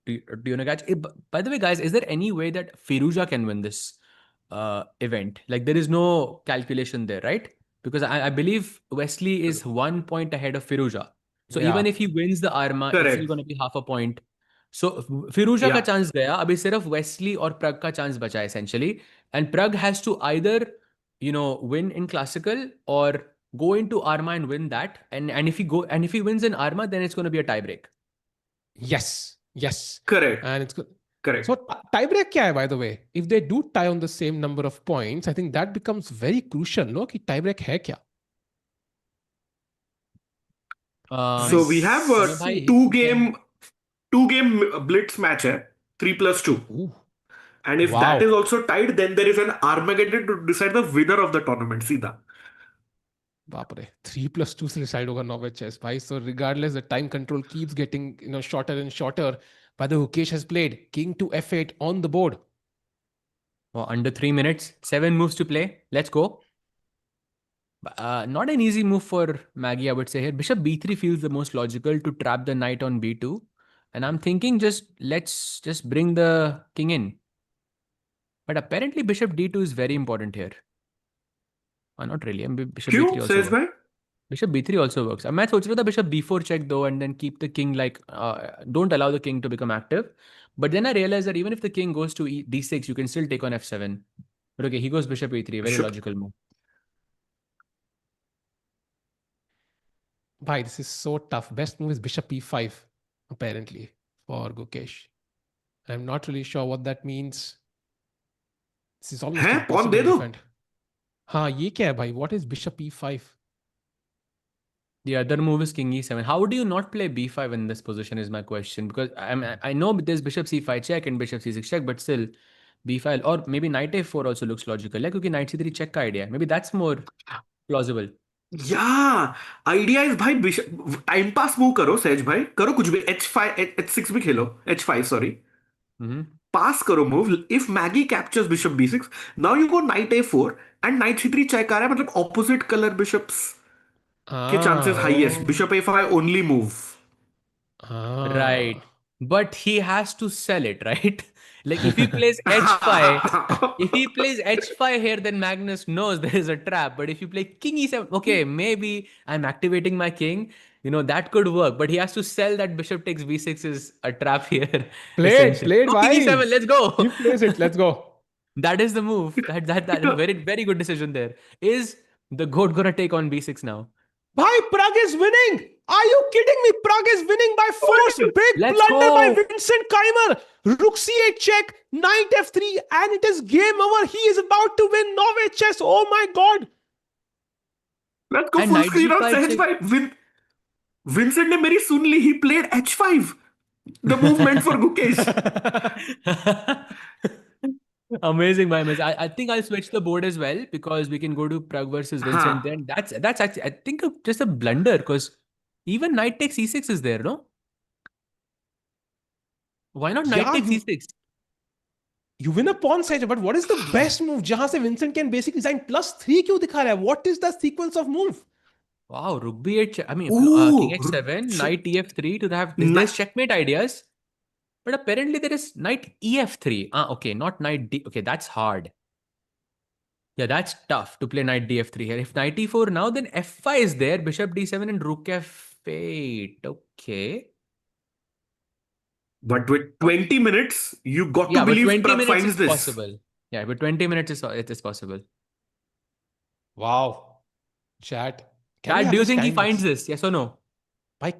catch. By the way, guys, is there any way that Firuza can win this event? Like, there is no calculation there, right? Because I believe Wesley is 1 point ahead of Firuza. So even if he wins the Arma, it's still going to be half a point. So Firuza ka chance gaya. Abhi sirf Wesley or Prague ka chance bacha hai, essentially. And Prague has to either, win in Classical or go into Arma and win that. And if he wins in Arma, then it's going to be a tie break. Yes. Correct. And it's good. Correct. So tie break kya hai, by the way? If they do tie on the same number of points, I think that becomes very crucial, no? Ki tie break hai kya? So we have a two-game blitz match, 3+2. Ooh. And if that is also tied, then there is an Armageddon to decide the winner of the tournament. Seedha. बाप रे, 3+2 से decide होगा Norway chess, भाई. So regardless, the time control keeps getting shorter and shorter. But the Gukesh has played king to f8 on the board. Under 3 minutes, 7 moves to play. Let's go. Not an easy move for Maggie, I would say here. Bishop b3 feels the most logical to trap the knight on b2. And I'm thinking let's just bring the king in. But apparently Bishop d2 is very important here. Not really. Bishop b3 also works. Bishop b3 also works. मैं सोच रहा था Bishop b4 check though, and then keep the king don't allow the king to become active. But then I realized that even if the king goes to d6, you can still take on f7. But okay, he goes Bishop a3, very logical move. Bhai, this is so tough. Best move is Bishop e5, apparently, for Gukesh. I'm not really sure what that means. This is almost impossible to defend. हाँ, ये क्या है भाई? What is Bishop e5? The other move is king e7. How do you not play b5 in this position is my question. Because I know there's Bishop c5 check and Bishop c6 check, but still b5 or maybe knight a4 also looks logical. Because knight c3 check ka idea. Maybe that's more plausible. Yeah, idea is भाई time pass move करो सहज भाई, करो कुछ भी, h5 h6 भी खेलो, h5 sorry, पास करो move. If Maggie captures Bishop b6, now you go knight a4 and knight c3 check आ रहा है, मतलब opposite color bishops के chances highest. Bishop a5 only move. Right. But he has to sell it, right? Like if he plays h5 here, then Magnus knows there is a trap. But if you play king e7, okay, maybe I'm activating my king. That could work. But he has to sell that bishop takes b6 is a trap here. Played, king e7, let's go. He plays it, let's go. That is the move. That very, very good decision there. Is the goat gonna take on b6 now? Bhai, Prague is winning! Are you kidding me? Prague is winning by force. Big blunder by Vincent KEYMER. Rook c8 check, knight f3, and it is game over. He is about to win Norway chess. Oh my god! Let's go full screen on h5. Vincent ने मेरी सुन ली. He played h5. The move meant for Gukesh. Amazing, my man. I think I'll switch the board as well because we can go to Prague versus Vincent. Then that's actually, I think, just a blunder because even knight takes e6 is there, no? Why not knight takes e6? You win a pawn set, but what is the best move? जहां से Vincent can basically design +3 क्यों दिखा रहा है? What is the sequence of move? Wow, rook b8. I mean, king h7, knight ef3 to have nice checkmate ideas. But apparently there is knight ef3. Okay, not knight d. Okay, that's hard. Yeah, that's tough to play knight df3 here. If knight e4 now, then f5 is there. Bishop d7 and rook f8. Okay. But with 20 minutes, you got to Yeah, but believe 20 Prag minutes finds is this. possible. Yeah, but 20 minutes it is possible. Wow. Chat. Can we Dad, have do you the think he finds standings? this? Yes or no? I,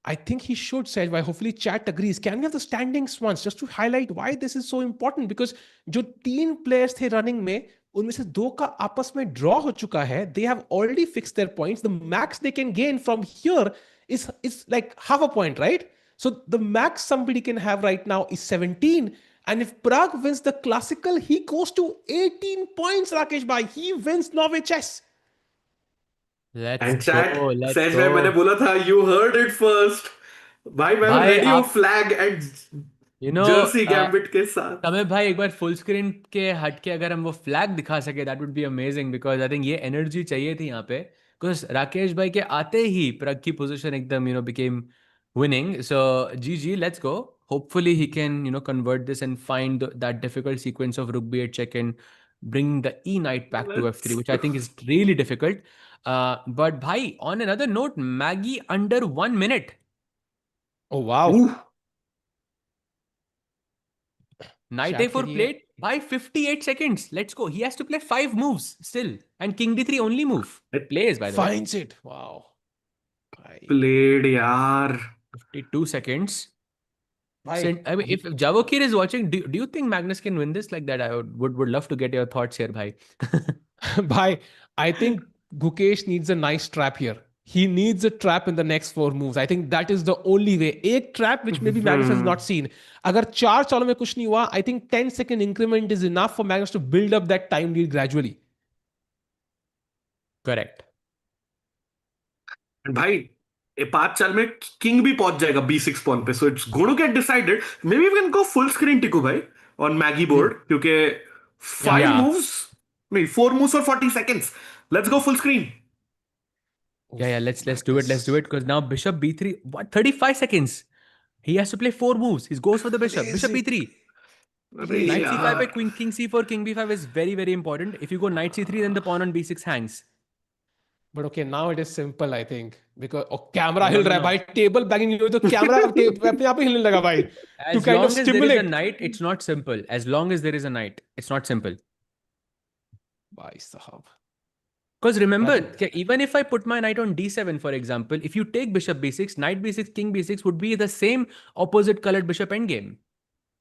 I think he should, Sej. Why? Hopefully, chat agrees. Can we have the standings once just to highlight why this is so important? Because जो 3 players थे running में, उनमें से 2 का आपस में draw हो चुका है. They have already fixed their points. The max they can gain from here is like half a point, right? So the max somebody can have right now is 17. And if Prague wins the classical, he goes to 18 points, Rakesh Bhai. He wins Norway chess. Let's And go. chat, Let's सहज भाई मैंने go. बोला था, you heard it first. भाई मैं भाई ready हूँ आप flag and you know Jersey gambit के साथ. तमें भाई एक बार फुल स्क्रीन के हट के अगर हम वो फ्लैग दिखा सके that would be amazing because I think ये एनर्जी चाहिए थी यहाँ पे बिकॉज राकेश भाई के आते ही प्रग की पोजीशन एकदम became winning. So GG, let's go. Hopefully he can convert this and find that difficult sequence of rook b8 check and bring the e knight back to f3, which I think is really difficult. But bhai, on another note, Maggie under 1 minute. Oh, wow. Ooh, Knight Chat के a4 लिए played by 58 seconds. Let's go. He has to play 5 moves still. And king d3 only move. It plays, by the way. finds it. Wow. Bhai. played यार. 52 seconds. Bhai. I mean, if Javokir is watching, do you think Magnus can win this like that? I would love to get your thoughts here, bhai. Bhai, I think Gukesh needs a nice trap here. He needs a trap in the next 4 moves. I think that is the only way. एक trap which maybe Magnus has not seen. अगर 4 चालों में कुछ नहीं हुआ, I think 10-second increment is enough for Magnus to build up that time lead gradually. Correct. भाई ये 5 चाल में किंग भी पहुंच जाएगा b6 पॉन पे. So it's going to get decided. Maybe we can go full screen Tiku भाई on Maggi board, क्योंकि 5 Yeah. मूव्स नहीं 4 मूव्स और 40 seconds. Let's go full screen. Yeah, let's do it. Let's do it. Because now bishop b3, what, 35 seconds? He has to play 4 moves. He goes for the bishop. Bishop b3. अरे Knight c5 by यार. king c4, king b5 is very, very important. If you go knight c3, then the pawn on b6 hangs. But okay, now it is simple, I think. Because camera No, hill no, रहा है no. भाई, table banging हो तो camera अपने आप ही हिलने लगा भाई. To As kind of long as there is a stimulate. knight, it's not simple. As long as there is a knight, it's not simple. भाई साहब. Because remember, even if I put my knight on d7, for example, if you take bishop b6, knight b6, king b6 would be the same opposite colored bishop endgame.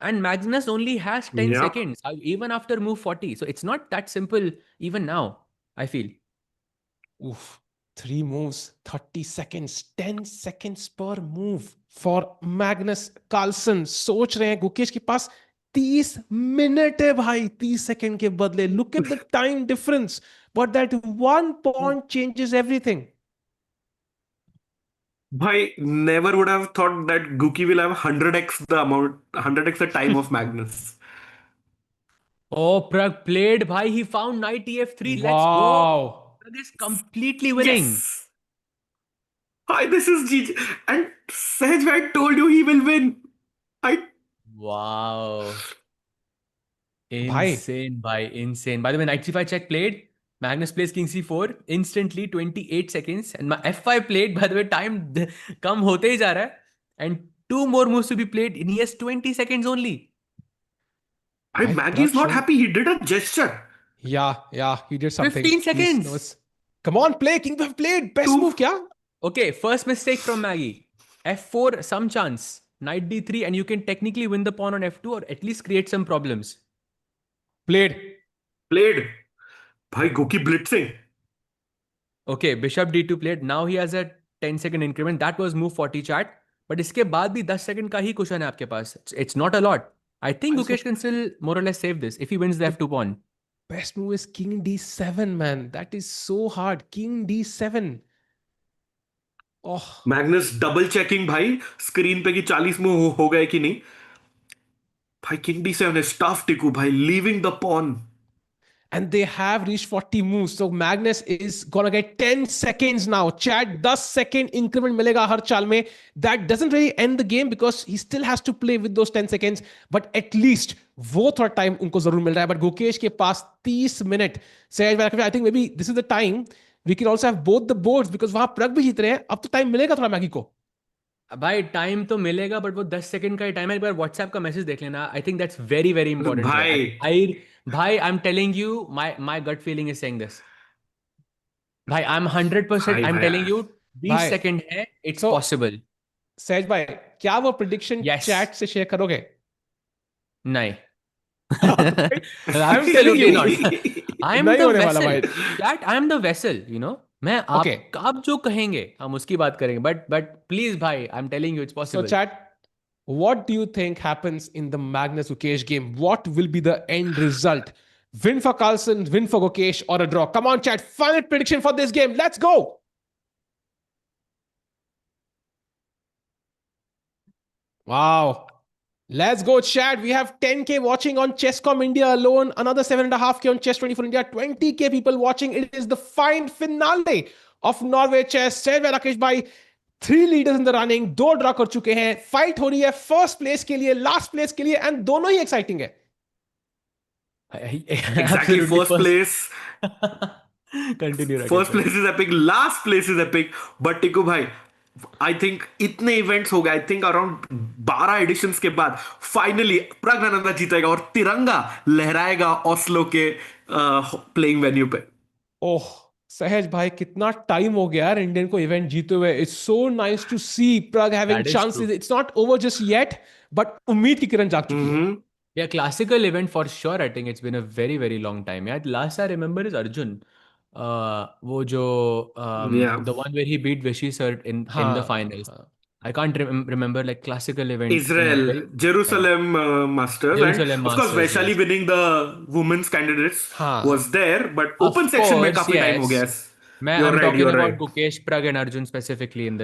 And Magnus only has 10 Yeah. seconds, even after move 40. So it's not that simple even now, I feel. Oof. 3 moves, 30 seconds, 10 seconds per move for Magnus Carlsen. सोच रहे हैं गुकेश के पास 30 minute है भाई 30 second के बदले. Look at the time difference. But that one pawn changes everything. Bhai, never would have thought that Guki will have 100x the amount, 100x the time of Magnus. Oh, Prag played, bhai. He found knight ef3. Let's go. Wow. Prag is completely winning. Yes! Hi, this is GG. And Sahaj, I told you he will win. Wow. Bhai. Insane, bhai. Insane. By the way, knight c5 check played. Magnus plays king c4. Instantly, 28 seconds. And my f5 played. By the way, time kam hote hi ja raha hai. And 2 more moves to be played. And he has 20 seconds only. Hey, Maggie is not happy. He did a gesture. Yeah, he did something. 15 seconds. Come on, play. King to have played. Best move, kya? Okay, first mistake from Maggie. f4, some chance. Knight d3, and you can technically win the pawn on f2 or at least create some problems. Played. Bhai, Guki blitzing. Okay, bishop d2 played. Now he has a 10-second increment. That was move 40 chat. But इसके बाद भी 10 second का ही cushion है आपके पास. It's not a lot. I think Gukesh can still more or less save this if he wins the f2 pawn. Best move is king d7, man. That is so hard. King d7. Oh. Magnus double checking भाई screen पे कि 40 move हो गए कि नहीं. भाई king d7 is tough टिकू भाई, leaving the pawn. And they have reached 40 moves. So Magnus is gonna get 10 seconds now. Chat 10 second increment मिलेगा हर चाल में. That doesn't really end the game because he still has to play with those 10 seconds. But at least वो थोड़ा time उनको जरूर मिल रहा है. But Gukesh के पास 30 minute. I think maybe this is the time we can also have both the boards because वहां प्रग भी जीत रहे हैं. अब तो टाइम मिलेगा थोड़ा मैगी को. भाई टाइम तो मिलेगा बट वो 10 सेकंड का ही टाइम है. एक बार व्हाट्सएप का मैसेज देख लेना. I think that's very very important today. भाई आई भाई I am telling you, my gut feeling is saying this. भाई आई एम 100%, भाई आई एम भाई टेलिंग यू, 20 भाई सेकंड है. It's so possible. सहज भाई, क्या वो प्रिडिक्शन यस. चैट से शेयर करोगे? नहीं. I am telling Absolutely you not. I am नहीं the होने वाला vessel. भाई. Chat, I am the vessel. मैं ओके, आप जो कहेंगे हम उसकी बात करेंगे. बट प्लीज भाई, I am telling you, it's so possible. chat, what do you think happens in the Magnus Gukesh game? What will be the end result? Win for Carlsen, win for Gukesh, or a draw? Come on, chat. Final prediction for this game. Let's go. Wow. Let's go, chat. We have 10K watching on Chesscom India alone, another 7.5K on Chess24 India, 20K people watching. It is the fine finale of Norway Chess. Said by Rakesh Bhai, 3 leaders in the running, 2 draw कर चुके हैं. Fight हो रही है first place के लिए, last place के लिए, एंड दोनों ही एक्साइटिंग है. exactly, Absolutely first first. place. Continue, Rakesh first bhai. Place is epic, last place is epic. But Tiku भाई, आई थिंक इतने इवेंट्स हो गए, आई थिंक अराउंड 12 एडिशंस के बाद फाइनली प्रज्ञानंदा जीतेगा और तिरंगा लहराएगा ओस्लो के प्लेइंग वेन्यू पे. ओह सहज भाई, कितना टाइम हो गया यार इंडियन को इवेंट जीते हुए. It's so nice to see Pragg having That is true. Chances. It's not over just yet, but उम्मीद की किरण जाग चुकी है. Yeah, classical event for sure. I think it's been a very very long time. Yeah, last I remember is Arjun. वो जो या the one where he beat Vishy sir in the हाँ finals. हाँ I can't remember like classical event in a Israel, very time. Jerusalem Masters, and Jerusalem of course Masters, Vaishali yes. winning the women's candidates हाँ. was there, but Of open section में course, काफी time हो yes. गया. I'm You're right, talking you're about right. Gukesh, Prag, and Arjun specifically in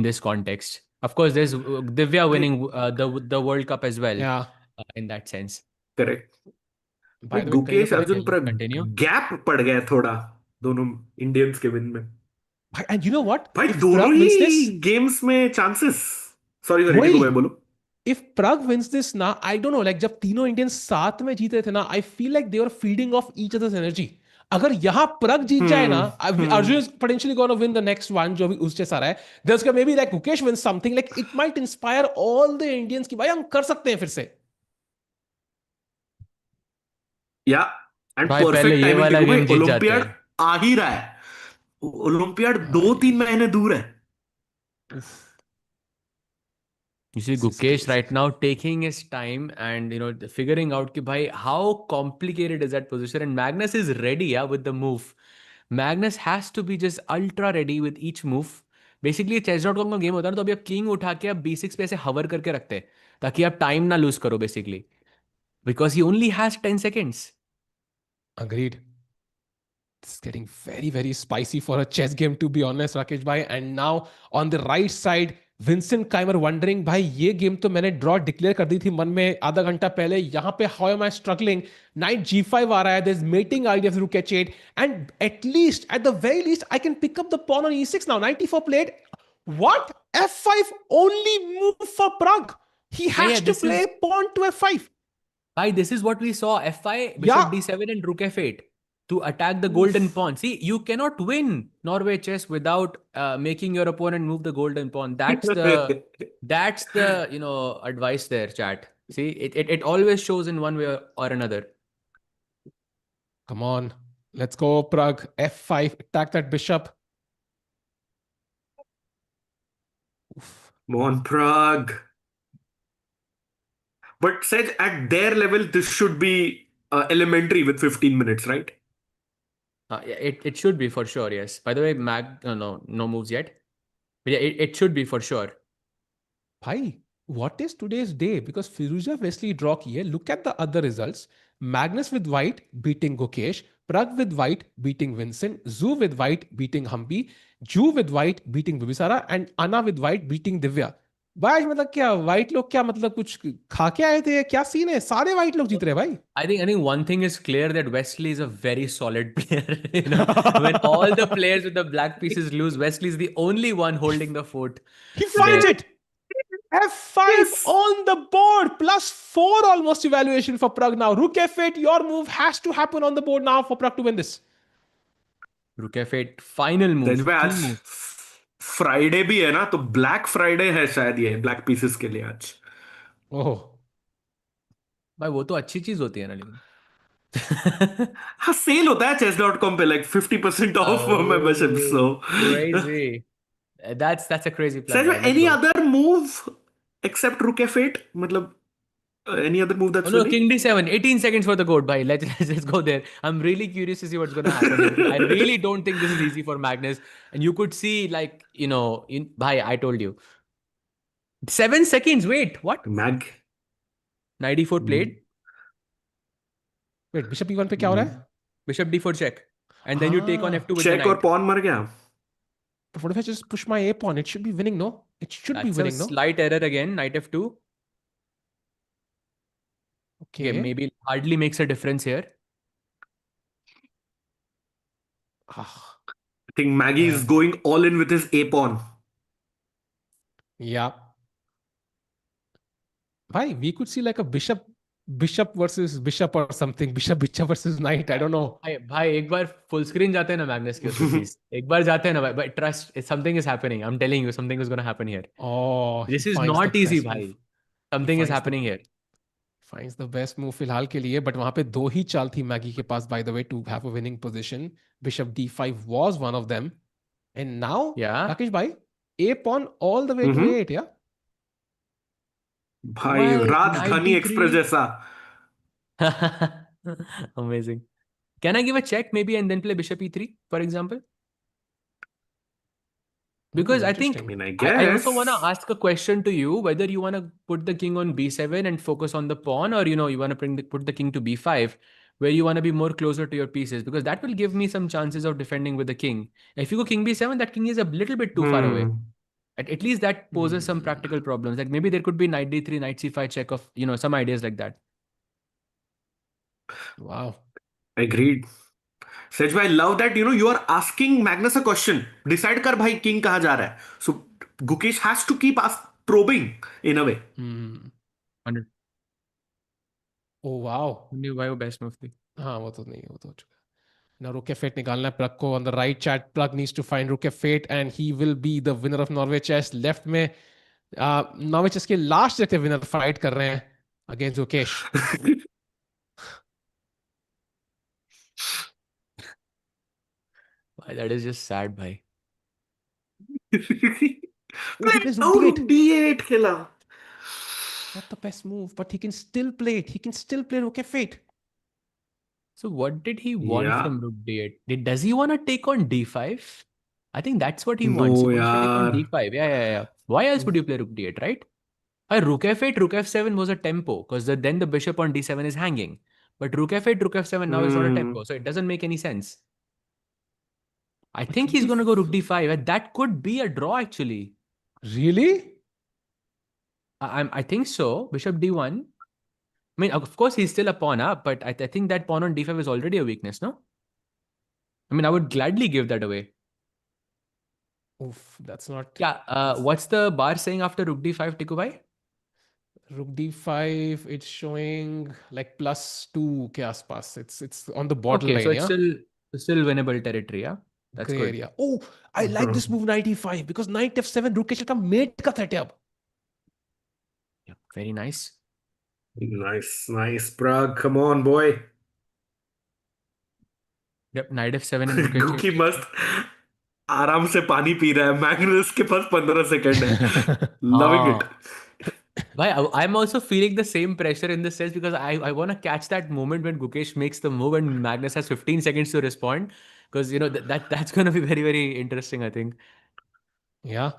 this context. Of course, there's Divya भाई winning the World Cup as well, या in that sense. Correct. भाई bye the वे कहीं ना गुकेश कहीं अर्जुन पर Continue. Gap पड़ गया थोड़ा दोनों इंडियंस के विन में. भाई, एंड यू नो व्हाट, भाई इफ दोनों प्रग विंस दिस, ही गेम्स में चांसेस. सॉरी सॉरी टिकू वही, भाई बोलो. if Prague wins this ना, I don't know, like जब तीनों इंडियंस साथ में जीत रहे थे ना, I feel like they were feeding off each other's energy. अगर यहाँ प्रग जीत जाए ना, Arjun is potentially going to win the next one जो भी उससे सारा है. There's gonna maybe like Gukesh wins something, like it might inspire all the Indians कि भाई हम कर सकते हैं फिर से. या एंड भाई पहले परफेक्ट ये टाइमिंग वाला टिकू भाई, गेम जीत जाते ओलंपियाड हैं. आ ही रहा है. ओलंपियाड दो भाई, तीन महीने दूर है. उफ, You see this is Gukesh right crazy. now taking his time and figuring out कि भाई how complicated is that position, and Magnus is ready, yeah, with the move. Magnus has to be just ultra ready with each move. Basically chess.com का game होता है ना, तो अभी आप king उठा के आप B6 पे ऐसे हवर करके रखते हैं ताकि आप टाइम ना लूज करो basically, because he only has 10 seconds. Agreed. It's getting very, very spicy for a chess game, to be honest, Rakesh bhai. And now on the right side, Vincent Keimer wondering, भाई ये game तो मैंने draw declare कर दी थी मन में आधा घंटा पहले. यहाँ पे how am I struggling. Night G5 आ रहा है. There's mating idea of rook H8, and at the very least, I can pick up the pawn on E6 now. 94 played. What? F5 only move for Prague. He Yeah, has to this play is pawn to F5. Bhai, this is what we saw. F5, Yeah. bishop d7, and rook f8 to attack the golden pawn. See, you cannot win Norway chess without making your opponent move the golden pawn. That's the advice there, chat. See, it always shows in one way or another. Come on. Let's go, Prague. F5. Attack that bishop. Oof. Come on, Prague. But Sej, at their level, this should be elementary with 15 minutes, right? Yeah, it should be for sure, yes. By the way, no moves yet. But yeah, it should be for sure. Bhai, what is today's day? Because Firuza Wesley draw kiye. Look at the other results. Magnus with white beating Gukesh. Prag with white beating Vincent. Zoo with white beating Humpi. Ju with white beating Bibisara. And Anna with white beating Divya. भाई मतलब क्या white लोग क्या मतलब कुछ खा के आए थे, क्या सीन है? सारे व्हाइट लोग जीत रहे हैं भाई. I think one thing is clear, that Wesley is a very solid player. When all the players with the black pieces lose, Wesley is the only one holding the fort. He finds There. it. F5 on the board, +4 almost evaluation for Prag now. Rook F8, your move has to happen on the board now for Prag to win this. Rook f8, final move, Then key आज move. Friday भी है ना, तो black Friday है शायद ये black pieces के लिए आज। ओह भाई वो तो अच्छी चीज होती है ना, लेकिन हाँ, सेल होता है chess.com पे like 50% of membership, so Oh, crazy. That's a crazy plug, सच में guy. Let's any go. Other move except रुक एफ8, मतलब any other move Oh that's no, winning? King D7, 18 seconds for the goat, bhai. Let's go there. I'm really curious to see what's gonna happen here because I really don't think this is easy for Magnus. And you could see, like, bhai, I told you. 7 seconds. Wait, what? मैग। 94 played. Wait bishop E1 पे क्या हो रहा है? Bishop D4 check. And then you take on हाँ, F2 with the check और knight. Pawn मर गया। but what if I just push my A pawn? It should be winning, no? It should be That's a winning, no? slight error again. Knight F2. Okay, Okay. maybe hardly makes a difference here. Ah, I think Maggie is man. going all in with his a pawn. Yeah. Why? We could see like a bishop versus bishop or something. Bishop versus knight. I don't know. भाई एक बार full screen जाते हैं ना Magnus के उस पे please, एक बार जाते हैं ना भाई, but trust something is happening, I am telling you something is gonna happen here. Oh, he this is finds the not easy best भाई, move. He something is finds the happening here. finds the best move फिलहाल के लिए, but वहां पे दो ही चाल थी Maggi के पास, by the way, to have a winning position. Bishop D5 was one of them. And now, या Rakesh bhai, A pawn all the way to hmm. A8, yeah? भाई भाई नाइट राजधानी D3. एक्सप्रेस जैसा। Amazing. Can I give a check maybe and then play bishop E3, for example? Because Ooh, I I think interesting. mean, I I also want to guess. ask a question to you whether you want to put the king on B7 and focus on the pawn, or you want to put the king to B5 where you want to be more closer to your pieces, because that will give me some chances of defending with the king. If you go king B7, that king is a little bit too far away. Hmm. At least that poses some Hmm. practical problems. Like maybe there could be knight D3, knight C5 check of, some ideas like that. Wow. Agreed. सच में, I love that you are asking Magnus a question. Decide कर भाई king कहाँ जा रहा है. So Gukesh has to keep probing in a way. Hmm. 100. Oh, wow. भाई वो best move थी. हाँ, वो तो नहीं, वो तो हो चुका है. Now rook f8 निकालना है प्लग को. On the right chat, plug needs to find rook f8 and he will be the winner of Norway chess. Left में नॉर्वे चेस के लास्ट जगह विनर फाइट कर रहे हैं against Gukesh. Bhai, that is just sad, bhai. Oh, he plays rook Oh, rook d8. d8 खेला. Not the best move, but he can still play it. He can still play rook f8. So what did he want Yeah. from rook d8? Does he want to take on d5? I think that's what he wants. He No wants to take on यार. d5. Yeah. Why else would you play rook d8, right? Rook f8, rook f7 was a tempo because then the bishop on d7 is hanging. But rook f8, rook f7 now is not a tempo, so it doesn't make any sense. I But think rook he's going to d5. go rook d5. And that could be a draw, actually. Really? I think so. Bishop d1. I mean, of course, he's still a pawn up, but I think that pawn on d5 is already a weakness, no? I mean, I would gladly give that away. Oof, that's not. Yeah. What's the bar saying after rook d5, Tikubai? Rook d5, it's showing like +2 के आसपास. It's on the Okay, so borderline, it's yeah? still winnable territory, yeah? That's Gray good. area. Oh, I like this move knight e5 because knight f7 rook का mate का threat है अब. Yeah, very nice. Nice, Prague. Come on, boy. Yep, knight f7 and rook गुकी h8. मस्त आराम से पानी P रहा है. मैग्नस के पास 15 सेकंड है. Loving it. I'm also feeling the same pressure in this sense because I want to catch that moment when Gukesh makes the move and Magnus has 15 seconds to respond, because that's going to be very, very interesting, I think. Yeah.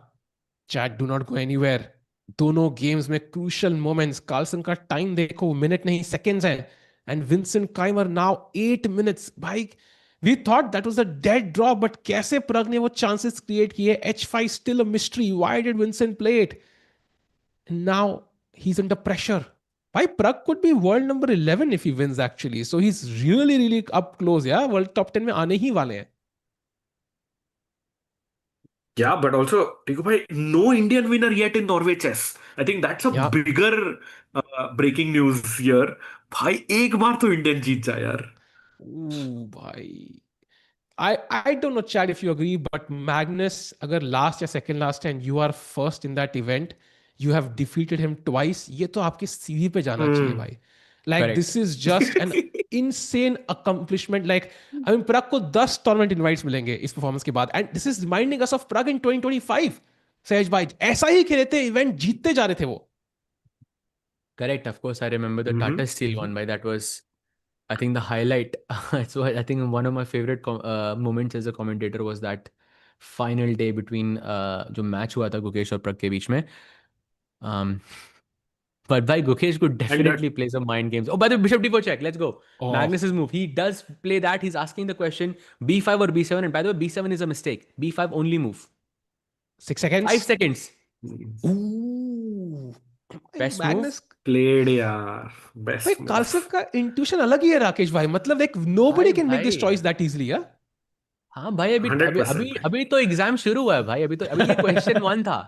Chat, do not go anywhere. दोनों games में crucial moments. Carlsen का time देखो, minute नहीं seconds हैं. And Vincent Keymer now 8 minutes. भाई we thought that was a dead draw, but कैसे प्रग ने वो चांसेस क्रिएट किए. h5 still a mystery. Why did Vincent play it? Now he is under pressure. भाई Pragg could be world number 11 if he wins actually. So he's really up close. Yeah, world top 10 में आने ही वाले हैं. Yeah, but also, Tiku bhai, no Indian winner yet in Norway chess. I think that's a Yeah. bigger breaking news here. भाई एक बार तो Indian जीत जाए यार. Ooh, भाई. I don't know, Chad, if you agree, but Magnus, अगर last या second last and you are first in that event, you have defeated him twice. ये तो आपके CV पे जाना चाहिए भाई. Like Correct. this is just an insane accomplishment. Like I mean, Prag को 10 tournament invites मिलेंगे इस performance के बाद, and this is reminding us of Prag in 2025. सहज भाई ऐसा ही खेले थे, event जीतते जा रहे थे वो. Correct. Of course, I remember the Tata Steel one. By that was, I think, the highlight. So I think one of my favorite moments as a commentator was that final day between जो match हुआ था गुकेश और प्रग के बीच में. Um, but by Gukesh could definitely play some mind games. Oh, by the way, Bishop D4 check. Let's go. Oh. Magnus's move. He does play that. He's asking the question B5 or B7. And by the way, B7 is a mistake. B5 only move. 6 seconds. 5 seconds. Ooh. Best Magnus move. Played यार. भाई Best move. Carlsen का intuition अलग ही है राकेश भाई. मतलब like nobody can make this भाई. choice that easily, yeah? हाँ भाई, अभी 100% अभी भाई. अभी तो एग्जाम शुरू हुआ है भाई. अभी ये क्वेश्चन 1 था.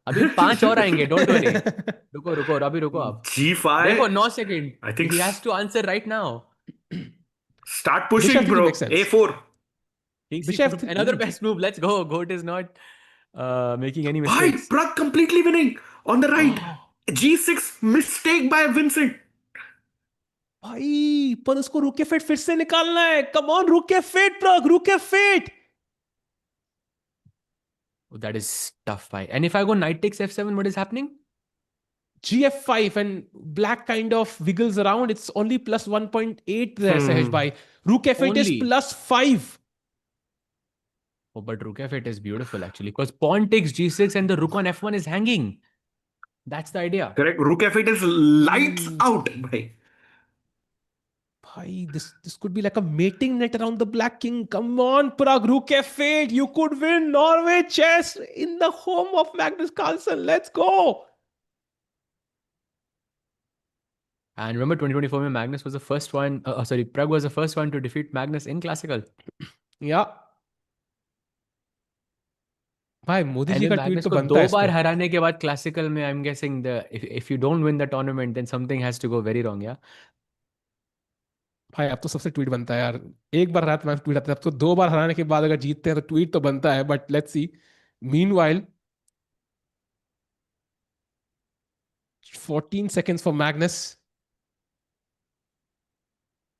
अभी 5 और आएंगे. Don't worry. रुको अभी रुको आप. G5. देखो 9 second. I think He has to answer right now. start pushing, Bishop bro. makes sense. A4. Bishop Another best move. Let's go. Goat is not making any Bhai, mistakes. Prague completely winning on the right. G6 mistake by Vincent. भाई पर उसको रुके fit फिर से निकालना है. Come on, रुके fit प्रग, रुके fit. Oh, that is tough, bhai. And if I go knight takes f7, what is happening? GF5 and black kind of wiggles around. It's only plus 1.8 there, Sahej bhai. Rook F8 is Only. plus 5. Oh, but rook f8 is beautiful actually, because pawn takes g6 and the rook on f1 is hanging. That's the idea. Correct. Rook F8 is lights out, bhai. Bhai, this could be like a mating net around the black king. Come on, Prag, Rook F8. You could win Norway chess in the home of Magnus Carlsen. Let's go. And remember 2024 mein Magnus was the first one, Prag was the first one to defeat Magnus in classical. Yeah. भाई Modi ji And का then tweet Magnus तो को बनता 2 है इस बार पे. हराने के बाद classical में I'm guessing if you don't win the tournament then something has to go very wrong, yeah. भाई अब तो सबसे ट्वीट बनता है यार. एक बार हराया तो मैं ट्वीट आता है. अब तो 2 बार हराने के बाद अगर जीतते हैं तो ट्वीट तो बनता है. But let's see. Meanwhile 14 seconds for Magnus.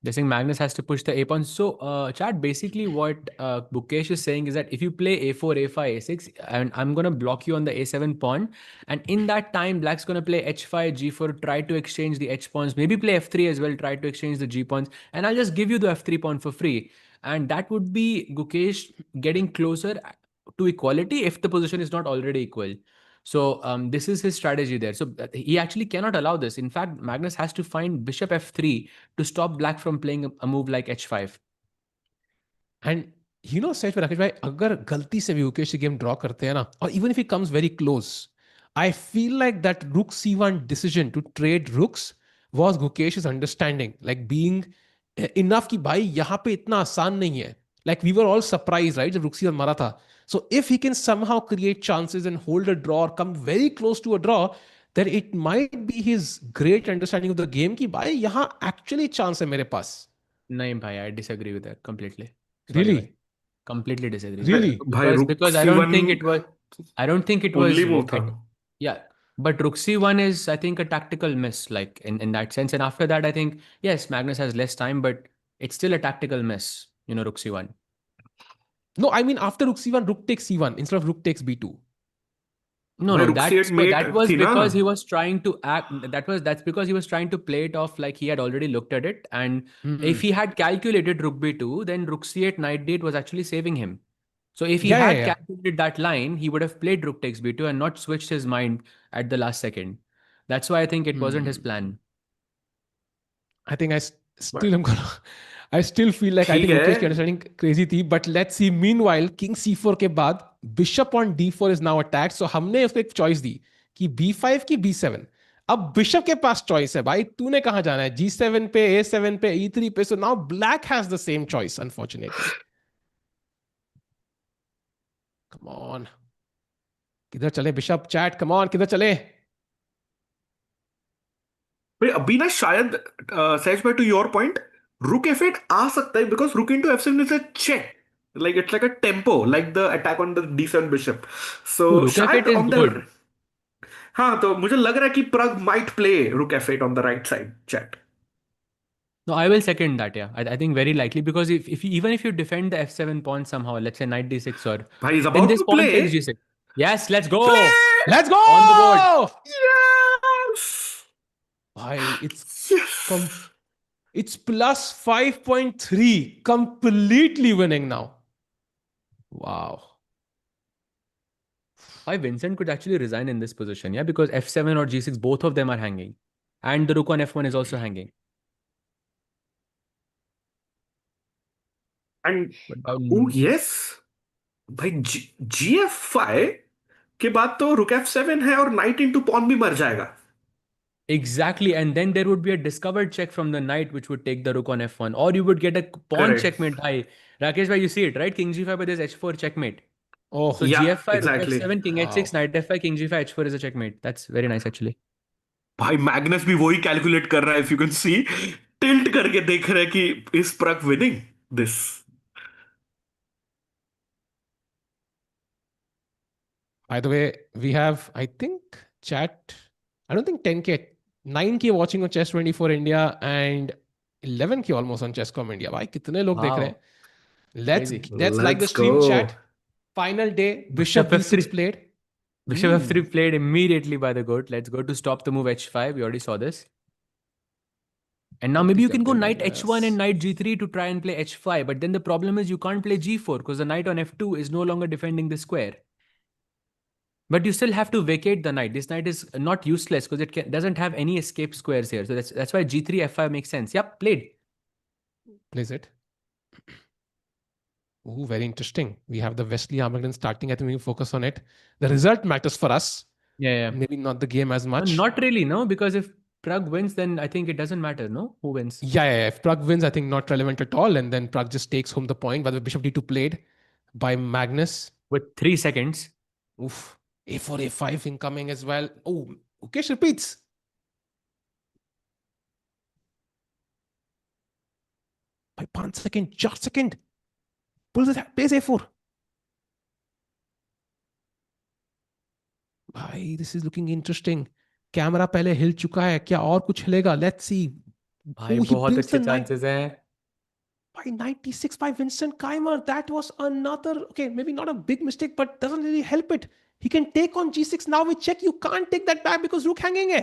They're saying Magnus has to push the a pawn. So, chat, basically what Gukesh is saying is that if you play a4, a5, a6, and I'm going to block you on the a7 pawn, and in that time, black's going to play h5, g4, try to exchange the h pawns, maybe play f3 as well, try to exchange the g pawns, and I'll just give you the f3 pawn for free. And that would be Gukesh getting closer to equality if the position is not already equal. So this is his strategy there. So he actually cannot allow this. In fact, Magnus has to find bishop f3 to stop black from playing a move like h5. And you know, Sahej Rakesh bhai, अगर गलती से भी Gukesh game draw करते हैं ना, or even if he comes very close, I feel like that rook c1 decision to trade rooks was Gukesh's understanding, like being enough कि भाई यहाँ पे इतना आसान नहीं है. Like we were all surprised, right? जब rook c1 मारा था. So if he can somehow create chances and hold a draw or come very close to a draw, then it might be his great understanding of the game कि भाई यहाँ actually chance है मेरे पास. No, bhai, I disagree with that completely. Really? Bhai. Completely disagree. Really? Bhai, rook Because I don't C1 think it was. I don't think it was. only move tha. Yeah, but rook c1 is, I think, a tactical miss, like in that sense. And after that, I think yes, Magnus has less time, but it's still a tactical miss. You know, rook c1. No, I mean after rook c1, rook takes c1 instead of rook takes b2. No, Bhai, no, rook that's c8 mate that was thi na. because he was trying to act. That's because he was trying to play it off like he had already looked at it. And if he had calculated rook b2, then rook c8 knight d8 was actually saving him. So if he had calculated that line, he would have played rook takes b2 and not switched his mind at the last second. That's why I think it wasn't his plan. I think I still am gonna. I still feel like I think Gukesh की understanding crazy थी. But let's see. Meanwhile, king c4 के बाद bishop on d4 is now attacked. So हमने उसको एक choice दी कि b5 की b7. अब bishop के पास choice है भाई. तूने कहाँ जाना है? g7 पे, a7 पे, e3 पे. So now black has the same choice, unfortunately. Come on. किधर चले bishop chat? Come on, किधर चले? भाई अभी ना शायद सहज भाई, to your point, rook f8 आ सकता है because rook into f7 is a check. Like it's like a tempo, like the attack on the D7 bishop. So Ooh, rook f8 शायद is on good. the हाँ तो मुझे लग रहा है कि Prague might play rook f8 on the right side. Chat. No, I will second that. Yeah, I think very likely because if you, even if you defend the f7 pawn somehow, let's say knight d6 or Bhai, he's then about this to pawn takes play. g6. Yes, let's Play! go Let's on the board. go! Yes! Bhai, it's Yes! it's plus 5.3, completely winning now. Wow. Why Vincent could actually resign in this position? Yeah, because f7 or g6, both of them are hanging, and the rook on f1 is also hanging. And But oh yes, भाई GF5 के बाद तो rook f7 है और knight into pawn भी मर जाएगा. exactly, and then there would be a discovered check from the knight, which would take the rook on f1, or you would get a pawn Correct. checkmate. Bhai, Rakesh, bhai, you see it, right? King g5, but there's h4 checkmate. Oh, So Yeah, gf5, rook exactly. f7, king h6, wow. knight f5, king g5, h4 is a checkmate. That's very nice actually. भाई Magnus भी वही calculate कर रहा है. If you can see, tilt करके देख रहा है कि is Prague winning this? By the way, we have, I think, chat. I don't think 10K, 9K watching on Chess 24 India and 11K almost on Chess.com India. Bhai, kitne log dekh rahe Wow, hain? Let's crazy. let's like the Let's stream go. chat. Final day, Bishop Bishop B6 f3. played. Bishop f3 played immediately by the goat. Let's go to stop the move h5. We already saw this. And now maybe you can go knight h1 and knight g3 to try and play h5. But then the problem is you can't play g4 because the knight on f2 is no longer defending the square. But you still have to vacate the knight. This knight is not useless because it doesn't have any escape squares here. So that's why g3 f5 makes sense. Yep, played. Plays it. Ooh, very interesting. We have the Wesley Hamilton starting. I think we can focus on it. The result matters for us. Yeah. Maybe not the game as much. Not really, no, because if Prague wins, then I think it doesn't matter, no? Who wins? Yeah. If Prague wins, I think not relevant at all. And then Prague just takes home the point. But the Bishop D2 played by Magnus. With 3 seconds. Oof. A4, A5 incoming as well. Oh, Gukesh repeats. By 5 second, 4 second. Pulls it, plays A4. भाई this is looking interesting. Camera पहले हिल चुका है, क्या और कुछ हिलेगा? Let's see. भाई Oh, he बहुत brings अच्छे the knight. chances हैं. By 96 by Vincent KEYMER. That was another, okay, maybe not a big mistake, but doesn't really help it. He can take on G6. Now we check. You can't take that back because rook hanging hai.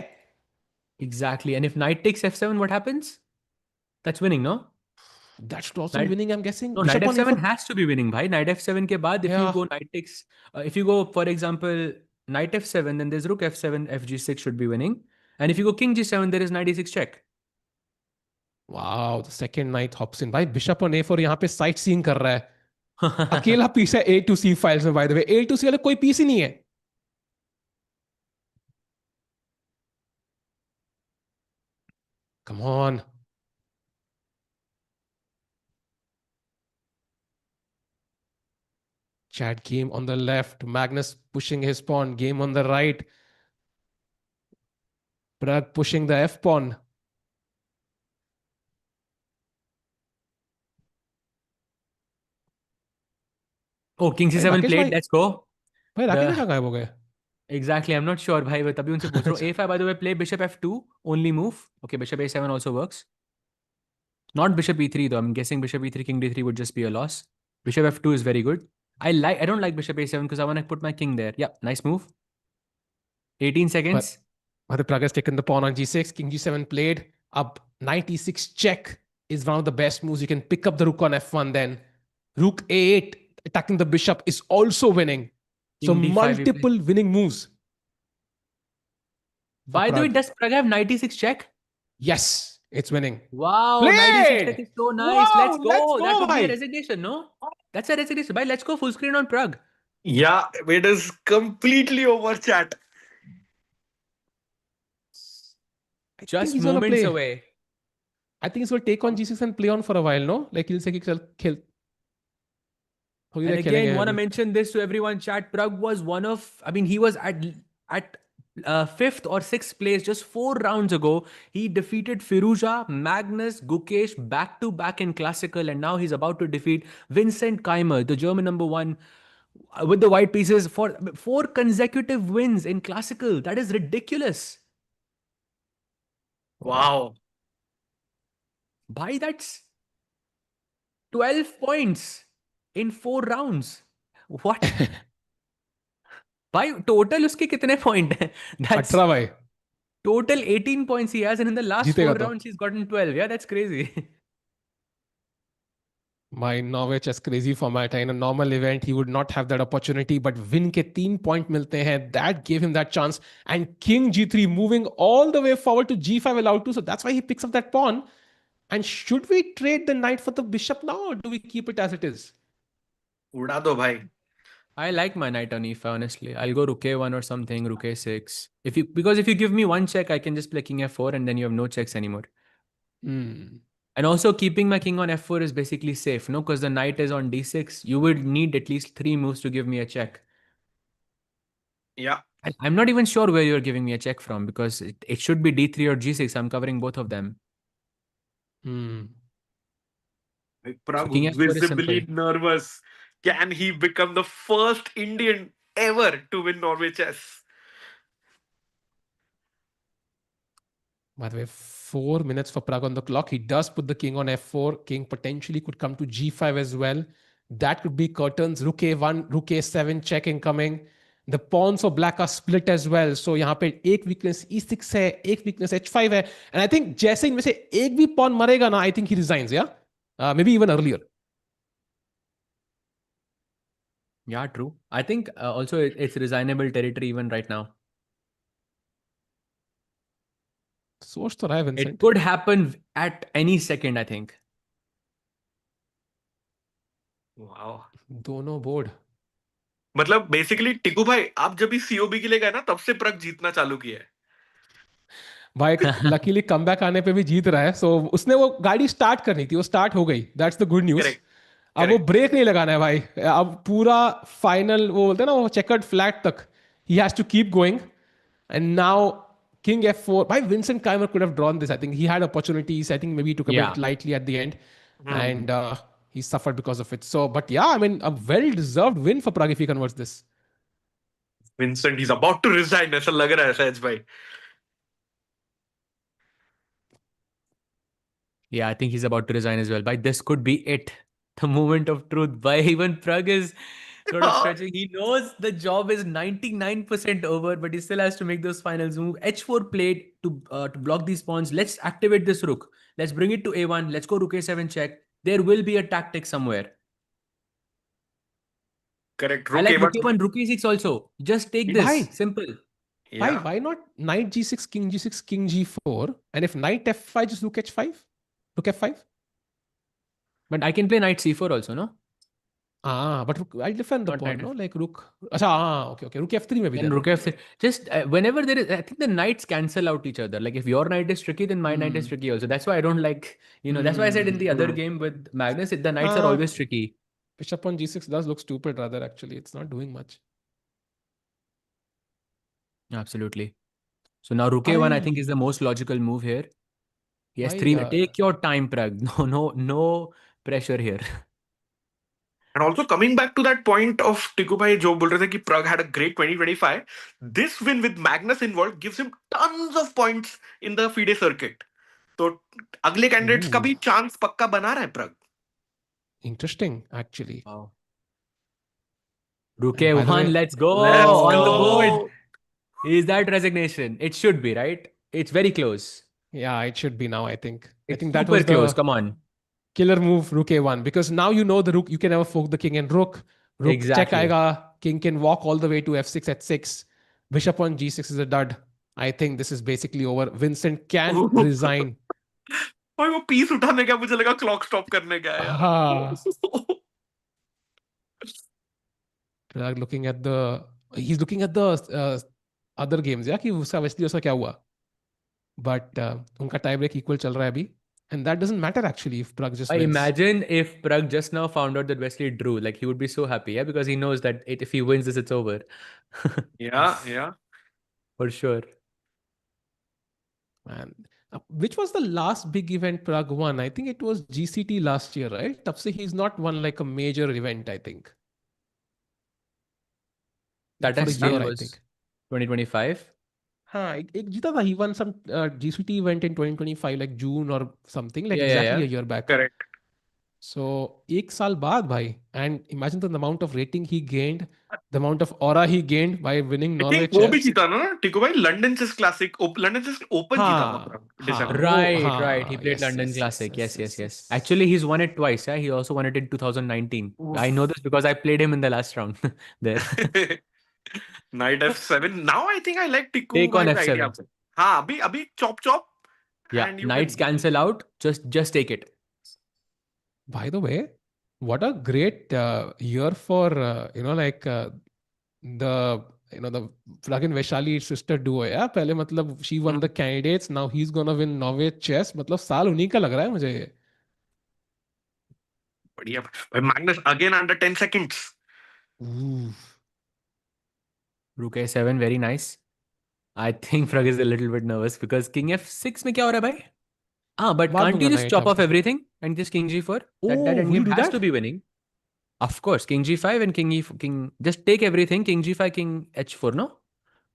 Exactly. And if knight takes f7, what happens? That's winning, no? That should also Knight- be winning, I'm guessing. No, Bishop knight on f7 A4. has to be winning, bhai. Knight f7 ke baad, if you Yeah. go knight takes, if you go, for example, knight f7, then there's rook f7, fg6 should be winning. And if you go king g7, there is knight e6 check. Wow, the second knight hops in. भाई Bishop on A4 यहाँ पे sight seeing कर रहा है. अकेला piece है A to C files में, by the way. A to C वाले कोई पीस ही नहीं है. Come on. Chat game on the left. Magnus pushing his pawn. Game on the right. Prague pushing the F pawn. Oh, king भाई c7 Rakesh played. भाई, Let's go. भाई Rakesh The- भाई कहाँ गायब हो गए? Exactly. I'm not sure, bhai. But तभी उनसे पूछ रहा हूँ. A5, by the way, play bishop f2. Only move. Okay, bishop a7 also works. Not bishop e3 though. I'm guessing bishop e3, king d3 would just be a loss. Bishop f2 is very good. I don't like bishop a7 because I want to put my king there. Yeah, nice move. 18 seconds. But Prague has taken the pawn on G6. King G7 played. Up 96 check is one of the best moves. You can pick up the rook on F1 then. Rook A8 attacking the bishop is also winning. So King d5 we play. multiple winning moves. By the way, Prague. does Prague have 96 check? Yes, it's winning. Wow, Played! 96 check is so nice. Wow, Let's go. let's go, That would be a bhai. resignation, no? That's a resignation. Bhai, let's go full screen on Prague. Yeah, it is completely over, chat. I think Just he's gonna moments play. away. I think he's going to take on G6 and play on for a while, no? Like he'll say, kill. And again, want to mention this to everyone. Chat, Prague was one of, I mean, he was at fifth or sixth place just 4 rounds ago. He defeated Firuza, Magnus, Gukesh back to back in classical, and now he's about to defeat Vincent Keimer, the German number one, with the white pieces for 4 consecutive wins in classical. That is ridiculous. Wow. Bhai, that's 12 points in 4 rounds. What? भाई total उसके कितने point हैं? That's 18 भाई total 18 points he has, and in the last जीतेगा 4 तो rounds he's gotten 12. Yeah, that's crazy. My Norway chess crazy format है. In a normal event, he would not have that opportunity. But win के 3 point मिलते हैं. That gave him that chance. And King G3 moving all the way forward to G5 allowed to. So that's why he picks up that pawn. And should we trade the knight for the bishop now, or do we keep it as it is? उड़ा दो भाई. I like my knight on e5, honestly. I'll go rook a1 or something, rook a6. Because if you give me one check, I can just play king f4 and then you have no checks anymore. Hmm. And also keeping my king on f4 is basically safe, no? Because the knight is on d6. You would need at least 3 moves to give me a check. Yeah. And I'm not even sure where you're giving me a check from, because it should be d3 or g6. I'm covering both of them. Hmm. Pragg King f4 is visibly simple. nervous. Can he become the first Indian ever to win Norway chess? By the way, 4 minutes for Prague on the clock. He does put the king on f4. King potentially could come to g5 as well. That could be curtains. Rook a1, rook a7 check incoming. The pawns for black are split as well. So यहाँ पे एक weakness e6 है, एक weakness h5 है. And I think जैसे इनमें से एक भी pawn मरेगा ना, I think he resigns, yeah? Maybe even earlier. Yeah, true. I think also it's resignable territory even right now. सोच तो रहा है It Vincent. could happen at any second, I think. Wow. दोनों बोर्ड. मतलब basically टिकू भाई आप जब भी सीओबी के लिए गए ना तब से प्रग जीतना चालू किया है. भाई लकीली कमबैक आने पे भी जीत रहा है. सो उसने वो गाड़ी स्टार्ट करनी थी, वो स्टार्ट हो गई. That's the good news. Correct. अब वो ब्रेक नहीं लगाना है भाई. अब पूरा फाइनल वो बोलते हैं ना, वो चेकर्ड फ्लैग तक he has to keep going. And now king f4. By Vincent Keimer could have drawn this. I think he had opportunities. I think maybe he took a Yeah. bit lightly at the end, and he suffered because of it. So, but yeah, I mean, a well-deserved win for Prague if he converts this. Vincent is about to resign ऐसा लग रहा है सहज भाई. Yeah, I think he's about to resign as well. But this could be it. The moment of truth. By even Prag is sort of stretching. He knows the job is 99% over, but he still has to make those finals move. h4 played to block these pawns. Let's activate this rook. Let's bring it to a1. Let's go rook a7 check. There will be a tactic somewhere. Correct. I रुक like एक rook bar. a1, rook e6 also. Just take this. Bhai. Simple. Why not knight g6, king g6, king g4, and if knight f5, just rook h5, rook f5. But I can play knight c4 also, no? But I'll defend the Not pawn, knight no? Like rook. Okay. Rook f3 maybe Then then. rook f3. Just whenever there is, I think the knights cancel out each other. Like if your knight is tricky, then my knight is tricky also. That's why I don't like, that's why I said in the other game with Magnus, the knights are always tricky. Bishop on g6 does look stupid rather, actually. It's not doing much. Absolutely. So now rook a1, I think, is the most logical move here. He has Bhai, 3. Take your time, Prag. No pressure here. And also coming back to that point of टिकू भाई जो बोल रहे थे कि Pragg had a great 2025, this win with Magnus involved gives him tons of points in the FIDE circuit. तो अगले candidates का भी चांस पक्का बना रहा है Pragg. Interesting, actually. Wow. Rook And by the a1, way- let's go. Let's On the go. board. Is that resignation? It should be, right? It's very close. Yeah, it should be now, I think. I It's think that super was close. the Come on. killer move, rook a1. Because now you know the rook, you can never fork the king and rook. Rook check Exactly. aega. King can walk all the way to f6 at 6. Bishop on g6 is a dud. I think this is basically over. Vincent can resign. भाई वो piece उठाने का मुझे लगा clock stop करने का है यार. Looking at the, he's looking at the other games, yeah, कि उसका वैसे उसका क्या हुआ. But उनका tie break equal चल रहा है अभी. And that doesn't matter actually if Prague just I wins. imagine if Prag just now found out that Wesley drew, like he would be so happy, yeah, because he knows that if he wins this, it's over. Yeah. For sure. Man. Which was the last big event Prague won? I think it was GCT last year, right? तब से he's not won like a major event, I think. That For a still year, I was think. 2025. हाँ एक जीता था. He won some GCT event in 2025, like June or something, like Yeah, yeah, exactly yeah. a year back. Correct. So एक साल बाद भाई, and imagine the amount of rating he gained, the amount of aura he gained by winning I Norway think वो भी chess. जीता ना टिको भाई, London chess classic, London chess open जीता था हाँ दिसंबर। वो Right, right. He हाँ played yes London yes yes Classic. yes Yes, yes, yes yes. yes. Actually, he's won it twice. Yeah, he also won it in 2019. I know this because I played him in the last round there. Knight f7. Now I think I like टिको Take on भाई idea. F7. हाँ अभी अभी chop chop Yeah, and you knights can cancel out. Just take it. By the way, what a great year for like the the fucking Vaishali sister duo. Yeah, पहले मतलब she won the candidates. Now he's gonna win Norway chess. मतलब साल उन्हीं का लग रहा है मुझे ये. बढ़िया भाई। Magnus again under 10 seconds. Ooh. Rook A7, very nice. I think Frag is a little bit nervous because King F6 में क्या हो रहा है भाई? But मार can't you दूंगा just knight chop off आपको. everything and just King G4? That Oh, will you endgame do has that? to be winning. Of course, King G5 and King. Just take everything. King G5, King H4. No.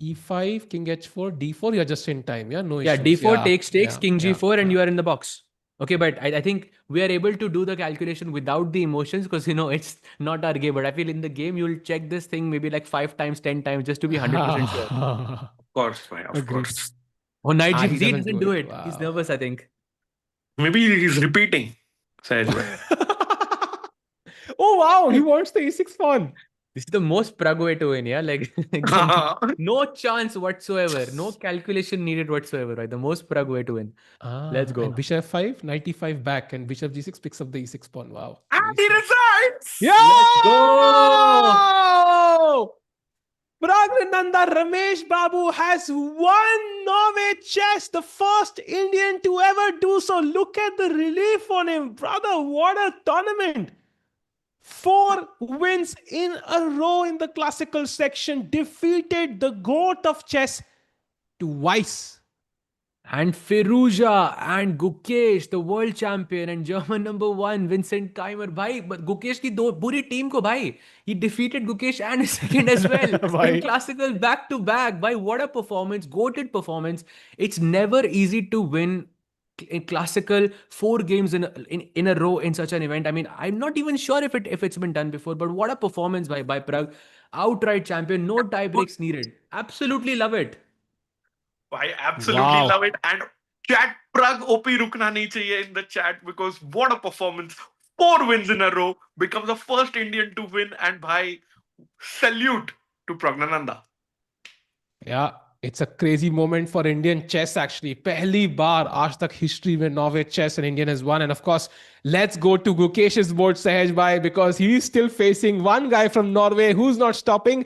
E5, King H4, D4. You're just in time. Yeah, no Yeah, issues. D4 Yeah, takes, yeah, King yeah, G4, and yeah. you are in the box. Okay, but I think we are able to do the calculation without the emotions because it's not our game. But I feel in the game you'll check this thing maybe like 5 times, 10 times just to be 100% sure. Of course, भाई, of Agreed. course. Oh, Knight He G3 doesn't doesn't do do it. it. He's Wow. nervous, I think. Maybe he's repeating. Sahaj bhai. Oh wow, he wants the E6 pawn. This is the most Prague way to win, yeah? Like, no chance whatsoever. No calculation needed whatsoever, right? The most Prague way to win. Let's go. And bishop f5, knight e5 back, and bishop g6 picks up the e6 pawn. Wow. And Very he smart. resigns! Let's go! Pragnananda Ramesh Babu has won Norway chess, the first Indian to ever do so. Look at the relief on him, brother. What a tournament! 4 wins in a row in the classical section, defeated the GOAT of chess twice. And Firuza and Gukesh, the world champion and German #1, Vincent KEYMER. Bhai, but Gukesh की पूरी team को भाई. He defeated Gukesh and his second as well. In classical back to back. Bhai, what a performance. Goated performance. It's never easy to win in classical 4 games in a row in such an event. I mean, I'm not even sure if it's been done before, but what a performance by Prague. Outright champion, no tie breaks needed. Absolutely love it. I absolutely love it. And chat Prague OP rukna nahi chahiye in the chat because what a performance. 4 wins in a row. Becomes the first Indian to win. And bhai, salute to Pragnananda. Yeah, it's a crazy moment for Indian chess actually. पहली बार आज तक history में Norway chess and Indian has won. And of course, let's go to Gukesh's board Sahaj bhai because he's still facing one guy from Norway who's not stopping.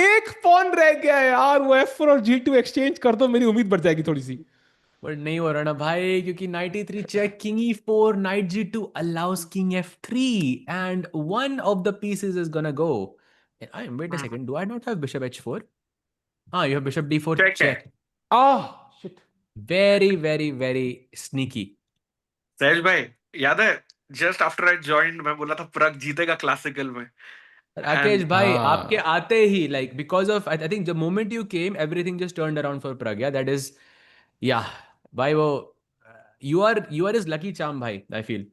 एक pawn रह गया है यार, वो F4 और G2 exchange कर दो, मेरी उम्मीद बढ़ जाएगी थोड़ी सी. But नहीं हो रहा ना भाई क्योंकि knight e3 check, king e4, knight g2 allows king f3 and one of the pieces is gonna go. Wait a second, do I not have bishop h4? You have bishop d4 check. Oh shit. Very, very, very sneaky. सहज भाई याद है just after I joined मैं बोला था प्रग जीतेगा classical में. Rakesh bhai, आपके आते ही like because of I think the moment you came everything just turned around for Prague. Yeah, that is भाई वो you are his lucky charm भाई, I feel.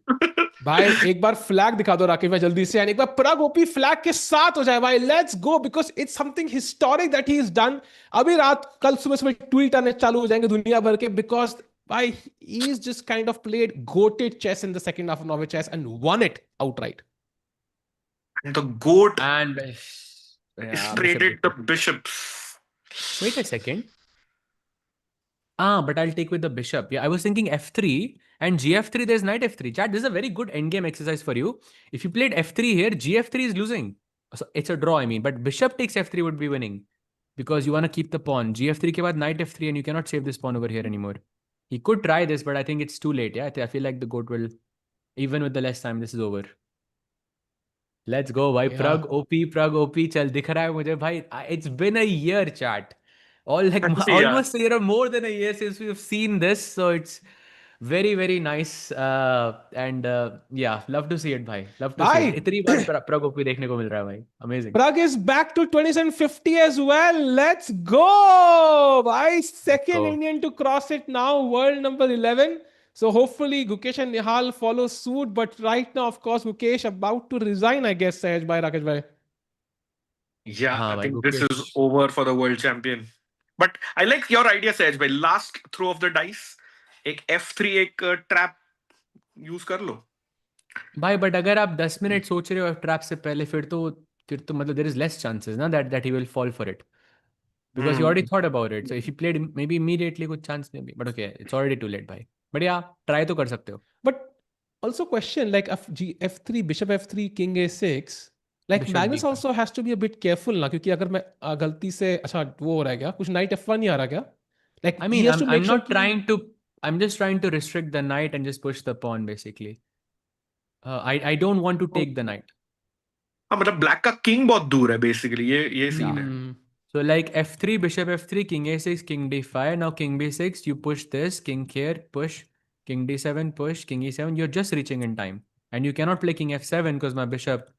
भाई एक बार फ्लैग दिखा दो राकेश भाई जल्दी से, एक बार प्राग ओपी फ्लैग के साथ हो जाए भाई. Let's go because it's something historic that he is done. अभी रात कल सुबह सुबह ट्वीट आने चालू हो जाएंगे दुनिया भर के बिकॉज भाई he is just kind of played goated chess in the second half of Norway chess and won it outright. And the goat And traded the bishops. wait a second. But I'll take with the bishop. Yeah, I was thinking f3 and gf3. There's knight f3. Chat, this is a very good endgame exercise for you. If you played f3 here, gf3 is losing. So it's a draw, I mean. But bishop takes f3 would be winning because you want to keep the pawn. gf3 ke baad knight f3 and you cannot save this pawn over here anymore. He could try this, but I think it's too late. Yeah, I feel like the goat will, even with the less time, this is over. Let's go, bhai. Yeah. Prague OP. Chal, dikh raha hai mujhe, bhai. It's been a year, chat. All like Yeah. almost a year or more than a year since we've seen this. So it's very, very nice. And yeah, love to see it, bhai. Love to see it. Bhai, इतनी बार Prague OP देखने को मिल रहा है भाई. Amazing. Prague is back to 2750 as well. Let's go! Bhai, second go. Indian to cross it now, world number 11. So hopefully Gukesh and Nihal follow suit. But right now, of course, Gukesh about to resign, I guess, Sahaj bhai, Rakesh bhai. Yeah, हाँ I भाई think this is Gukesh. over for the world champion. But I like your idea, Sahaj bhai. Last throw of the dice, एक F3 एक trap use कर लो. भाई but अगर आप 10 minute सोच रहे हो ट्रैप से पहले फिर तो मतलब देयर इज लेस चांसेस ना that he will fall for it because you already thought about it. So if you played maybe immediately, good chance maybe. But okay, it's already too late, bhai. But yeah, try to कर सकते हो. But also question like F3, Bishop F3, King A6. Like Bishop Magnus D5. also has to be a bit careful ना क्योंकि अगर मैं गलती से अच्छा वो हो रहा है क्या कुछ knight F1 नहीं आ रहा क्या like I he mean, has to I'm make sure not कि trying to. I'm just trying to restrict the knight and just push the pawn basically. I don't want to take the knight. हाँ मतलब black का king बहुत दूर है basically. ये scene है. So like F3, Bishop F3, King A6, King D5. Now King B6, you push this, King here, push, King D7, push, King E7. You're just reaching in time. And you cannot play King F7 because my bishop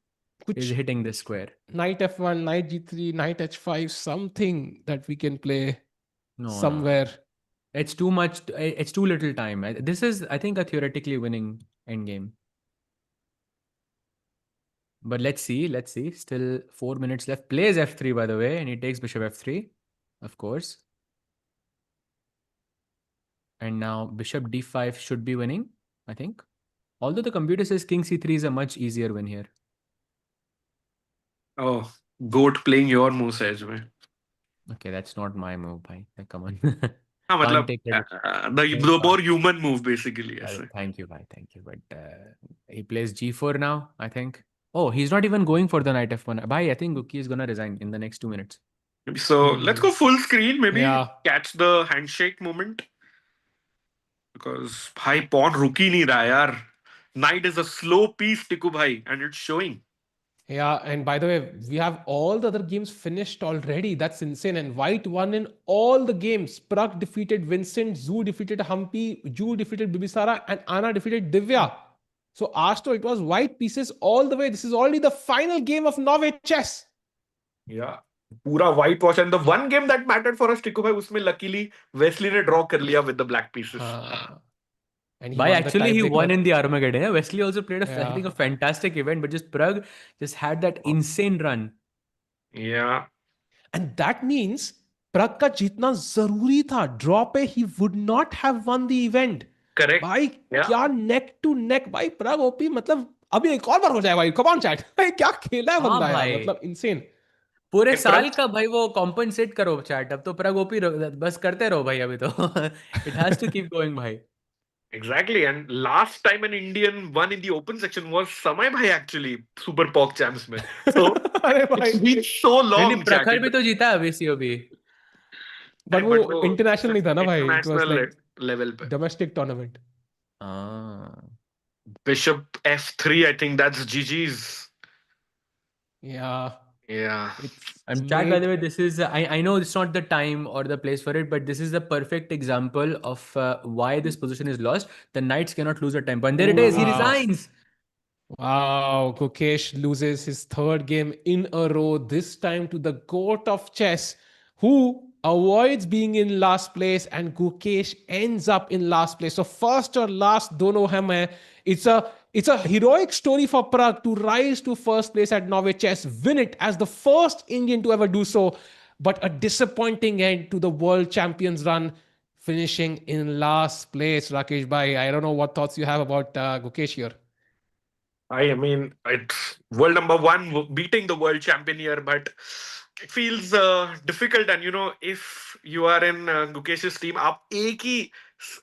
is कुछ hitting this square. knight F1, knight G3, knight H5, something that we can play No. somewhere. It's too much. It's too little time. This is, I think, a theoretically winning endgame. But let's see. Let's see. Still 4 minutes left. Plays F3, by the way, and he takes Bishop F3, of course. And now Bishop D5 should be winning, I think. Although the computer says King C3 is a much easier win here. Oh, goat playing your move, Sahaj bhai. Okay, that's not my move, bhai. Like, come on. हाँ Can't मतलब take credit. the more human move basically. ऐसे. Thank you, bhai. Thank you. But he plays G4 now, I think. Oh, he's not even going for the knight F1. Bhai, I think Guki is going to resign in the next 2 minutes. So let's go full screen. Maybe Yeah. catch the handshake moment. Because भाई pawn रुक ही नहीं रहा यार. Knight is a slow piece, Tiku bhai, and it's showing. Yeah, and by the way, we have all the other games finished already. That's insane. And White won in all the games. Prague defeated Vincent, Zhu defeated Humpy, Ju defeated Bibisara, and Anna defeated Divya. So Astro, it was white pieces all the way. This is already the final game of Norway chess. Yeah. पूरा white wash, and the one game that mattered for us, Tiku bhai, उसमें luckily Wesley ने draw कर लिया with the black pieces. And he Bhai, won the actually, he won tiebreaker. in the Armageddon. Wesley also played, I think, a Yeah. fantastic event, but just Prague just had that insane run. Yeah. And that means Prague का जीतना जरूरी था. Draw पे he would not have won the event. Correct. भाई Yeah. क्या neck to neck भाई Prague OP मतलब अभी एक और बार हो जाए भाई. Come on chat. भाई क्या खेला है हाँ बंदा यार भाई. मतलब insane. पूरे साल Prague- का भाई वो कॉम्पनसेट करो चैट. अब तो Prague OP बस करते रहो भाई अभी तो. It has to keep going भाई. Exactly. And last time an Indian won in the open section was Samay bhai actually, Super Pog Champs में. So अरे भाई. it's been so long. नहीं प्रखर भी तो जीता है अभी COB. But वो international नहीं था ना भाई. It was International like level पे. domestic tournament. Bishop F3, I think that's GG's. Yeah. Yeah. And chat, by the way, this is, I know it's not the time or the place for it, but this is the perfect example of why this position is lost. The knights cannot lose a tempo. And there it is, he Wow. resigns. Wow, Gukesh loses his third game in a row, this time to the goat of chess, who avoids being in last place, and Gukesh ends up in last place. So first or last, dono ham hai. It's a heroic story for Prague to rise to first place at Norway Chess, win it as the first Indian to ever do so, but a disappointing end to the world champions run, finishing in last place. Rakesh bhai, I don't know what thoughts you have about Gukesh here. I mean, it's world number one beating the world champion here, but it feels difficult. And if you are in Gukesh's team, आप एक ही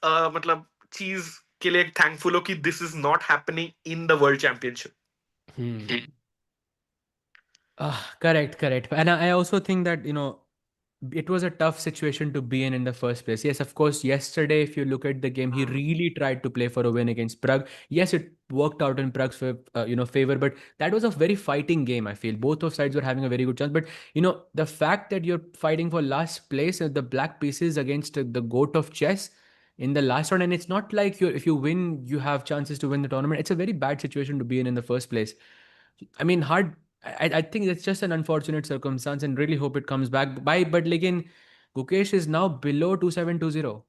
मतलब चीज के लिए thankful हो कि this is not happening in the world championship. Correct. And I also think that, it was a tough situation to be in the first place. Yes, of course, yesterday, if you look at the game, he really tried to play for a win against Prague. Yes, it worked out in Prague's favor, but that was a very fighting game, I feel. Both of sides were having a very good chance. But, the fact that you're fighting for last place and the black pieces against the goat of chess in the last round, and it's not like if you win, you have chances to win the tournament. It's a very bad situation to be in the first place. I mean, hard. I think it's just an unfortunate circumstance, and really hope it comes back. But again, Gukesh is now below 2720.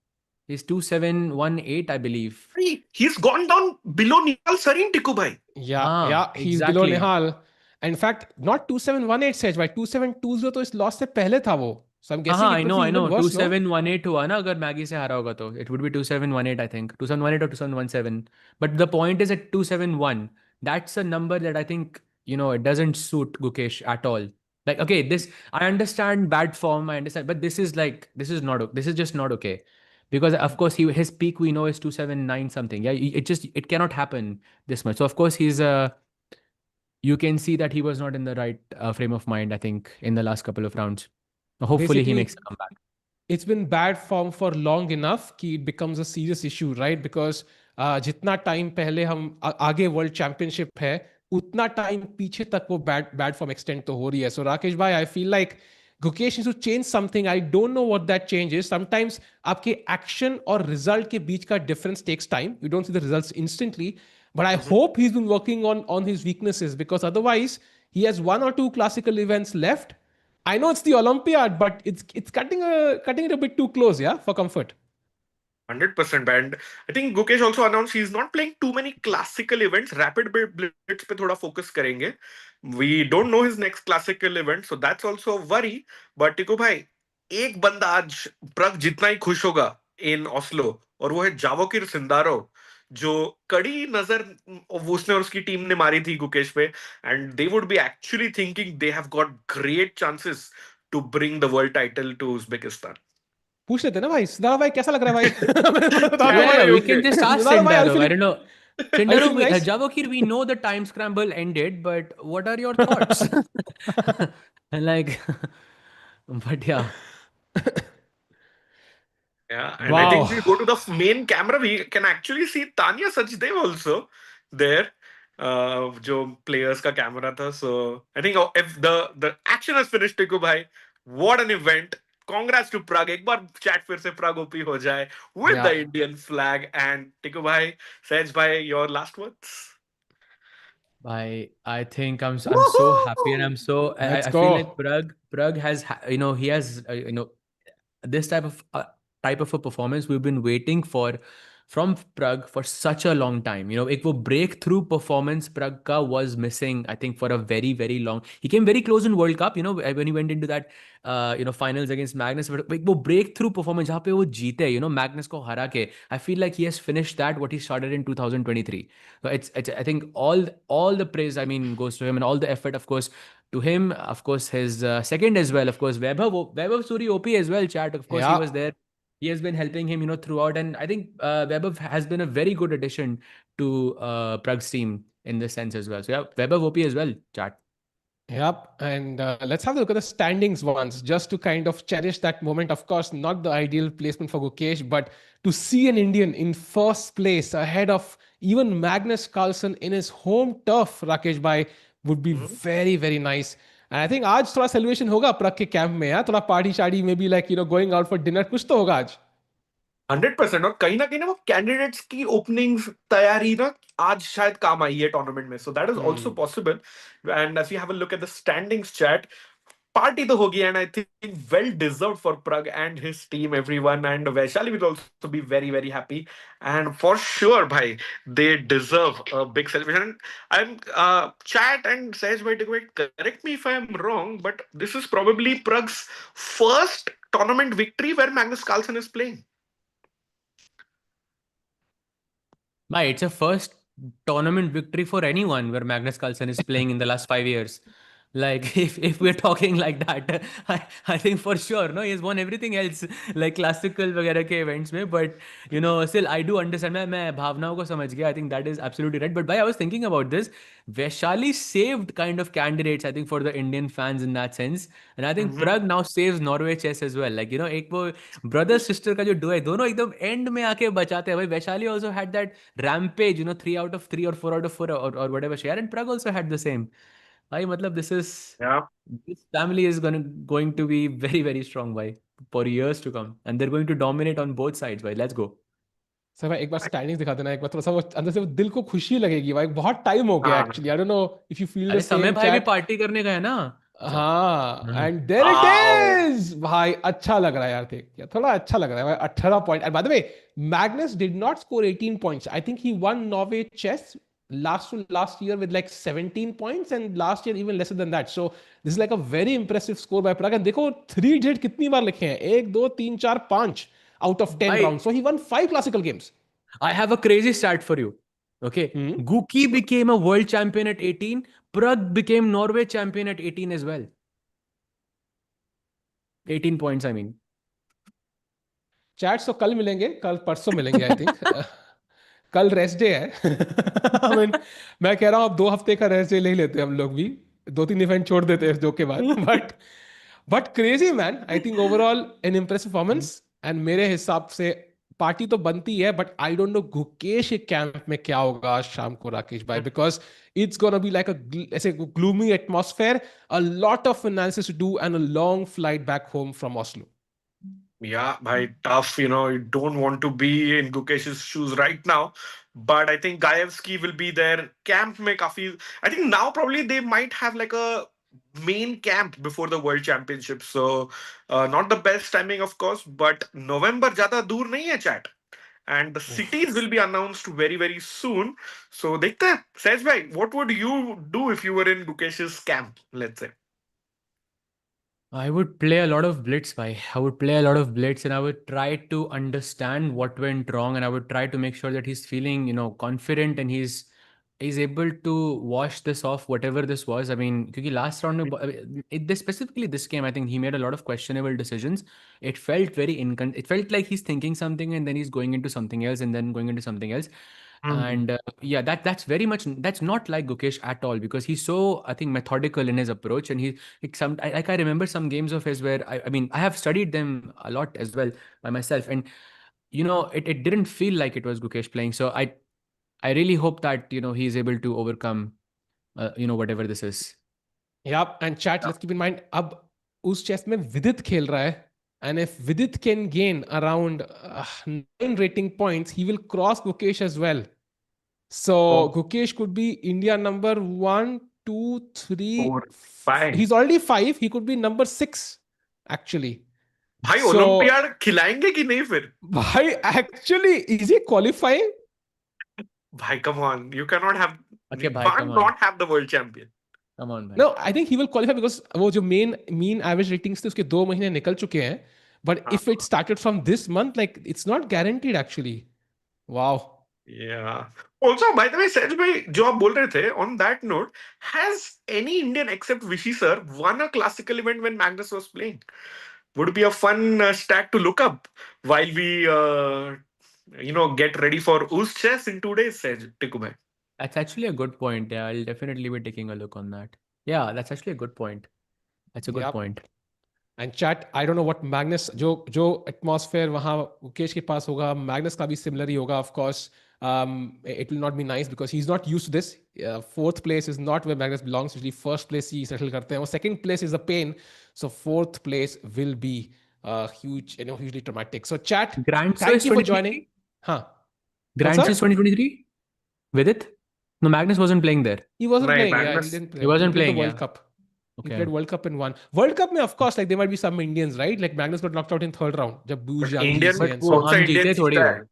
He's 2718, I believe. He's gone down below Nihal Sarin, Tiku bhai. Yeah, he's below exactly. Nihal. In fact, not 2718 Sej, भाई 2720 तो इस loss से पहले था वो. So I'm guessing I it would be know. even worse, no? 2718 हुआ ना अगर मैगी से हारा होगा तो it would be 2718, I think. 2718 or 2717. But the point is at 271. That's a number that I think, it doesn't suit Gukesh at all. Like, okay, I understand bad form, I understand, but this is just not okay. Because of course his peak we know is 279 something. Yeah, it cannot happen this much. So of course you can see that he was not in the right frame of mind, I think, in the last couple of rounds. Hopefully he makes Basically, a comeback. it's been bad form for long enough कि it becomes a serious issue, right? Because जितना time पहले हम आगे world championship है उतना time पीछे तक वो बैड फॉर्म एक्सटेंड तो हो रही है. सो राकेश भाई, I feel like Gukesh needs to change something. I don't know what that change is. Sometimes आपके एक्शन और रिजल्ट के बीच का difference takes time. You don't see the results instantly, but I hope he's been working on his weaknesses, because otherwise he has one or two classical events left. I know it's the Olympiad, but it's cutting it a bit too close, yeah, for comfort. 100%. And I think Gukesh also announced he's not playing too many classical events. Rapid blitz पे थोड़ा focus करेंगे. We don't know his next classical event, so that's also a worry. But टिको भाई, एक बंदा आज प्रग जितना ही खुश होगा in Oslo, और वो है जावोकिर सिंदारो, जो कड़ी नजर उसने और उसकी टीम ने मारी थी गुकेश पे, and they would be actually thinking they have got great chances to bring the world title to Uzbekistan. पूछ लेते ना भाई, सिद्धार्थ भाई कैसा लग रहा है भाई? बता क्या दो Yeah, भाई. बोले we होंगे? can just ask सिद्धार्थ भाई, Sindaro. I don't know. are you Sindaro, feeling nice? Javokir, we know the time scramble ended, but what are your thoughts? And like, but yeah. Yeah, and I think Wow. if we go to the main camera, we can actually see Tanya Sachdev also there. जो players का camera था. So I think if the action has finished, Tiku bhai, what an event! Congrats to Prague. एक बार chat फिर से Prague OP हो जाए with the Yeah. Indian flag. And Tiku bhai, Sej bhai, your last words. I think I'm so happy, and Let's I feel like go. Prague has he has this type of a performance we've been waiting for from Prague for such a long time. एक वो breakthrough performance Prague का was missing, I think, for a very very long. He came very close in World Cup, when he went into that finals against Magnus. But एक वो breakthrough performance जहाँ पे वो जीते, Magnus को हरा के. I feel like he has finished that what he started in 2023. So it's I think all the praise, I mean, goes to him, and all the effort, of course, to him. Of course, his second as well, of course, Vaibhav Suri OP as well, chat. Of course, he Yeah. was there. He has been helping him, throughout. And I think Vaibhav has been a very good addition to Prague's team in this sense as well. So yeah, Vaibhav OP as well, chat. Yep. And let's have a look at the standings once, just to kind of cherish that moment. Of course, not the ideal placement for Gukesh, but to see an Indian in first place ahead of even Magnus Carlsen in his home turf, Rakesh Bhai, would be very, very nice. And I think आज थोड़ा celebration होगा प्रग के camp में, यार थोड़ा party sari, maybe like going out for dinner, कुछ तो होगा आज. 100%. और कहीं ना वो कैंडिडेट्स की ओपनिंग तैयारी ना आज शायद काम आई है टूर्नामेंट में. So that is also possible. And as you have a look at the standings chat, party तो होगी. And I think well deserved for Pragg and his team, everyone. And Vaishali will also be very very happy. And for sure भाई, they deserve a big celebration. I am chat and Sahaj bhai, correct me if I am wrong, but this is probably Prag's first tournament victory where Magnus Carlsen is playing. It's a first tournament victory for anyone where Magnus Carlsen is playing in the last 5 years. Like if we're talking like that, I think for sure, no, he has won everything else, like classical वगैरह के events में. But still I do understand. मैं भावनाओं को समझ गया. I think that is absolutely right. But I was thinking about this. Vaishali saved kind of candidates, I think, for the Indian fans in that sense. And I think Mm-hmm. Prag now saves Norway chess as well. Like एक वो brother sister का जो duo है, दोनों एकदम end में आके बचाते हैं भाई. Vaishali also had that rampage, 3 out of 3 or 4 out of 4 or whatever she had, and Prag also had the same. भाई मतलब Yeah. this family is going to be very very strong भाई for years to come, and they're going to dominate on both sides भाई. Let's go. Sir भाई एक बार standings दिखा देना, एक बार थोड़ा सा वो अंदर से वो दिल को खुशी लगेगी भाई. बहुत टाइम हो गया हाँ. Actually. I don't know if you feel the अरे समय सेम, भाई भी चैट. पार्टी करने का है ना. अच्छा. हाँ, hmm. And there it Wow. Is भाई. अच्छा लग रहा है यार, देख के थोड़ा अच्छा लग रहा है भाई. 18 point. And by the way, Magnus did not score 18 points. I think he won Norway chess last to last year with like 17 points, and last year even lesser than that. So this is like a very impressive score by Prag. And देखो 3 digit कितनी बार लिखे हैं, 1 2 3 4 5 out of 10 भाई rounds. So he won 5 classical games. I have a crazy stat for you. Okay, Guki became a world champion at 18. Prag became Norway champion at 18 as well. 18 points, I mean. Chats तो कल मिलेंगे, कल परसों मिलेंगे I think. कल rest day है. I mean, मैं कह रहा हूँ अब 2 हफ्ते का रेस्ट डे ले ही लेते हैं हम लोग भी. 2 3 इवेंट छोड़ देते हैं इस दो के बाद. But crazy man. I think overall N impressive performance. And मेरे हिसाब से पार्टी तो बनती है, but I don't no Gukesh के कैंप में क्या होगा आज शाम को राकेश भाई, because it's gonna be like ऐसे gloomy atmosphere, a lot of analysis to do and a long flight back home from Oslo. Yeah, bhai, tough. You don't want to be in Gukesh's shoes right now. But I think Gaevsky will be there. Camp mein kafi. I think now probably they might have like a main camp before the World Championship. So not the best timing, of course. But November ज़्यादा दूर नहीं है, chat. And the cities will be announced very very soon. So देखते हैं. Sej bhai, what would you do if you were in Gukesh's camp? Let's say. I would play a lot of blitz, bhai. I would play a lot of blitz, and I would try to understand what went wrong, and I would try to make sure that he's feeling, confident, and he's able to wash this off, whatever this was. I mean, because last round, this specifically this game, I think he made a lot of questionable decisions. It felt it felt like he's thinking something and then he's going into something else and then going into something else. And yeah, that's very much, that's not like Gukesh at all, because he's so, I think, methodical in his approach. And I remember some games of his where I mean I have studied them a lot as well by myself, and it didn't feel like it was Gukesh playing. So I really hope that he's able to overcome whatever this is. Yeah, and chat, let's keep in mind, अब उस chess में Vidit खेल रहा है, and if Vidit can gain around 9 rating points, he will cross Gukesh as well. So Gukesh could be India number 1, 2, 3, 4, 5. He's already 5. He could be number 6 actually. भाई So- olympiad खिलाएंगे कि नहीं फिर? Bhai, actually, is he qualifying? भाई come on, you cannot have, Okay, you bhai, can't come on. not have the world champion. Come on, man. No, I think he will qualify because वो जो mean average ratings थे उसके 2 महीने निकल चुके हैं. But if it started from this month, like it's not guaranteed actually. Wow. Yeah. Also, by the way, Sej bhai, जो आप बोल रहे थे, on that note, has any Indian except Vishy sir won a classical event when Magnus was playing? Would be a fun stat to look up while we, get ready for Oost Chess in 2 days, Sej, Tikku bhai. That's actually a good point. Yeah, I'll definitely be taking a look on that. Yeah, that's actually a good point. That's a good Yep. point. And chat, I don't know what Magnus, जो atmosphere वहाँ मुकेश के पास होगा, Magnus का भी similar ही होगा, of course. It will not be nice because he's not used to this. 4th place is not where Magnus belongs. Usually 1st place he settle करते हैं. और 2nd place is a pain. So 4th place will be huge, hugely traumatic. So chat, Grand thank Swiss you for 2023? joining. Huh? Grand What's Swiss that? 2023? With it? No, Magnus wasn't playing there. He wasn't Right, playing. Yeah, Magnus- he didn't play. He wasn't played playing, the World yeah. Cup. He Okay. played World Cup in one. World Cup में, of course, like there might be some Indians, right? Like Magnus got knocked out in 3rd round. जब Booz Jangi Indian- से But and वो so कौन सा हम Indian जीते थोड़ी जीता हो. है?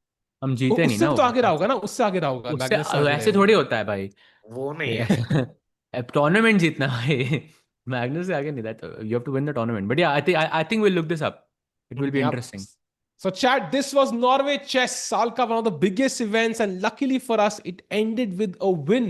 हम जीते नहीं उससे ना तो वो. आगे रहा होगा ना, उससे आगे रहा होगा उससे Magnus से आगे वैसे रहेगा. थोड़ी होता है भाई. वो नहीं है. अब टूर्नामेंट जीतना भाई. Magnus से आगे नहीं. That you have to win the tournament. But yeah, I think we'll look this up. It will be Yep. interesting. So chat, this was Norway Chess, Salka, one of the biggest events, and luckily for us, it ended with a win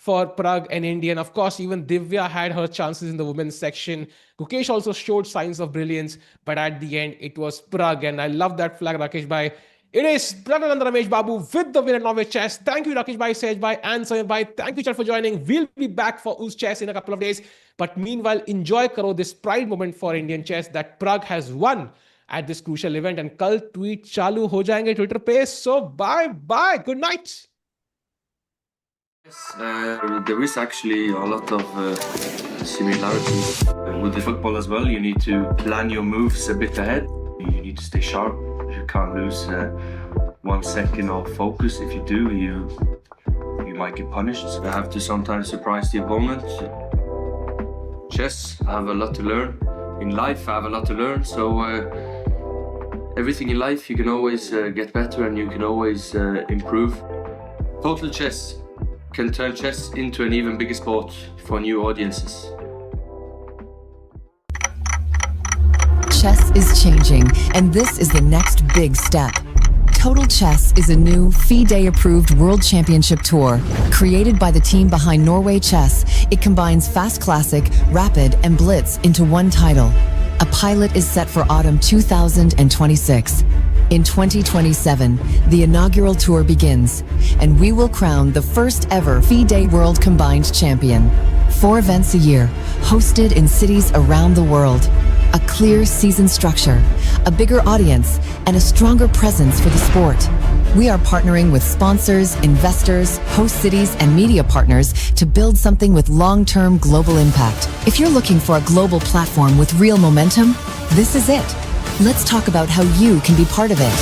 for Prague and India. And of course, even Divya had her chances in the women's section. Gukesh also showed signs of brilliance, but at the end, it was Prague. And I love that flag, Rakesh Bhai. It is Pragnanand Ramesh Babu with the win at Norway Chess. Thank you, Rakesh Bhai, Sej Bhai, and Samir Bhai. Thank you, chat, for joining. We'll be back for US Chess in a couple of days. But meanwhile, enjoy karo this pride moment for Indian chess that Prague has won at this crucial event. And kal tweet chalu ho jayenge Twitter pe. So bye. Good night. There is actually a lot of similarities with the football as well. You need to plan your moves a bit ahead. You need to stay sharp. You can't lose 1 second of focus. If you do, you might get punished. You have to sometimes surprise the opponent. Chess, I have a lot to learn. In life, I have a lot to learn. So everything in life, you can always get better and you can always improve. Total Chess can turn chess into an even bigger sport for new audiences. Chess is changing, and this is the next big step. Total Chess is a new FIDE-approved World Championship Tour. Created by the team behind Norway Chess, it combines Fast Classic, Rapid, and Blitz into one title. A pilot is set for autumn 2026. In 2027, the inaugural tour begins, and we will crown the first ever FIDE World Combined Champion. 4 events a year, hosted in cities around the world. A clear season structure, a bigger audience, and a stronger presence for the sport. We are partnering with sponsors, investors, host cities, and media partners to build something with long-term global impact. If you're looking for a global platform with real momentum, this is it. Let's talk about how you can be part of it.